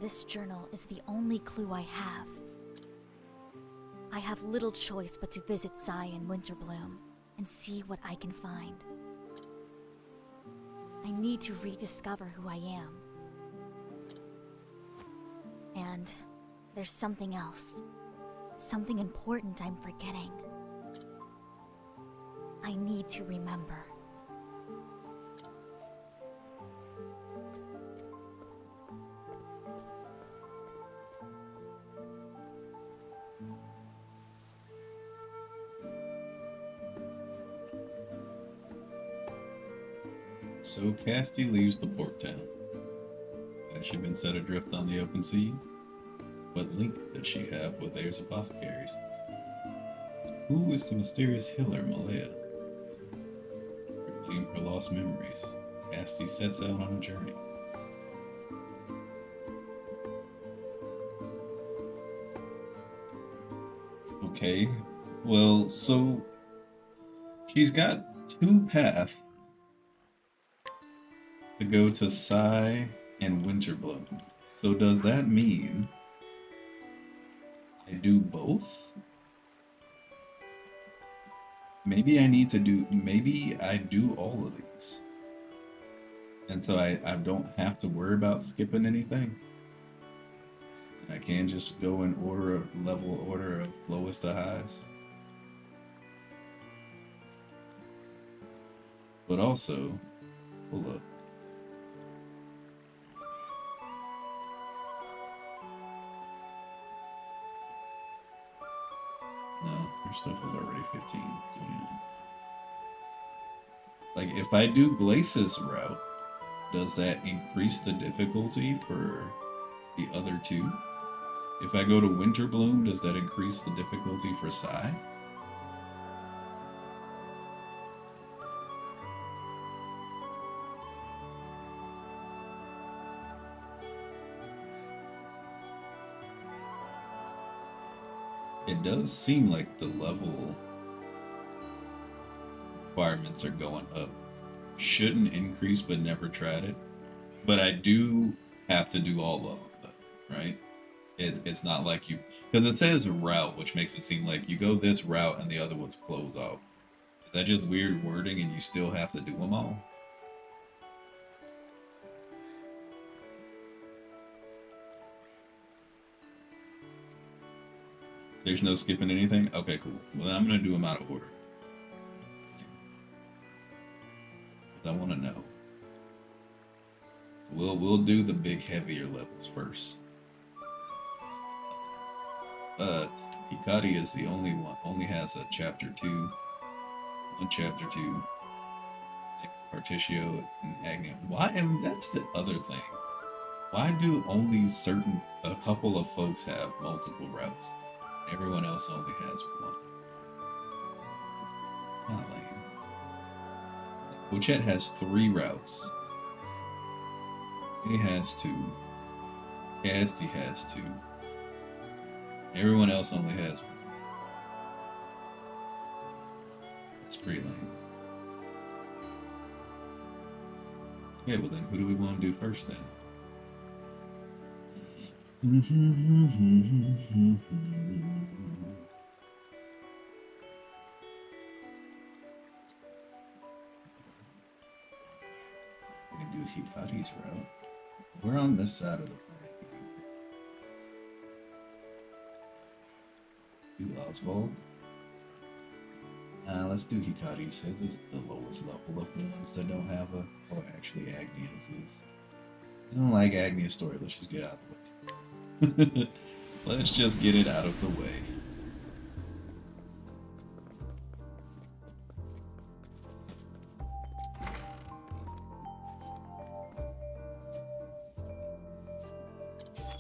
This journal is the only clue I have. I have little choice but to visit Sai and Winterbloom and see what I can find. I need to rediscover who I am. And there's something else. Something important I'm forgetting. I need to remember. So Casti leaves the port town. Has she been set adrift on the open seas? What link does she have with Ayers apothecaries? Who is the mysterious healer Malaya? Reclaim her lost memories. Casti sets out on a journey. Okay, well, so she's got two paths to go to Sai and Winterbloom. So does that mean I do both? Maybe I need to do, maybe I do all of these. And so I don't have to worry about skipping anything. I can just go in order of level order of lowest to highest. But also, hold up. No, your stuff was already 15, 29. Like, if I do Glacis route, does that increase the difficulty for the other two? If I go to Winterbloom, does that increase the difficulty for Sai? It does seem like the level requirements are going up. Shouldn't increase, but never tried it. But I do have to do all of them, though, right? It's not like you, because it says route, which makes it seem like you go this route and the other ones close off. Is that just weird wording and you still have to do them all? There's no skipping anything? Okay, cool. Well, then I'm going to do them out of order. I want to know. We'll do the big heavier levels first. Hikari is the only one, only has a chapter 2. One chapter 2. Particio and Agnia. Why? And that's the other thing. Why do only a couple of folks have multiple routes? Everyone else only has one. Not lame. Pochette has 3 routes. He has 2. Casti has 2. Everyone else only has 1. That's pretty lame. Okay, well then, who do we want to do first then? We can do Hikari's route. We're on this side of the planet. Do Oswald. Let's do Hikari's. His is the lowest level of the ones that don't have a... Or actually, Agnia's is. I don't like Agnia's story. Let's just get out of the way. Let's just get it out of the way.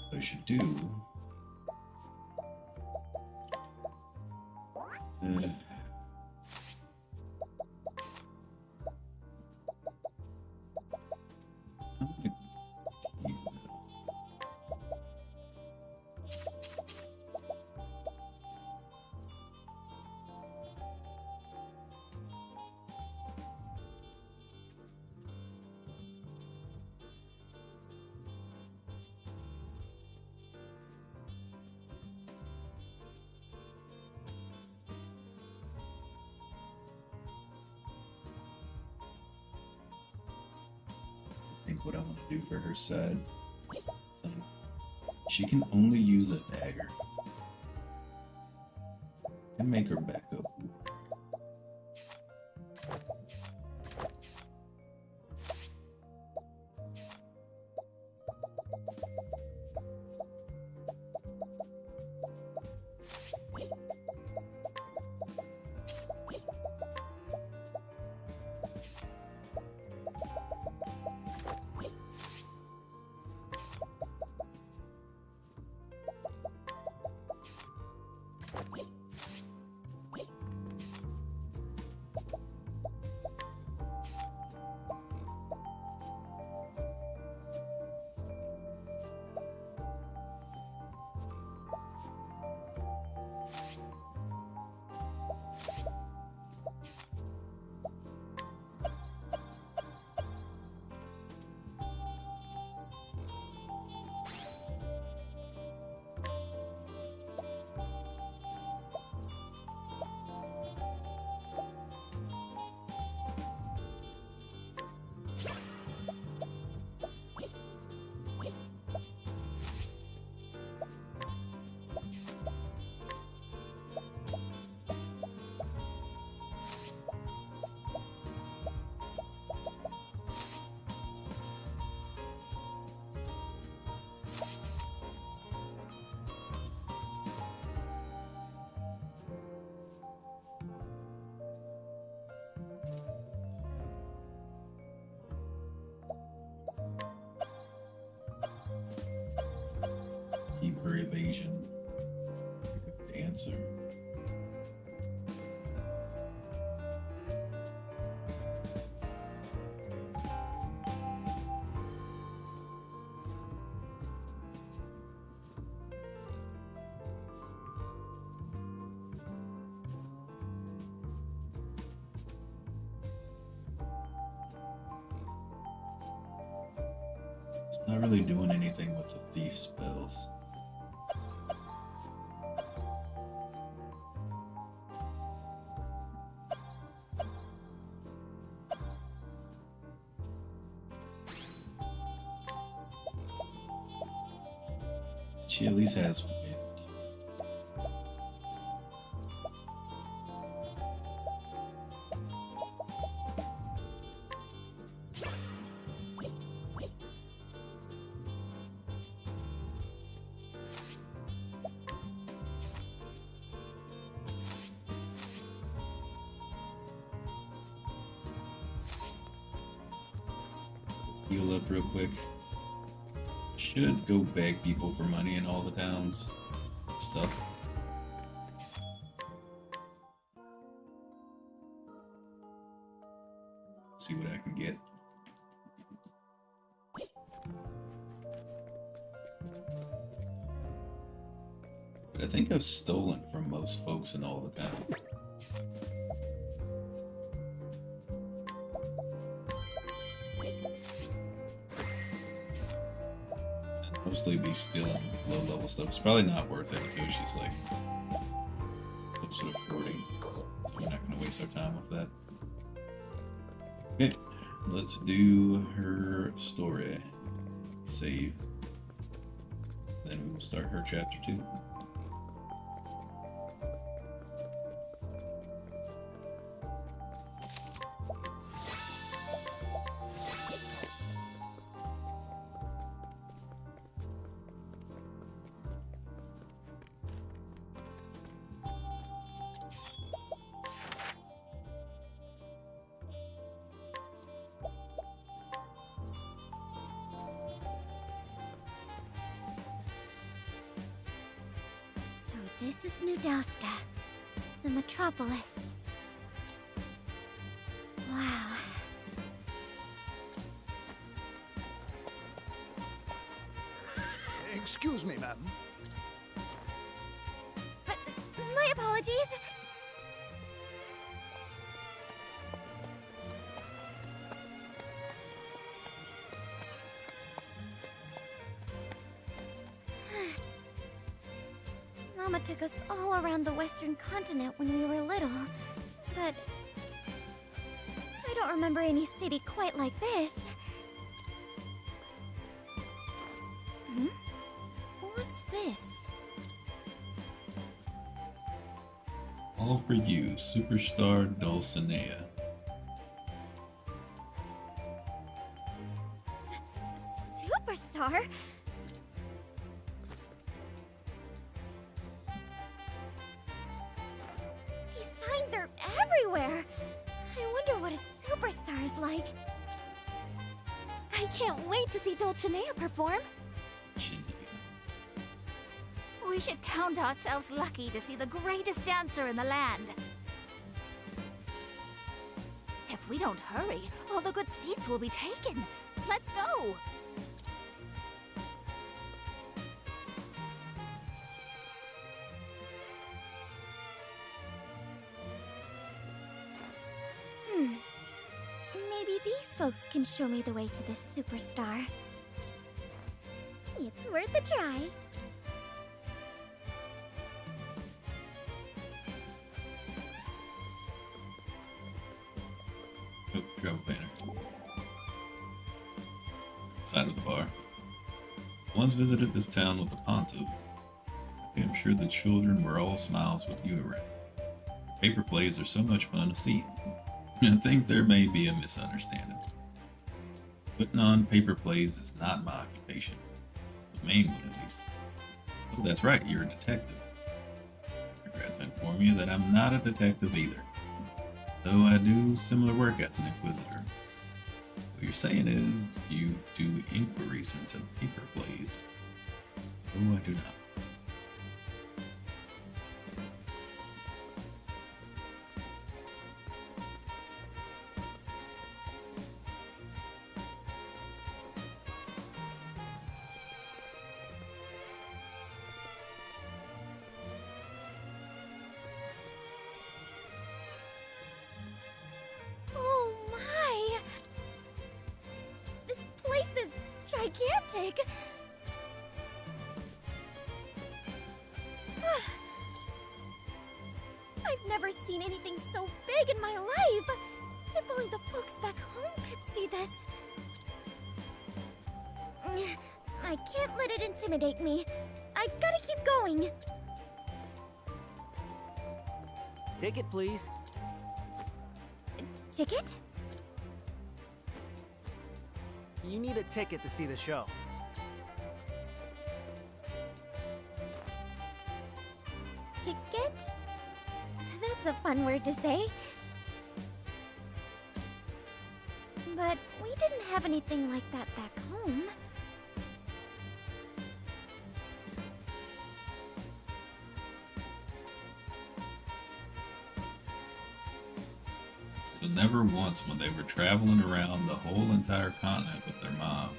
What I should do... what I want to do for her side. She can only use a dagger. Can make her back up. Asian. Like a dancer. It's not really doing anything with the thief spells. She at least has wind. Heal up real quick. Should go beg people for money in all the towns. Stuff. See what I can get. But I think I've stolen from most folks in all the towns. Mostly be stealing low level stuff. It's probably not worth it because she's like close to 40. So we're not going to waste our time with that. Okay, let's do her story. Save. Then we will start her chapter 2. This is New Dausta, the metropolis. Wow. Excuse me, ma'am. My apologies. Mama took us all around the Western continent when we were little, but I don't remember any city quite like this. Hmm? What's this? All for you, Superstar Dulcinea. Superstar? These signs are everywhere. I wonder what a superstar is like. I can't wait to see Dulcinea perform. We should count ourselves lucky to see the greatest dancer in the land. If we don't hurry, all the good seats will be taken. Let's go! Maybe these folks can show me the way to this superstar. It's worth a try. Oh, travel banner. Side of the bar. Once visited this town with the pontiff. I am sure the children were all smiles with you around. Paper plays are so much fun to see. I think there may be a misunderstanding. Putting on paper plays is not my occupation. The main one, at least. Oh, that's right, you're a detective. I regret to inform you that I'm not a detective either. Though I do similar work as an inquisitor. What you're saying is you do inquiries into paper plays. Oh, I do not. gigantic. I've never seen anything so big in my life. If only the folks back home could see this. I can't let it intimidate me. I've got to keep going. Ticket, please. Ticket? You need a ticket to see the show. Ticket? That's a fun word to say. But we didn't have anything like that back home. So never once when they were traveling around the whole entire continent with their mom,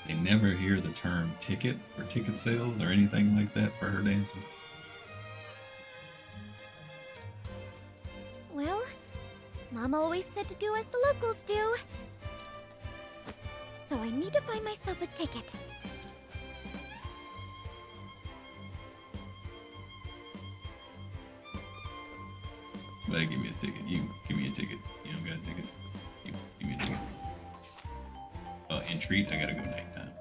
they never hear the term ticket or ticket sales or anything like that for her dancing. Well, Mom always said to do as the locals do. So I need to find myself a ticket. Somebody give me a ticket. You give me a ticket. You don't got a ticket? Give me a ticket. Entreat, I gotta go nighttime.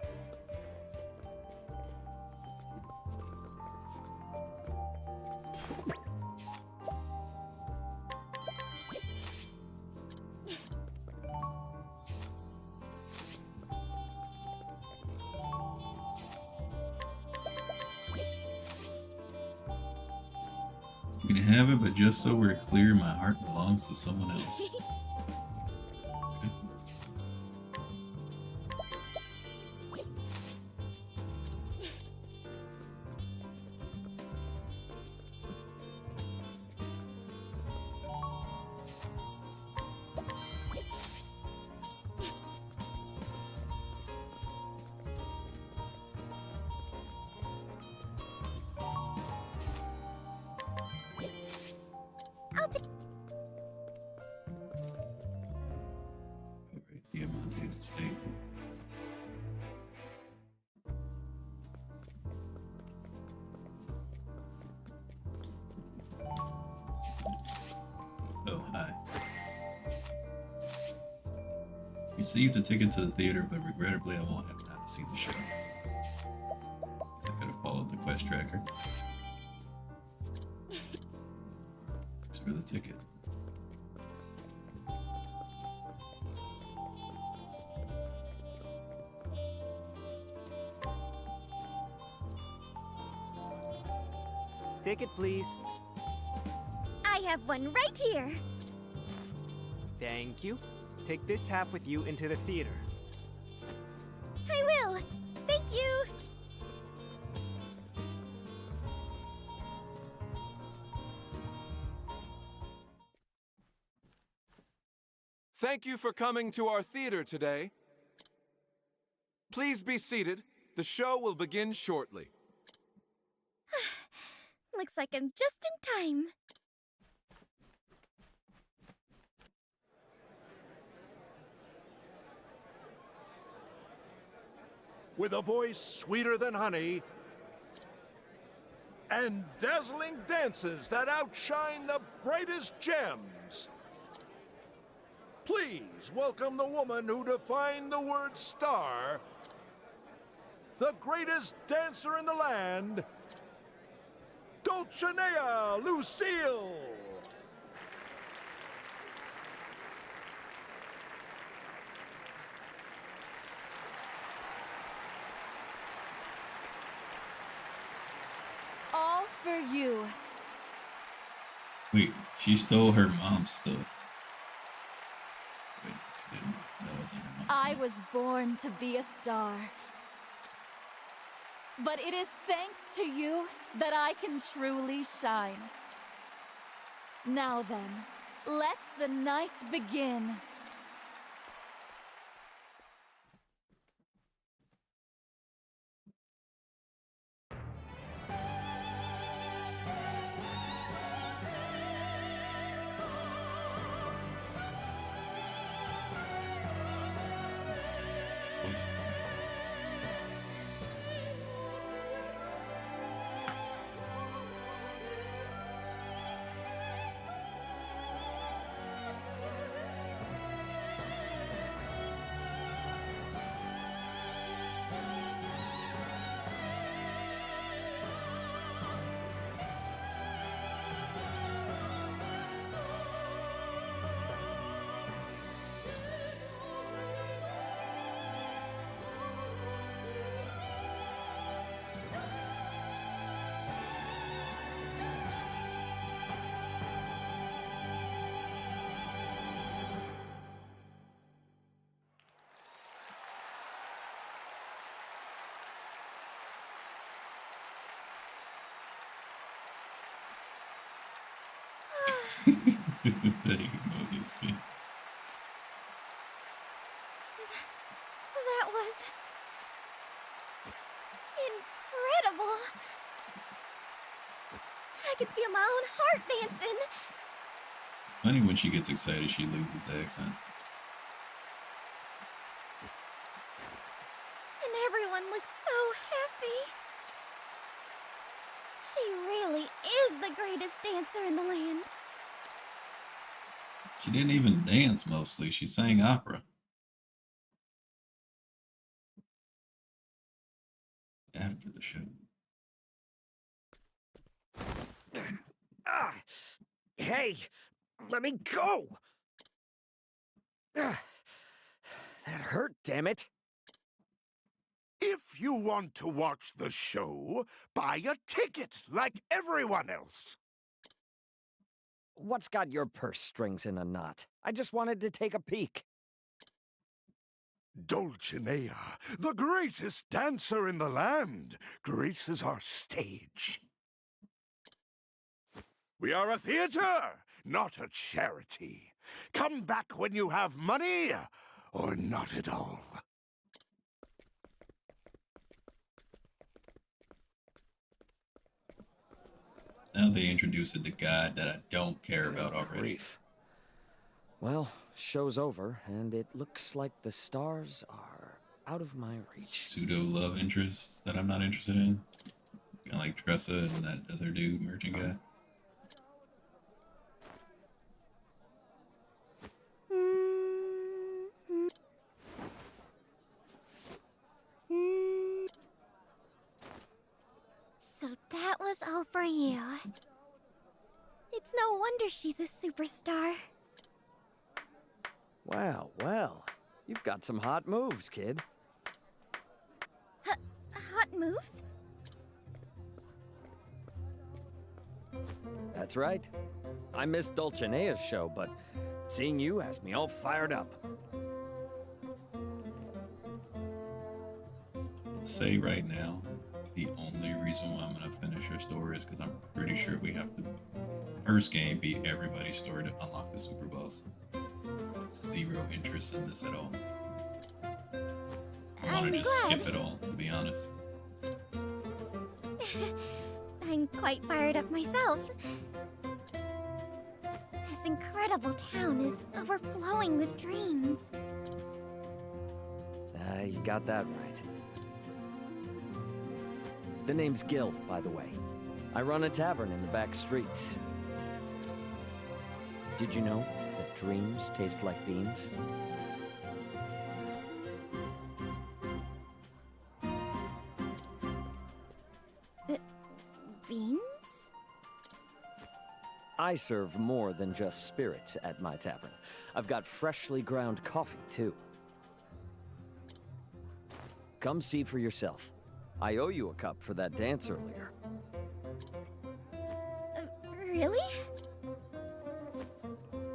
You can have it, but just so we're clear, my heart belongs to someone else. Diamante's estate. Oh, hi. Received a ticket to the theater, but regrettably I won't have time to see the show. Guess I could have followed the quest tracker. Thanks for the ticket. Ticket, please. I have one right here. Thank you. Take this half with you into the theater. I will. Thank you. Thank you for coming to our theater today. Please be seated. The show will begin shortly. Looks like I'm just in time. With a voice sweeter than honey, and dazzling dances that outshine the brightest gems. Please welcome the woman who defined the word star, the greatest dancer in the land, Dulcinea Lucille! All for you. Wait, she stole her mom's stuff. Wait, that wasn't her mom's I stuff. was born to be a star. But it is thanks to you that I can truly shine. Now then, let the night begin. Voice. That was incredible. I could feel my own heart dancing. Funny when she gets excited, she loses the accent. And everyone looks so happy. She really is the greatest dancer in the land. She didn't even dance mostly, she sang opera. After the show. Hey, let me go! That hurt, damn it. If you want to watch the show, buy a ticket like everyone else. What's got your purse strings in a knot? I just wanted to take a peek. Dulcinea, the greatest dancer in the land, graces our stage. We are a theater, not a charity. Come back when you have money, or not at all. Now they introduced the god that I don't care about already. Grief. Well, show's over, and it looks like the stars are out of my reach. Pseudo love interest that I'm not interested in. Kind of like Tressa and that other dude, merchant guy. So that was all for you. It's no wonder she's a superstar. Well, well, you've got some hot moves, kid. Hot moves? That's right. I missed Dulcinea's show, but seeing you has me all fired up. Let's say right now, the only reason why I'm going to finish her story is because I'm pretty sure we have to, first game, beat everybody's story to unlock the super boss. Zero interest in this at all. I want to just skip it all, to be honest. I'm quite fired up myself. This incredible town is overflowing with dreams. You got that right. The name's Gil, by the way. I run a tavern in the back streets. Did you know that dreams taste like beans? Beans? I serve more than just spirits at my tavern. I've got freshly ground coffee, too. Come see for yourself. I owe you a cup for that dance earlier. Really?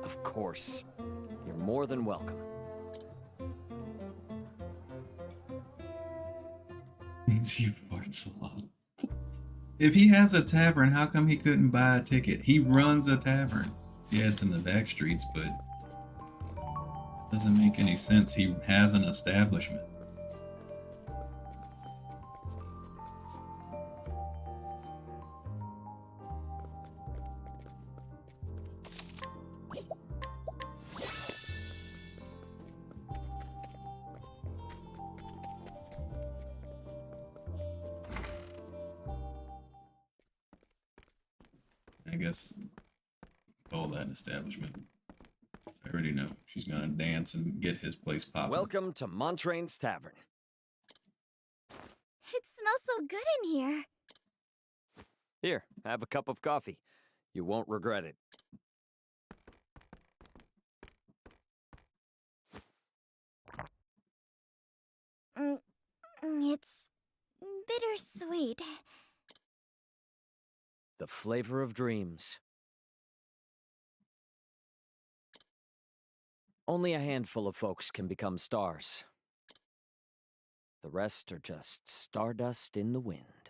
Of course. You're more than welcome. Means he farts a lot. If he has a tavern, how come he couldn't buy a ticket? He runs a tavern. Yeah, it's in the back streets, but doesn't make any sense. He has an establishment. I guess call that an establishment. I already know. She's gonna dance and get his place popping. Welcome to Montrain's Tavern. It smells so good in here. Here, have a cup of coffee. You won't regret it. It's bittersweet. The flavor of dreams. Only a handful of folks can become stars. The rest are just stardust in the wind.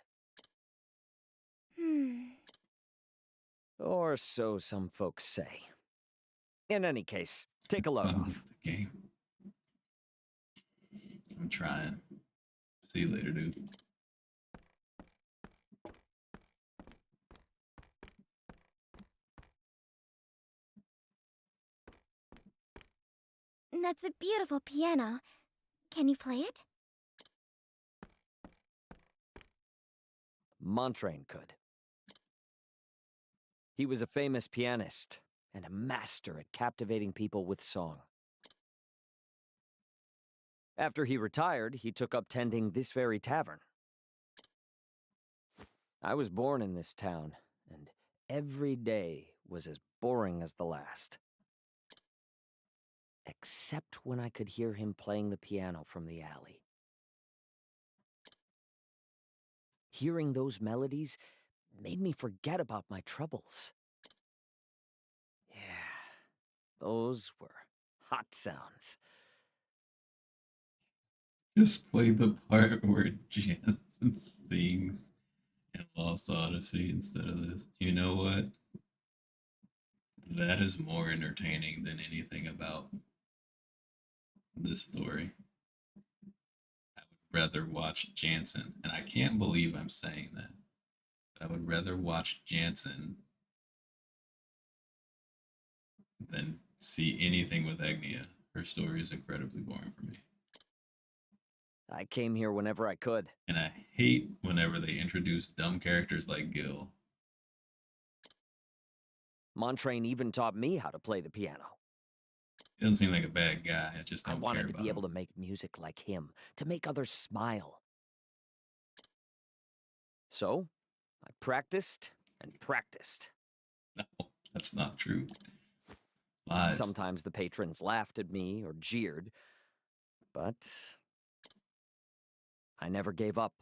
Or so some folks say. In any case, take a load off. The game. I'm trying. See you later, dude. That's a beautiful piano. Can you play it? Montrain could. He was a famous pianist and a master at captivating people with song. After he retired, he took up tending this very tavern. I was born in this town, and every day was as boring as the last. Except when I could hear him playing the piano from the alley. Hearing those melodies made me forget about my troubles. Yeah, those were hot sounds. Just play the part where Jansen sings in Lost Odyssey instead of this. You know what? That is more entertaining than anything about this story. I would rather watch Jansen, and I can't believe I'm saying that. But I would rather watch Jansen than see anything with Agnia. Her story is incredibly boring for me. I came here whenever I could. And I hate whenever they introduce dumb characters like Gil. Montrain even taught me how to play the piano. He doesn't seem like a bad guy. I just don't I wanted care to about be able him. to make music like him, to make others smile. So, I practiced and practiced. No, that's not true. Lies. Sometimes the patrons laughed at me or jeered, but I never gave up.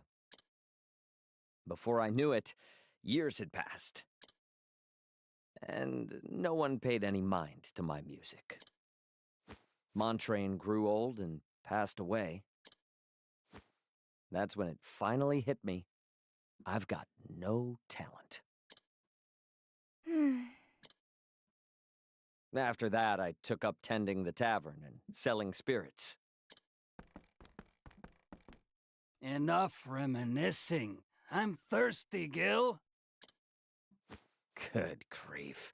Before I knew it, years had passed. And no one paid any mind to my music. Montrain grew old and passed away. That's when it finally hit me. I've got no talent. After that, I took up tending the tavern and selling spirits. Enough reminiscing. I'm thirsty, Gil. Good grief.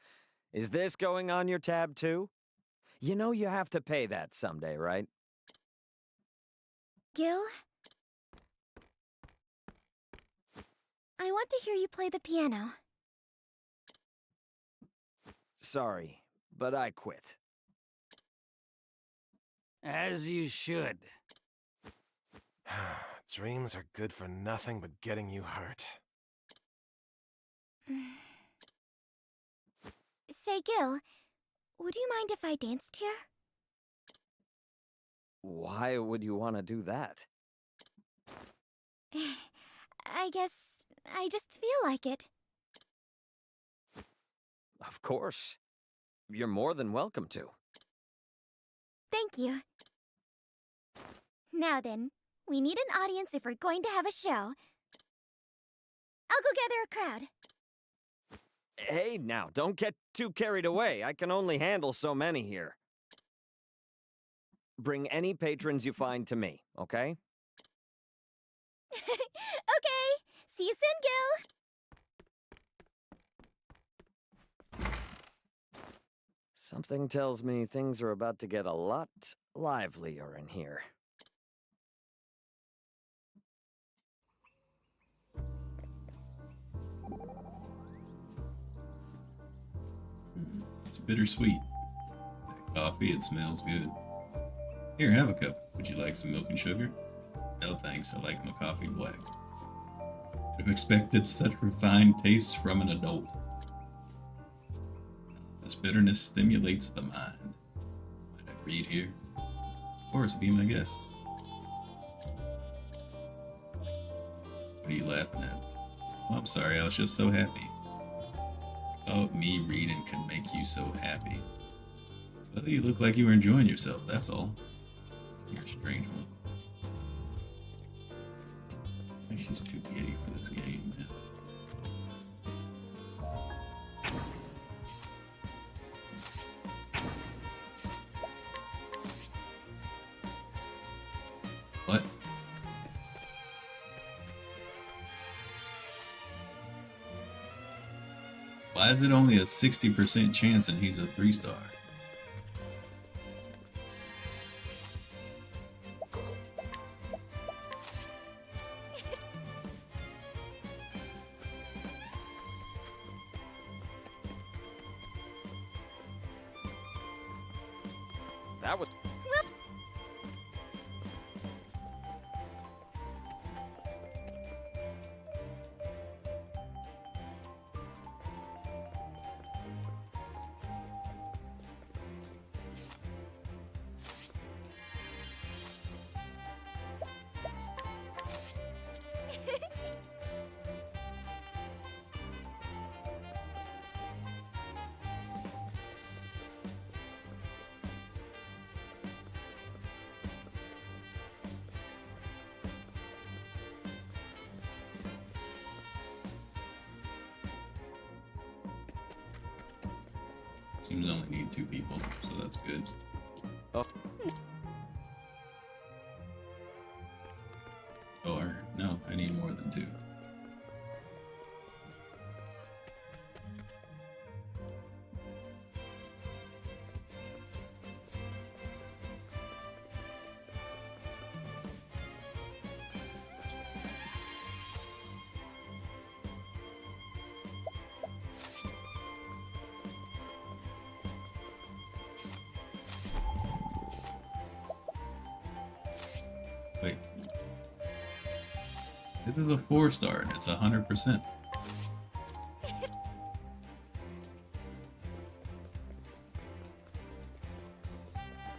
Is this going on your tab too? You know you have to pay that someday, right? Gil? I want to hear you play the piano. Sorry, but I quit. As you should. Dreams are good for nothing but getting you hurt. Say, Gil, would you mind if I danced here? Why would you want to do that? I guess I just feel like it. Of course. You're more than welcome to. Thank you. Now then, we need an audience if we're going to have a show. I'll go gather a crowd. Hey, now, don't get too carried away. I can only handle so many here. Bring any patrons you find to me, okay? Okay, see you soon, Gil. Something tells me things are about to get a lot livelier in here. It's bittersweet. That coffee, it smells good. Here, have a cup. Would you like some milk and sugar? No thanks, I like my coffee black. I'd have expected such refined tastes from an adult. This bitterness stimulates the mind. Might I read here? Of course, be my guest. What are you laughing at? Oh, I'm sorry, I was just so happy. Oh, me reading can make you so happy. Well, you look like you were enjoying yourself, that's all. You're a strange one. I think she's too giddy for this game, man. What? Why is it only a 60% chance and he's a 3-star? That was... Seems to only need 2 people, so that's good. Oh. Or, no, I need more than 2. Wait. This is a 4-star and it's 100%.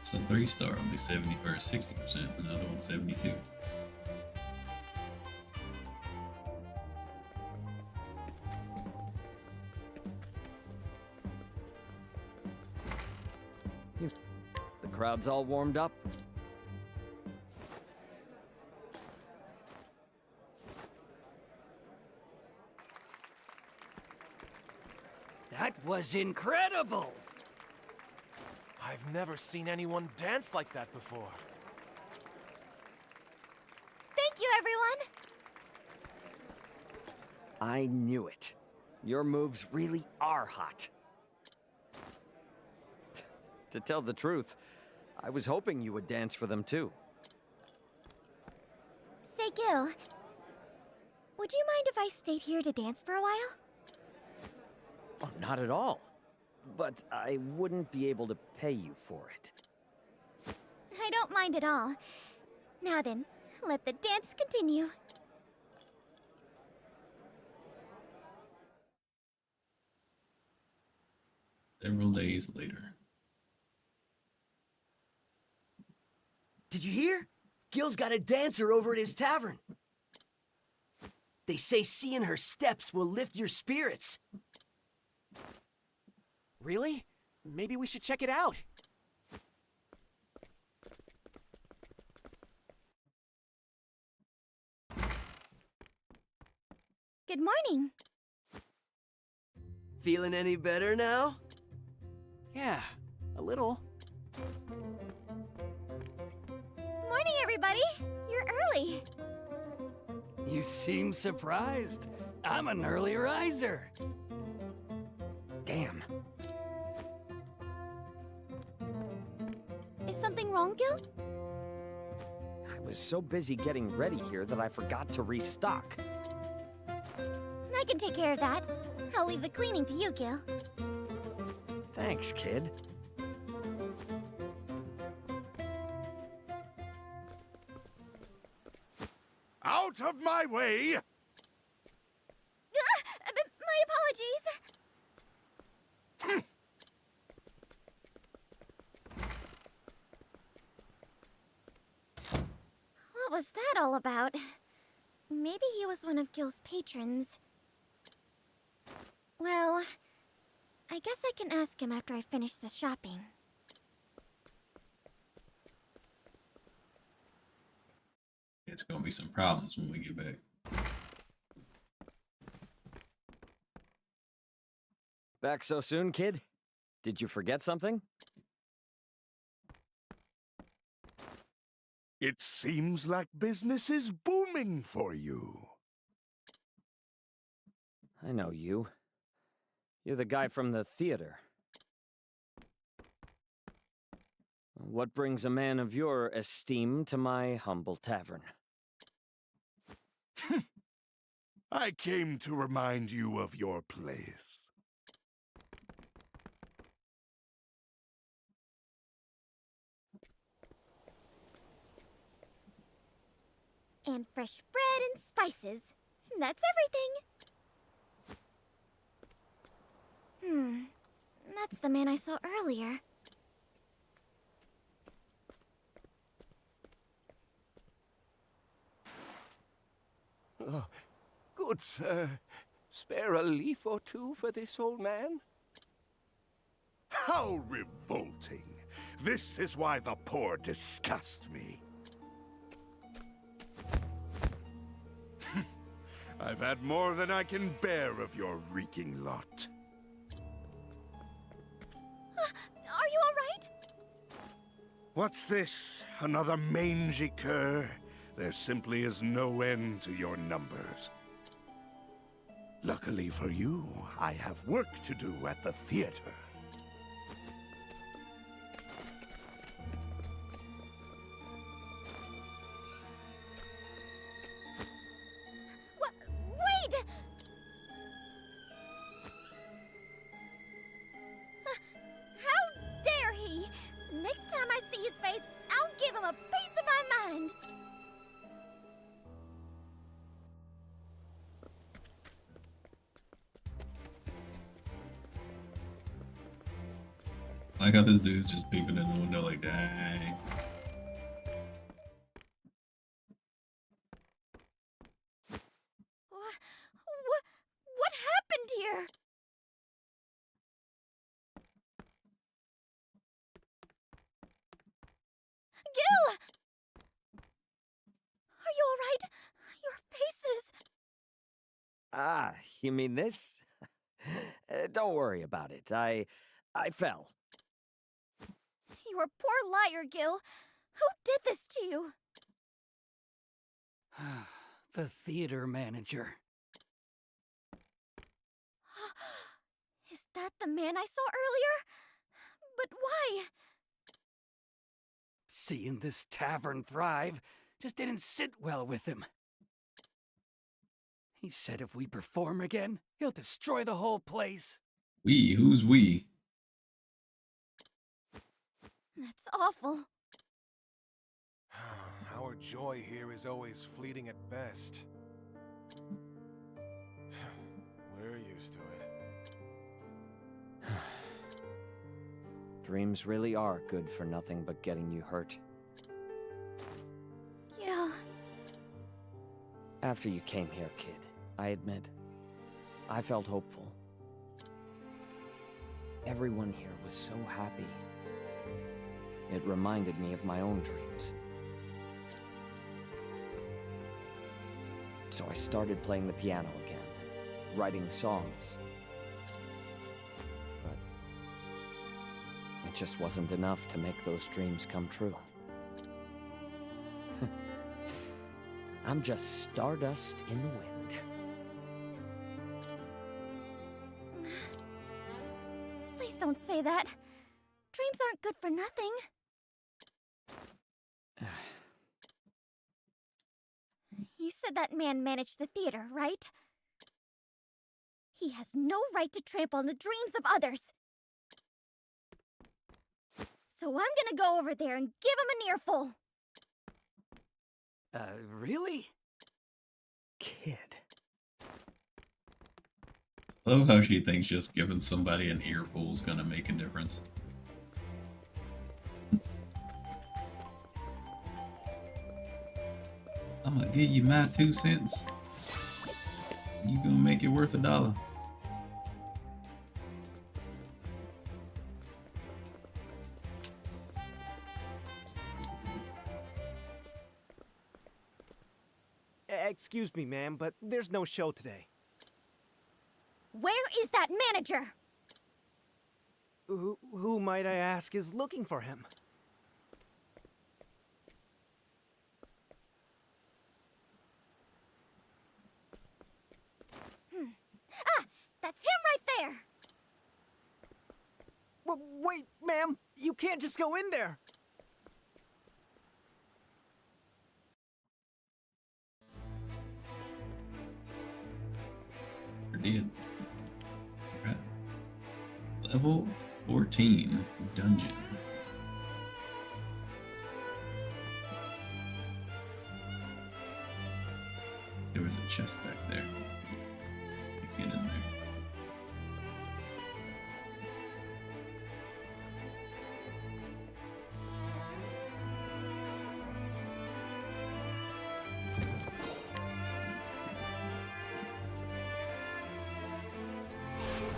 It's a 3-star, only 70 or 60%, another one's 72. The crowd's all warmed up. That was incredible! I've never seen anyone dance like that before. Thank you, everyone! I knew it. Your moves really are hot. To tell the truth, I was hoping you would dance for them too. Say, Gil, would you mind if I stayed here to dance for a while? Oh, not at all. But I wouldn't be able to pay you for it. I don't mind at all. Now then, let the dance continue. Several days later. Did you hear? Gil's got a dancer over at his tavern. They say seeing her steps will lift your spirits. Really? Maybe we should check it out. Good morning. Feeling any better now? Yeah, a little. Morning, everybody. You're early. You seem surprised. I'm an early riser. Damn. Is something wrong, Gil? I was so busy getting ready here that I forgot to restock. I can take care of that. I'll leave the cleaning to you, Gil. Thanks, kid. Out of my way! My apologies. What was that all about? Maybe he was one of Gil's patrons. Well, I guess I can ask him after I finish the shopping. It's gonna be some problems when we get back. Back so soon, kid? Did you forget something? It seems like business is booming for you. I know you. You're the guy from the theater. What brings a man of your esteem to my humble tavern? I came to remind you of your place. And fresh bread and spices. That's everything. That's the man I saw earlier. Oh, good sir. Spare a leaf or two for this old man? How revolting! This is why the poor disgust me. I've had more than I can bear of your reeking lot. Are you alright? What's this? Another mangy cur? There simply is no end to your numbers. Luckily for you, I have work to do at the theater. Wait! How dare he! Next time I see his face, I'll give him a piece of my mind! I like how this dude's just peeping in the window like, dang. What happened here? Gil! Are you alright? Your face is... Ah, you mean this? Don't worry about it. I fell. You're a poor liar, Gil. Who did this to you? The theater manager. Is that the man I saw earlier? But why? Seeing this tavern thrive just didn't sit well with him. He said if we perform again, he'll destroy the whole place. We? Who's we? That's awful. Our joy here is always fleeting at best. We're used to it. Dreams really are good for nothing but getting you hurt. Gil. After you came here, kid, I admit, I felt hopeful. Everyone here was so happy. It reminded me of my own dreams. So I started playing the piano again, writing songs. But it just wasn't enough to make those dreams come true. I'm just stardust in the wind. Please don't say that. Dreams aren't good for nothing. You said that man managed the theater, right? He has no right to trample on the dreams of others. So I'm gonna go over there and give him an earful. Really? Kid. Love how she thinks just giving somebody an earful is gonna make a difference. I'm gonna give you my 2 cents. You gonna make it worth $1. Excuse me, ma'am, but there's no show today. Where is that manager? Who might I ask is looking for him? Wait, ma'am! You can't just go in there! We're dead. We're at level 14 dungeon. There was a chest back there. Get in there.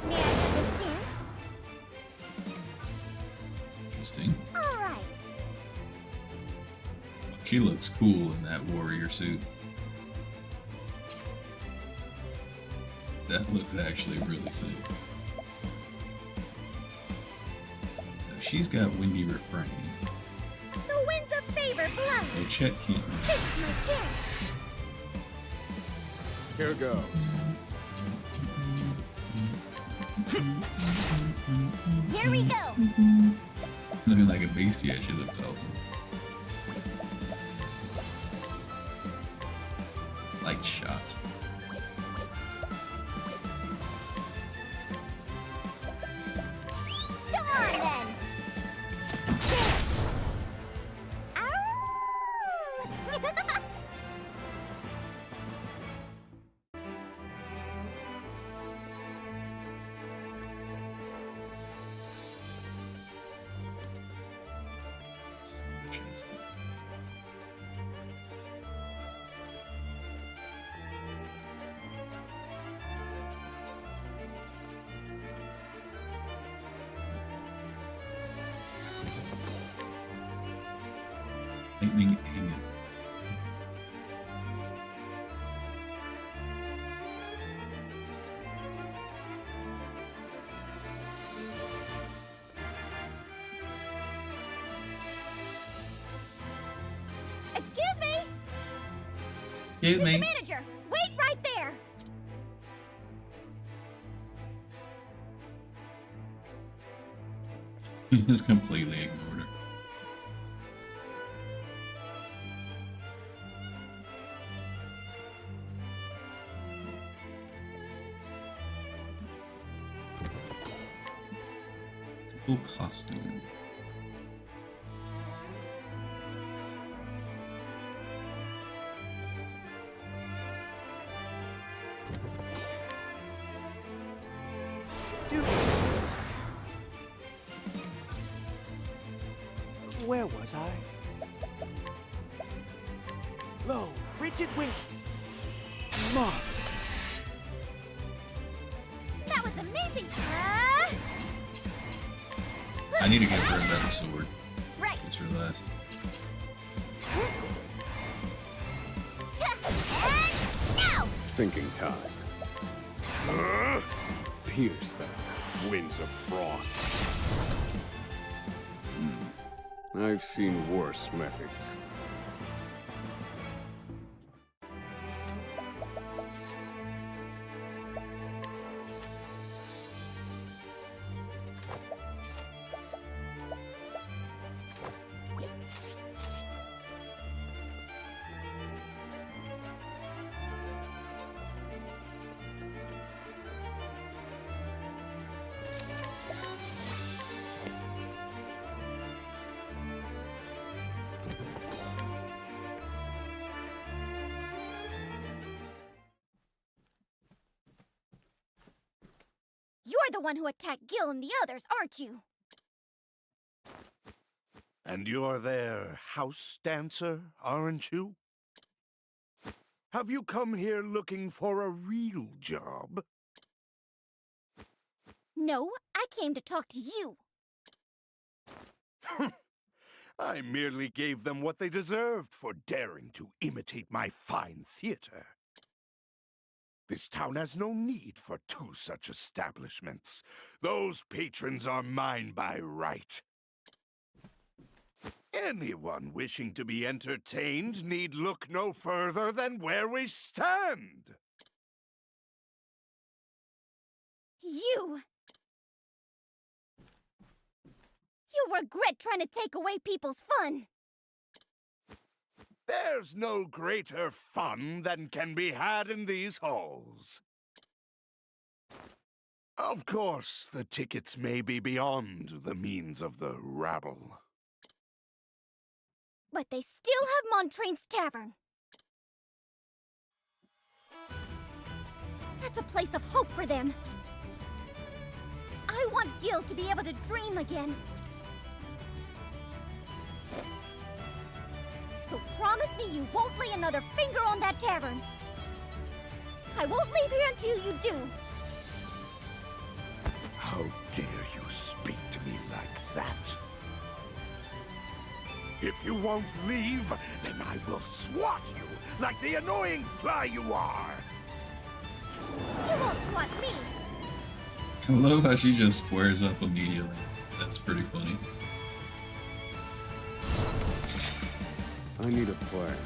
May I have this dance? Interesting. All right. She looks cool in that warrior suit. That looks actually really sick. So she's got windy refrain. The winds of favor blow. Oh, Chet can't. This is my chance. Here goes. Here we go. Looking like a beast, yeah, she looks awesome. Light shot. Come on then. Ow! Chest. Lightning aiming. Excuse me. Excuse me. Mr. Manager, wait right there. He just completely ignored her. Cool costume. Dude. Where was I? Low, frigid winds. Mom. That was amazing. I need to give her a better sword. Right. It's her last. And now. Thinking time. Pierce them, winds of frost. I've seen worse methods. You're the one who attacked Gil and the others, aren't you? And you're their house dancer, aren't you? Have you come here looking for a real job? No, I came to talk to you. I merely gave them what they deserved for daring to imitate my fine theater. This town has no need for two such establishments. Those patrons are mine by right. Anyone wishing to be entertained need look no further than where we stand. You! You'll regret trying to take away people's fun. There's no greater fun than can be had in these halls. Of course, the tickets may be beyond the means of the rabble. But they still have Montrain's Tavern. That's a place of hope for them. I want Gil to be able to dream again. So promise me you won't lay another finger on that tavern. I won't leave here until you do. How dare you speak to me like that? If you won't leave, then I will swat you like the annoying fly you are. You won't swat me. I love how she just squares up immediately. That's pretty funny. I need a plan.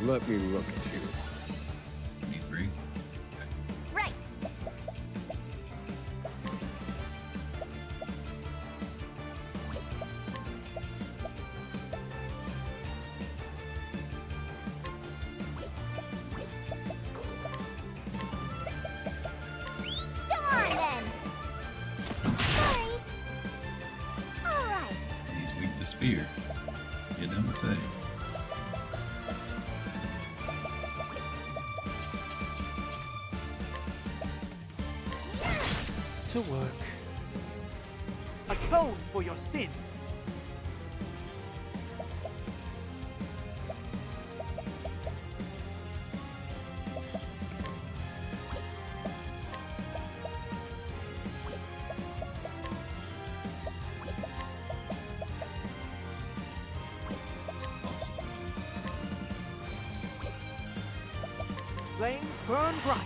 Let me look at you. Me three. Right. Come on then. Sorry. All right. He's weak to spear. You don't say. To work. Atone for your sins. Lost. Flames burn bright.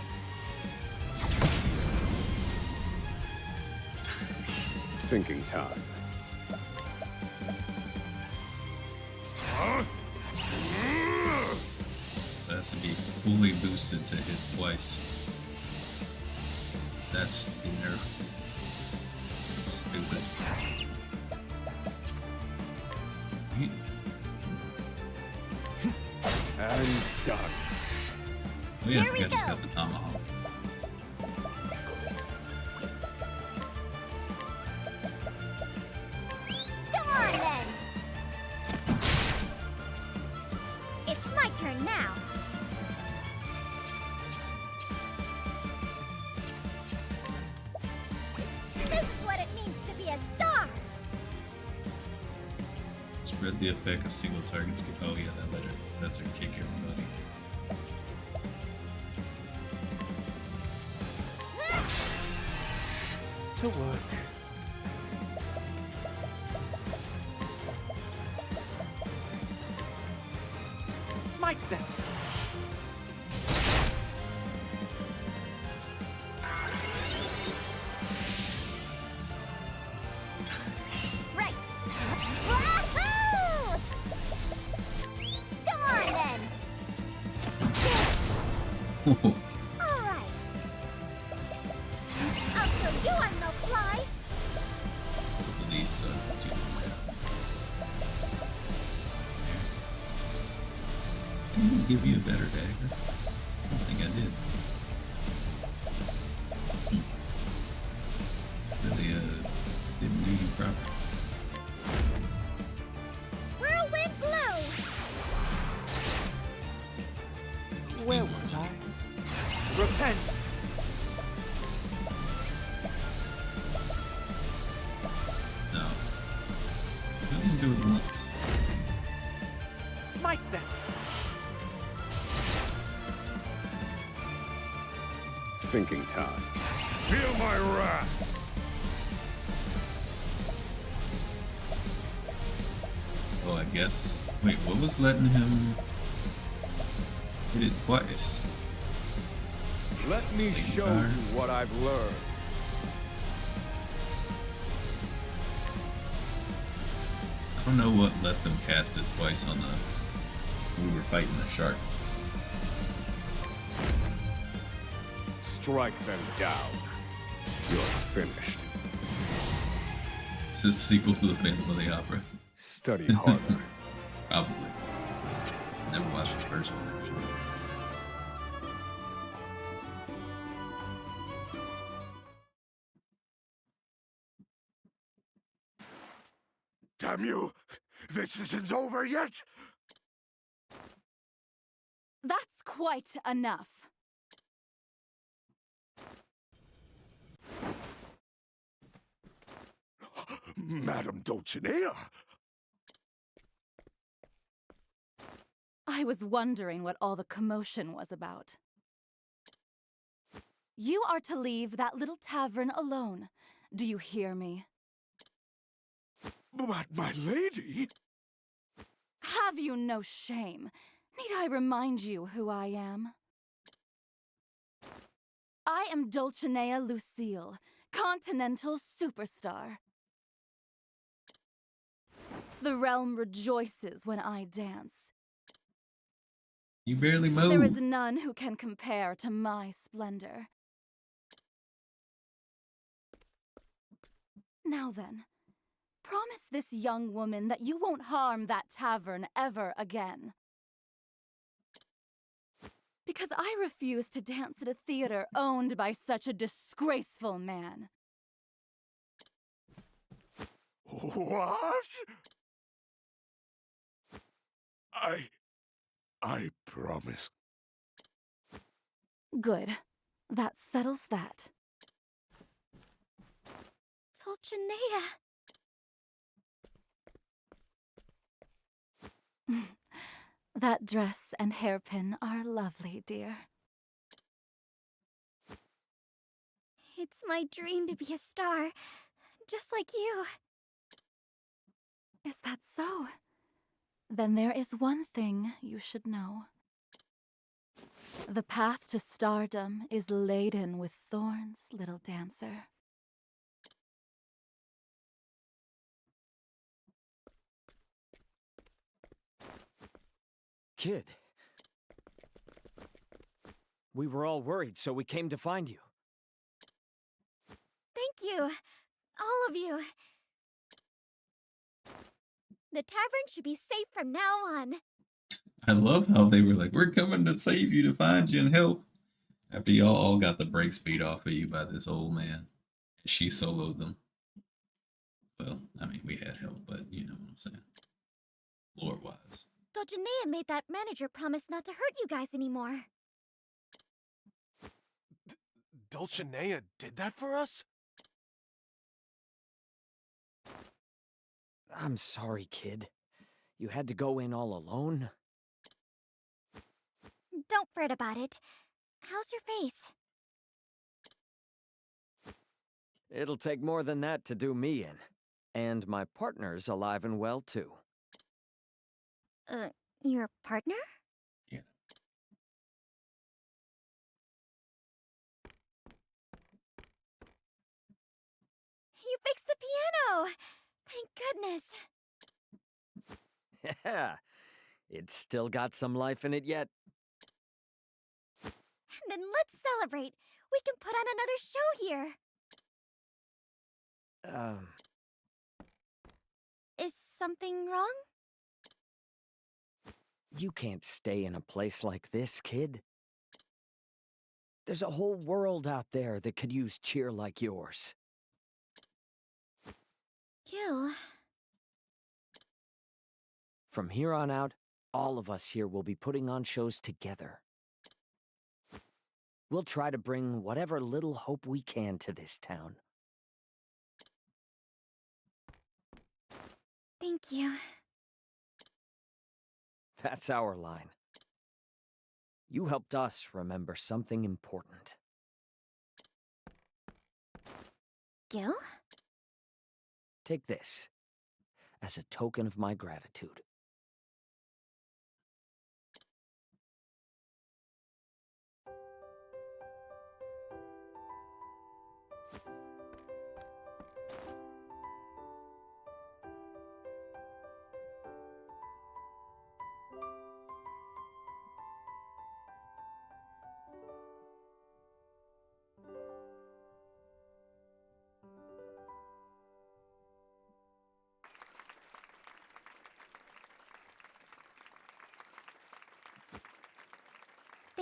Thinking time. That has to be fully boosted to hit twice. That's the nerf. That's stupid. And done. Oh yeah, Here we I just go. got the tomahawk. Come on then. It's my turn now. This is what it means to be a star. Spread the effect of single targets. Oh yeah, that letter. That's her kick everybody. To work. Smite them. Right. Wahoo! Come on then. All right. I'll show you I'm no fly. These suckers. Didn't give you a better dagger. I don't think I did. Really, didn't do you properly. Whirlwind blow. Where was I? Repent. No. I didn't do it once. Smite them. Thinking time. Feel my wrath. Oh, I guess. Wait, what was letting him hit it twice? Let me show you what I've learned. I don't know what let them cast it twice on the. We were fighting the shark. Strike them down. You're finished. It's a sequel to the Phantom of the Opera. Study harder. Probably. Never watched the first one, actually. Damn you! This isn't over yet! That's quite enough. Madam Dulcinea! I was wondering what all the commotion was about. You are to leave that little tavern alone. Do you hear me? But my lady! Have you no shame? Need I remind you who I am? I am Dulcinea Lucille, continental superstar. The realm rejoices when I dance. You barely move. There is none who can compare to my splendor. Now then, promise this young woman that you won't harm that tavern ever again. Because I refuse to dance at a theater owned by such a disgraceful man. What? I promise. Good. That settles that. Dulcinea. That dress and hairpin are lovely, dear. It's my dream to be a star, just like you. Is that so? Then there is one thing you should know. The path to stardom is laden with thorns, little dancer. Kid. We were all worried, so we came to find you. Thank you. All of you. The tavern should be safe from now on. I love how they were like, we're coming to save you, to find you and help. After y'all all got the brakes beat off of you by this old man. And she soloed them. Well, I mean, we had help, but you know what I'm saying. Lore-wise. Dulcinea made that manager promise not to hurt you guys anymore. Dulcinea did that for us? I'm sorry, kid. You had to go in all alone? Don't fret about it. How's your face? It'll take more than that to do me in. And my partner's alive and well, too. Your partner? Yeah. You fixed the piano! Thank goodness. Yeah, it's still got some life in it yet. Then let's celebrate. We can put on another show here. Is something wrong? You can't stay in a place like this, kid. There's a whole world out there that could use cheer like yours. Gil. From here on out, all of us here will be putting on shows together. We'll try to bring whatever little hope we can to this town. Thank you. That's our line. You helped us remember something important. Gil? Take this as a token of my gratitude.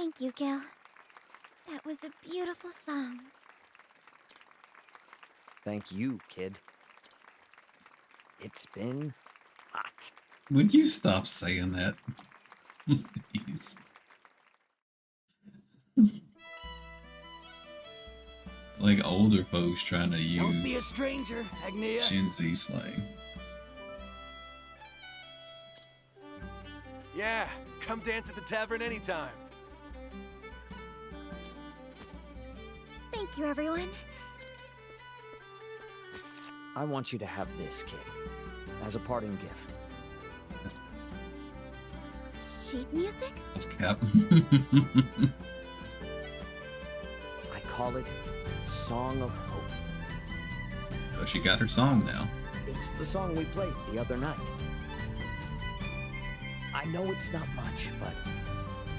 Thank you, Gil. That was a beautiful song. Thank you, kid. It's been hot. Would you stop saying that? Please. Like older folks trying to use Don't be a stranger, Agnia. Gen Z slang. Yeah, come dance at the tavern anytime. Thank you, everyone. I want you to have this, kid, as a parting gift. Sheet music? That's Cap. I call it Song of Hope. Oh, she got her song now. It's the song we played the other night. I know it's not much, but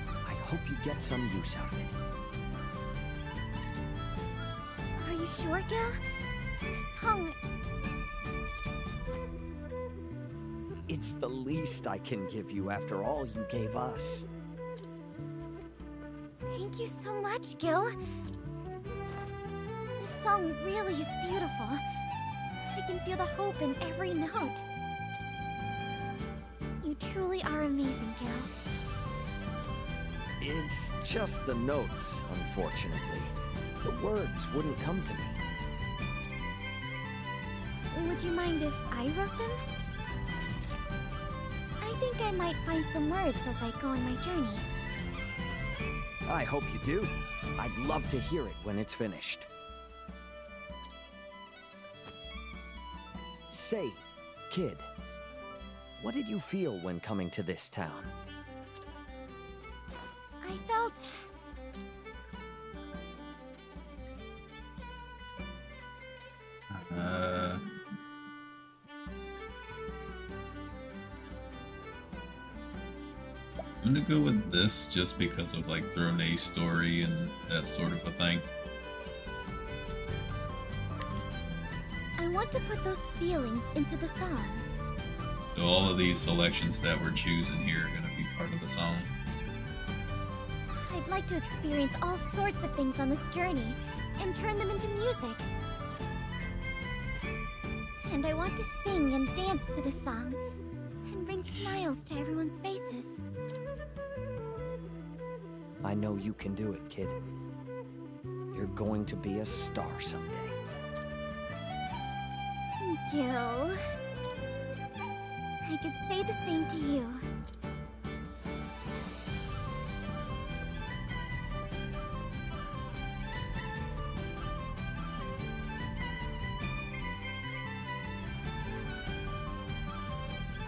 I hope you get some use out of it. Are you sure, Gil? The song... It's the least I can give you after all you gave us. Thank you so much, Gil. This song really is beautiful. I can feel the hope in every note. You truly are amazing, Gil. It's just the notes, unfortunately. The words wouldn't come to me. Would you mind if I wrote them? I think I might find some words as I go on my journey. I hope you do. I'd love to hear it when it's finished. Say, kid, what did you feel when coming to this town? I felt... I'm gonna go with this just because of like Throne's story and that sort of a thing. I want to put those feelings into the song. So all of these selections that we're choosing here are gonna be part of the song. I'd like to experience all sorts of things on this journey and turn them into music. And I want to sing and dance to this song and bring smiles to everyone's faces. I know you can do it, kid. You're going to be a star someday. Gil, I could say the same to you.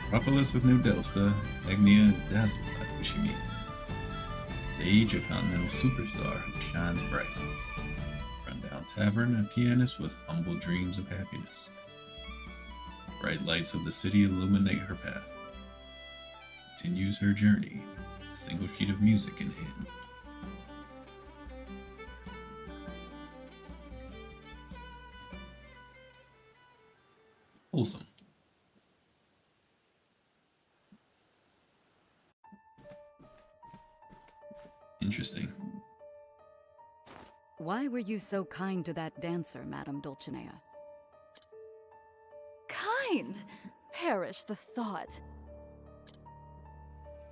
Propolis of New Delsta, Agnia is dazzled by who she meets. The age of continental superstar who shines bright. Rundown tavern, a pianist with humble dreams of happiness. Bright lights of the city illuminate her path. Continues her journey, a single sheet of music in hand. Wholesome. Interesting. Why were you so kind to that dancer, Madame Dulcinea? Kind? Perish the thought.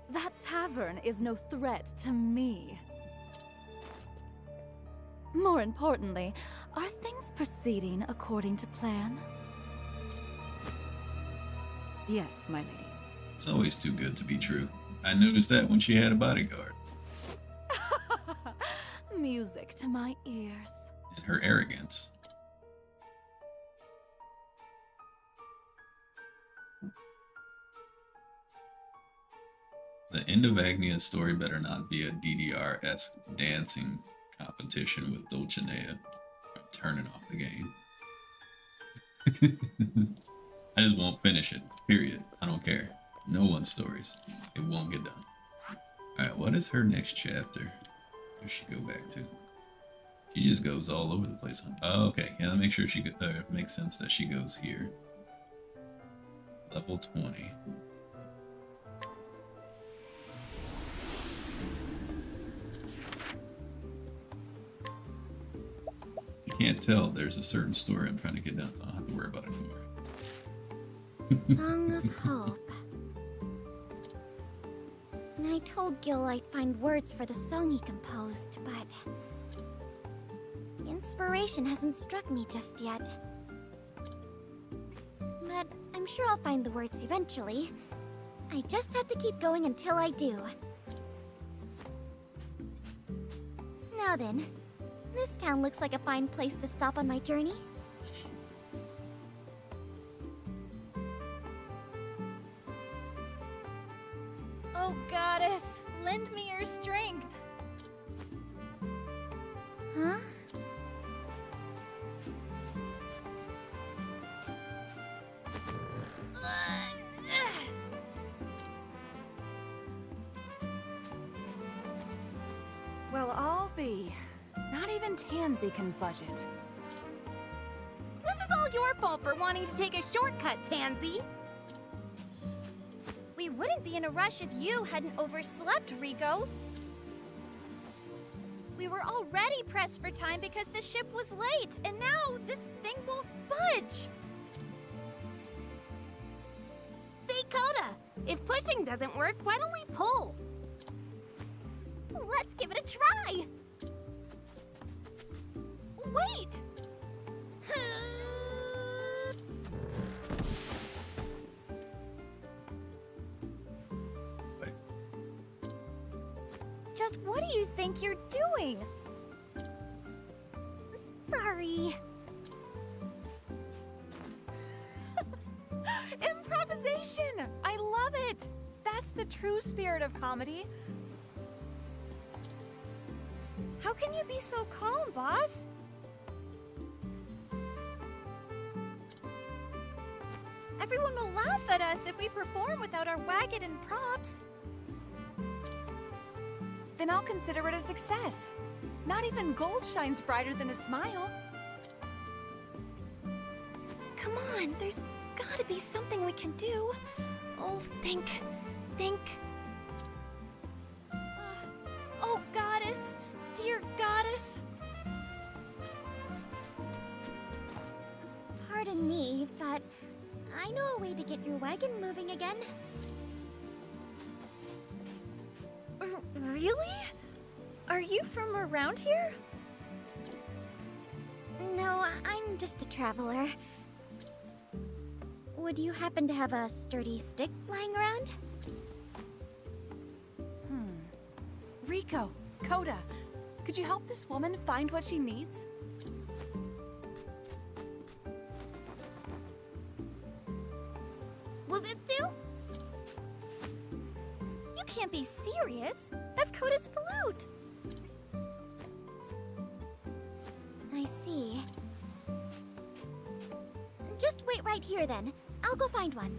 That tavern is no threat to me. More importantly, are things proceeding according to plan? Yes, my lady. It's always too good to be true. I noticed that when she had a bodyguard. Music to my ears. And her arrogance. The end of Agnia's story better not be a DDR-esque dancing competition with Dulcinea. I'm turning off the game. I just won't finish it. Period. I don't care. No one's stories. It won't get done. Alright, what is her next chapter? Where does she go back to? She just goes all over the place. Oh, okay. Yeah, make sure she makes sense that she goes here. Level 20. can't tell. There's a certain story I'm trying to get done, so I don't have to worry about it anymore. Song of Hope. I told Gil I'd find words for the song he composed, but inspiration hasn't struck me just yet. But I'm sure I'll find the words eventually. I just have to keep going until I do. Now then, this town looks like a fine place to stop on my journey. Oh, goddess, lend me your strength. Huh? Well, I'll be. Not even Tansy can budget. This is all your fault for wanting to take a shortcut, Tansy. We wouldn't be in a rush if you hadn't overslept, Rico. We were already pressed for time because the ship was late, and now this thing won't budge. See, Coda, if pushing doesn't work, why don't we pull? Let's give it a try. Wait! Just what do you think you're doing? Sorry. Improvisation! I love it! That's the true spirit of comedy. How can you be so calm, boss? Everyone will laugh at us if we perform without our wagon and props. Then I'll consider it a success. Not even gold shines brighter than a smile. Come on, there's gotta be something we can do. Oh, think. Oh, goddess, dear goddess. Pardon me, but I know a way to get your wagon moving again. Really? Are you from around here? No, I'm just a traveler. Would you happen to have a sturdy stick lying around? Rico, Coda, could you help this woman find what she needs? Will this do? You can't be serious. That's Coda's flute. I see. Just wait right here then. I'll go find one.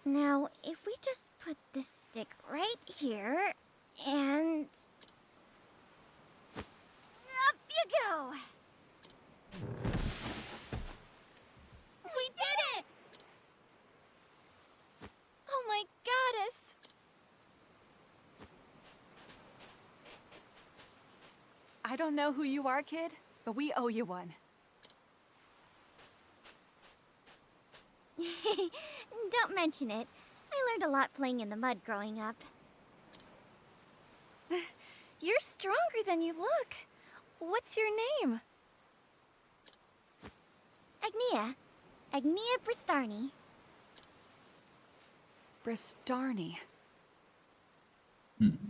Now, if we just put this stick right here, and... up you go! We did it! Oh my goddess! I don't know who you are, kid, but we owe you one. Don't mention it. I learned a lot playing in the mud growing up. You're stronger than you look. What's your name? Agnia. Agnia Bristarni. Bristarni.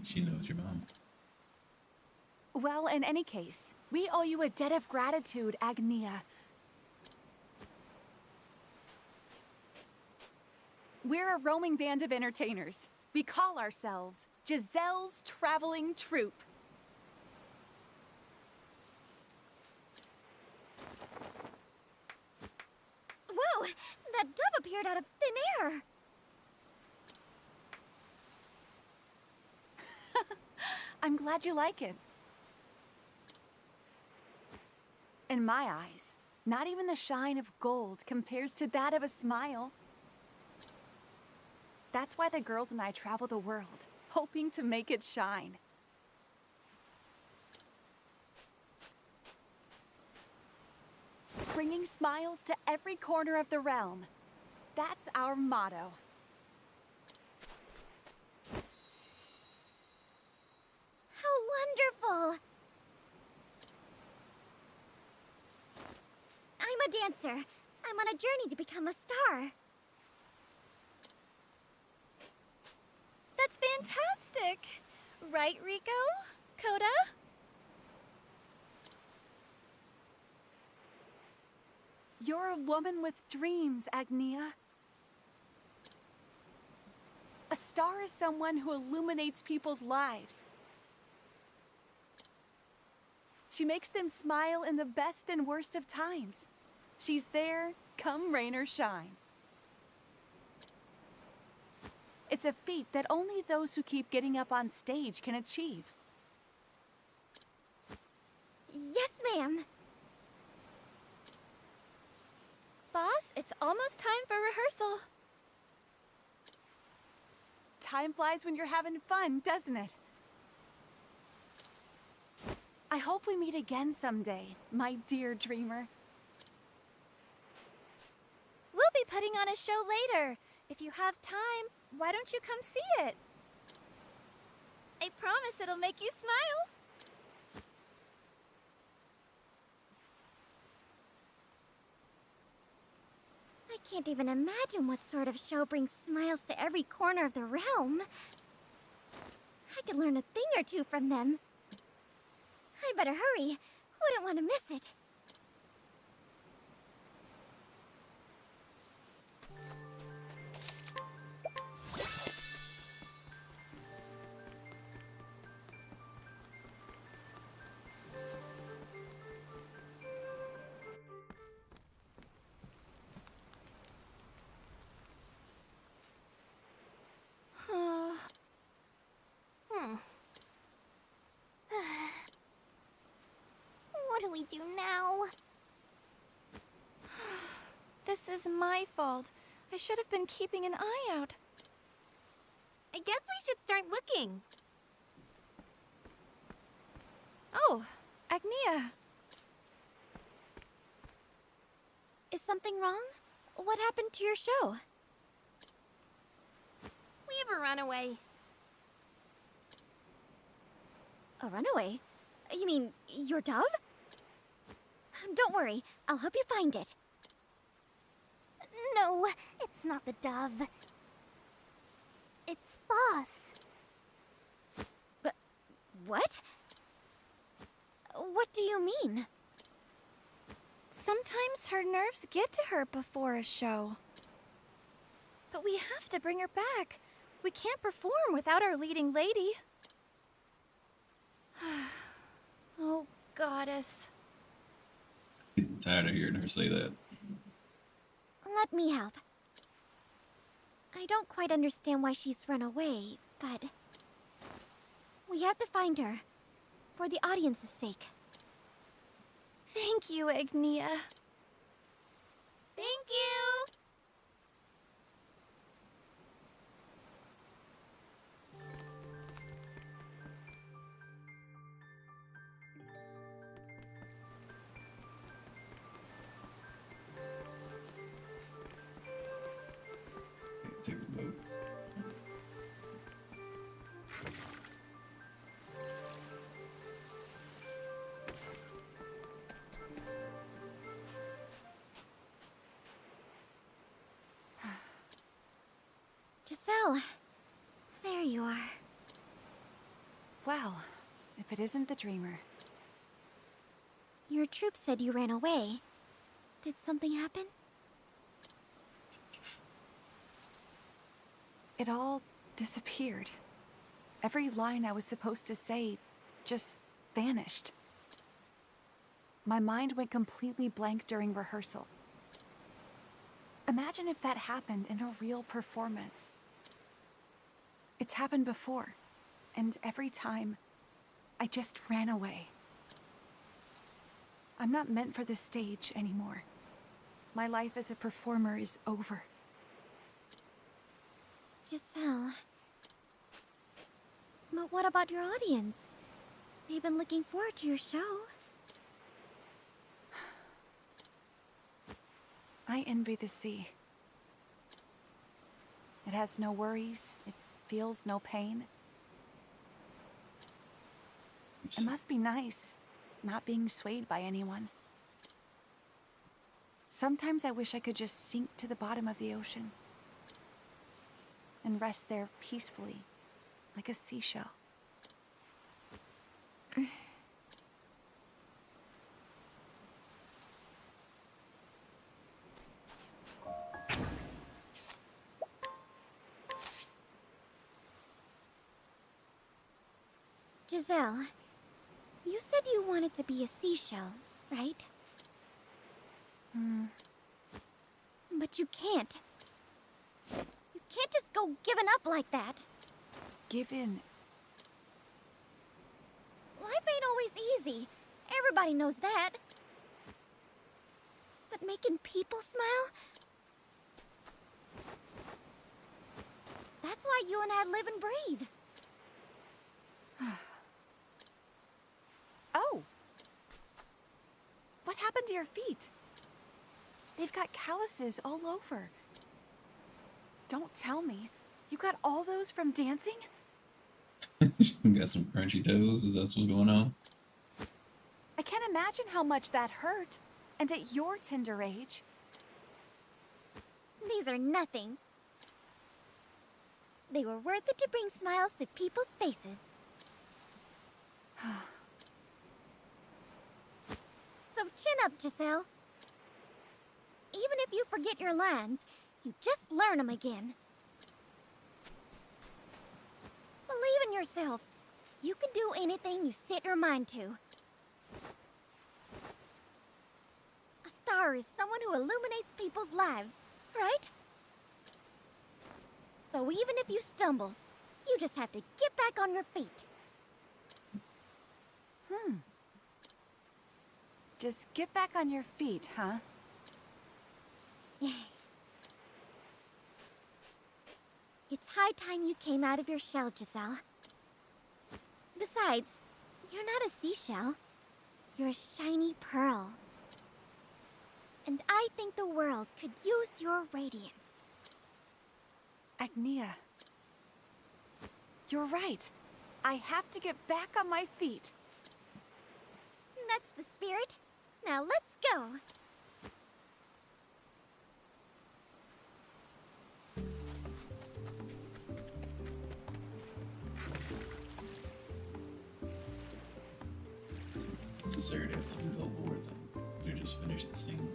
She knows your mom. Well, in any case, we owe you a debt of gratitude, Agnia. We're a roaming band of entertainers. We call ourselves Giselle's traveling troupe. Whoa! That dove appeared out of thin air! I'm glad you like it. In my eyes, not even the shine of gold compares to that of a smile. That's why the girls and I travel the world, hoping to make it shine. Bringing smiles to every corner of the realm. That's our motto. How wonderful! I'm a dancer. I'm on a journey to become a star. That's fantastic! Right, Rico? Coda? You're a woman with dreams, Agnia. A star is someone who illuminates people's lives. She makes them smile in the best and worst of times. She's there, come rain or shine. It's a feat that only those who keep getting up on stage can achieve. Yes, ma'am. Boss, it's almost time for rehearsal. Time flies when you're having fun, doesn't it? I hope we meet again someday, my dear dreamer. We'll be putting on a show later. If you have time, why don't you come see it? I promise it'll make you smile. I can't even imagine what sort of show brings smiles to every corner of the realm. I could learn a thing or two from them. I better hurry. Wouldn't want to miss it. What do we do now? This is my fault. I should have been keeping an eye out. I guess we should start looking. Oh, Agnia. Is something wrong? What happened to your show? We have a runaway. A runaway? You mean your dove? Don't worry, I'll help you find it. No, it's not the dove. It's Boss. But what? What do you mean? Sometimes her nerves get to her before a show. But we have to bring her back. We can't perform without our leading lady. Oh, goddess. I'm tired of hearing her say that. Let me help. I don't quite understand why she's run away, but we have to find her, for the audience's sake. Thank you, Agnia. Thank you! Take the boat. Giselle, there you are. Well, if it isn't the dreamer. Your troop said you ran away. Did something happen? It all disappeared. Every line I was supposed to say just vanished. My mind went completely blank during rehearsal. Imagine if that happened in a real performance. It's happened before, and every time, I just ran away. I'm not meant for this stage anymore. My life as a performer is over. Giselle. But what about your audience? They've been looking forward to your show. I envy the sea. It has no worries. It feels no pain. It must be nice, not being swayed by anyone. Sometimes I wish I could just sink to the bottom of the ocean and rest there peacefully, like a seashell. Giselle, you said you wanted to be a seashell, right? But you can't. You can't just go giving up like that. Give in. Life ain't always easy. Everybody knows that. But making people smile? That's why you and I live and breathe. Oh! What happened to your feet? They've got calluses all over. Don't tell me. You got all those from dancing? Got some crunchy toes? Is that what's going on? I can't imagine how much that hurt. And at your tender age. These are nothing. They were worth it to bring smiles to people's faces. So chin up, Giselle. Even if you forget your lines, you just learn them again. Believe in yourself. You can do anything you set your mind to. A star is someone who illuminates people's lives, right? So even if you stumble, you just have to get back on your feet. Just get back on your feet, huh? It's high time you came out of your shell, Giselle. Besides, you're not a seashell. You're a shiny pearl. And I think the world could use your radiance. Agnia. You're right. I have to get back on my feet. That's the spirit. Now let's go. Necessary to have to do the lore then. You just finished the scene.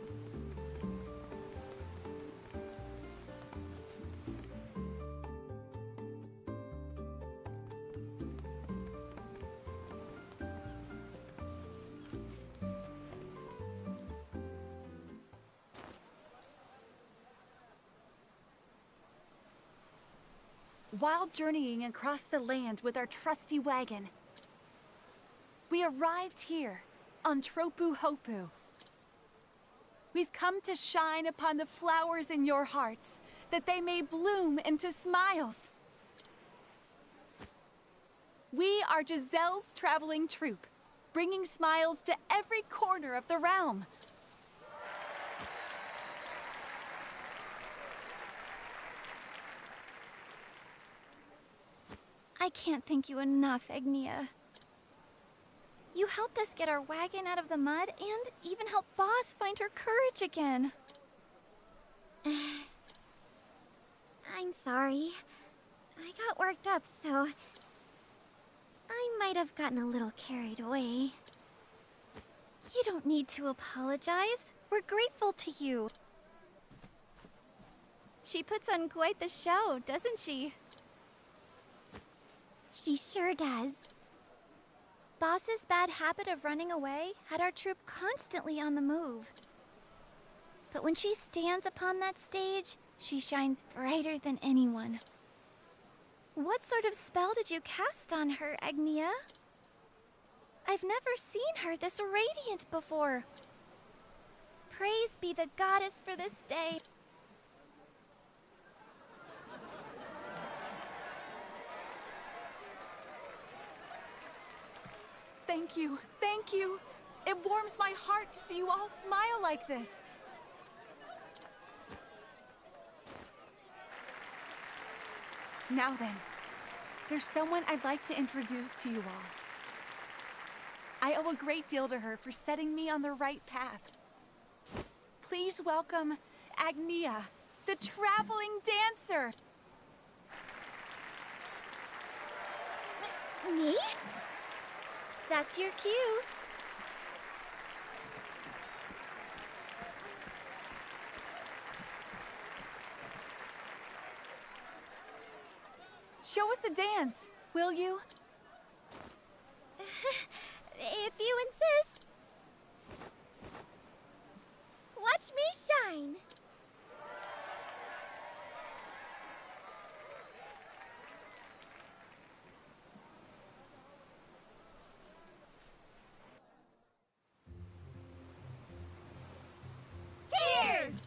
While journeying across the land with our trusty wagon, we arrived here on Tropu Hopu. We've come to shine upon the flowers in your hearts, that they may bloom into smiles. We are Giselle's traveling troupe, bringing smiles to every corner of the realm. I can't thank you enough, Agnia. You helped us get our wagon out of the mud and even helped Boss find her courage again. I'm sorry. I got worked up, so I might have gotten a little carried away. You don't need to apologize. We're grateful to you. She puts on quite the show, doesn't she? She sure does. Boss's bad habit of running away had our troop constantly on the move. But when she stands upon that stage, she shines brighter than anyone. What sort of spell did you cast on her, Agnia? I've never seen her this radiant before. Praise be the goddess for this day. Thank you, thank you. It warms my heart to see you all smile like this. Now then, there's someone I'd like to introduce to you all. I owe a great deal to her for setting me on the right path. Please welcome Agnia, the traveling dancer. Me? That's your cue. Show us a dance, will you? If you insist. Watch me shine. Cheers!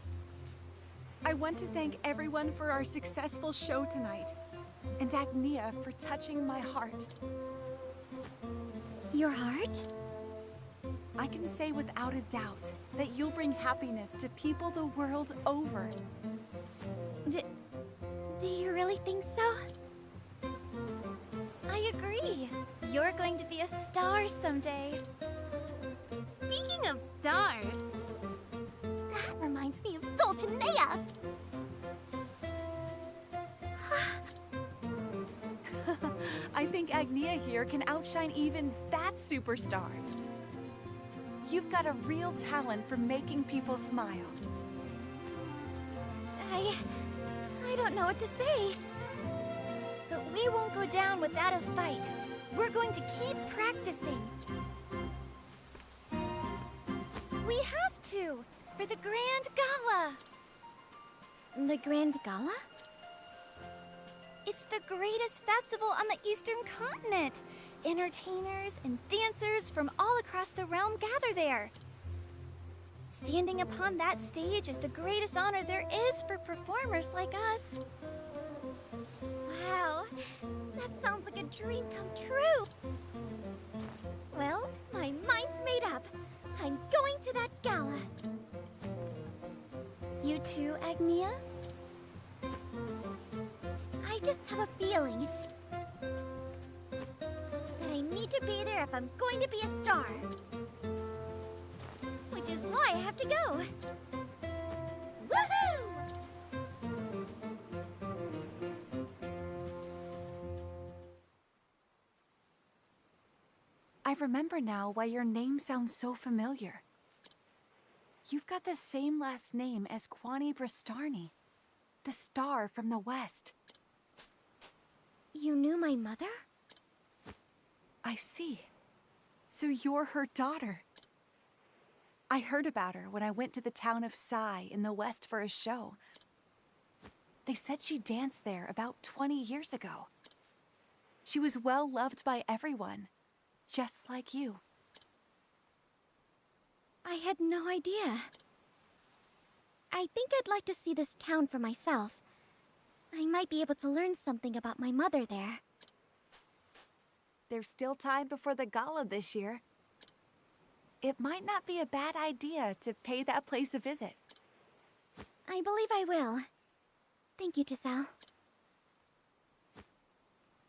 I want to thank everyone for our successful show tonight, and Agnia for touching my heart. Your heart? I can say without a doubt that you'll bring happiness to people the world over. Do you really think so? I agree. You're going to be a star someday. Speaking of stars, that reminds me of Dulcinea. I think Agnia here can outshine even that superstar. You've got a real talent for making people smile. I don't know what to say. But we won't go down without a fight. We're going to keep practicing. We have to, for the Grand Gala. The Grand Gala? It's the greatest festival on the Eastern Continent. Entertainers and dancers from all across the realm gather there. Standing upon that stage is the greatest honor there is for performers like us. Wow, that sounds like a dream come true. Well, my mind's made up. I'm going to that gala. You too, Agnia? I just have a feeling that I need to be there if I'm going to be a star. Which is why I have to go. Woohoo! I remember now why your name sounds so familiar. You've got the same last name as Kwani Bristarni, the star from the west. You knew my mother? I see. So you're her daughter. I heard about her when I went to the town of Sai in the west for a show. They said she danced there about 20 years ago. She was well loved by everyone, just like you. I had no idea. I think I'd like to see this town for myself. I might be able to learn something about my mother there. There's still time before the gala this year. It might not be a bad idea to pay that place a visit. I believe I will. Thank you, Giselle.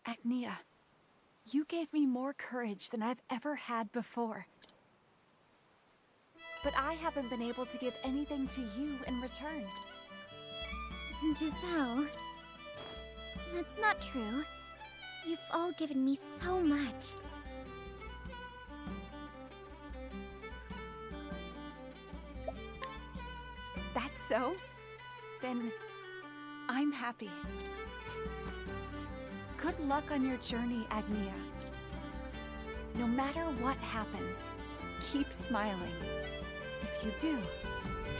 Agnia, you gave me more courage than I've ever had before. But I haven't been able to give anything to you in return. Giselle, that's not true. You've all given me so much. That's so? Then I'm happy. Good luck on your journey, Agnia. No matter what happens, keep smiling. If you do,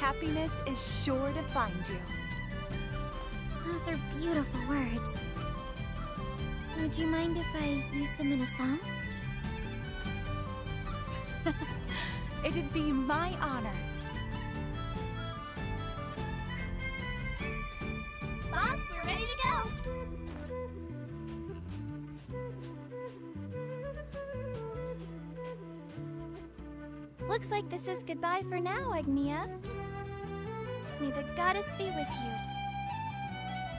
happiness is sure to find you. Those are beautiful words. Would you mind if I use them in a song? It'd be my honor. Boss, we're ready to go! Looks like this is goodbye for now, Agnia. May the goddess be with you.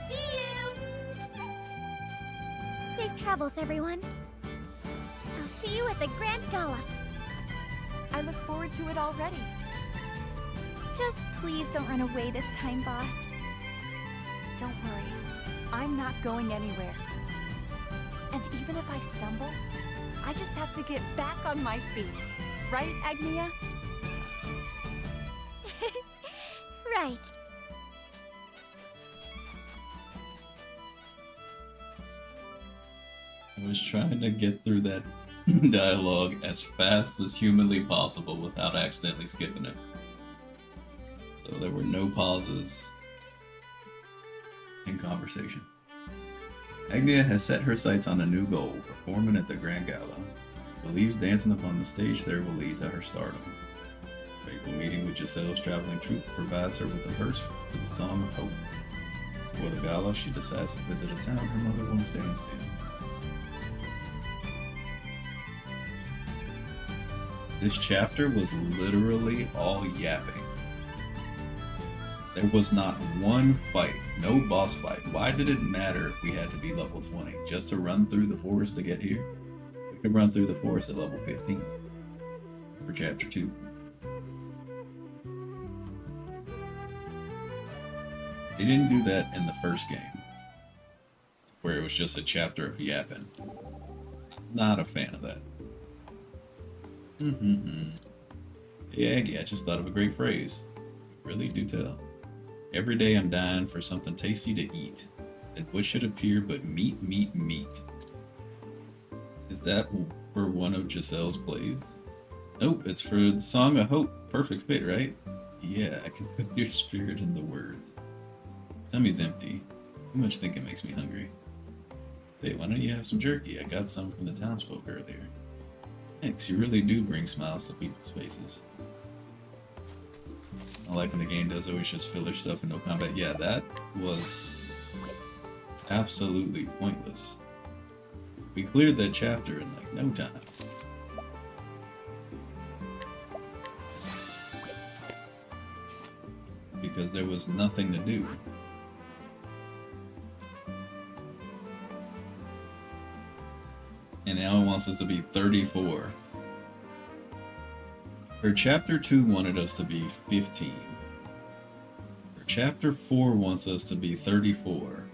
See you! Safe travels, everyone. I'll see you at the Grand Gala. I look forward to it already. Just please don't run away this time, boss. Don't worry, I'm not going anywhere. And even if I stumble, I just have to get back on my feet. Right, Agnia? Right. I was trying to get through that dialogue as fast as humanly possible without accidentally skipping it. So there were no pauses in conversation. Agnia has set her sights on a new goal, performing at the Grand Gala. She believes dancing upon the stage there will lead to her stardom. A fateful meeting with Giselle's traveling troupe provides her with a verse to the Song of Hope. Before the gala, she decides to visit a town her mother once danced in. This chapter was literally all yapping. There was not one fight, no boss fight. Why did it matter if we had to be level 20? Just to run through the forest to get here? We could run through the forest at level 15 for chapter 2. They didn't do that in the first game, where it was just a chapter of yapping. Not a fan of that. Yeah, I just thought of a great phrase. Really do tell. Every day I'm dying for something tasty to eat. And what should appear but meat, meat, meat? Is that for one of Giselle's plays? Nope, it's for the Song of Hope. Perfect fit, right? Yeah, I can put your spirit in the words. Tummy's empty. Too much thinking makes me hungry. Hey, why don't you have some jerky? I got some from the townsfolk earlier. Thanks, you really do bring smiles to people's faces. I like when the game does always just filler stuff and no combat. Yeah, that was absolutely pointless. We cleared that chapter in like no time. Because there was nothing to do. And now it wants us to be 34. Her chapter 2 wanted us to be 15. Her chapter 4 wants us to be 34.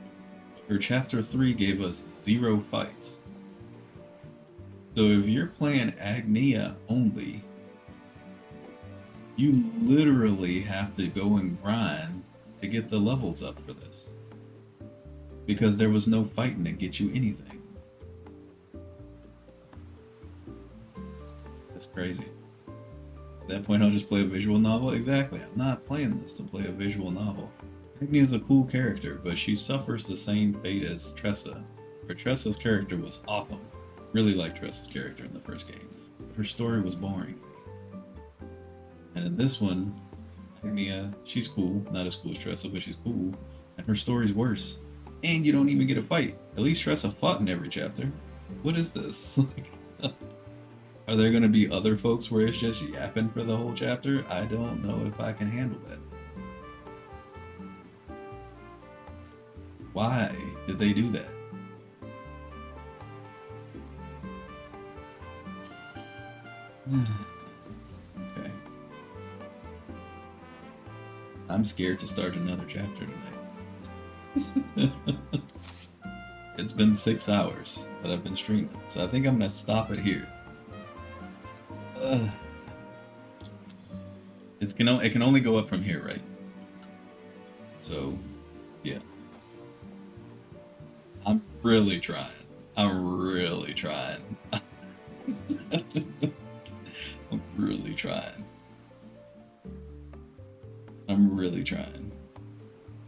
Her chapter 3 gave us 0 fights. So if you're playing Agnia only, you literally have to go and grind to get the levels up for this. Because there was no fighting to get you anything. That's crazy. At that point, I'll just play a visual novel? Exactly. I'm not playing this to play a visual novel. Agnia is a cool character, but she suffers the same fate as Tressa. Where Tressa's character was awesome. Really liked Tressa's character in the first game. But her story was boring. And in this one, Agnia, she's cool. Not as cool as Tressa, but she's cool. And her story's worse. And you don't even get a fight. At least Tressa fought in every chapter. What is this? Are there going to be other folks where it's just yapping for the whole chapter? I don't know if I can handle that. Why did they do that? Okay. I'm scared to start another chapter tonight. It's been 6 hours that I've been streaming, so I think I'm going to stop it here. It can only go up from here, right? So, yeah. I'm really trying. I'm really trying. I'm really trying. I'm really trying.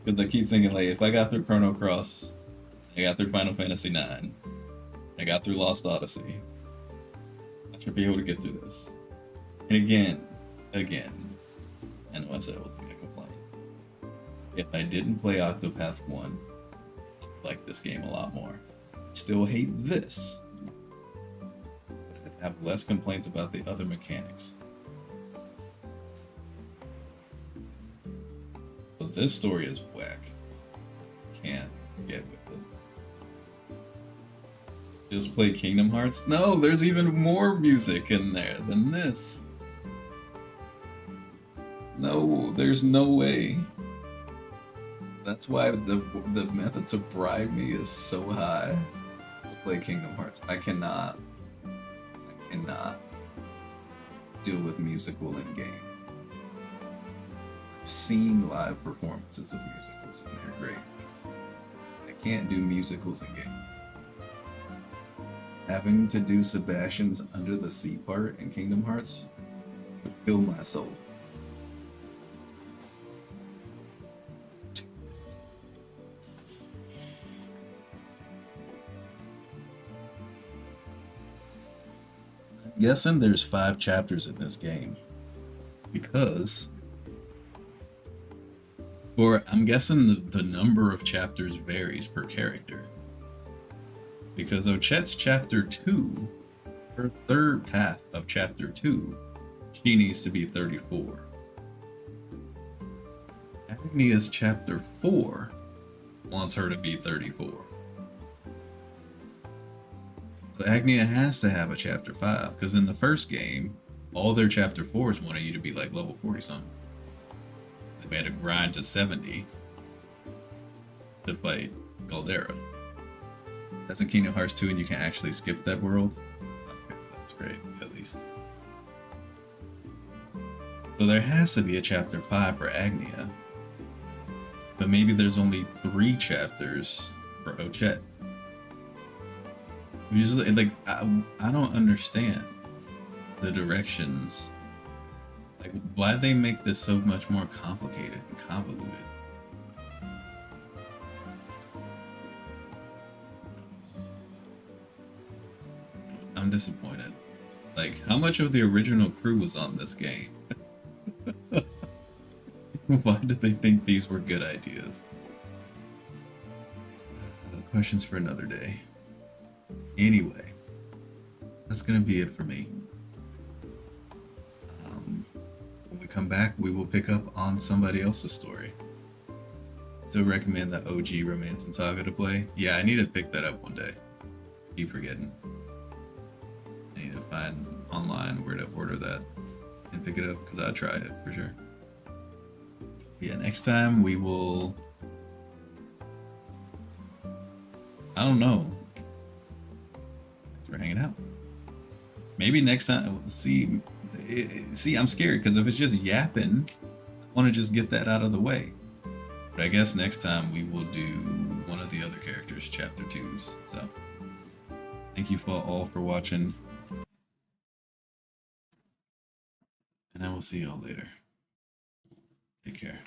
Because I keep thinking, like, if I got through Chrono Cross, I got through Final Fantasy IX, I got through Lost Odyssey, I should be able to get through this. And again, I know I said I wasn't going to complain. If I didn't play Octopath 1, I'd like this game a lot more. Still hate this, but I'd have less complaints about the other mechanics. But this story is whack. Can't get with it. Just play Kingdom Hearts? No, there's even more music in there than this. No, there's no way. That's why the method to bribe me is so high to play Kingdom Hearts. I cannot deal with musical in game. I've seen live performances of musicals and they're great. I can't do musicals in game. Having to do Sebastian's Under the Sea part in Kingdom Hearts would kill my soul. I'm guessing there's 5 chapters in this game because, or I'm guessing the number of chapters varies per character. Because Ochet's chapter 2, her third path of chapter 2, she needs to be 34. Agnia's chapter 4 wants her to be 34. So Agnia has to have a chapter 5, because in the first game, all their chapter 4s wanted you to be like level 40 something. They had to grind to 70 to fight Galdera. That's in Kingdom Hearts 2 and you can actually skip that world. Okay, that's great, at least. So there has to be a chapter 5 for Agnia. But maybe there's only 3 chapters for Ochet. Which is like, I don't understand the directions. Like, why they make this so much more complicated and convoluted? I'm disappointed. Like, how much of the original crew was on this game? Why did they think these were good ideas? Questions for another day. Anyway, that's gonna be it for me. When we come back, we will pick up on somebody else's story. Still recommend the OG Romance and Saga to play. Yeah, I need to pick that up one day. Keep forgetting. I need to find online where to order that and pick it up because I'll try it for sure. Yeah, next time we will. I don't know. Thanks for hanging out. Maybe next time. See, I'm scared because if it's just yapping, I want to just get that out of the way. But I guess next time we will do one of the other characters' chapter 2s. So, thank you all for watching. And I will see y'all later. Take care.